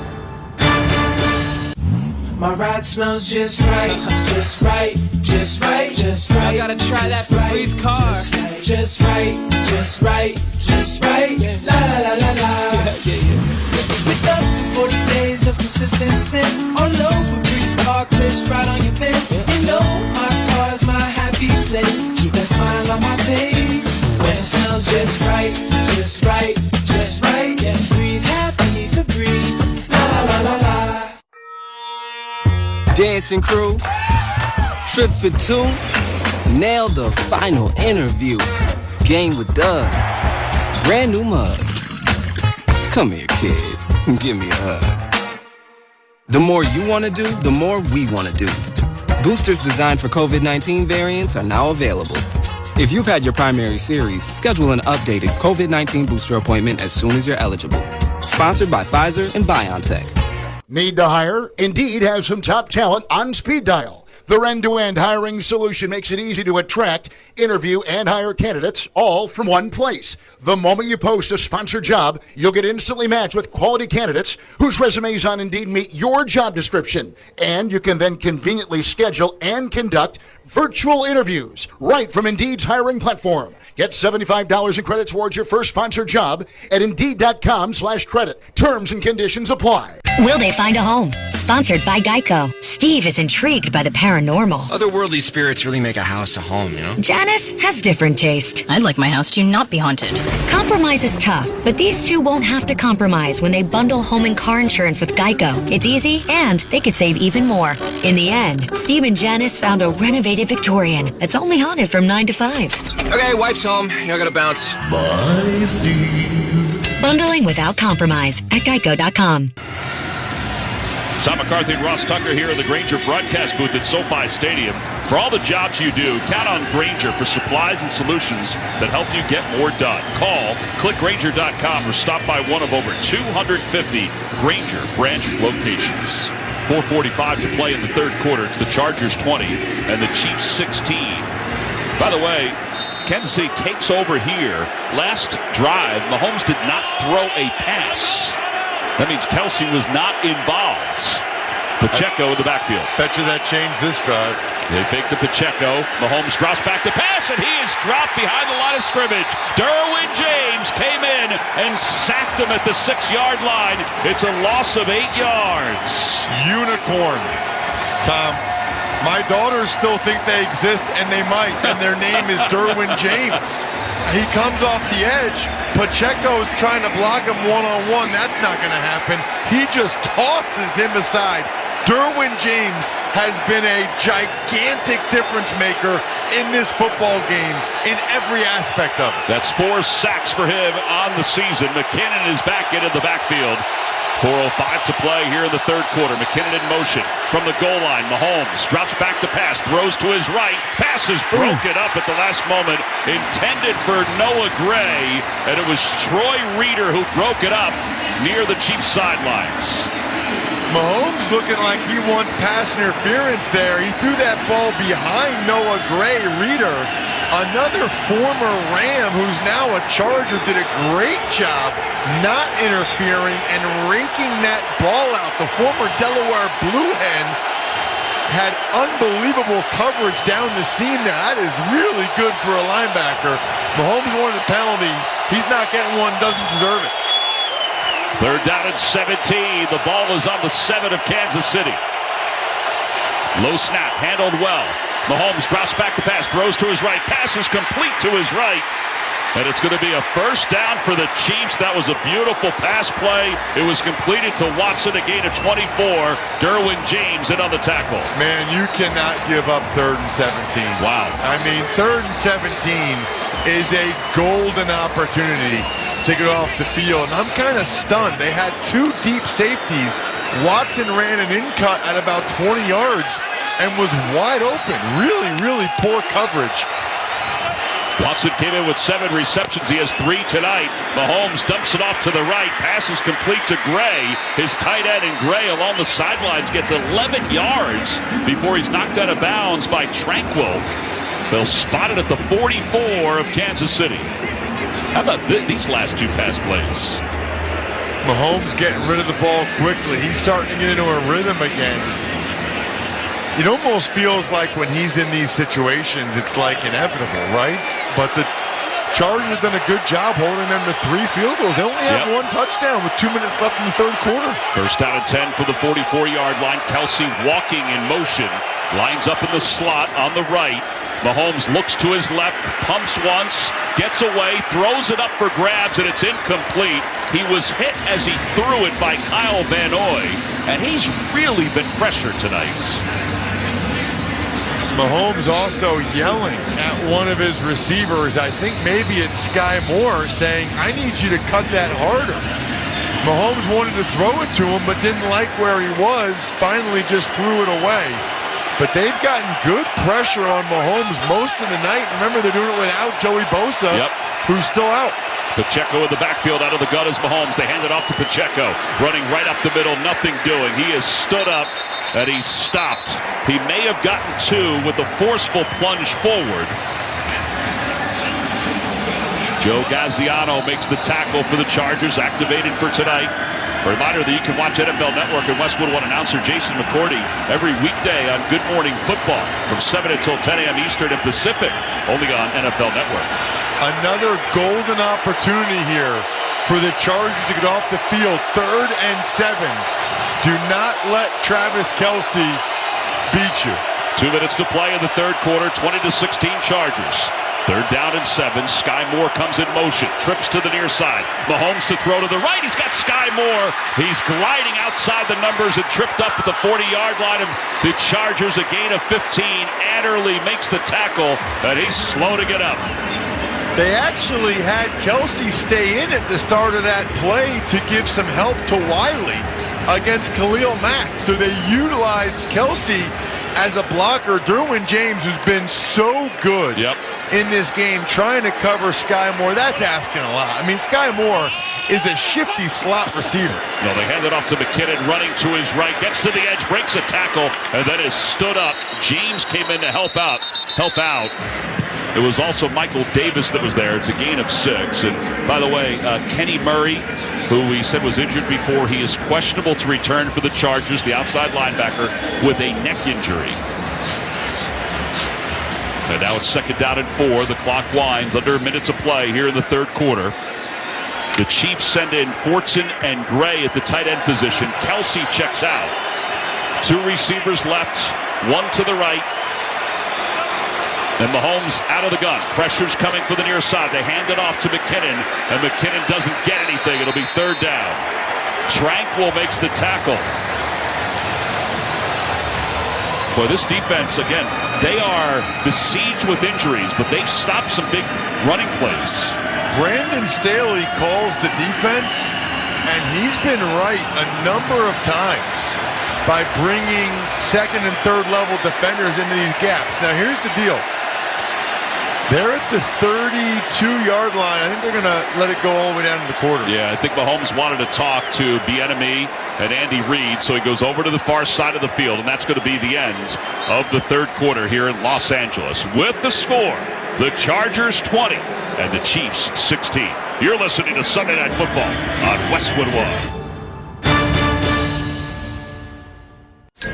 My ride smells just right, just right, just right, just right. I gotta try that Febreze car. Just right, just right, just right. La la la la la. With up to 40 days of consistency, all over Febreze car clips right on your bed. You know my car's my happy place. Keep that smile on my face when it smells just right, just right, just right. Yeah, breathe happy Febreze. La la la la la. Dancing crew, trip for 2, nailed the final interview. Game with Doug, brand new mug. Come here, kid, give me a hug. The more you want to do, the more we want to do. Boosters designed for COVID-19 variants are now available. If you've had your primary series, schedule an updated COVID-19 booster appointment as soon as you're eligible. Sponsored by Pfizer and BioNTech. Need to hire? Indeed has some top talent on speed dial. Their end-to-end hiring solution makes it easy to attract, interview, and hire candidates all from one place. The moment you post a sponsored job, you'll get instantly matched with quality candidates whose resumes on Indeed meet your job description. And you can then conveniently schedule and conduct virtual interviews right from Indeed's hiring platform. Get $75 in credit towards your first sponsored job at Indeed.com/credit. Terms and conditions apply. Will they find a home? Sponsored by Geico. Steve is intrigued by the paranormal. Otherworldly spirits really make a house a home, you know? Janice has different taste. I'd like my house to not be haunted. Compromise is tough, but these two won't have to compromise when they bundle home and car insurance with Geico. It's easy, and they could save even more. In the end, Steve and Janice found a renovated Victorian that's only haunted from 9 to 5. Okay, wife's home. I gotta bounce. Bye, Steve. Bundling without compromise at Geico.com. Tom McCarthy and Ross Tucker here in the Grainger broadcast booth at SoFi Stadium. For all the jobs you do, count on Grainger for supplies and solutions that help you get more done. Call, click Grainger.com, or stop by one of over 250 Grainger branch locations. 4:45 to play in the third quarter. It's the Chargers 20 and the Chiefs 16. By the way, Kansas City takes over here. Last drive, Mahomes did not throw a pass. That means Kelsey was not involved. Pacheco in the backfield. Bet you that changed this drive. They fake to Pacheco. Mahomes drops back to pass, and he is dropped behind the line of scrimmage. Derwin James came in and sacked him at the 6-yard line. It's a loss of 8 yards. Unicorn. Tom, my daughters still think they exist, and they might, and their name is Derwin James. He comes off the edge. Pacheco's trying to block him one-on-one. That's not going to happen. He just tosses him aside. Derwin James has been a gigantic difference maker in this football game in every aspect of it. That's 4 sacks for him on the season. McKinnon is back into the backfield. 4:05 to play here in the third quarter. McKinnon in motion from the goal line. Mahomes drops back to pass, throws to his right. Pass is broken up at the last moment. Intended for Noah Gray, and it was Troy Reeder who broke it up near the Chiefs sidelines. Mahomes looking like he wants pass interference there. He threw that ball behind Noah Gray. Reeder, another former Ram who's now a Charger, did a great job not interfering and raking that ball out. The former Delaware Blue Hen had unbelievable coverage down the seam there. That is really good for a linebacker. Mahomes wanted a penalty. He's not getting one, doesn't deserve it. Third down and 17. The ball is on the 7 of Kansas City. Low snap, handled well. Mahomes drops back to pass, throws to his right. Pass is complete to his right. And it's going to be a first down for the Chiefs. That was a beautiful pass play. It was completed to Watson, a gain of 24. Derwin James in on the tackle. Man, you cannot give up 3rd and 17. Wow. I mean, 3rd and 17 is a golden opportunity to get off the field. And I'm kind of stunned. They had 2 deep safeties. Watson ran an in-cut at about 20 yards and was wide open. Really, really poor coverage. Watson came in with 7 receptions. He has 3 tonight. Mahomes dumps it off to the right. Pass is complete to Gray. His tight end, and Gray along the sidelines gets 11 yards before he's knocked out of bounds by Tranquil. They'll spot it at the 44 of Kansas City. How about these last 2 pass plays? Mahomes getting rid of the ball quickly. He's starting to get into a rhythm again. It almost feels like when he's in these situations, it's like inevitable, right? But the Chargers have done a good job holding them to 3 field goals. They only have 1 touchdown with 2 minutes left in the third quarter. First down and 10 for the 44-yard line. Kelsey walking in motion. Lines up in the slot on the right. Mahomes looks to his left, pumps once, gets away, throws it up for grabs, and it's incomplete. He was hit as he threw it by Kyle Van Noy, and he's really been pressured tonight. Mahomes also yelling at one of his receivers. I think maybe it's Sky Moore, saying, I need you to cut that harder. Mahomes wanted to throw it to him, but didn't like where he was. Finally just threw it away. But they've gotten good pressure on Mahomes most of the night. Remember, they're doing it without Joey Bosa, who's still out. Pacheco in the backfield, out of the gun is Mahomes. They hand it off to Pacheco, running right up the middle, nothing doing. He is stood up, and he's stopped. He may have gotten 2 with a forceful plunge forward. Joe Gaziano makes the tackle for the Chargers, activated for tonight. A reminder that you can watch NFL Network and Westwood One announcer Jason McCourty every weekday on Good Morning Football from 7 until 10 a.m. Eastern and Pacific, only on NFL Network. Another golden opportunity here for the Chargers to get off the field. 3rd and 7. Do not let Travis Kelce beat you. 2 minutes to play in the third quarter, 20-16 Chargers. 3rd down and 7. Sky Moore comes in motion, trips to the near side. Mahomes to throw to the right. He's got Sky Moore. He's gliding outside the numbers and tripped up at the 40-yard line of the Chargers. A gain of 15. Adderley makes the tackle, and he's slow to get up. They actually had Kelce stay in at the start of that play to give some help to Wiley against Khalil Mack. So they utilized Kelce as a blocker. Derwin James has been so good in this game trying to cover Sky Moore. That's asking a lot. I mean, Sky Moore is a shifty slot receiver. No, they hand it off to McKinnon, running to his right, gets to the edge, breaks a tackle, and then is stood up. James came in to help out. It was also Michael Davis that was there. It's a gain of 6. And by the way, Kenny Murray, who we said was injured before, he is questionable to return for the Chargers, the outside linebacker, with a neck injury. And now it's 2nd down and 4. The clock winds under a minute to play here in the third quarter. The Chiefs send in Fortson and Gray at the tight end position. Kelce checks out. 2 receivers left, 1 to the right. And Mahomes out of the gun. Pressure's coming for the near side. They hand it off to McKinnon, and McKinnon doesn't get anything. It'll be 3rd down. Tranquil makes the tackle. Boy, this defense, again, they are besieged with injuries, but they've stopped some big running plays. Brandon Staley calls the defense, and he's been right a number of times by bringing second and third level defenders into these gaps. Now, here's the deal. They're at the 32-yard line. I think they're going to let it go all the way down to the quarter. Yeah, I think Mahomes wanted to talk to Bieniemy and Andy Reid, so he goes over to the far side of the field, and that's going to be the end of the third quarter here in Los Angeles. With the score, the Chargers 20 and the Chiefs 16. You're listening to Sunday Night Football on Westwood One.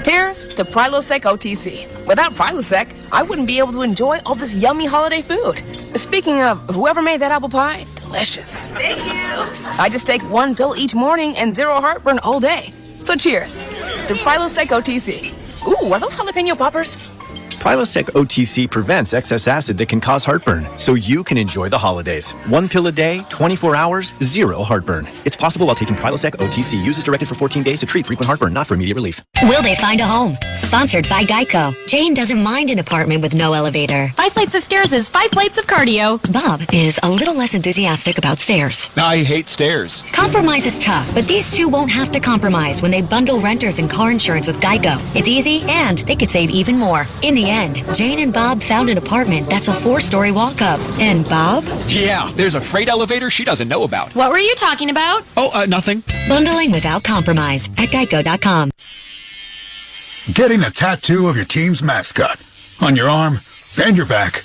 Here's to Prilosec OTC. Without Prilosec, I wouldn't be able to enjoy all this yummy holiday food. Speaking of whoever made that apple pie, delicious. Thank you. I just take one pill each morning and zero heartburn all day. So cheers to Prilosec OTC. Ooh, are those jalapeno poppers? Prilosec OTC prevents excess acid that can cause heartburn, so you can enjoy the holidays. One pill a day, 24 hours, zero heartburn. It's possible while taking Prilosec OTC. Use as directed for 14 days to treat frequent heartburn, not for immediate relief. Will they find a home? Sponsored by Geico. Jane doesn't mind an apartment with no elevator. 5 flights of stairs is 5 plates of cardio. Bob is a little less enthusiastic about stairs. I hate stairs. Compromise is tough, but these two won't have to compromise when they bundle renters and car insurance with Geico. It's easy, and they could save even more. In the end, Jane and Bob found an apartment that's a 4-story walk-up. And Bob? Yeah, there's a freight elevator she doesn't know about. What were you talking about? Oh, nothing. Bundling without compromise at Geico.com. Getting a tattoo of your team's mascot on your arm and your back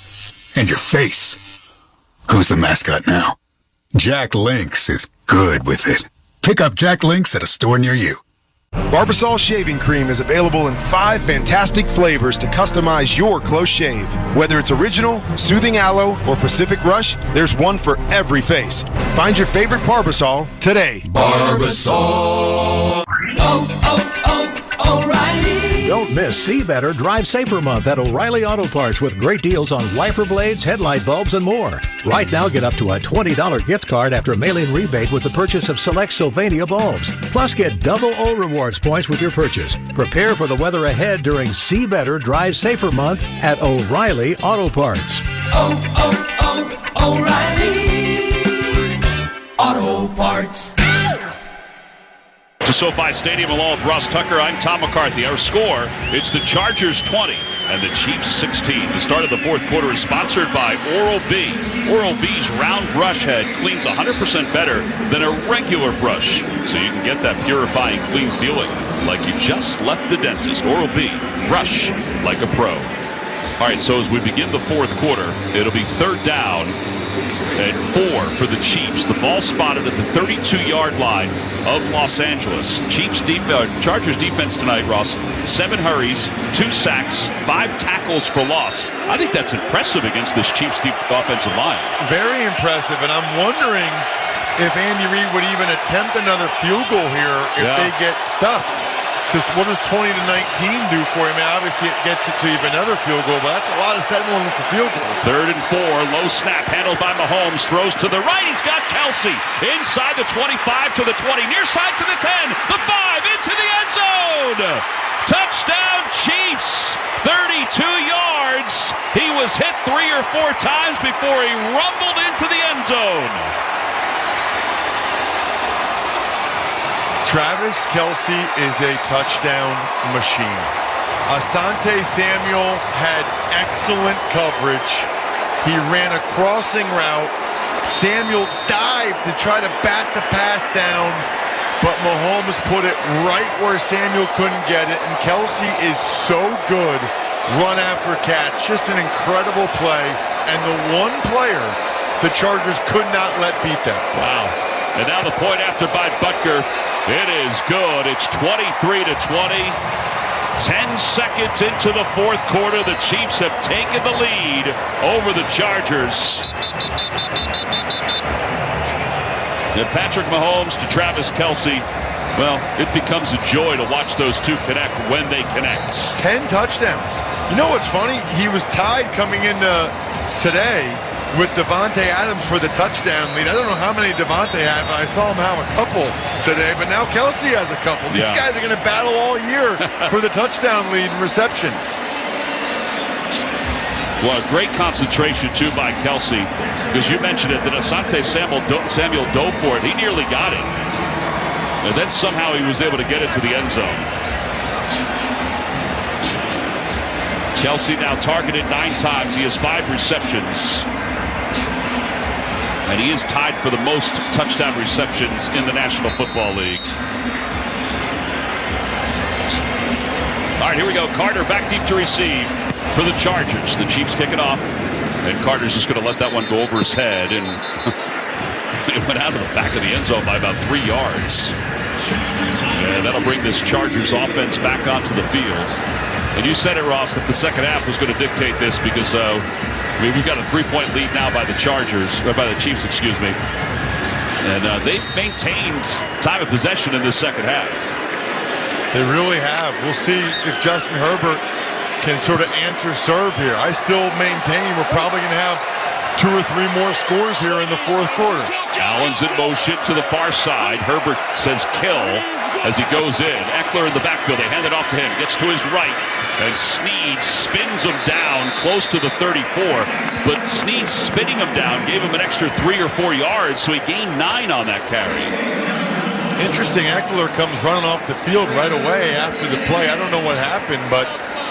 and your face. Who's the mascot now? Jack Lynx is good with it. Pick up Jack Lynx at a store near you. Barbasol Shaving Cream is available in 5 fantastic flavors to customize your close shave. Whether it's original, soothing aloe, or Pacific Rush, there's one for every face. Find your favorite Barbasol today. Barbasol. O'Reilly. Don't miss See Better, Drive Safer Month at O'Reilly Auto Parts with great deals on wiper blades, headlight bulbs, and more. Right now, get up to a $20 gift card after mail-in rebate with the purchase of select Sylvania bulbs. Plus, get double O Rewards points with your purchase. Prepare for the weather ahead during See Better, Drive Safer Month at O'Reilly Auto Parts. O'Reilly Auto Parts. To SoFi Stadium along with Ross Tucker, I'm Tom McCarthy. Our score, it's the Chargers 20 and the Chiefs 16. The start of the fourth quarter is sponsored by Oral-B. Oral-B's round brush head cleans 100% better than a regular brush, so you can get that purifying, clean feeling like you just left the dentist. Oral-B, brush like a pro. All right, so as we begin the fourth quarter, it'll be third down and 4 for the Chiefs. The ball spotted at the 32-yard line of Los Angeles. Chargers defense tonight, Ross. 7 hurries, 2 sacks, 5 tackles for loss. I think that's impressive against this Chiefs offensive line. Very impressive, and I'm wondering if Andy Reid would even attempt another field goal here if they get stuffed. Because what does 20-19 do for him? Obviously, it gets it to even another field goal, but that's a lot of settling for field goals. Third and 4, low snap handled by Mahomes, throws to the right. He's got Kelsey inside the 25 to the 20, near side to the 10, the 5, into the end zone. Touchdown Chiefs, 32 yards. He was hit 3 or 4 times before he rumbled into the end zone. Travis Kelsey is a touchdown machine. Asante Samuel had excellent coverage. He ran a crossing route. Samuel dived to try to bat the pass down, but Mahomes put it right where Samuel couldn't get it, and Kelsey is so good run after catch. Just an incredible play, and the one player the Chargers could not let beat them. Wow. And now the point after by Butker. It is good. It's 23-20. 10 seconds into the fourth quarter, the Chiefs have taken the lead over the Chargers. And Patrick Mahomes to Travis Kelsey. Well, it becomes a joy to watch those two connect when they connect. 10 touchdowns. You know what's funny? He was tied coming into today with Devontae Adams for the touchdown lead. I don't know how many Devontae had, but I saw him have a couple today. But now Kelsey has a couple. These guys are going to battle all year for the touchdown lead and receptions. Well, a great concentration, too, by Kelsey. Because you mentioned it, that Asante Samuel dove for it. He nearly got it. And then somehow he was able to get it to the end zone. Kelsey now targeted 9 times. He has 5 receptions. And he is tied for the most touchdown receptions in the National Football League. All right, here we go. Carter back deep to receive for the Chargers. The Chiefs kick it off. And Carter's just going to let that one go over his head. And it went out of the back of the end zone by about 3 yards. And that'll bring this Chargers offense back onto the field. And you said it, Ross, that the second half was going to dictate this because we've got a 3-point lead now by the Chiefs, excuse me. And they've maintained time of possession in this second half. They really have. We'll see if Justin Herbert can sort of answer serve here. I still maintain we're probably going to have 2 or 3 more scores here in the fourth quarter. Allen's in motion to the far side. Herbert says kill as he goes in. Eckler in the backfield. They hand it off to him. Gets to his right. And Snead spins him down close to the 34. But Snead spinning him down gave him an extra 3 or 4 yards, so he gained 9 on that carry. Interesting, Eckler comes running off the field right away after the play. I don't know what happened, but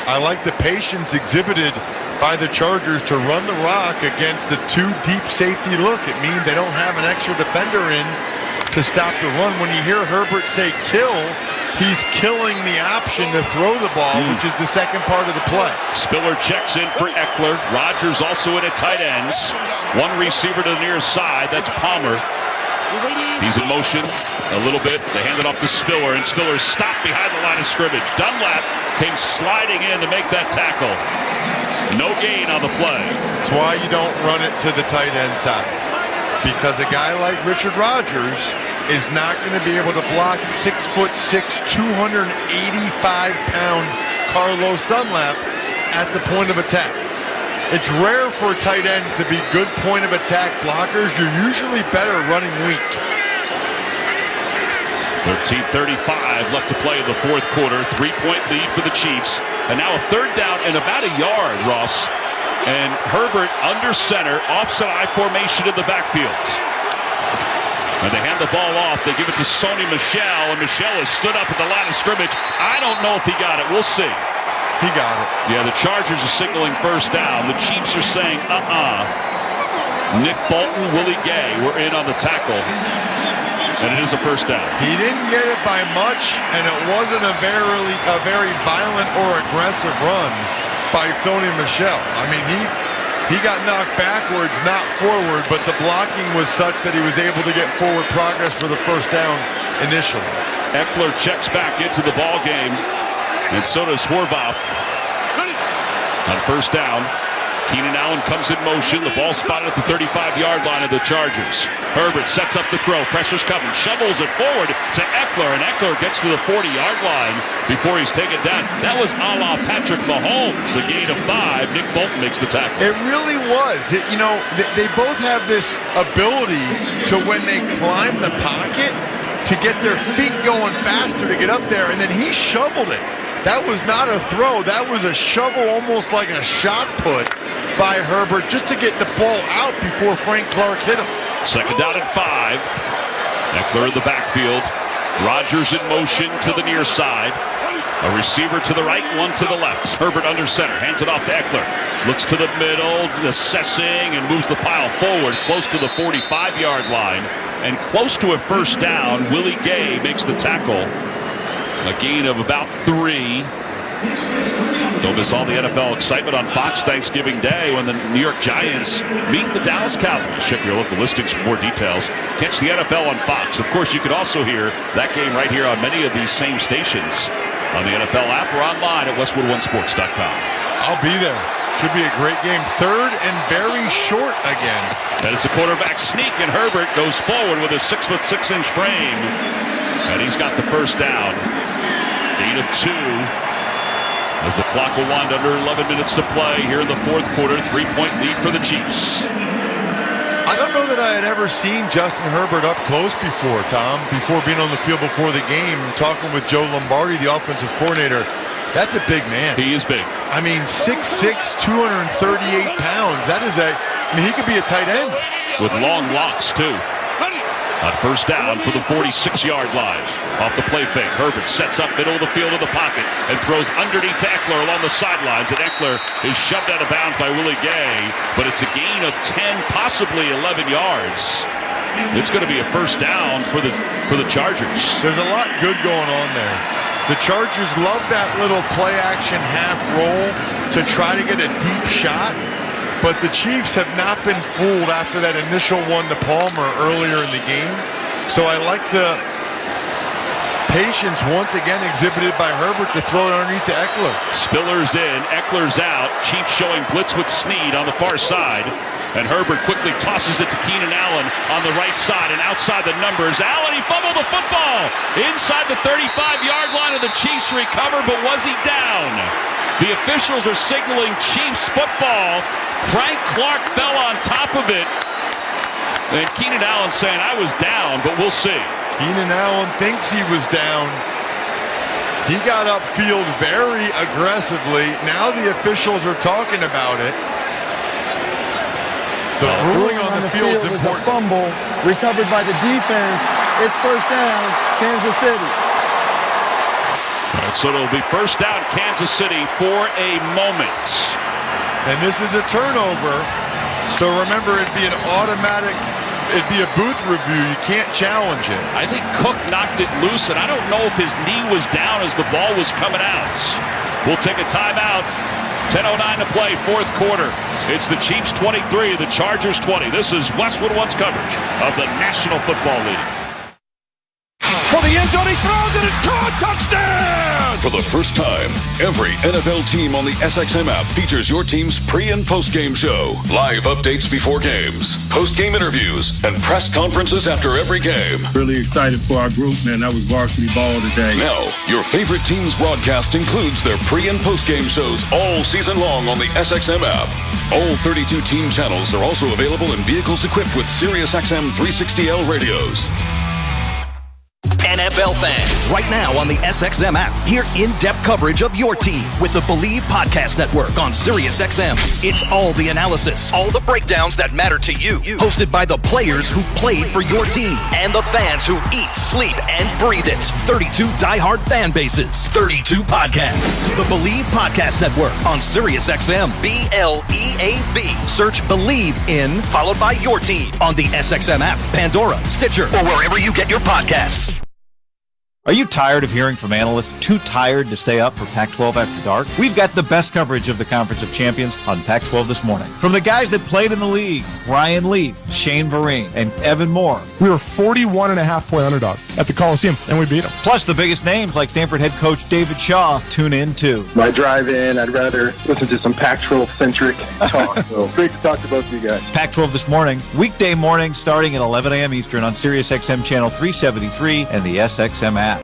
I like the patience exhibited by the Chargers to run the rock against a 2 deep safety look. It means they don't have an extra defender in to stop the run. When you hear Herbert say kill, he's killing the option to throw the ball, which is the second part of the play. Spiller checks in for Eckler. Rodgers also in at tight ends. 1 receiver to the near side. That's Palmer. He's in motion a little bit. They hand it off to Spiller, and Spiller stopped behind the line of scrimmage. Dunlap came sliding in to make that tackle. No gain on the play. That's why you don't run it to the tight end side. Because a guy like Richard Rodgers is not going to be able to block 6'6", 285-pound Carlos Dunlap at the point of attack. It's rare for tight ends to be good point of attack blockers. You're usually better running weak. 13:35 left to play in the fourth quarter. 3-point lead for the Chiefs. And now a third down and about a yard, Ross. And Herbert under center, offset I formation in the backfield. And they hand the ball off. They give it to Sony Michel, and Michel has stood up at the line of scrimmage. I don't know if he got it. We'll see. He got it. Yeah, the Chargers are signaling first down. The Chiefs are saying, Nick Bolton, Willie Gay were in on the tackle. And it is a first down. He didn't get it by much, and it wasn't a very violent or aggressive run by Sony Michel. I mean, he got knocked backwards, not forward, but the blocking was such that he was able to get forward progress for the first down initially. Eckler checks back into the ball game, and so does Horvath. On first down, Keenan Allen comes in motion. The ball spotted at the 35-yard line of the Chargers. Herbert sets up the throw. Pressure's coming. Shovels it forward to Eckler, and Eckler gets to the 40-yard line before he's taken down. That was a la Patrick Mahomes. A gain of 5. Nick Bolton makes the tackle. It really was. They both have this ability to, when they climb the pocket, to get their feet going faster to get up there, and then he shoveled it. That was not a throw. That was a shovel, almost like a shot put by Herbert, just to get the ball out before Frank Clark hit him. Second down and 5. Eckler in the backfield. Rodgers in motion to the near side. A receiver to the right, one to the left. Herbert under center, hands it off to Eckler. Looks to the middle, assessing, and moves the pile forward, close to the 45-yard line. And close to a first down, Willie Gay makes the tackle. A gain of about 3. Don't miss all the NFL excitement on Fox Thanksgiving Day when the New York Giants meet the Dallas Cowboys. Check your local listings for more details. Catch the NFL on Fox. Of course, you can also hear that game right here on many of these same stations on the NFL app or online at westwood1sports.com. I'll be there. Should be a great game. Third and very short again. And it's a quarterback sneak, and Herbert goes forward with a 6'6" frame. And he's got the first down. Gain of 2. As the clock will wind under 11 minutes to play here in the fourth quarter. 3-point lead for the Chiefs. I don't know that I had ever seen Justin Herbert up close before, Tom, before being on the field before the game, talking with Joe Lombardi, the offensive coordinator. That's a big man. He is big. I mean, 6'6", 238 pounds. He could be a tight end. With long locks, too. On first down for the 46-yard line. Off the play fake, Herbert sets up middle of the field in the pocket and throws underneath to Eckler along the sidelines. And Eckler is shoved out of bounds by Willie Gay, but it's a gain of 10, possibly 11 yards. It's going to be a first down for the Chargers. There's a lot good going on there. The Chargers love that little play-action half roll to try to get a deep shot. But the Chiefs have not been fooled after that initial one to Palmer earlier in the game. So I like the patience once again exhibited by Herbert to throw it underneath to Eckler. Spiller's in, Eckler's out. Chiefs showing blitz with Snead on the far side. And Herbert quickly tosses it to Keenan Allen on the right side and outside the numbers. Allen, he fumbled the football inside the 35-yard line of the Chiefs recover, but was he down? The officials are signaling Chiefs football. Frank Clark fell on top of it. And Keenan Allen saying, I was down, but we'll see. Keenan Allen thinks he was down. He got upfield very aggressively. Now the officials are talking about it. The ruling on the field is important. A fumble recovered by the defense. It's first down, Kansas City. All right, so it'll be first down, Kansas City for a moment. And this is a turnover. So remember, it'd be a booth review. You can't challenge it. I think Cook knocked it loose, and I don't know if his knee was down as the ball was coming out. We'll take a timeout. 10:09 to play, fourth quarter. It's the Chiefs 23, the Chargers 20. This is Westwood One's coverage of the National Football League. For the end zone, he throws it, it's caught, touchdown! For the first time, every NFL team on the SXM app features your team's pre- and post-game show, live updates before games, post-game interviews, and press conferences after every game. Really excited for our group, man. That was varsity ball today. Now, your favorite team's broadcast includes their pre- and post-game shows all season long on the SXM app. All 32 team channels are also available in vehicles equipped with SiriusXM 360L radios. NFL fans, right now on the SXM app, hear in-depth coverage of your team with the Believe Podcast Network on SiriusXM. It's all the analysis, all the breakdowns that matter to you. Hosted by the players who played for your team and the fans who eat, sleep, and breathe it. 32 diehard fan bases, 32 podcasts. The Believe Podcast Network on SiriusXM. BLEAV. Search Believe in, followed by your team on the SXM app, Pandora, Stitcher, or wherever you get your podcasts. Are you tired of hearing from analysts too tired to stay up for Pac-12 After Dark? We've got the best coverage of the Conference of Champions on Pac-12 This Morning. From the guys that played in the league, Brian Leaf, Shane Vereen, and Evan Moore. We were 41.5-point underdogs at the Coliseum, and we beat them. Plus the biggest names like Stanford head coach David Shaw tune in too. My drive-in, I'd rather listen to some Pac-12-centric talk. So great to talk to both of you guys. Pac-12 This Morning, weekday morning starting at 11 a.m. Eastern on SiriusXM Channel 373 and the SXM app.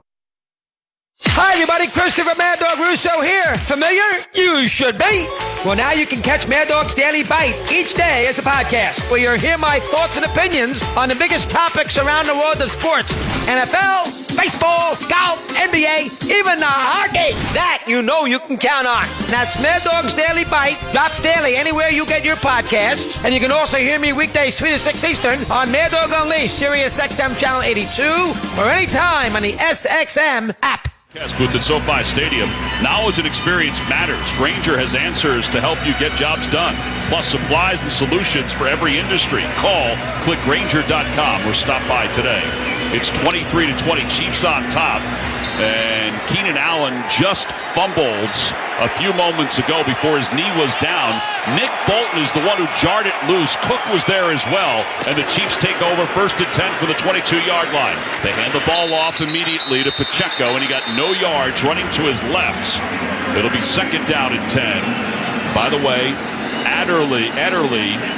Hi, everybody. Christopher Mad Dog Russo here. Familiar? You should be. Well, now you can catch Mad Dog's Daily Bite each day as a podcast, where you'll hear my thoughts and opinions on the biggest topics around the world of sports. NFL, baseball, golf, NBA, even the hockey. That you know you can count on. That's Mad Dog's Daily Bite. Drops daily anywhere you get your podcasts. And you can also hear me weekdays 3 to 6 Eastern on Mad Dog Unleashed, SiriusXM Channel 82, or anytime on the SXM app. Booth at SoFi Stadium. Knowledge and experience matters. Grainger has answers to help you get jobs done, plus supplies and solutions for every industry. Call, click Grainger.com or stop by today. It's 23-20, Chiefs on top. And Keenan Allen just fumbled a few moments ago before his knee was down. Nick Bolton is the one who jarred it loose. Cook was there as well. And the Chiefs take over first and 10 for the 22-yard line. They hand the ball off immediately to Pacheco, and he got no yards running to his left. It'll be second down and 10. By the way, Adderley,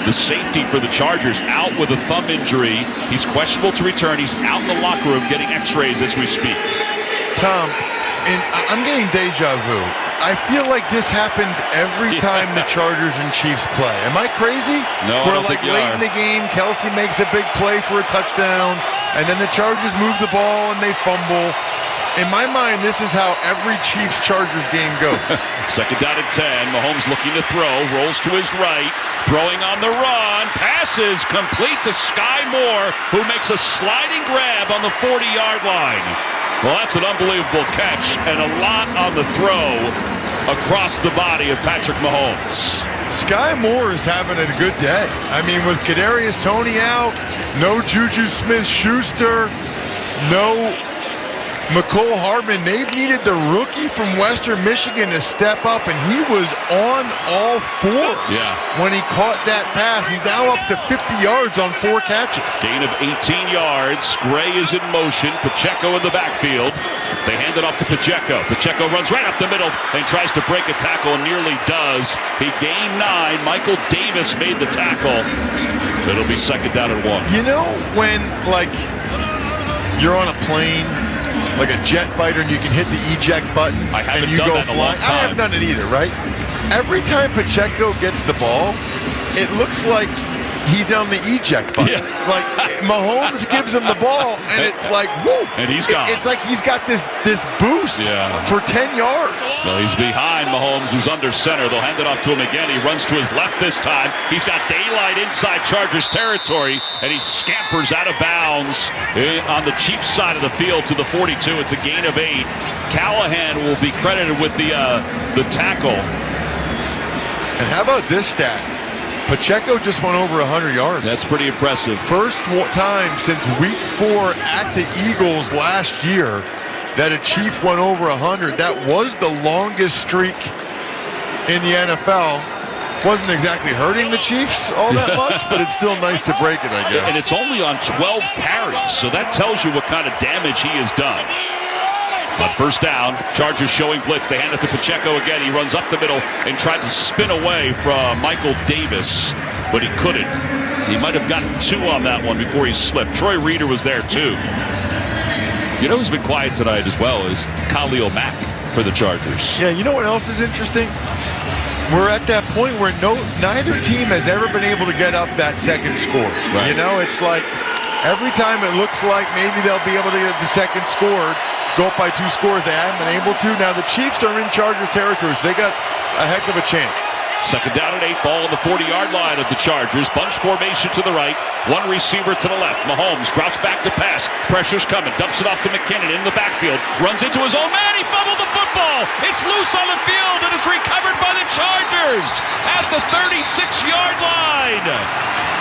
the safety for the Chargers, out with a thumb injury. He's questionable to return. He's out in the locker room getting x-rays as we speak. Tom, and I'm getting deja vu. I feel like this happens every time the Chargers and Chiefs play. Am I crazy? No, Where like late in the game, Kelsey makes a big play for a touchdown, and then the Chargers move the ball and they fumble. In my mind, this is how every Chiefs-Chargers game goes. Second down and 10. Mahomes looking to throw. Rolls to his right. Throwing on the run. Passes complete to Sky Moore, who makes a sliding grab on the 40-yard line. Well, that's an unbelievable catch and a lot on the throw across the body of Patrick Mahomes. Sky Moore is having a good day. I mean, with Kadarius Toney out, no Juju Smith-Schuster, no McCole Hardman, they've needed the rookie from Western Michigan to step up, and he was on all fours when he caught that pass. He's now up to 50 yards on 4 catches. Gain of 18 yards. Gray is in motion. Pacheco in the backfield. They hand it off to Pacheco. Pacheco runs right up the middle and tries to break a tackle and nearly does. He gained 9. Michael Davis made the tackle. It'll be second down and 1. You know when, like, you're on a plane, like a jet fighter, and you can hit the eject button and you go flying. I haven't done it either, right? Every time Pacheco gets the ball, it looks like he's on the eject button. Yeah. Like Mahomes gives him the ball, and it's like, whoa. And he's gone. It's like he's got this boost for 10 yards. So he's behind Mahomes, who's under center. They'll hand it off to him again. He runs to his left this time. He's got daylight inside Chargers territory, and he scampers out of bounds on the Chiefs side of the field to the 42. It's a gain of 8. Callahan will be credited with the tackle. And how about this stat? Pacheco just went over 100 yards. That's pretty impressive. First time since week 4 at the Eagles last year that a Chief went over 100. That was the longest streak in the NFL. Wasn't exactly hurting the Chiefs all that much, but it's still nice to break it, I guess. And it's only on 12 carries, so that tells you what kind of damage he has done. On first down, Chargers showing blitz. They hand it to Pacheco again. He runs up the middle and tried to spin away from Michael Davis, but he couldn't. He might have gotten 2 on that one before he slipped. Troy Reeder was there too. You know who's been quiet tonight as well is Khalil Mack for the Chargers. Yeah, you know what else is interesting? We're at that point where neither team has ever been able to get up that second score. Right. You know, it's like every time it looks like maybe they'll be able to get the second scored, go up by 2 scores. They haven't been able to. Now the Chiefs are in Chargers territory, so they got a heck of a chance. Second down and 8, ball on the 40-yard line of the Chargers. Bunch formation to the right, 1 receiver to the left. Mahomes drops back to pass. Pressure's coming. Dumps it off to McKinnon in the backfield. Runs into his own man. He fumbled the football. It's loose on the field, and it's recovered by the Chargers at the 36-yard line.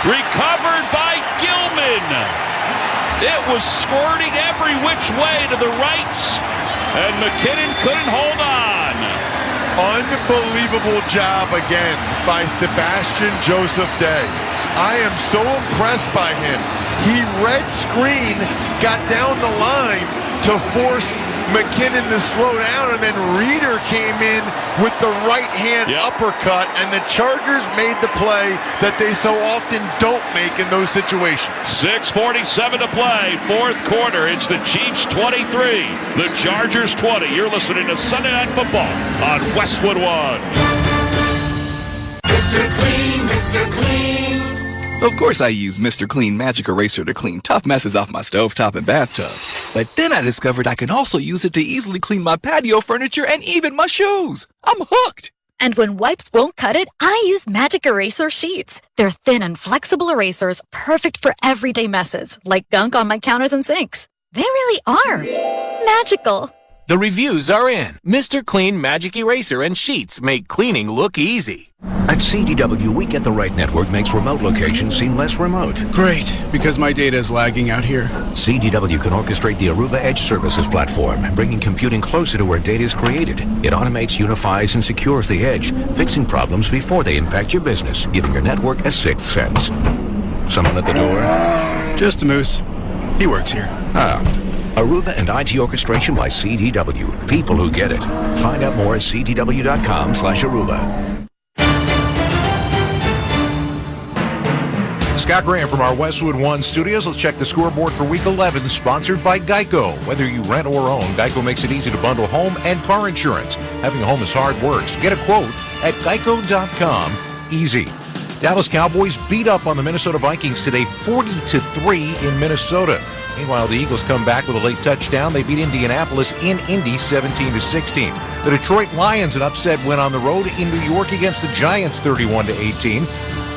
Recovered by Gilman. It was squirting every which way to the right, and McKinnon couldn't hold on. Unbelievable job again by Sebastian Joseph Day. I am so impressed by him. He read screen, got down the line to force McKinnon to slow down, and then Reeder came in with the right-hand uppercut, and the Chargers made the play that they so often don't make in those situations. 6:47 to play, 4th quarter. It's the Chiefs 23, the Chargers 20. You're listening to Sunday Night Football on Westwood One. Mr. Clean, Mr. Clean. Of course I use Mr. Clean Magic Eraser to clean tough messes off my stovetop and bathtub. But then I discovered I can also use it to easily clean my patio furniture and even my shoes. I'm hooked. And when wipes won't cut it, I use Magic Eraser Sheets. They're thin and flexible erasers, perfect for everyday messes, like gunk on my counters and sinks. They really are magical. The reviews are in. Mr. Clean Magic Eraser and Sheets make cleaning look easy. At CDW, we get the right network makes remote locations seem less remote. Great, because my data is lagging out here. CDW can orchestrate the Aruba Edge Services platform, bringing computing closer to where data is created. It automates, unifies, and secures the edge, fixing problems before they impact your business, giving your network a sixth sense. Someone at the door? Just a moose. He works here. Ah. Aruba and IT orchestration by CDW. People who get it. Find out more at cdw.com/Aruba. Scott Graham from our Westwood One studios. Let's check the scoreboard for Week 11, sponsored by Geico. Whether you rent or own, Geico makes it easy to bundle home and car insurance. Having a home is hard work, so get a quote at geico.com. Easy. Dallas Cowboys beat up on the Minnesota Vikings today 40-3 in Minnesota. Meanwhile, the Eagles come back with a late touchdown. They beat Indianapolis in Indy 17-16. The Detroit Lions, an upset win on the road in New York against the Giants 31-18.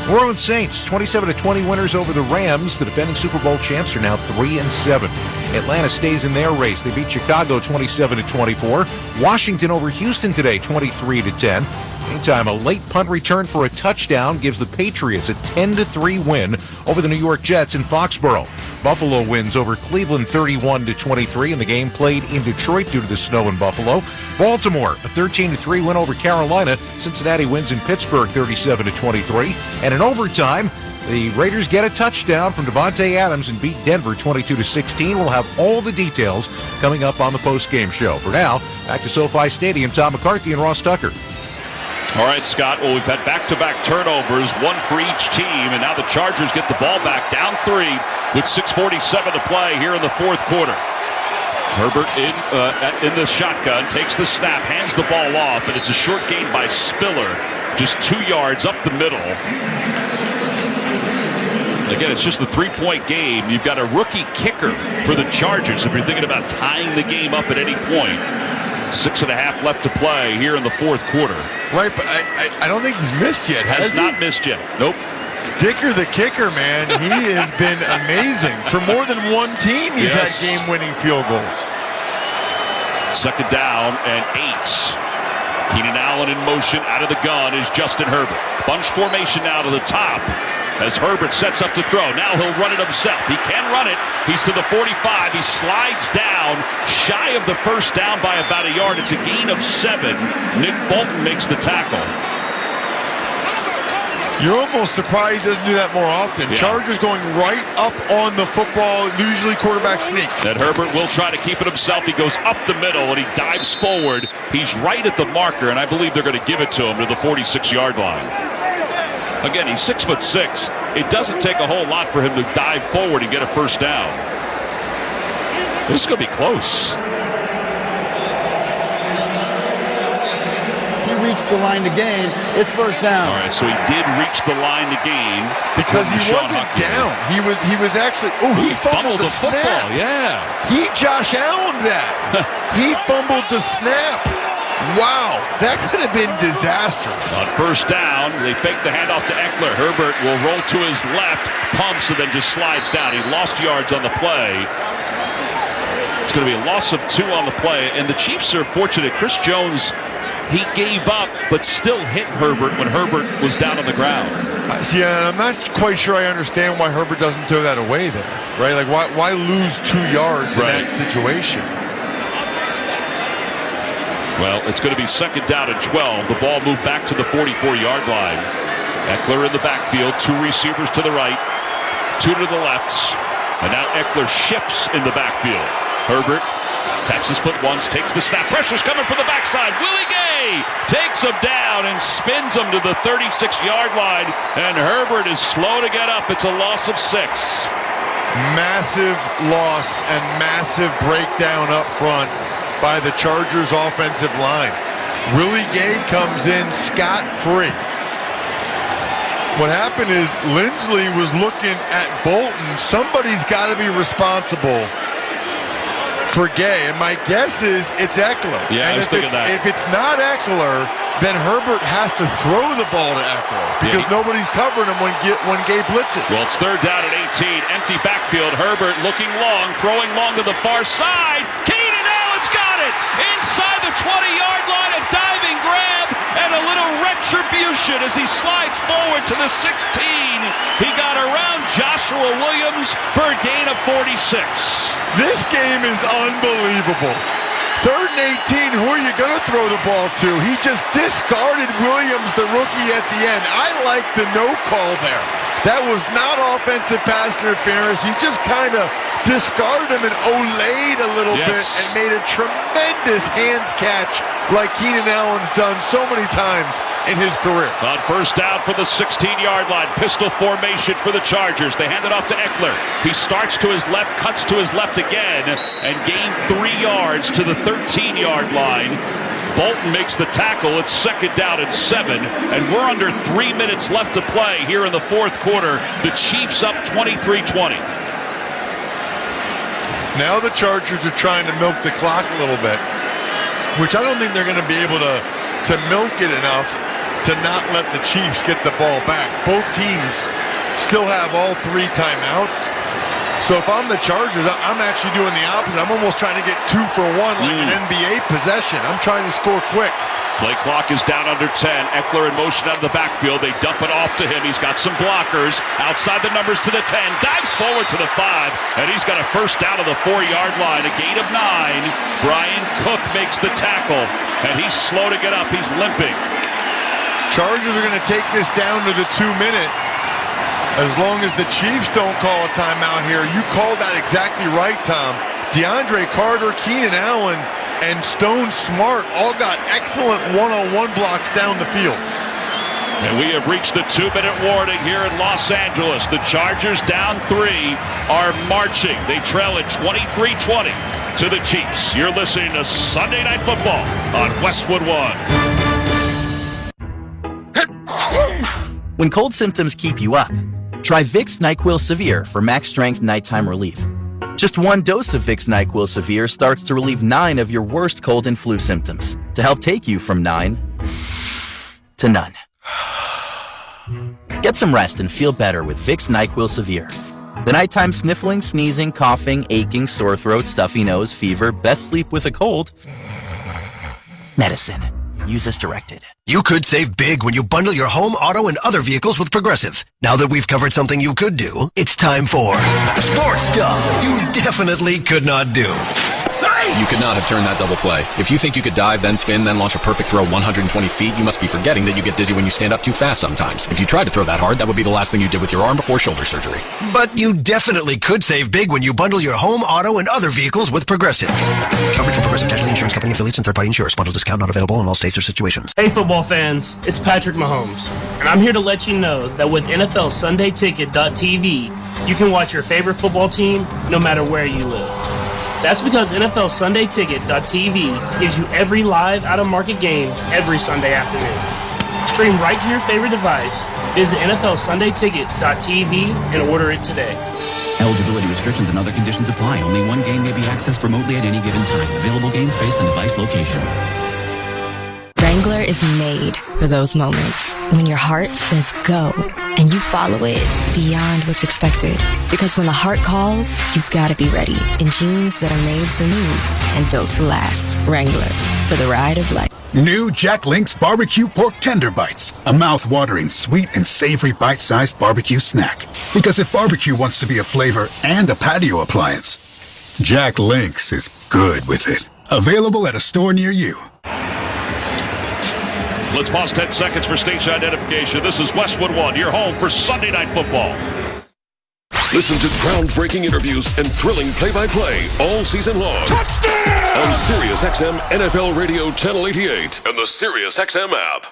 New Orleans Saints 27-20 winners over the Rams. The defending Super Bowl champs are now 3-7. Atlanta stays in their race. They beat Chicago 27-24. Washington over Houston today 23-10. Meantime, a late punt return for a touchdown gives the Patriots a 10-3 win over the New York Jets in Foxborough. Buffalo wins over Cleveland 31-23 in the game played in Detroit due to the snow in Buffalo. Baltimore, a 13-3 win over Carolina. Cincinnati wins in Pittsburgh 37-23. And in overtime, the Raiders get a touchdown from Devontae Adams and beat Denver 22-16. We'll have all the details coming up on the post-game show. For now, back to SoFi Stadium, Tom McCarthy and Ross Tucker. All right, Scott. Well, we've had back-to-back turnovers, one for each team, and now the Chargers get the ball back down 3 with 6:47 to play here in the fourth quarter. Herbert in the shotgun, takes the snap, hands the ball off, and it's a short gain by Spiller, just 2 yards up the middle. Again, it's just a 3-point game. You've got a rookie kicker for the Chargers if you're thinking about tying the game up at any point. 6.5 left to play here in the fourth quarter. Right, but I don't think he's missed yet, has he? Not missed yet. Nope. Dicker the kicker, man, he has been amazing. For more than one team, he's had game-winning field goals. Second down and 8. Keenan Allen in motion out of the gun is Justin Herbert. Bunch formation now to the top as Herbert sets up to throw. Now he'll run it himself. He can run it. He's to the 45. He slides down shy of the first down by about a yard. It's a gain of 7. Nick Bolton makes the tackle. You're almost surprised he doesn't do that more often. Yeah. Chargers going right up on the football, usually quarterback sneak. And Herbert will try to keep it himself. He goes up the middle and he dives forward. He's right at the marker, and I believe they're going to give it to him to the 46-yard line. Again, he's 6'6". It doesn't take a whole lot for him to dive forward and get a first down. This is going to be close. He reached the line to gain. It's first down. All right, so he did reach the line to gain because he wasn't down. He was actually. Oh, he fumbled the football. Yeah. He Josh Allen'd that. He fumbled the snap. Wow, that could have been disastrous. On first down, they fake the handoff to Eckler. Herbert will roll to his left, pumps, and then just slides down. He lost yards on the play. It's going to be a loss of 2 on the play, and the Chiefs are fortunate. Chris Jones, he gave up, but still hit Herbert when Herbert was down on the ground. See, I'm not quite sure I understand why Herbert doesn't throw that away there, right? Like, why lose 2 yards in that situation? Well, it's going to be second down and 12. The ball moved back to the 44-yard line. Eckler in the backfield, 2 receivers to the right, 2 to the left, and now Eckler shifts in the backfield. Herbert taps his foot once, takes the snap. Pressure's coming from the backside. Willie Gay takes him down and spins him to the 36-yard line, and Herbert is slow to get up. It's a loss of 6. Massive loss and massive breakdown up front by the Chargers offensive line. Willie Gay comes in scot-free. What happened is Lindsley was looking at Bolton. Somebody's got to be responsible for Gay, and my guess is it's Eckler. Yeah, and I was thinking that. If it's not Eckler, then Herbert has to throw the ball to Eckler because nobody's covering him when Gay blitzes. Well, it's third down at 18. Empty backfield. Herbert looking long, throwing long to the far side. Keenan Allen's got it inside the 20-yard line. A diving grab and a little retribution as he slides forward to the 16. He got around Joshua Williams for a gain of 46. This game is unbelievable. Third and 18, who are you going to throw the ball to? He just discarded Williams, the rookie, at the end. I like the no call there. That was not offensive pass interference. He just kind of discarded him and olayed a little bit and made a tremendous hands catch like Keenan Allen's done so many times in his career. On first down from the 16-yard line, pistol formation for the Chargers. They hand it off to Eckler. He starts to his left, cuts to his left again, and gained 3 yards to the 13-yard line. Bolton makes the tackle. It's second down and 7, and we're under 3 minutes left to play here in the fourth quarter. The Chiefs up 23-20. Now the Chargers are trying to milk the clock a little bit, which I don't think they're going to be able to milk it enough to not let the Chiefs get the ball back. Both teams still have all 3 timeouts. So if I'm the Chargers, I'm actually doing the opposite. I'm almost trying to get 2 for 1 like an NBA possession. I'm trying to score quick. Play clock is down under 10. Eckler in motion out of the backfield. They dump it off to him. He's got some blockers. Outside the numbers to the 10. Dives forward to the 5. And he's got a first down to the 4-yard line. A gain of 9. Brian Cook makes the tackle. And he's slow to get up. He's limping. Chargers are going to take this down to the 2-minute. As long as the Chiefs don't call a timeout here. You called that exactly right, Tom. DeAndre Carter, Keenan Allen, and Stone Smart all got excellent one-on-one blocks down the field. And we have reached the 2-minute warning here in Los Angeles. The Chargers down 3 are marching. They trail at 23-20 to the Chiefs. You're listening to Sunday Night Football on Westwood One. When cold symptoms keep you up, try Vicks NyQuil Severe for max strength nighttime relief. Just 1 dose of Vicks NyQuil Severe starts to relieve 9 of your worst cold and flu symptoms to help take you from 9 to none. Get some rest and feel better with Vicks NyQuil Severe. The nighttime sniffling, sneezing, coughing, aching, sore throat, stuffy nose, fever, best sleep with a cold. Medicine. Use as directed. You could save big when you bundle your home, auto, and other vehicles with Progressive. Now that we've covered something you could do, it's time for sports stuff you definitely could not do. You could not have turned that double play. If you think you could dive, then spin, then launch a perfect throw 120 feet, you must be forgetting that you get dizzy when you stand up too fast sometimes. If you tried to throw that hard, that would be the last thing you did with your arm before shoulder surgery. But you definitely could save big when you bundle your home, auto, and other vehicles with Progressive. Coverage from Progressive Casualty Insurance Company affiliates and third-party insurers. Bundle discount not available in all states or situations. Hey football fans, it's Patrick Mahomes, and I'm here to let you know that with NFL SundayTicket.tv, you can watch your favorite football team no matter where you live. That's because NFL SundayTicket.tv gives you every live out-of-market game every Sunday afternoon. Stream right to your favorite device. Visit NFL SundayTicket.tv and order it today. Eligibility restrictions and other conditions apply. Only one game may be accessed remotely at any given time. Available games based on device location. Wrangler is made for those moments when your heart says go and you follow it beyond what's expected. Because when the heart calls, you gotta be ready in jeans that are made to move and built to last. Wrangler, for the ride of life. New Jack Link's Barbecue Pork Tender Bites. A mouth-watering, sweet and savory bite-sized barbecue snack. Because if barbecue wants to be a flavor and a patio appliance, Jack Link's is good with it. Available at a store near you. Let's pause 10 seconds for station identification. This is Westwood One, your home for Sunday Night Football. Listen to groundbreaking interviews and thrilling play-by-play all season long. Touchdown! On Sirius XM NFL Radio Channel 88 and the Sirius XM app.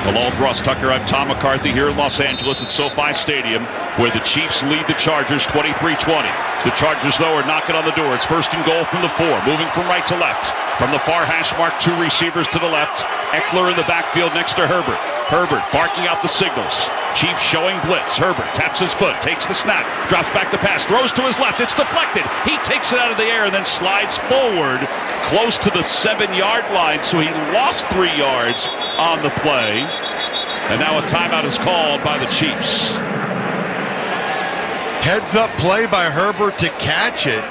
Hello, Ross Tucker. I'm Tom McCarthy here in Los Angeles at SoFi Stadium, where the Chiefs lead the Chargers 23-20. The Chargers, though, are knocking on the door. It's first and goal from the 4, moving from right to left. From the far hash mark, 2 receivers to the left. Eckler in the backfield next to Herbert. Herbert barking out the signals. Chiefs showing blitz. Herbert taps his foot, takes the snap, drops back to pass, throws to his left. It's deflected. He takes it out of the air and then slides forward close to the 7-yard line. So he lost 3 yards on the play. And now a timeout is called by the Chiefs. Heads up play by Herbert to catch it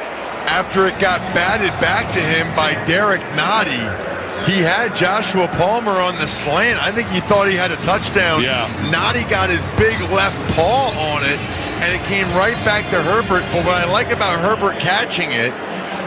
after it got batted back to him by Derek Nottie. He had Joshua Palmer on the slant. I think he thought he had a touchdown. Yeah. Nottie got his big left paw on it, and it came right back to Herbert. But what I like about Herbert catching it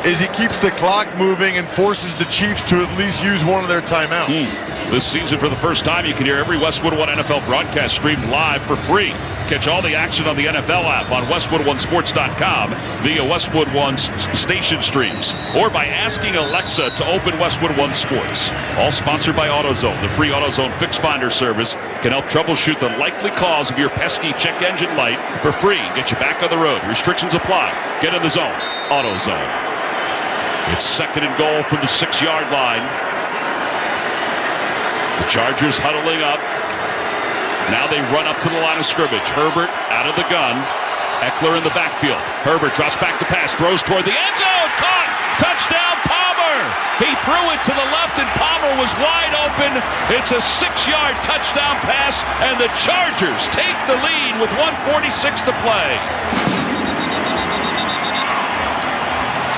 is he keeps the clock moving and forces the Chiefs to at least use one of their timeouts. This season, for the first time, you can hear every Westwood One NFL broadcast streamed live for free. Catch all the action on the NFL app on WestwoodOneSports.com via Westwood One's station streams or by asking Alexa to open Westwood One Sports. All sponsored by AutoZone. The free AutoZone Fix Finder service can help troubleshoot the likely cause of your pesky check engine light for free. Get you back on the road. Restrictions apply. Get in the zone. AutoZone. It's 2nd and goal from the 6-yard line. The Chargers huddling up. Now they run up to the line of scrimmage. Herbert out of the gun. Eckler in the backfield. Herbert drops back to pass. Throws toward the end zone. Caught. Touchdown, Palmer. He threw it to the left, and Palmer was wide open. It's a 6-yard touchdown pass, and the Chargers take the lead with 1:46 to play.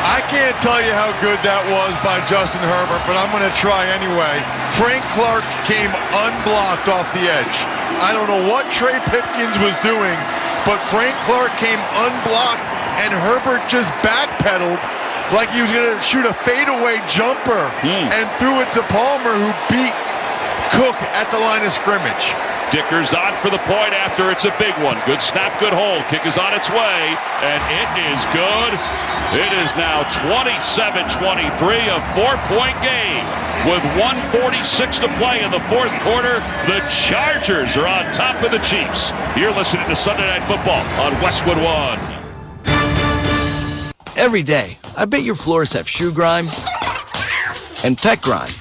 I can't tell you how good that was by Justin Herbert, but I'm going to try anyway. Frank Clark came unblocked off the edge. I don't know what Trey Pipkins was doing, but Frank Clark came unblocked, and Herbert just backpedaled like he was going to shoot a fadeaway jumper and threw it to Palmer, who beat Cook at the line of scrimmage. Dicker's on for the point after. It's a big one. Good snap, good hold. Kick is on its way, and it is good. It is now 27-23, a 4-point game. With 1:46 to play in the 4th quarter, the Chargers are on top of the Chiefs. You're listening to Sunday Night Football on Westwood One. Every day, I bet your floors have shoe grime and tech grime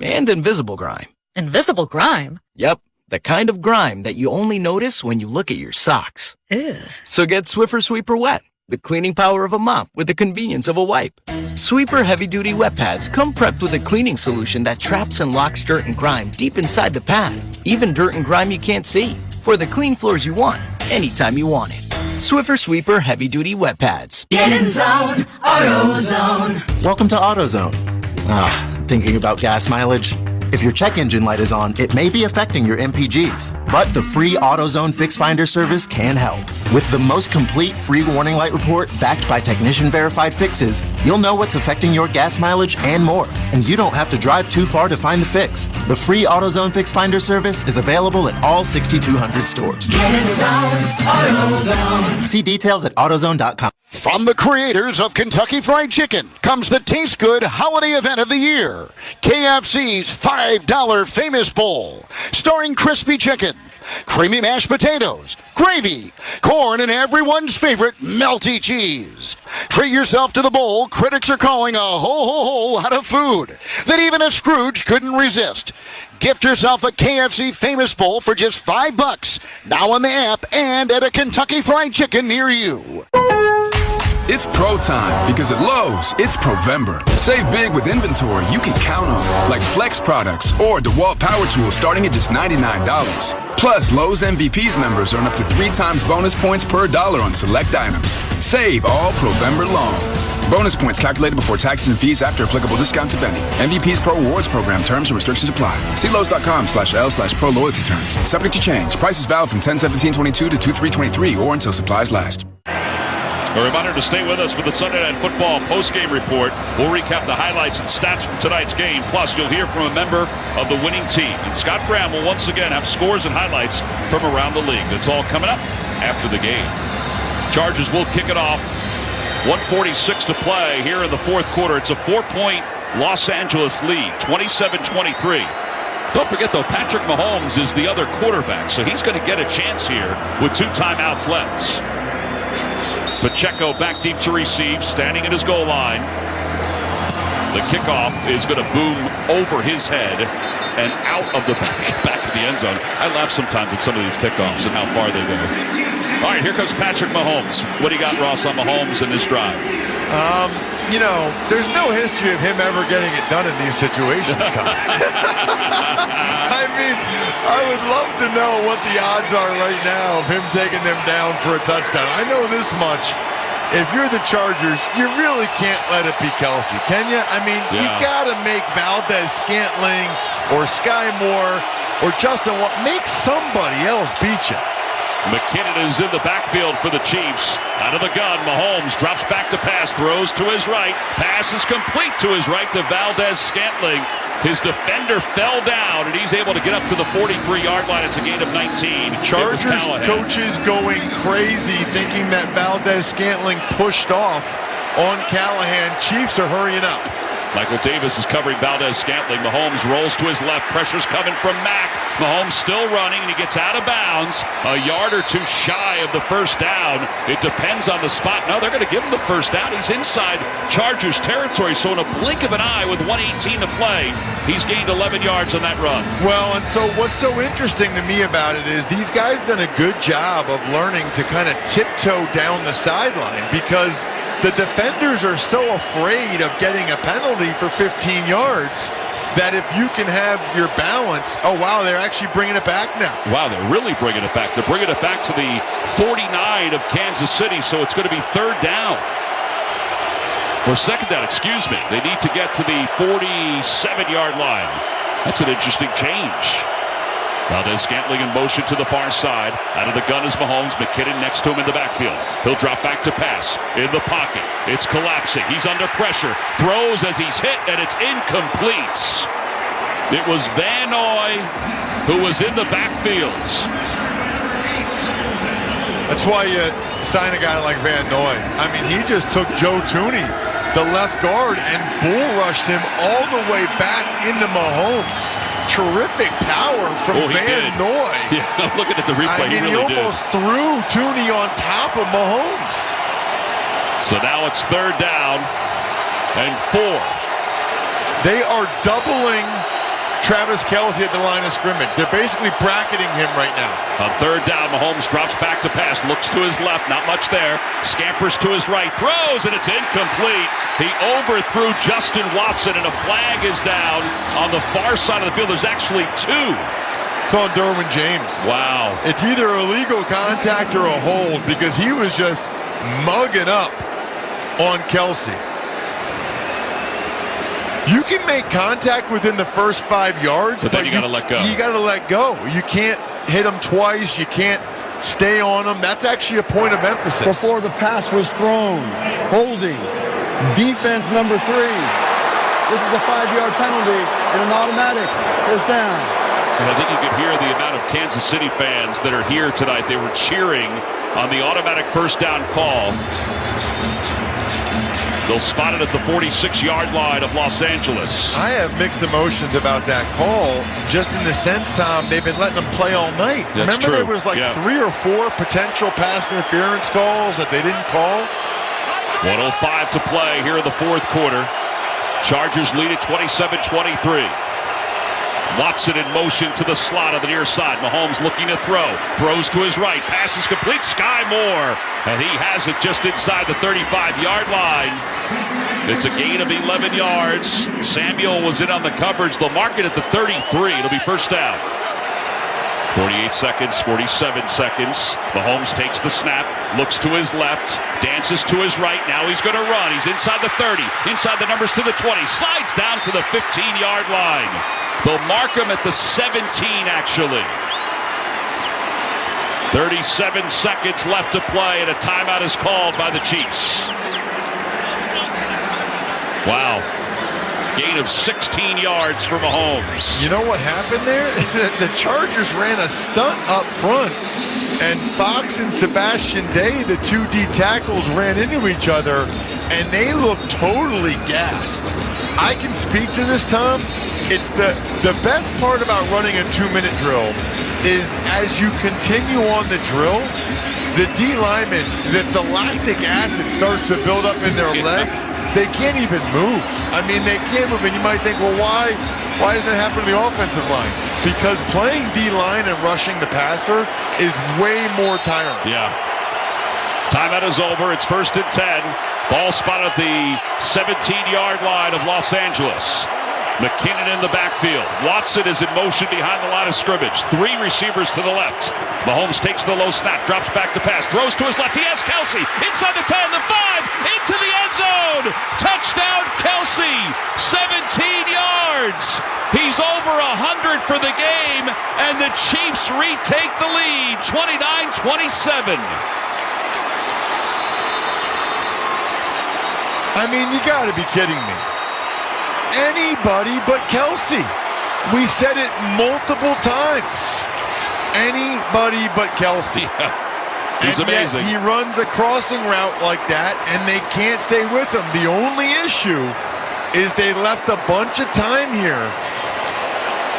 and invisible grime. Invisible grime? Yep. The kind of grime that you only notice when you look at your socks. Ew. So get Swiffer Sweeper Wet, the cleaning power of a mop with the convenience of a wipe. Sweeper heavy-duty wet pads come prepped with a cleaning solution that traps and locks dirt and grime deep inside the pad. Even dirt and grime you can't see. For the clean floors you want, anytime you want it. Swiffer Sweeper heavy-duty wet pads. Get in zone, AutoZone. Welcome to AutoZone. Thinking about gas mileage? If your check engine light is on, it may be affecting your MPGs, but the free AutoZone Fix Finder service can help. With the most complete free warning light report backed by technician-verified fixes, you'll know what's affecting your gas mileage and more, and you don't have to drive too far to find the fix. The free AutoZone Fix Finder service is available at all 6,200 stores. Get in zone, AutoZone. See details at AutoZone.com. From the creators of Kentucky Fried Chicken comes the Taste Good holiday event of the year. KFC's $5 Famous Bowl, starring crispy chicken, creamy mashed potatoes, gravy, corn, and everyone's favorite melty cheese. Treat yourself to the bowl critics are calling a whole lot of food that even a Scrooge couldn't resist. Gift yourself a KFC Famous Bowl for just $5 now on the app and at a Kentucky Fried Chicken near you. It's pro time because at Lowe's, it's Provember. Save big with inventory you can count on, like Flex products or DeWalt Power Tools starting at just $99. Plus, Lowe's MVPs members earn up to 3 times bonus points per dollar on select items. Save all Provember long. Bonus points calculated before taxes and fees after applicable discounts, if any. MVPs Pro Rewards Program terms and restrictions apply. See Lowe's.com/L/Pro Loyalty terms. Subject to change. Prices valid from 10/17/22 to 2/3/23 or until supplies last. A reminder to stay with us for the Sunday Night Football postgame report. We'll recap the highlights and stats from tonight's game. Plus, you'll hear from a member of the winning team. And Scott Graham will once again have scores and highlights from around the league. That's all coming up after the game. Chargers will kick it off. 1:46 to play here in the 4th quarter. It's a 4-point Los Angeles lead, 27-23. Don't forget, though, Patrick Mahomes is the other quarterback, so he's going to get a chance here with 2 timeouts left. Pacheco back deep to receive, standing at his goal line. The kickoff is going to boom over his head and out of the back of the end zone. I laugh sometimes at some of these kickoffs and how far they go. All right, here comes Patrick Mahomes. What do you got, Ross, on Mahomes in this drive? You know, there's no history of him ever getting it done in these situations, Tom. I mean, I would love to know what the odds are right now of him taking them down for a touchdown. I know this much. If you're the Chargers, you really can't let it be Kelsey, can you? I mean, you got to make Valdez-Scantling or Sky Moore or Justin Watt. Make somebody else beat you. McKinnon is in the backfield for the Chiefs. Out of the gun, Mahomes drops back to pass, throws to his right. Pass is complete to his right to Valdez-Scantling. His defender fell down, and he's able to get up to the 43-yard line. It's a gain of 19. Chargers coaches going crazy thinking that Valdez-Scantling pushed off on Callahan. Chiefs are hurrying up. Michael Davis is covering Valdez-Scantling. Mahomes rolls to his left. Pressure's coming from Mack. Mahomes still running, and he gets out of bounds. A yard or two shy of the first down. It depends on the spot. No, they're going to give him the first down. He's inside Chargers territory, so in a blink of an eye with 1:18 to play, he's gained 11 yards on that run. Well, and so what's so interesting to me about it is these guys have done a good job of learning to kind of tiptoe down the sideline because the defenders are so afraid of getting a penalty for 15 yards that if you can have your balance, oh, wow, they're actually bringing it back now. Wow, they're really bringing it back. They're bringing it back to the 49 of Kansas City, so it's going to be third down. Or second down, excuse me. They need to get to the 47-yard line. That's an interesting change. Valdez-Scantling in motion to the far side. Out of the gun is Mahomes. McKinnon next to him in the backfield. He'll drop back to pass. In the pocket. It's collapsing. He's under pressure. Throws as he's hit, and it's incomplete. It was Van Noy who was in the backfield. That's why you sign a guy like Van Noy. I mean, he just took Joe Thuney, the left guard, and bull rushed him all the way back into Mahomes. Terrific power from Van Noy. Yeah, I'm looking at the replay. I mean, he almost threw Thuney on top of Mahomes. So now it's third down and 4. They are doubling Travis Kelce at the line of scrimmage. They're basically bracketing him right now. On third down, Mahomes drops back to pass, looks to his left, not much there. Scampers to his right, throws, and it's incomplete. He overthrew Justin Watson, and a flag is down on the far side of the field. There's actually 2. It's on Derwin James. Wow. It's either illegal contact or a hold because he was just mugging up on Kelce. You can make contact within the first 5 yards, but then you got to let go. You got to let go. You can't hit him twice. You can't stay on him. That's actually a point of emphasis. Before the pass was thrown, holding, defense number 3. This is a 5-yard penalty and an automatic first down. And I think you could hear the amount of Kansas City fans that are here tonight. They were cheering on the automatic first down call. They'll spot it at the 46-yard line of Los Angeles. I have mixed emotions about that call, just in the sense, Tom, they've been letting them play all night. That's Remember true. There was like 3 or 4 potential pass interference calls that they didn't call? 1:05 to play here in the fourth quarter. Chargers lead at 27-23. Watson in motion to the slot on the near side. Mahomes looking to throw. Throws to his right. Pass is complete. Sky Moore. And he has it just inside the 35-yard line. It's a gain of 11 yards. Samuel was in on the coverage. They'll mark it at the 33. It'll be first down. 48 seconds, 47 seconds. Mahomes takes the snap, looks to his left, dances to his right. Now he's going to run. He's inside the 30, inside the numbers to the 20, slides down to the 15-yard line. They'll mark him at the 17, actually. 37 seconds left to play, and a timeout is called by the Chiefs. Wow. Gain of 16 yards for Mahomes. You know what happened there? The Chargers ran a stunt up front, and Fox and Sebastian Day, the 2 D tackles, ran into each other, and they looked totally gassed. I can speak to this, Tom. It's the best part about running a 2-minute drill is as you continue on the drill, the D linemen, the lactic acid starts to build up in their legs. They can't even move. I mean, they can't move, and you might think, well, why isn't that happening to the offensive line? Because playing D-line and rushing the passer is way more tiring. Yeah. Timeout is over. It's first and 10. Ball spotted at the 17-yard line of Los Angeles. McKinnon in the backfield. Watson is in motion behind the line of scrimmage. 3 receivers to the left. Mahomes takes the low snap, drops back to pass, throws to his left. He has Kelce inside the 10, the 5, into the end zone. Touchdown, Kelce. 17 yards. He's over 100 for the game, and the Chiefs retake the lead, 29-27. I mean, you got to be kidding me. anybody but Kelsey. We said it multiple times. Anybody but Kelsey. He's amazing. Yet he runs a crossing route like that, and they can't stay with him. The only issue is they left a bunch of time here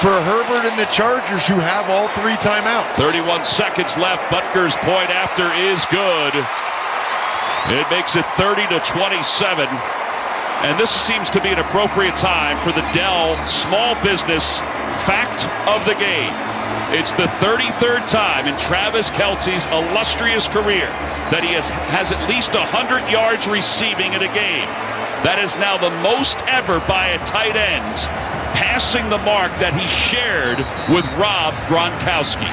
for Herbert and the Chargers, who have all 3 timeouts. 31 seconds left. Butker's point after is good. It makes it 30-27. And this seems to be an appropriate time for the Dell Small Business Fact of the Game. It's the 33rd time in Travis Kelce's illustrious career that he has at least 100 yards receiving in a game. That is now the most ever by a tight end, passing the mark that he shared with Rob Gronkowski.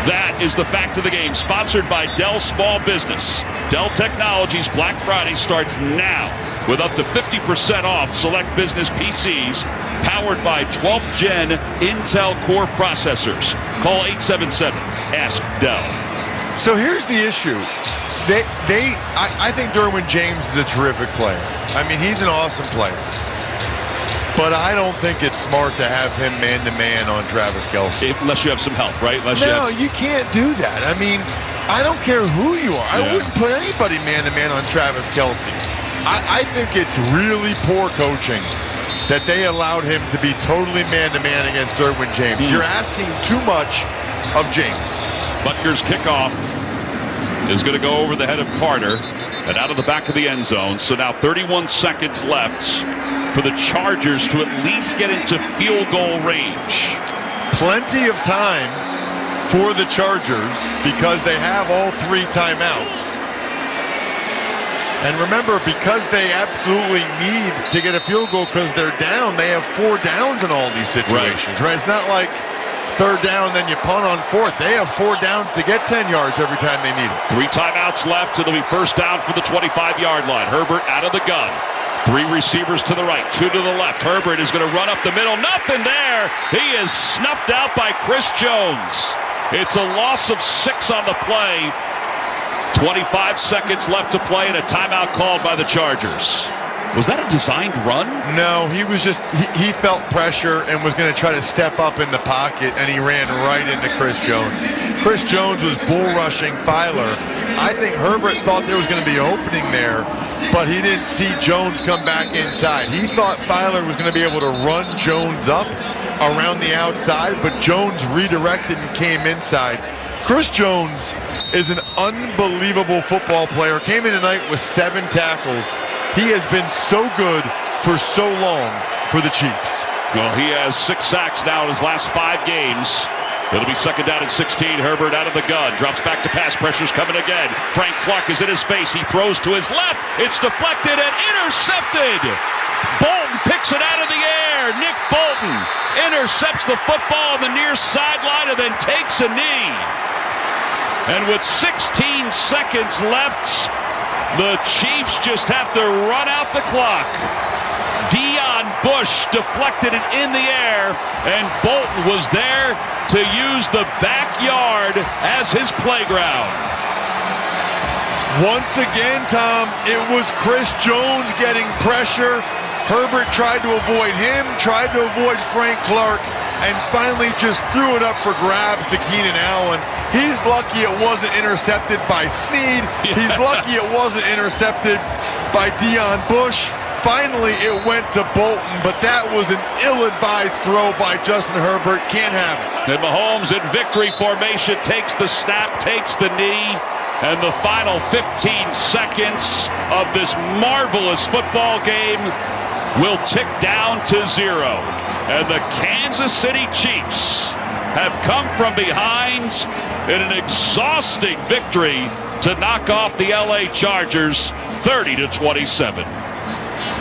That is the fact of the game, sponsored by Dell Small Business. Dell Technologies Black Friday starts now with up to 50% off select business PCs powered by 12th Gen Intel Core processors. Call 877-ASK-DELL. So here's the issue. I think Derwin James is a terrific player. I mean, he's an awesome player. But I don't think it's smart to have him man-to-man on Travis Kelce. Unless you have some help, right? You can't do that. I mean, I don't care who you are. I wouldn't put anybody man-to-man on Travis Kelce. I think it's really poor coaching that they allowed him to be totally man-to-man against Derwin James. You're asking too much of James. Butker's kickoff is going to go over the head of Carter and out of the back of the end zone. So now 31 seconds left for the Chargers to at least get into field goal range. Plenty of time for the Chargers because they have all 3 timeouts. And remember, because they absolutely need to get a field goal because they're down, they have 4 downs in all these situations, right? It's not like 3rd down, then you punt on 4th. They have 4 downs to get 10 yards every time they need it. 3 timeouts left. It'll be first down for the 25-yard line. Herbert out of the gun. 3 receivers to the right, 2 to the left. Herbert is going to run up the middle. Nothing there. He is snuffed out by Chris Jones. It's a loss of 6 on the play. 25 seconds left to play and a timeout called by the Chargers. Was that a designed run? No, he was just, he felt pressure and was going to try to step up in the pocket, and he ran right into Chris Jones. Chris Jones was bull rushing Filer. I think Herbert thought there was going to be an opening there, but he didn't see Jones come back inside. He thought Filer was going to be able to run Jones up around the outside, but Jones redirected and came inside. Chris Jones is an unbelievable football player. Came in tonight with 7 tackles. He has been so good for so long for the Chiefs. Well, he has 6 sacks now in his last 5 games. It'll be second down and 16. Herbert out of the gun. Drops back to pass. Pressure's coming again. Frank Clark is in his face. He throws to his left. It's deflected and intercepted. Bolton picks it out of the air. Nick Bolton intercepts the football on the near sideline and then takes a knee. And with 16 seconds left, the Chiefs just have to run out the clock. Deion Bush deflected it in the air, and Bolton was there to use the backyard as his playground. Once again, Tom, it was Chris Jones getting pressure. Herbert tried to avoid him, tried to avoid Frank Clark, and finally just threw it up for grabs to Keenan Allen. He's lucky it wasn't intercepted by Snead. He's lucky it wasn't intercepted by Deion Bush. Finally, it went to Bolton, but that was an ill-advised throw by Justin Herbert. Can't have it. And Mahomes in victory formation takes the snap, takes the knee, and the final 15 seconds of this marvelous football game will tick down to 0. And the Kansas City Chiefs have come from behind in an exhausting victory to knock off the LA Chargers 30-27.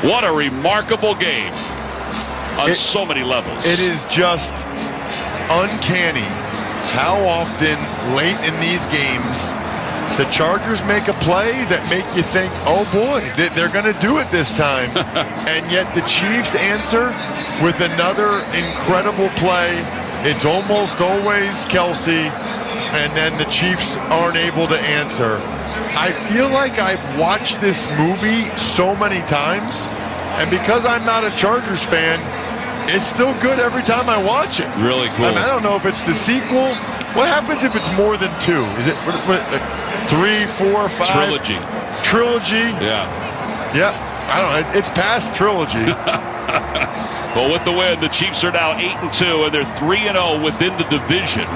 What a remarkable game on so many levels. It is just uncanny how often late in these games the Chargers make a play that make you think, oh boy, they're going to do it this time. And yet the Chiefs answer with another incredible play. It's almost always Kelsey, and then the Chiefs aren't able to answer. I feel like I've watched this movie so many times And because I'm not a Chargers fan, it's still good every time I watch it. Really cool. I mean, I don't know if it's the sequel. What happens if it's more than 2? Is it 3, 4, 5? Trilogy? Yeah. Yep. I don't know. It's past trilogy. Well, with the win, the Chiefs are now 8-2, and they're 3-0 within the division,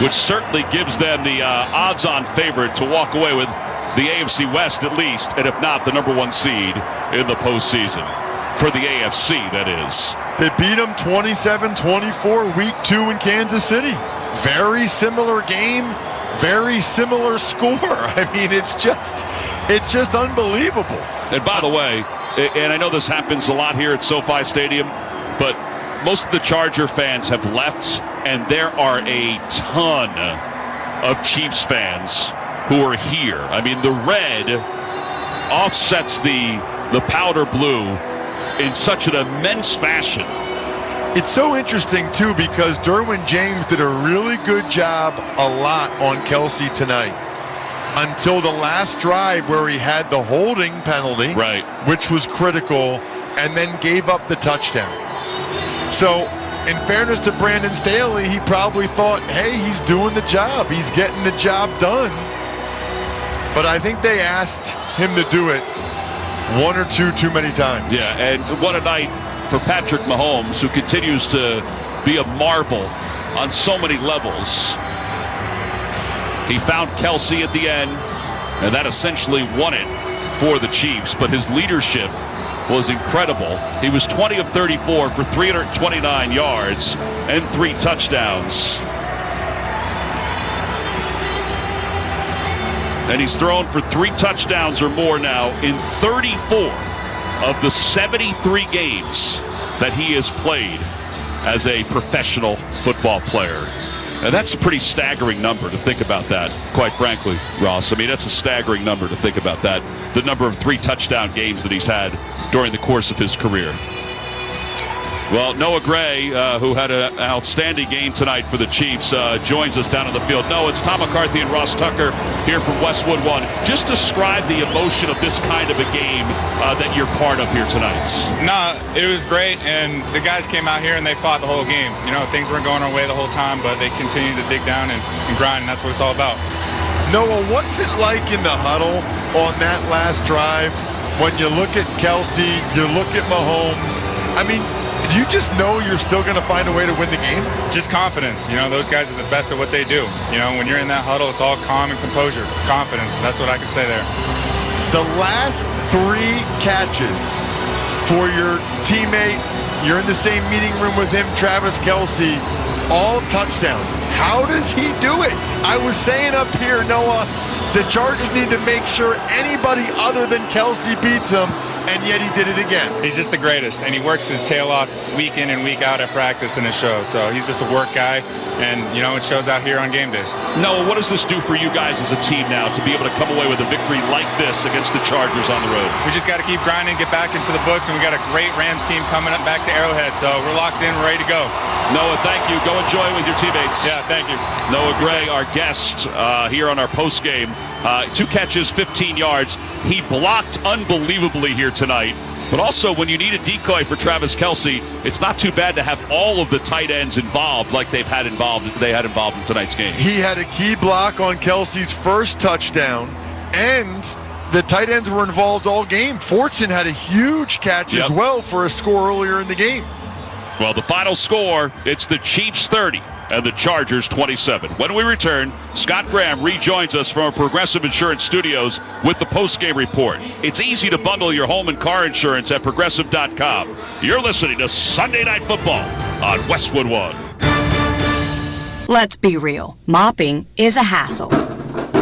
which certainly gives them the odds-on favorite to walk away with the AFC West at least, and if not, the number 1 seed in the postseason. For the AFC, that is. They beat them 27-24 week 2 in Kansas City. Very similar game, very similar score. I mean, it's just unbelievable. And by the way, and I know this happens a lot here at SoFi Stadium, but most of the Charger fans have left, and there are a ton of Chiefs fans who are here. I mean, the red offsets the powder blue in such an immense fashion. It's so interesting, too, because Derwin James did a really good job a lot on Kelsey tonight until the last drive where he had the holding penalty, right, which was critical, and then gave up the touchdown. So, in fairness to Brandon Staley, he probably thought, hey, he's doing the job. He's getting the job done. But I think they asked him to do it 1 or 2 too many times. Yeah, and what a night for Patrick Mahomes, who continues to be a marvel on so many levels. He found Kelsey at the end, and that essentially won it for the Chiefs. But his leadership was incredible. He was 20 of 34 for 329 yards and 3 touchdowns. And he's thrown for 3 touchdowns or more now in 34 of the 73 games that he has played as a professional football player. And that's a pretty staggering number to think about that, quite frankly, Ross. I mean, that's a staggering number to think about that, the number of 3 touchdown games that he's had during the course of his career. Well, Noah Gray, who had an outstanding game tonight for the Chiefs, joins us down on the field. No, it's Tom McCarthy and Ross Tucker here from Westwood 1. Just describe the emotion of this kind of a game that you're part of here tonight. No, it was great, and the guys came out here and they fought the whole game. You know, things weren't going our way the whole time, but they continued to dig down and grind, and that's what it's all about. Noah, what's it like in the huddle on that last drive when you look at Kelsey, you look at Mahomes? I mean, do you just know you're still going to find a way to win the game? Just confidence. You know, those guys are the best at what they do. You know, when you're in that huddle, it's all calm and composure. Confidence. That's what I can say there. The last 3 catches for your teammate, you're in the same meeting room with him, Travis Kelce, all touchdowns. How does he do it? I was saying up here, Noah, the Chargers need to make sure anybody other than Kelce beats him, and yet he did it again. He's just the greatest, and he works his tail off week in and week out at practice, and it shows. So he's just a work guy, and, you know, it shows out here on game days. Noah, what does this do for you guys as a team now to be able to come away with a victory like this against the Chargers on the road? We just got to keep grinding, get back into the books, and we got a great Rams team coming up back to Arrowhead, so we're locked in, ready to go. Noah, thank you. Go enjoy it with your teammates. Yeah, thank you. Noah Gray, our guest here on our post game. 2 catches, 15 yards. He blocked unbelievably here tonight. But also, when you need a decoy for Travis Kelce, it's not too bad to have all of the tight ends involved like they had involved in tonight's game. He had a key block on Kelce's first touchdown, and the tight ends were involved all game. Fortune had a huge catch as well for a score earlier in the game. Well, the final score, it's the Chiefs 30 and the Chargers 27. When we return, Scott Graham rejoins us from our Progressive Insurance studios with the postgame report. It's easy to bundle your home and car insurance at Progressive.com. You're listening to Sunday Night Football on Westwood 1. Let's be real. Mopping is a hassle.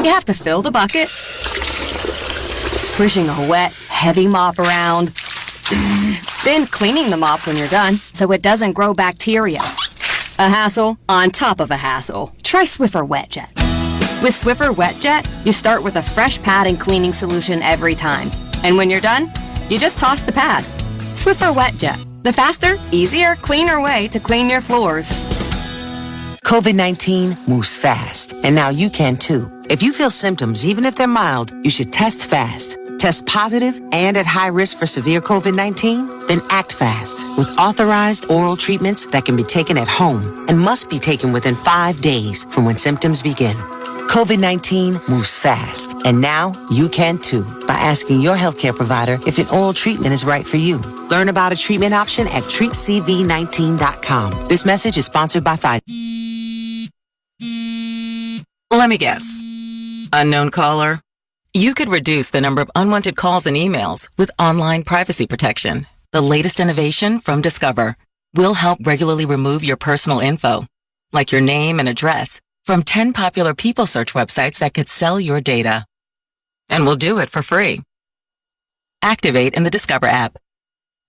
You have to fill the bucket, pushing a wet, heavy mop around, then cleaning the mop when you're done so it doesn't grow bacteria. A hassle on top of a hassle. Try Swiffer WetJet. With Swiffer WetJet, you start with a fresh pad and cleaning solution every time. And when you're done, you just toss the pad. Swiffer WetJet. The faster, easier, cleaner way to clean your floors. COVID-19 moves fast, and now you can too. If you feel symptoms, even if they're mild, you should test fast. Test positive and at high risk for severe COVID-19? Then act fast with authorized oral treatments that can be taken at home and must be taken within 5 days from when symptoms begin. COVID-19 moves fast, and now you can too by asking your healthcare provider if an oral treatment is right for you. Learn about a treatment option at treatcv19.com. This message is sponsored by Pfizer. Let me guess. Unknown caller? You could reduce the number of unwanted calls and emails with online privacy protection. The latest innovation from Discover will help regularly remove your personal info, like your name and address, from 10 popular people search websites that could sell your data. And we'll do it for free. Activate in the Discover app.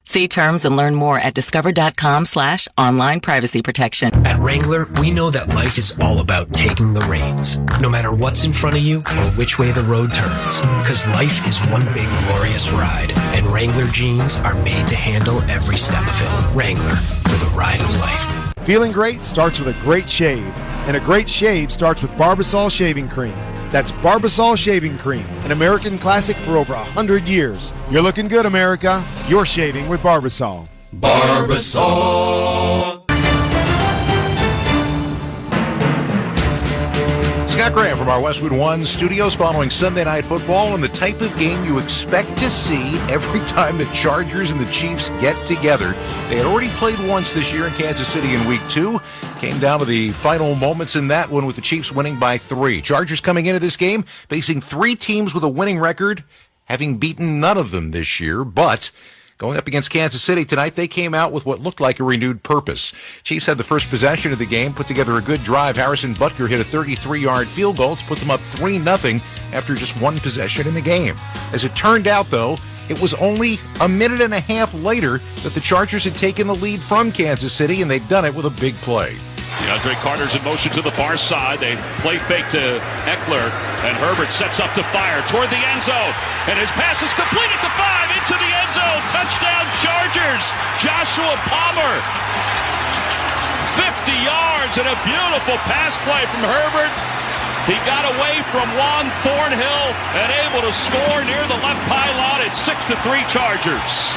See terms and learn more at discover.com/online privacy protection. At Wrangler, we know that life is all about taking the reins, no matter what's in front of you or which way the road turns. Because life is one big glorious ride, and Wrangler jeans are made to handle every step of it. Wrangler, for the ride of life. Feeling great starts with a great shave, and a great shave starts with Barbasol Shaving Cream. That's Barbasol Shaving Cream, an American classic for over 100 years. You're looking good, America. You're shaving with Barbasol. Barbasol. Scott Graham from our Westwood One studios following Sunday Night Football and the type of game you expect to see every time the Chargers and the Chiefs get together. They had already played once this year in Kansas City in Week 2. Came down to the final moments in that one with the Chiefs winning by 3. Chargers coming into this game facing 3 teams with a winning record, having beaten none of them this year, but going up against Kansas City tonight, they came out with what looked like a renewed purpose. Chiefs had the first possession of the game, put together a good drive. Harrison Butker hit a 33-yard field goal to put them up 3-0 after just one possession in the game. As it turned out, though, it was only a minute and a half later that the Chargers had taken the lead from Kansas City, and they'd done it with a big play. DeAndre Carter's in motion to the far side. They play fake to Eckler, and Herbert sets up to fire toward the end zone. And his pass is complete at the 5, into the end zone. Touchdown, Chargers. Joshua Palmer. 50 yards and a beautiful pass play from Herbert. He got away from Juan Thornhill and able to score near the left pylon at 6-3 Chargers.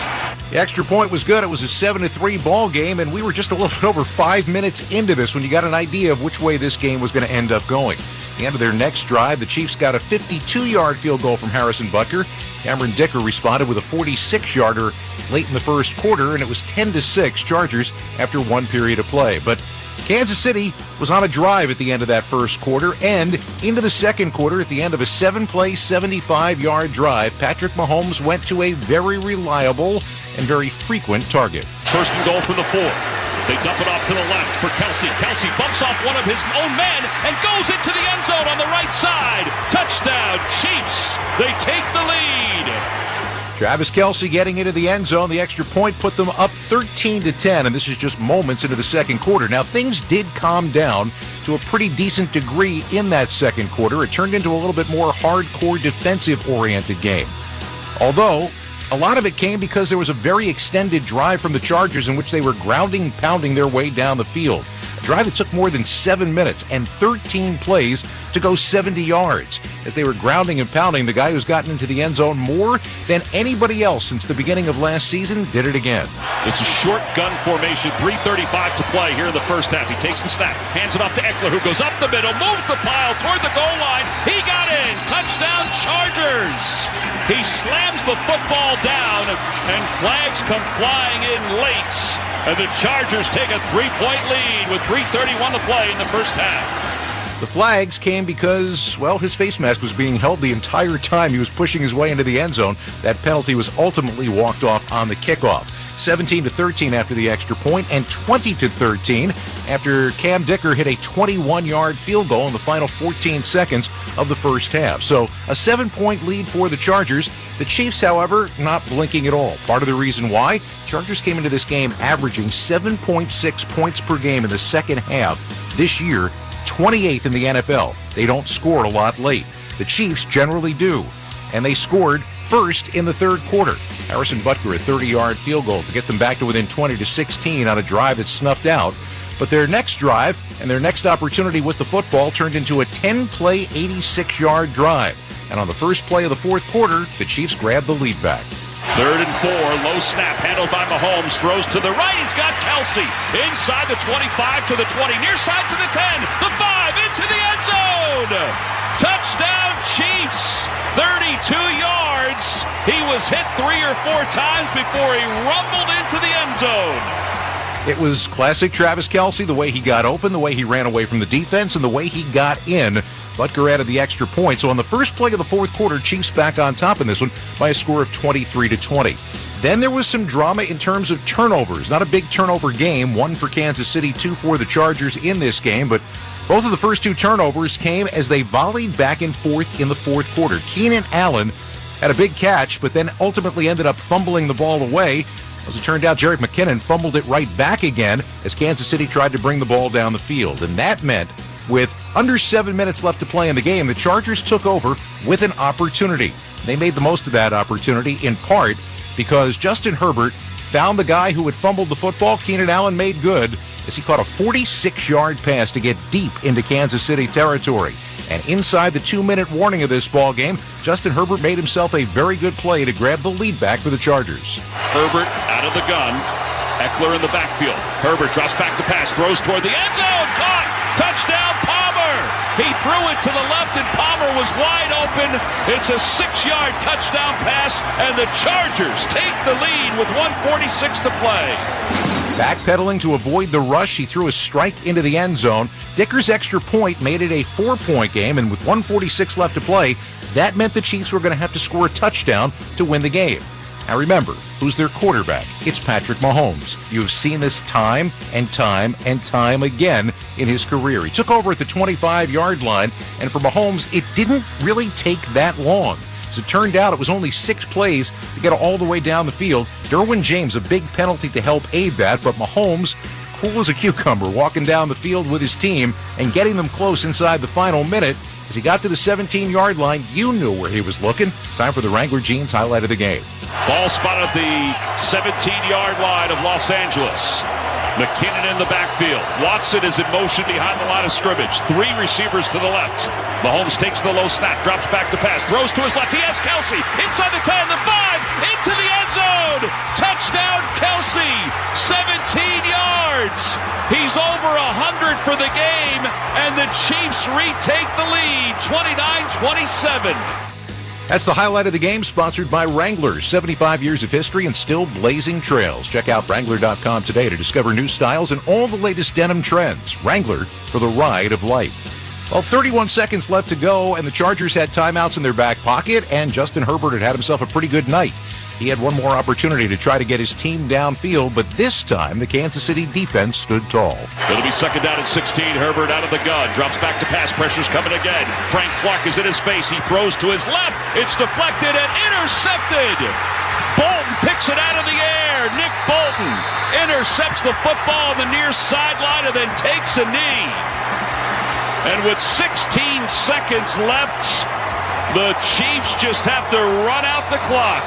The extra point was good. It was a 7-3 ball game, and we were just a little bit over 5 minutes into this when you got an idea of which way this game was going to end up going. At the end of their next drive, the Chiefs got a 52-yard field goal from Harrison Butker. Cameron Dicker responded with a 46-yarder late in the first quarter, and it was 10-6 Chargers after one period of play. But Kansas City was on a drive at the end of that first quarter, and into the second quarter at the end of a 7-play, 75-yard drive, Patrick Mahomes went to a very reliable and very frequent target. First and goal from the 4. They dump it off to the left for Kelsey. Kelsey bumps off one of his own men and goes into the end zone on the right side. Touchdown, Chiefs. They take the lead. Travis Kelsey getting into the end zone. The extra point put them up 13-10, and this is just moments into the second quarter. Now, things did calm down to a pretty decent degree in that second quarter. It turned into a little bit more hardcore defensive-oriented game. Although, a lot of it came because there was a very extended drive from the Chargers in which they were grounding and pounding their way down the field. A drive that took more than 7 minutes and 13 plays to go 70 yards. As they were grounding and pounding, the guy who's gotten into the end zone more than anybody else since the beginning of last season did it again. It's a short gun formation, 3:35 to play here in the first half. He takes the snap, hands it off to Eckler, who goes up the middle, moves the pile toward the goal line. He got in. Touchdown, Chargers. He slams the football down, and flags come flying in late. And the Chargers take a 3-point lead with 3:31 to play in the first half. The flags came because, well, his face mask was being held the entire time he was pushing his way into the end zone. That penalty was ultimately walked off on the kickoff. 17-13 after the extra point, and 20-13 after Cam Dicker hit a 21-yard field goal in the final 14 seconds of the first half. So a 7-point lead for the Chargers. The Chiefs, however, not blinking at all. Part of the reason why, Chargers came into this game averaging 7.6 points per game in the second half this year, 28th in the NFL. They don't score a lot late. The Chiefs generally do, and they scored first in the third quarter. Harrison Butker, a 30-yard field goal to get them back to within 20-16 on a drive that snuffed out. But their next drive and their next opportunity with the football turned into a 10-play, 86-yard drive. And on the first play of the fourth quarter, the Chiefs grabbed the lead back. 3rd and 4, low snap, handled by Mahomes, throws to the right, he's got Kelsey, inside the 25 to the 20, near side to the 10, the 5, into the end zone! Touchdown Chiefs, 32 yards. He was hit 3 or 4 times before he rumbled into the end zone. It was classic Travis Kelce, the way he got open, the way he ran away from the defense, and the way he got in. Butker added the extra point. So on the first play of the fourth quarter, Chiefs back on top in this one by a score of 23-20. Then there was some drama in terms of turnovers. Not a big turnover game. 1 for Kansas City, 2 for the Chargers in this game. But both of the first 2 turnovers came as they volleyed back and forth in the fourth quarter. Keenan Allen had a big catch, but then ultimately ended up fumbling the ball away. As it turned out, Jerick McKinnon fumbled it right back again as Kansas City tried to bring the ball down the field. And that meant, with under 7 minutes left to play in the game, the Chargers took over with an opportunity. They made the most of that opportunity, in part because Justin Herbert found the guy who had fumbled the football. Keenan Allen made good as he caught a 46-yard pass to get deep into Kansas City territory. And inside the 2-minute warning of this ball game, Justin Herbert made himself a very good play to grab the lead back for the Chargers. Herbert out of the gun. Eckler in the backfield. Herbert drops back to pass, throws toward the end zone. Caught! Touchdown, Palmer! He threw it to the left, and Palmer was wide open. It's a 6-yard touchdown pass, and the Chargers take the lead with 1:46 to play. Backpedaling to avoid the rush, he threw a strike into the end zone. Dicker's extra point made it a 4-point game, and with 1:46 left to play, that meant the Chiefs were going to have to score a touchdown to win the game. Now remember, who's their quarterback? It's Patrick Mahomes. You have seen this time and time and time again in his career. He took over at the 25-yard line, and for Mahomes, it didn't really take that long. As it turned out, it was only 6 plays to get all the way down the field. Derwin James, a big penalty to help aid that, but Mahomes, cool as a cucumber, walking down the field with his team and getting them close inside the final minute. As he got to the 17-yard line, you knew where he was looking. Time for the Wrangler Jeans highlight of the game. Ball spotted the 17-yard line of Los Angeles. McKinnon in the backfield. Watson is in motion behind the line of scrimmage. 3 receivers to the left. Mahomes takes the low snap, drops back to pass, throws to his left. He has Kelsey inside the 10, the 5, into the end zone. Touchdown, Kelsey. 17 yards. He's over 100 for the game, and the Chiefs retake the lead, 29-27. That's the highlight of the game, sponsored by Wrangler. 75 years of history and still blazing trails. Check out Wrangler.com today to discover new styles and all the latest denim trends. Wrangler, for the ride of life. Well, 31 seconds left to go, and the Chargers had timeouts in their back pocket, and Justin Herbert had himself a pretty good night. He had one more opportunity to try to get his team downfield, but this time the Kansas City defense stood tall. It'll be 2nd down and 16. Herbert out of the gun. Drops back to pass. Pressure's coming again. Frank Clark is in his face. He throws to his left. It's deflected and intercepted. Bolton picks it out of the air. Nick Bolton intercepts the football on the near sideline and then takes a knee. And with 16 seconds left, the Chiefs just have to run out the clock.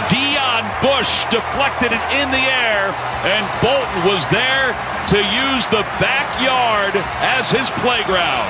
Deion Bush deflected it in the air, and Bolton was there to use the backyard as his playground.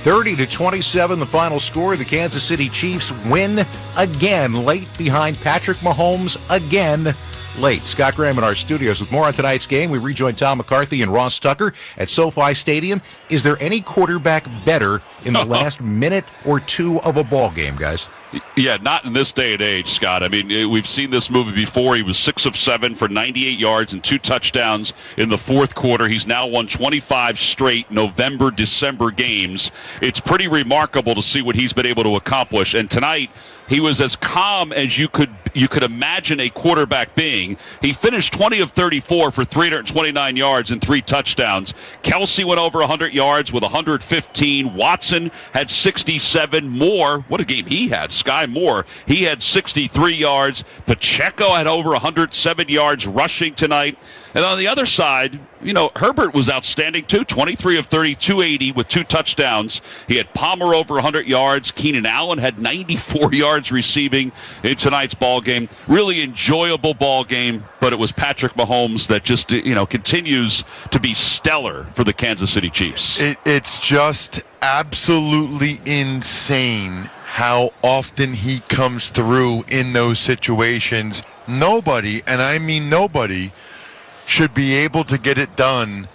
30-27, the final score. The Kansas City Chiefs win again, late behind Patrick Mahomes again. Late. Scott Graham in our studios with more on tonight's game. We rejoin Tom McCarthy and Ross Tucker at SoFi Stadium. Is there any quarterback better in the last minute or 2 of a ball game, guys? Yeah, not in this day and age, Scott. I mean, we've seen this movie before. He was 6 of 7 for 98 yards and 2 touchdowns in the fourth quarter. He's now won 25 straight November-December games. It's pretty remarkable to see what he's been able to accomplish. And tonight, he was as calm as you could imagine a quarterback being. He finished 20 of 34 for 329 yards and 3 touchdowns. Kelsey went over 100 yards with 115. Watson had 67 more. What a game he had. Sky Moore, he had 63 yards. Pacheco had over 107 yards rushing tonight. And on the other side, Herbert was outstanding too. 23 of 30, 280 with 2 touchdowns. He had Palmer over 100 yards. Keenan Allen had 94 yards receiving in tonight's ball game. Really enjoyable ball game, but it was Patrick Mahomes that just, continues to be stellar for the Kansas City Chiefs. It's just absolutely insane how often he comes through in those situations. Nobody, and I mean nobody, should be able to get it done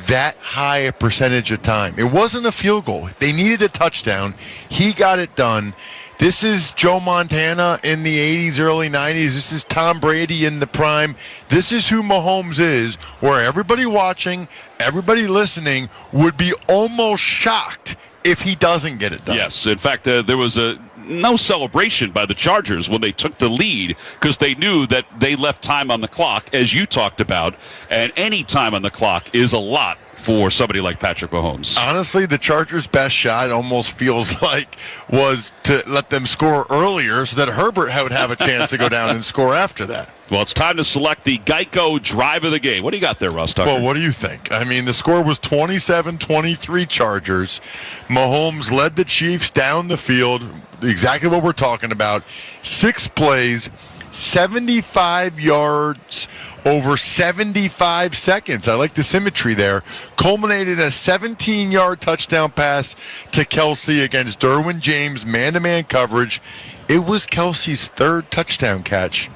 that high a percentage of time. It wasn't a field goal. They needed a touchdown. He got it done. This is Joe Montana in the 80s, early 90s. This is Tom Brady in the prime. This is who Mahomes is, where everybody watching, everybody listening would be almost shocked if he doesn't get it done. Yes. In fact, there was no celebration by the Chargers when they took the lead because they knew that they left time on the clock, as you talked about, and any time on the clock is a lot for somebody like Patrick Mahomes. Honestly, the Chargers' best shot almost feels like was to let them score earlier so that Herbert would have a chance to go down and score after that. Well, it's time to select the Geico drive of the game. What do you got there, Russ Tucker? Well, what do you think? I mean, the score was 27-23 Chargers. Mahomes led the Chiefs down the field, exactly what we're talking about. 6 plays, 75 yards, over 75 seconds. I like the symmetry there. Culminated a 17-yard touchdown pass to Kelsey against Derwin James, man-to-man coverage. It was Kelsey's 3rd touchdown catch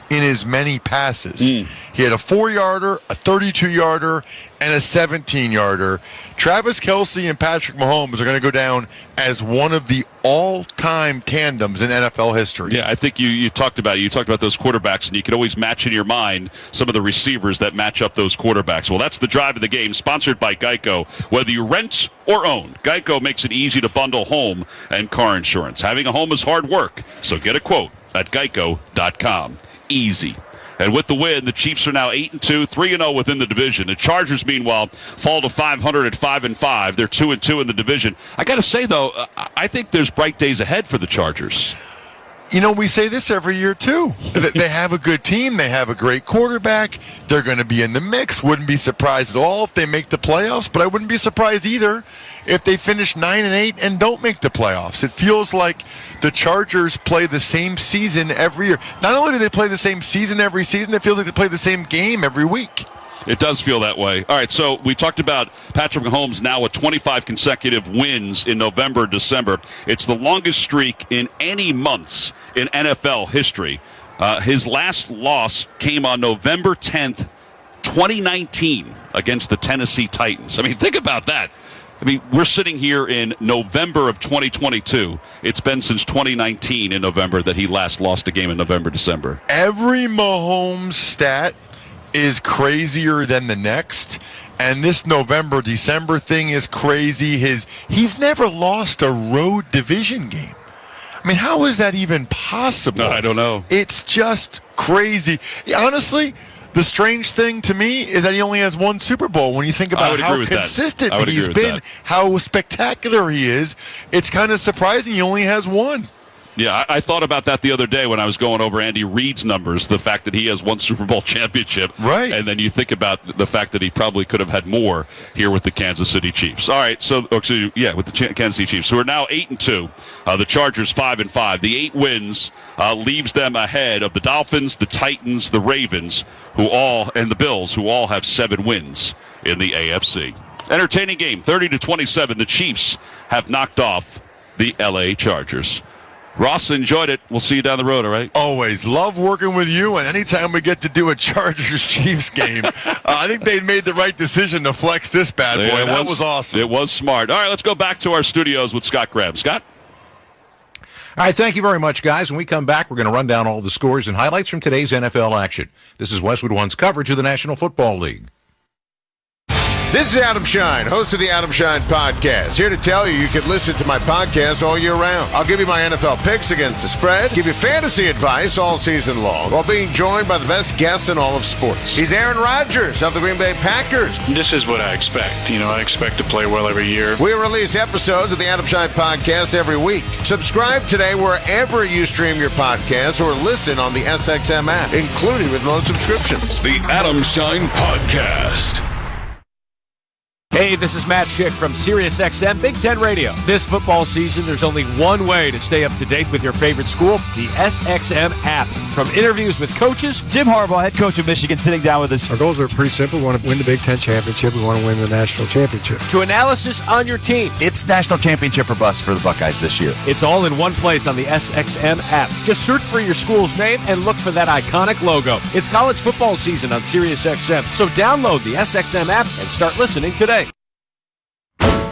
in as many passes. He had a 4-yarder, a 32-yarder, and a 17-yarder. Travis Kelsey and Patrick Mahomes are going to go down as one of the all-time tandems in NFL history. Yeah, I think you talked about it. You talked about those quarterbacks, and you can always match in your mind some of the receivers that match up those quarterbacks. Well, that's the drive of the game, sponsored by Geico. Whether you rent or own, Geico makes it easy to bundle home and car insurance. Having a home is hard work, so get a quote at geico.com. Easy. And with the win, the Chiefs are now 8-2, 3-0 within the division. The Chargers, meanwhile, fall to 500 at 5-5. They're 2-2 in the division. I got to say, though, I think there's bright days ahead for the Chargers. You know, we say this every year, too. They have a good team. They have a great quarterback. They're going to be in the mix. Wouldn't be surprised at all if they make the playoffs, but I wouldn't be surprised either if they finish 9-8 and don't make the playoffs. It feels like the Chargers play the same season every year. Not only do they play the same season every season, it feels like they play the same game every week. It does feel that way. All right, so we talked about Patrick Mahomes now with 25 consecutive wins in November, December. It's the longest streak in any months in NFL history. His last loss came on November 10th, 2019 against the Tennessee Titans. I mean, think about that. I mean, we're sitting here in November of 2022. It's been since 2019 in November that he last lost a game in November, December. Every Mahomes stat is crazier than the next, and this November December thing is crazy. He's never lost a road division game. I mean, how is that even possible? No, I don't know. It's just crazy. Honestly, the strange thing to me is that he only has 1 Super Bowl. When you think about how consistent he's been, how spectacular he is, it's kind of surprising he only has 1. Yeah, I thought about that the other day when I was going over Andy Reid's numbers, the fact that he has 1 Super Bowl championship. Right. And then you think about the fact that he probably could have had more here with the Kansas City Chiefs. All right, with the Kansas City Chiefs, who are now 8-2. The Chargers 5-5. The 8 wins leaves them ahead of the Dolphins, the Titans, the Ravens, and the Bills, who all have 7 wins in the AFC. Entertaining game, 30-27. The Chiefs have knocked off the LA Chargers. Ross, enjoyed it. We'll see you down the road, all right? Always. Love working with you, and anytime we get to do a Chargers-Chiefs game, I think they made the right decision to flex this bad boy. That was awesome. It was smart. All right, let's go back to our studios with Scott Graham. Scott? All right, thank you very much, guys. When we come back, we're going to run down all the scores and highlights from today's NFL action. This is Westwood One's coverage of the National Football League. This is Adam Shine, host of the Adam Shine Podcast. Here to tell you can listen to my podcast all year round. I'll give you my NFL picks against the spread, give you fantasy advice all season long, while being joined by the best guests in all of sports. He's Aaron Rodgers of the Green Bay Packers. This is what I expect. I expect to play well every year. We release episodes of the Adam Shine Podcast every week. Subscribe today wherever you stream your podcasts or listen on the SXM app, including with most subscriptions. The Adam Shine Podcast. Hey, this is Matt Schick from SiriusXM Big Ten Radio. This football season, there's only one way to stay up to date with your favorite school, the SXM app. From interviews with coaches, Jim Harbaugh, head coach of Michigan, sitting down with us. Our goals are pretty simple. We want to win the Big Ten championship. We want to win the national championship. to analysis on your team. It's national championship or bust for the Buckeyes this year. It's all in one place on the SXM app. Just search for your school's name and look for that iconic logo. It's college football season on SiriusXM, so download the SXM app and start listening today.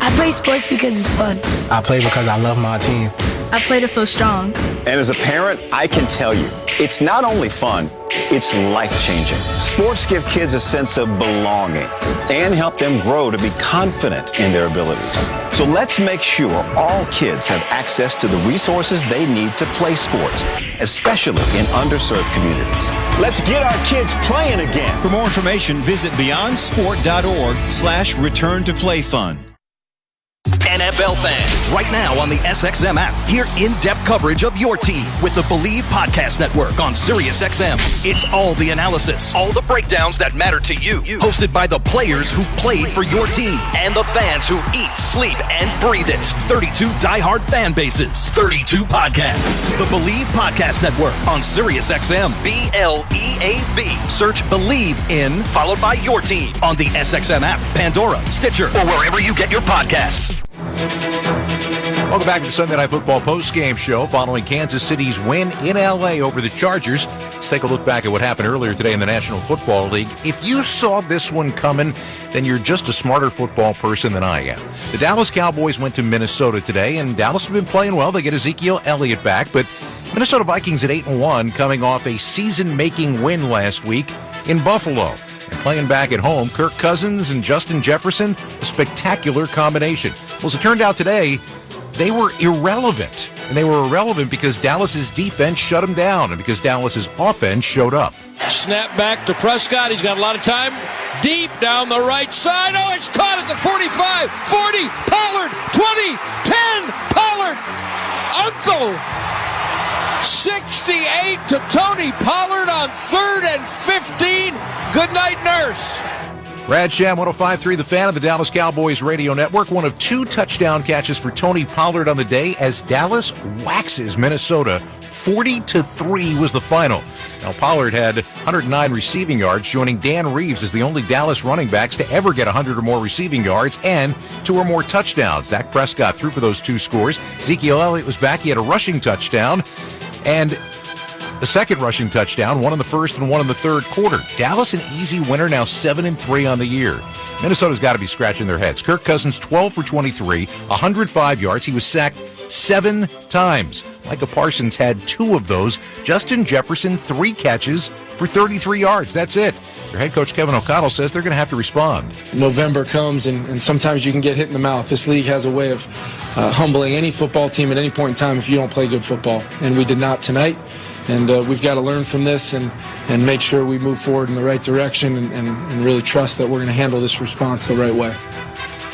I play sports because it's fun. I play because I love my team. I play to feel strong. And as a parent, I can tell you, it's not only fun, it's life-changing. Sports give kids a sense of belonging and help them grow to be confident in their abilities. So let's make sure all kids have access to the resources they need to play sports, especially in underserved communities. Let's get our kids playing again. For more information, visit beyondsport.org/return-to-play-fund. NFL fans, right now on the SXM app, hear in-depth coverage of your team with the Believe Podcast Network on SiriusXM. It's all the analysis, all the breakdowns that matter to you, hosted by the players who played for your team and the fans who eat, sleep, and breathe it. 32 diehard fan bases, 32 podcasts. The Believe Podcast Network on SiriusXM. BLEAV. Search Believe in, followed by your team on the SXM app, Pandora, Stitcher, or wherever you get your podcasts. Welcome back to the Sunday Night Football postgame show following Kansas City's win in L.A. over the Chargers. Let's take a look back at what happened earlier today in the National Football League. If you saw this one coming, then you're just a smarter football person than I am. The Dallas Cowboys went to Minnesota today, and Dallas has been playing well. They get Ezekiel Elliott back, but Minnesota Vikings at 8-1 coming off a season-making win last week in Buffalo. And playing back at home, Kirk Cousins and Justin Jefferson, a spectacular combination. Well, as it turned out today, they were irrelevant. And they were irrelevant because Dallas's defense shut them down and because Dallas's offense showed up. Snap back to Prescott. He's got a lot of time. Deep down the right side. Oh, it's caught at the 45, 40, Pollard, 20, 10, Pollard. Uncle 68 to Tony Pollard on 3rd and 15. Good night, nurse. Brad Sham, 105.3 The Fan of the Dallas Cowboys Radio Network. One of 2 touchdown catches for Tony Pollard on the day as Dallas waxes Minnesota. 40-3 was the final. Now, Pollard had 109 receiving yards, joining Dan Reeves as the only Dallas running backs to ever get 100 or more receiving yards and 2 or more touchdowns. Dak Prescott threw for those 2 scores. Ezekiel Elliott was back. He had a rushing touchdown and the second rushing touchdown, one in the first and one in the third quarter. Dallas an easy winner, now 7-3 on the year. Minnesota's got to be scratching their heads. Kirk Cousins, 12 for 23, 105 yards. He was sacked 7 times. Micah Parsons had 2 of those. Justin Jefferson, 3 catches for 33 yards. That's it. Your head coach, Kevin O'Connell, says they're going to have to respond. November comes, and sometimes you can get hit in the mouth. This league has a way of humbling any football team at any point in time if you don't play good football. And we did not tonight. And we've got to learn from this and make sure we move forward in the right direction and really trust that we're going to handle this response the right way.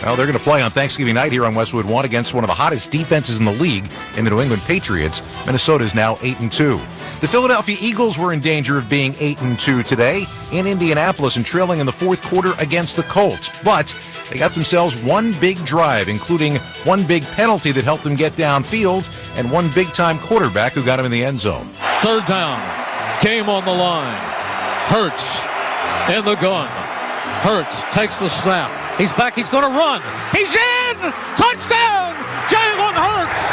Well, they're going to play on Thanksgiving night here on Westwood 1 against one of the hottest defenses in the league in the New England Patriots. Minnesota is now 8-2. The Philadelphia Eagles were in danger of being 8-2 today in Indianapolis and trailing in the fourth quarter against the Colts. But they got themselves one big drive, including one big penalty that helped them get downfield and one big-time quarterback who got him in the end zone. 3rd down. Game on the line. Hurts in the gun. Hurts takes the snap. He's back. He's going to run. He's in! Touchdown! Jalen Hurts!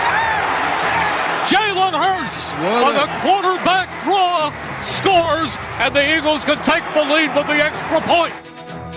Jalen Hurts on the quarterback draw scores, and the Eagles can take the lead with the extra point.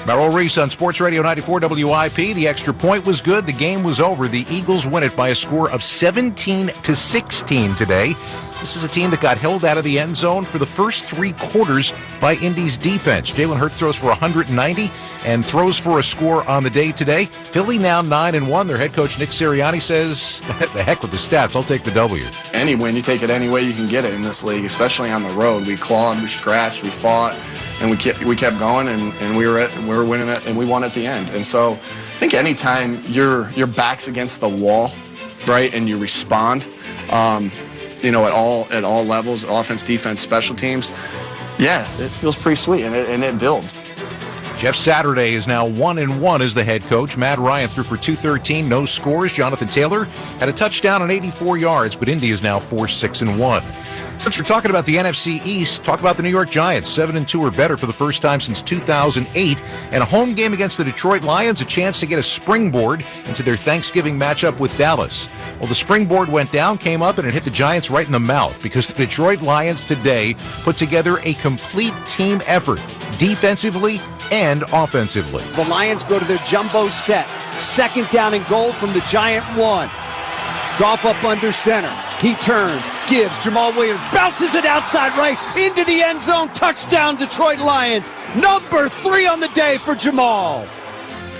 Merrill Reese on Sports Radio 94 WIP. The extra point was good. The game was over. The Eagles win it by a score of 17-16 today. This is a team that got held out of the end zone for the first 3 quarters by Indy's defense. Jalen Hurts throws for 190 and throws for a score on the day today. Philly now 9-1. Their head coach Nick Sirianni says, the heck with the stats. I'll take the W. Any win, you take it any way you can get it in this league, especially on the road. We clawed, we scratched, we fought, and we kept going, and we were winning it, and we won at the end. And so I think anytime your back's against the wall, right, and you respond, at all levels, offense, defense, special teams, yeah, it feels pretty sweet, and it builds. Jeff Saturday is now 1-1 as the head coach. Matt Ryan threw for 213, no scores. Jonathan Taylor had a touchdown and 84 yards, but Indy is now 4-6-1. Since we're talking about the NFC East, talk about the New York Giants. 7-2 or better for the first time since 2008. And a home game against the Detroit Lions, a chance to get a springboard into their Thanksgiving matchup with Dallas. Well, the springboard went down, came up, and it hit the Giants right in the mouth because the Detroit Lions today put together a complete team effort, defensively and offensively. The Lions go to their jumbo set. Second down and goal from the Giant 1. Goff up under center. He turns, gives. Jamal Williams bounces it outside right into the end zone. Touchdown, Detroit Lions. Number 3 on the day for Jamal.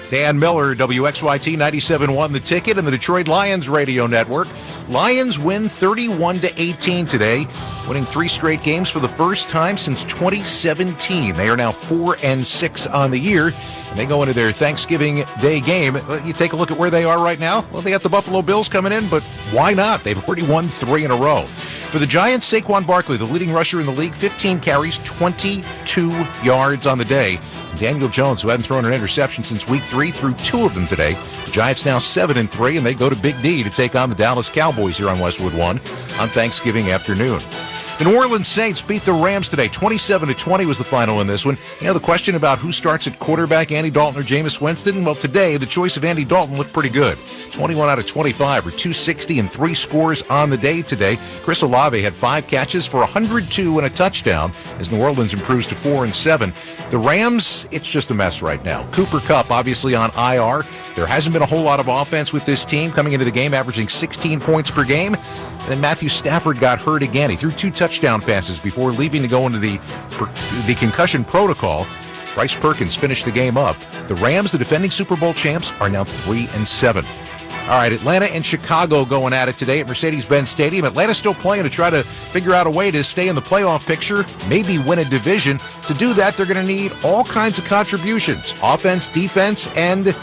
Dan Miller, WXYT 97.1 The Ticket and the Detroit Lions radio network. Lions win 31-18 today, winning 3 straight games for the first time since 2017. They are now 4-6 on the year, and they go into their Thanksgiving Day game. You take a look at where they are right now. Well, they got the Buffalo Bills coming in, but why not? They've already won 3 in a row. For the Giants, Saquon Barkley, the leading rusher in the league, 15 carries, 22 yards on the day. Daniel Jones, who hadn't thrown an interception since week 3, threw 2 of them today. The Giants now 7-3, and they go to Big D to take on the Dallas Cowboys here on Westwood 1 on Thanksgiving afternoon. The New Orleans Saints beat the Rams today. 27-20 was the final in this one. You know, the question about who starts at quarterback, Andy Dalton or Jameis Winston? Well, today, the choice of Andy Dalton looked pretty good. 21 out of 25 or 260 and 3 scores on the day today. Chris Olave had 5 catches for 102 and a touchdown as New Orleans improves to 4-7. The Rams, it's just a mess right now. Cooper Kupp, obviously on IR. There hasn't been a whole lot of offense with this team coming into the game, averaging 16 points per game. And then Matthew Stafford got hurt again. He threw 2 touchdown passes before leaving to go into the concussion protocol. Bryce Perkins finished the game up. The Rams, the defending Super Bowl champs, are now 3-7. All right, Atlanta and Chicago going at it today at Mercedes-Benz Stadium. Atlanta's still playing to try to figure out a way to stay in the playoff picture, maybe win a division. To do that, they're going to need all kinds of contributions, offense, defense, and,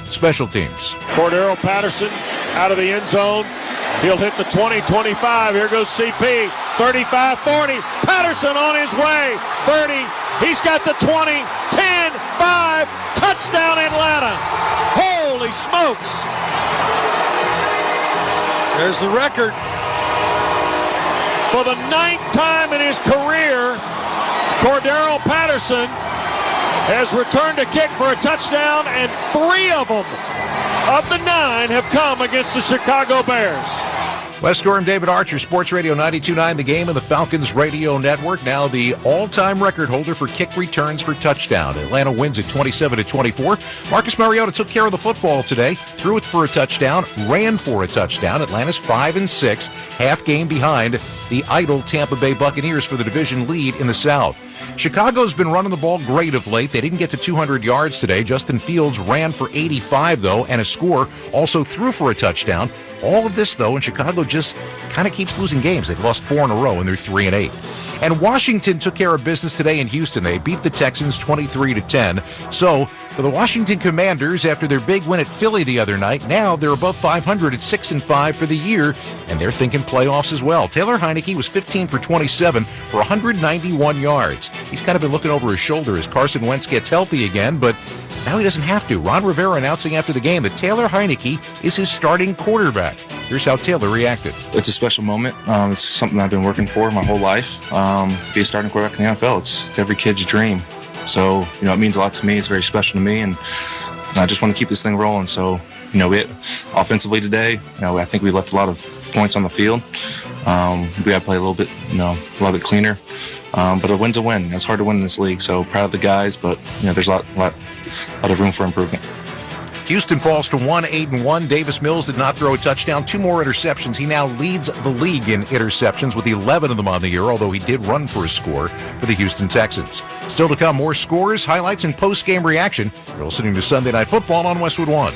special teams. Cordero Patterson out of the end zone. He'll hit the 20-25. Here goes CP. 35-40. Patterson on his way. 30. He's got the 20. 10, 5. Touchdown Atlanta. Holy smokes. There's the record. For the 9th time in his career, Cordero Patterson has returned a kick for a touchdown, and 3 of them of the 9 have come against the Chicago Bears. West Storm, David Archer, Sports Radio 92.9 The Game and the Falcons Radio Network. Now the all-time record holder for kick returns for touchdown. Atlanta wins at 27-24. Marcus Mariota took care of the football today, threw it for a touchdown, ran for a touchdown. Atlanta's 5-6, half game behind the idle Tampa Bay Buccaneers for the division lead in the South. Chicago's been running the ball great of late. They didn't get to 200 yards today. Justin Fields ran for 85, though, and a score. Also threw for a touchdown. All of this, though, and Chicago just kind of keeps losing games. They've lost 4 in a row, and they're 3-8. And Washington took care of business today in Houston. They beat the Texans 23-10. So for the Washington Commanders, after their big win at Philly the other night, now they're above 500 at 6-5 for the year, and they're thinking playoffs as well. Taylor Heineke was 15 for 27 for 191 yards. He's kind of been looking over his shoulder as Carson Wentz gets healthy again, but now he doesn't have to. Ron Rivera announcing after the game that Taylor Heineke is his starting quarterback. Here's how Taylor reacted. It's a special moment. It's something I've been working for my whole life. To be a starting quarterback in the NFL, it's every kid's dream. So, it means a lot to me. It's very special to me, and I just want to keep this thing rolling. So, offensively today, I think we left a lot of points on the field. We got to play a little bit cleaner. But a win's a win. It's hard to win in this league. So proud of the guys, but there's a lot of room for improvement. Houston falls to 1-8-1. Davis Mills did not throw a touchdown. 2 more interceptions. He now leads the league in interceptions with 11 of them on the year, although he did run for a score for the Houston Texans. Still to come, more scores, highlights, and post-game reaction. You're listening to Sunday Night Football on Westwood 1.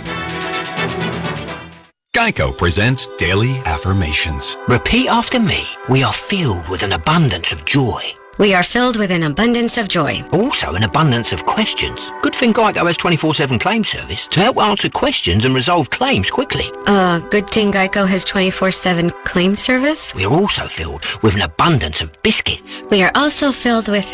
Geico presents Daily Affirmations. Repeat after me. We are filled with an abundance of joy. We are filled with an abundance of joy. Also an abundance of questions. Good thing Geico has 24/7 claim service to help answer questions and resolve claims quickly. Good thing Geico has 24/7 claim service. We are also filled with an abundance of biscuits. We are also filled with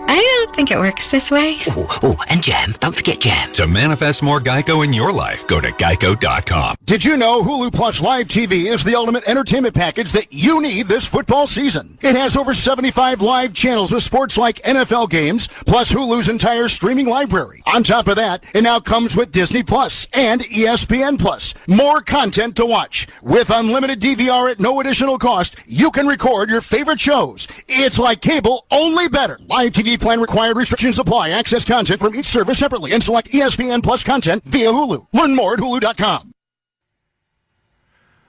I don't think it works this way. Oh, and jam. Don't forget jam. To manifest more Geico in your life, go to geico.com. Did you know Hulu Plus Live TV is the ultimate entertainment package that you need this football season? It has over 75 live channels with sports like NFL games, plus Hulu's entire streaming library. On top of that, it now comes with Disney Plus and ESPN Plus. More content to watch. With unlimited DVR at no additional cost, you can record your favorite shows. It's like cable, only better. Live TV plan required, restrictions apply. Access content from each service separately and select ESPN Plus content via Hulu. Learn more at hulu.com.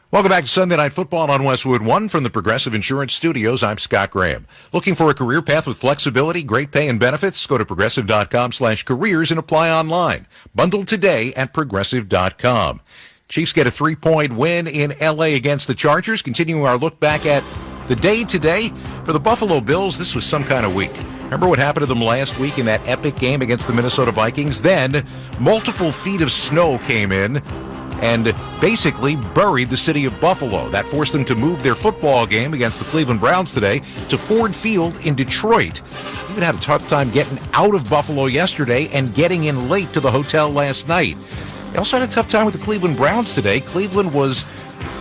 Welcome back to Sunday Night Football on Westwood One from the Progressive Insurance Studios. I'm Scott Graham. Looking for a career path with flexibility, great pay, and benefits? Go to progressive.com/careers and apply online. Bundle today at progressive.com. Chiefs get a 3-point win in L.A. against the Chargers. Continuing our look back at the day today for the Buffalo Bills, this was some kind of week. Remember what happened to them last week in that epic game against the Minnesota Vikings? Then multiple feet of snow came in and basically buried the city of Buffalo. That forced them to move their football game against the Cleveland Browns today to Ford Field in Detroit. Even had a tough time getting out of Buffalo yesterday and getting in late to the hotel last night. They also had a tough time with the Cleveland Browns today. Cleveland was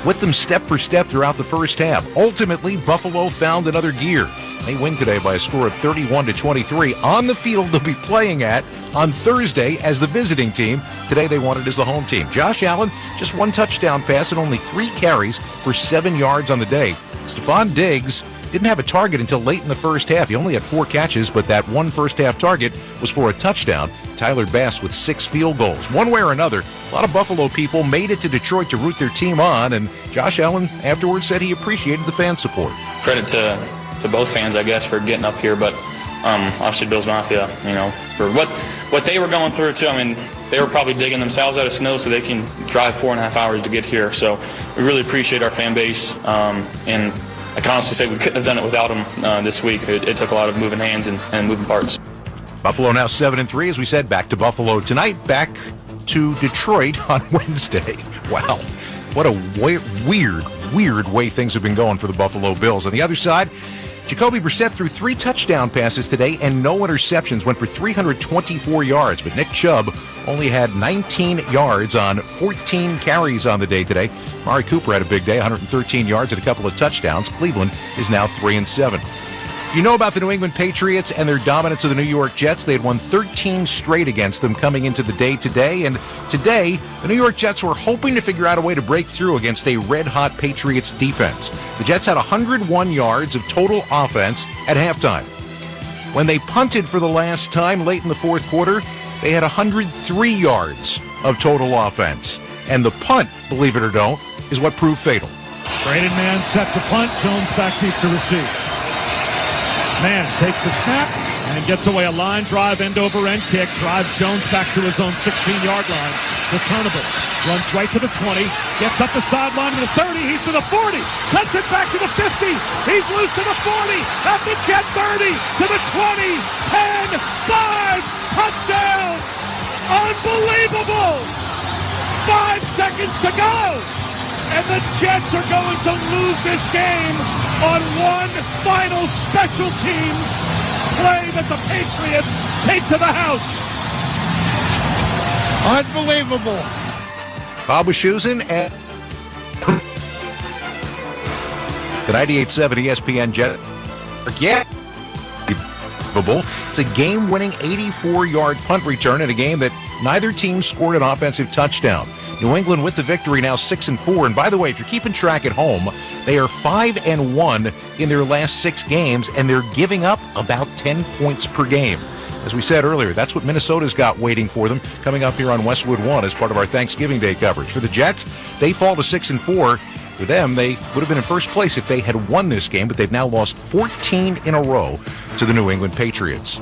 with them step for step throughout the first half. Ultimately, Buffalo found another gear. They win today by a score of 31-23 on the field they'll be playing at on Thursday as the visiting team. Today they won it as the home team. Josh Allen, just one touchdown pass and only 3 carries for 7 yards on the day. Stephon Diggs didn't have a target until late in the first half. He only had 4 catches, but that one first half target was for a touchdown. Tyler Bass with 6 field goals. One way or another, a lot of Buffalo people made it to Detroit to root their team on, and Josh Allen afterwards said he appreciated the fan support. Credit to both fans, I guess, for getting up here, but obviously Bills Mafia, for what they were going through too. I mean, they were probably digging themselves out of snow so they can drive 4.5 hours to get here. So we really appreciate our fan base, and I can honestly say we couldn't have done it without them this week. It took a lot of moving hands and moving parts. Buffalo now 7-3, as we said. Back to Buffalo tonight. Back to Detroit on Wednesday. Wow, what a weird way things have been going for the Buffalo Bills. On the other side, Jacoby Brissett threw 3 touchdown passes today and no interceptions, went for 324 yards. But Nick Chubb only had 19 yards on 14 carries on the day today. Amari Cooper had a big day, 113 yards and a couple of touchdowns. Cleveland is now 3-7. You know about the New England Patriots and their dominance of the New York Jets. They had won 13 straight against them coming into the day today. And today, the New York Jets were hoping to figure out a way to break through against a red-hot Patriots defense. The Jets had 101 yards of total offense at halftime. When they punted for the last time late in the fourth quarter, they had 103 yards of total offense. And the punt, believe it or don't, is what proved fatal. Braden Mann set to punt. Jones back deep to receive. Mann takes the snap and gets away a line drive, end-over-end kick. Drives Jones back to his own 16-yard line. Returnable. Runs right to the 20. Gets up the sideline to the 30. He's to the 40. Cuts it back to the 50. He's loose to the 40. At the Jet 30. To the 20. 10. 5. Touchdown. Unbelievable. 5 seconds to go. And the Jets are going to lose this game on one final special teams play that the Patriots take to the house. Unbelievable. Bob Wischusen at the 98.7 ESPN Jet. Yeah. It's a game-winning 84-yard punt return in a game that neither team scored an offensive touchdown. New England with the victory, now 6-4. And by the way, if you're keeping track at home, they are 5-1 in their last 6 games, and they're giving up about 10 points per game. As we said earlier, that's what Minnesota's got waiting for them coming up here on Westwood One as part of our Thanksgiving Day coverage. For the Jets, they fall to 6-4. For them, they would have been in first place if they had won this game, but they've now lost 14 in a row to the New England Patriots.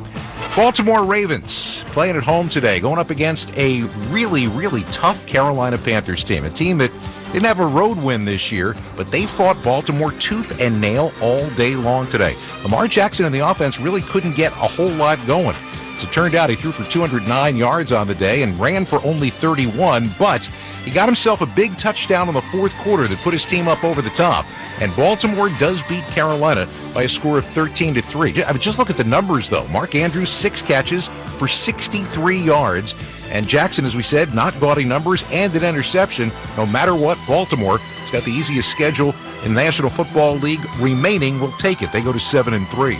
Baltimore Ravens playing at home today, going up against a really, really tough Carolina Panthers team, a team that didn't have a road win this year, but they fought Baltimore tooth and nail all day long today. Lamar Jackson and the offense really couldn't get a whole lot going. It turned out he threw for 209 yards on the day and ran for only 31, but he got himself a big touchdown in the fourth quarter that put his team up over the top. And Baltimore does beat Carolina by a score of 13-3. I mean, just look at the numbers, though. Mark Andrews, 6 catches for 63 yards. And Jackson, as we said, not gaudy numbers and an interception. No matter what, Baltimore has got the easiest schedule in the National Football League remaining. Will take it. They go to 7-3.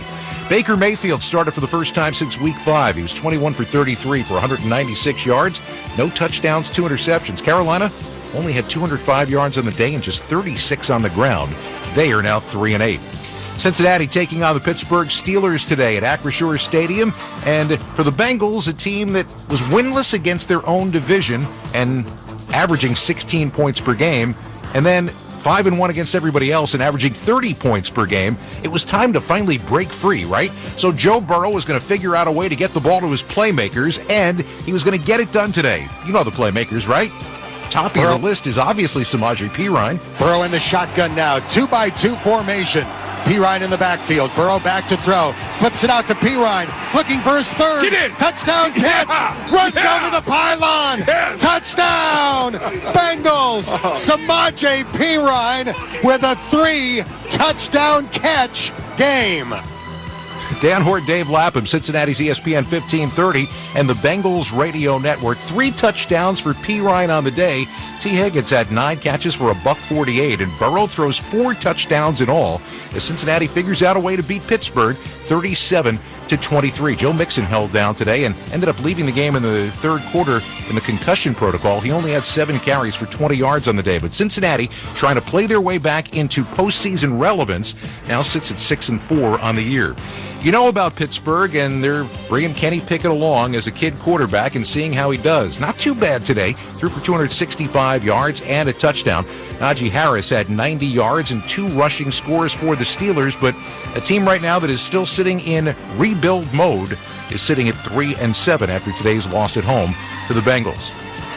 Baker Mayfield started for the first time since Week 5. He was 21 for 33 for 196 yards. No touchdowns, 2 interceptions. Carolina only had 205 yards on the day and just 36 on the ground. They are now 3-8. Cincinnati taking on the Pittsburgh Steelers today at Acrisure Stadium. And for the Bengals, a team that was winless against their own division and averaging 16 points per game, and then 5-1 against everybody else and averaging 30 points per game. It was time to finally break free, right? So Joe Burrow was going to figure out a way to get the ball to his playmakers, and he was going to get it done today. You know the playmakers, right? Top of your list is obviously Samaje Perine. Burrow in the shotgun now, 2-by-2 formation. Perine in the backfield. Burrow back to throw. Flips it out to Perine. Looking for his third. Touchdown catch. Runs over the pylon. Touchdown. Bengals. Samaje Perine with a 3-touchdown catch game. Dan Hort, Dave Lapham, Cincinnati's ESPN 1530, and the Bengals Radio Network. 3 touchdowns for Perine on the day. T. Higgins had 9 catches for $148, and Burrow throws 4 touchdowns in all as Cincinnati figures out a way to beat Pittsburgh 37-23. Joe Mixon held down today and ended up leaving the game in the third quarter in the concussion protocol. He only had 7 carries for 20 yards on the day, but Cincinnati, trying to play their way back into postseason relevance, now sits at 6-4 on the year. You know about Pittsburgh, and they're bringing Kenny Pickett along as a kid quarterback and seeing how he does. Not too bad today. Threw for 265 yards and a touchdown. Najee Harris had 90 yards and 2 rushing scores for the Steelers, but a team right now that is still sitting in rebuild mode is sitting at 3-7 after today's loss at home to the Bengals.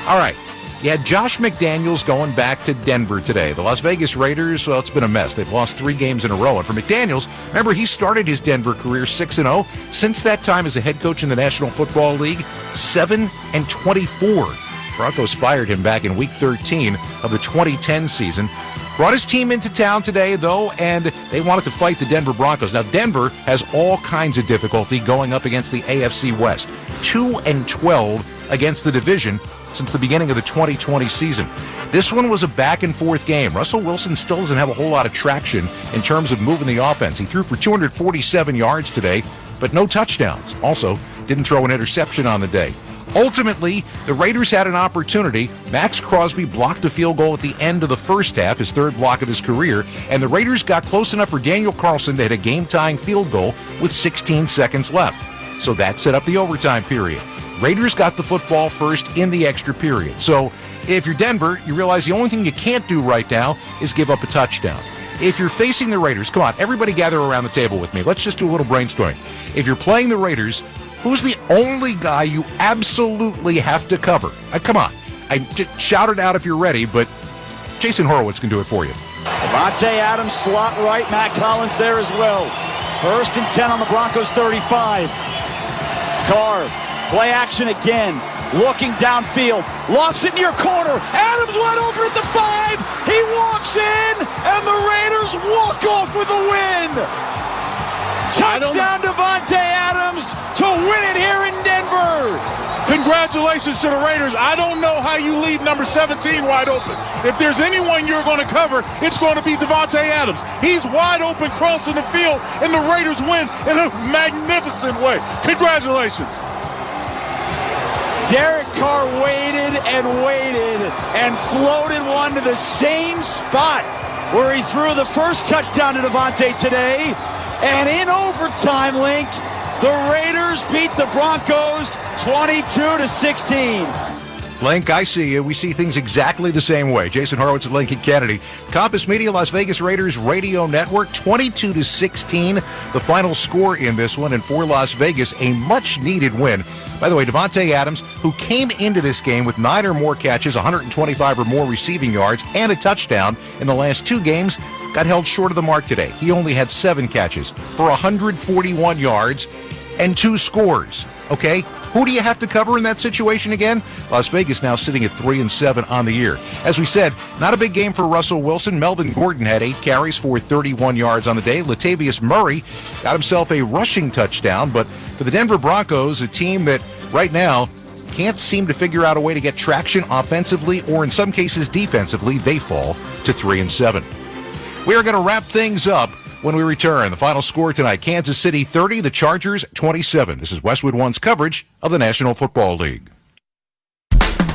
All right. You had Josh McDaniels going back to Denver today. The Las Vegas Raiders, well, it's been a mess. They've lost 3 games in a row. And for McDaniels, remember, he started his Denver career 6-0. Since that time as a head coach in the National Football League, 7-24. Broncos fired him back in Week 13 of the 2010 season. Brought his team into town today, though, and they wanted to fight the Denver Broncos. Now, Denver has all kinds of difficulty going up against the AFC West. 2-12 against the division since the beginning of the 2020 season. This one was a back-and-forth game. Russell Wilson still doesn't have a whole lot of traction in terms of moving the offense. He threw for 247 yards today, but no touchdowns. Also, didn't throw an interception on the day. Ultimately, the Raiders had an opportunity. Max Crosby blocked a field goal at the end of the first half, his 3rd block of his career, and the Raiders got close enough for Daniel Carlson to hit a game-tying field goal with 16 seconds left. So that set up the overtime period. Raiders got the football first in the extra period. So if you're Denver, you realize the only thing you can't do right now is give up a touchdown. If you're facing the Raiders, come on, everybody gather around the table with me. Let's just do a little brainstorming. If you're playing the Raiders, who's the only guy you absolutely have to cover? Come on. Just shout it out if you're ready, but Jason Horowitz can do it for you. Devontae Adams, slot right. Matt Collins there as well. 1st and 10 on the Broncos 35. Carr, play action again. Looking downfield. Lofts it near corner. Adams wide open at the 5. He walks in, and the Raiders walk off with a win. Touchdown Devontae Adams to win it here in Denver. Congratulations to the Raiders. I don't know how you leave number 17 wide open. If there's anyone you're going to cover, it's going to be Devontae Adams. He's wide open, crossing the field, and the Raiders win in a magnificent way. Congratulations. Derek Carr waited and floated one to the same spot where he threw the first touchdown to Devontae today. And in overtime, Link, the Raiders beat the Broncos 22-16. Link, I see you. We see things exactly the same way. Jason Horowitz and Lincoln Kennedy. Compass Media, Las Vegas Raiders Radio Network, 22-16. The final score in this one, and for Las Vegas, a much-needed win. By the way, Devontae Adams, who came into this game with 9 or more catches, 125 or more receiving yards, and a touchdown in the last 2 games, got held short of the mark today. He only had 7 catches for 141 yards and 2 scores. Okay, who do you have to cover in that situation again? Las Vegas now sitting at 3-7 on the year. As we said, not a big game for Russell Wilson. Melvin Gordon had 8 carries for 31 yards on the day. Latavius Murray got himself a rushing touchdown, but for the Denver Broncos, a team that right now can't seem to figure out a way to get traction offensively or in some cases defensively, they fall to 3-7. We are going to wrap things up when we return. The final score tonight, Kansas City 30, the Chargers 27. This is Westwood One's coverage of the National Football League.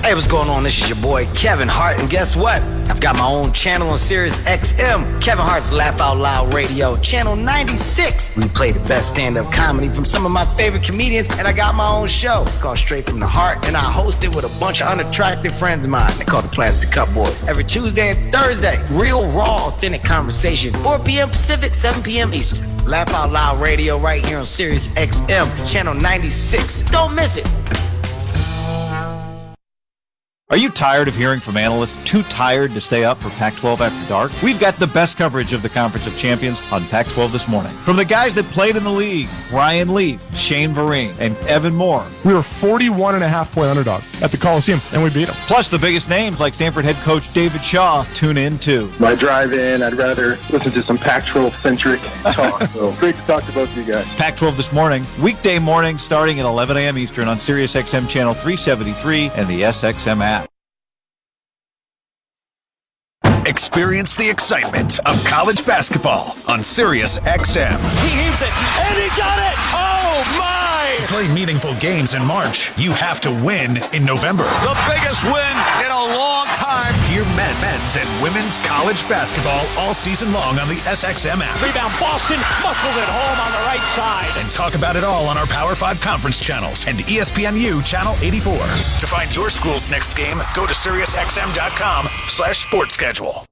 Hey, what's going on? This is your boy Kevin Hart, and guess what? I've got my own channel on Sirius XM, Kevin Hart's Laugh Out Loud Radio, channel 96. We play the best stand-up comedy from some of my favorite comedians, and I got my own show. It's called Straight From the Heart, and I host it with a bunch of unattractive friends of mine. They call the Plastic Cup Boys. Every Tuesday and Thursday, real, raw, authentic conversation. 4 p.m. Pacific, 7 p.m. Eastern. Laugh Out Loud Radio right here on Sirius XM, channel 96. Don't miss it. Are you tired of hearing from analysts too tired to stay up for Pac-12 After Dark? We've got the best coverage of the Conference of Champions on Pac-12 This Morning. From the guys that played in the league, Ryan Leaf, Shane Vereen, and Evan Moore. We were 41.5-point underdogs at the Coliseum, and we beat them. Plus the biggest names like Stanford head coach David Shaw tune in too. My drive in, I'd rather listen to some Pac-12-centric talk. So great to talk to both of you guys. Pac-12 This Morning, weekday morning starting at 11 a.m. Eastern on Sirius XM Channel 373 and the SXM app. Experience the excitement of college basketball on Sirius XM. He heaves it, and he got it! Oh, my! To play meaningful games in March, you have to win in November. The biggest win in a long time. Hear men's and women's college basketball all season long on the SXM app. Rebound, Boston muscled it home on the right side. And talk about it all on our Power 5 conference channels and ESPNU Channel 84. To find your school's next game, go to SiriusXM.com/sports schedule.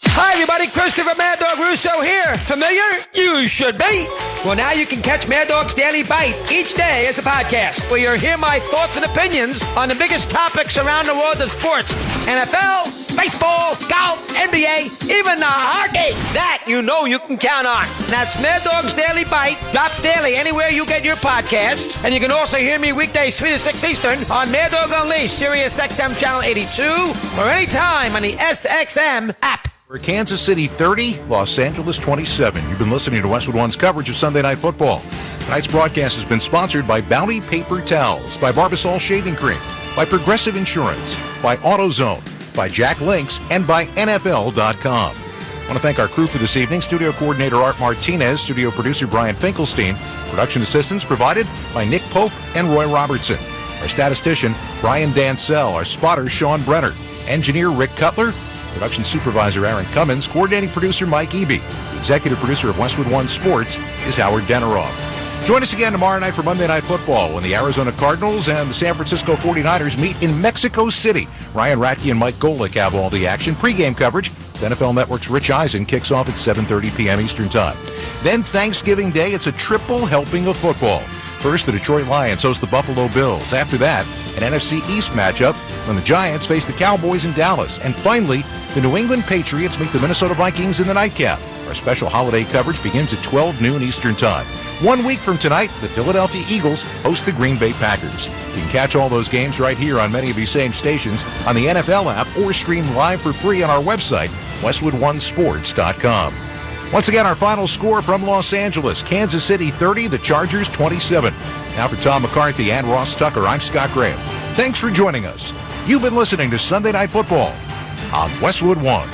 Hi, everybody. Christopher Mad Dog Russo here. Familiar? You should be. Well, now you can catch Mad Dog's Daily Bite each day as a podcast, where you'll hear my thoughts and opinions on the biggest topics around the world of sports. NFL, baseball, golf, NBA, even the hockey. That you know you can count on. That's Mad Dog's Daily Bite. Drops daily anywhere you get your podcasts. And you can also hear me weekdays 3 to 6 Eastern on Mad Dog Unleashed, Sirius XM Channel 82, or anytime on the SXM app. For Kansas City 30, Los Angeles 27. You've been listening to Westwood One's coverage of Sunday Night Football. Tonight's broadcast has been sponsored by Bounty Paper Towels, by Barbasol Shaving Cream, by Progressive Insurance, by AutoZone, by Jack Links, and by NFL.com. I want to thank our crew for this evening. Studio coordinator Art Martinez, studio producer Brian Finkelstein, production assistance provided by Nick Pope and Roy Robertson. Our statistician, Brian Dansell, our spotter, Sean Brenner, engineer Rick Cutler, production supervisor Aaron Cummins, coordinating producer Mike Eby. The executive producer of Westwood One Sports is Howard Deneroff. Join us again tomorrow night for Monday Night Football when the Arizona Cardinals and the San Francisco 49ers meet in Mexico City. Ryan Ratke and Mike Golick have all the action. Pre-game coverage. The NFL Network's Rich Eisen kicks off at 7:30 p.m. Eastern Time. Then Thanksgiving Day, it's a triple helping of football. First, the Detroit Lions host the Buffalo Bills. After that, an NFC East matchup when the Giants face the Cowboys in Dallas. And finally, the New England Patriots meet the Minnesota Vikings in the nightcap. Our special holiday coverage begins at 12 noon Eastern Time. 1 week from tonight, the Philadelphia Eagles host the Green Bay Packers. You can catch all those games right here on many of these same stations on the NFL app or stream live for free on our website, WestwoodOneSports.com. Once again, our final score from Los Angeles, Kansas City 30, the Chargers 27. Now for Tom McCarthy and Ross Tucker, I'm Scott Graham. Thanks for joining us. You've been listening to Sunday Night Football on Westwood One.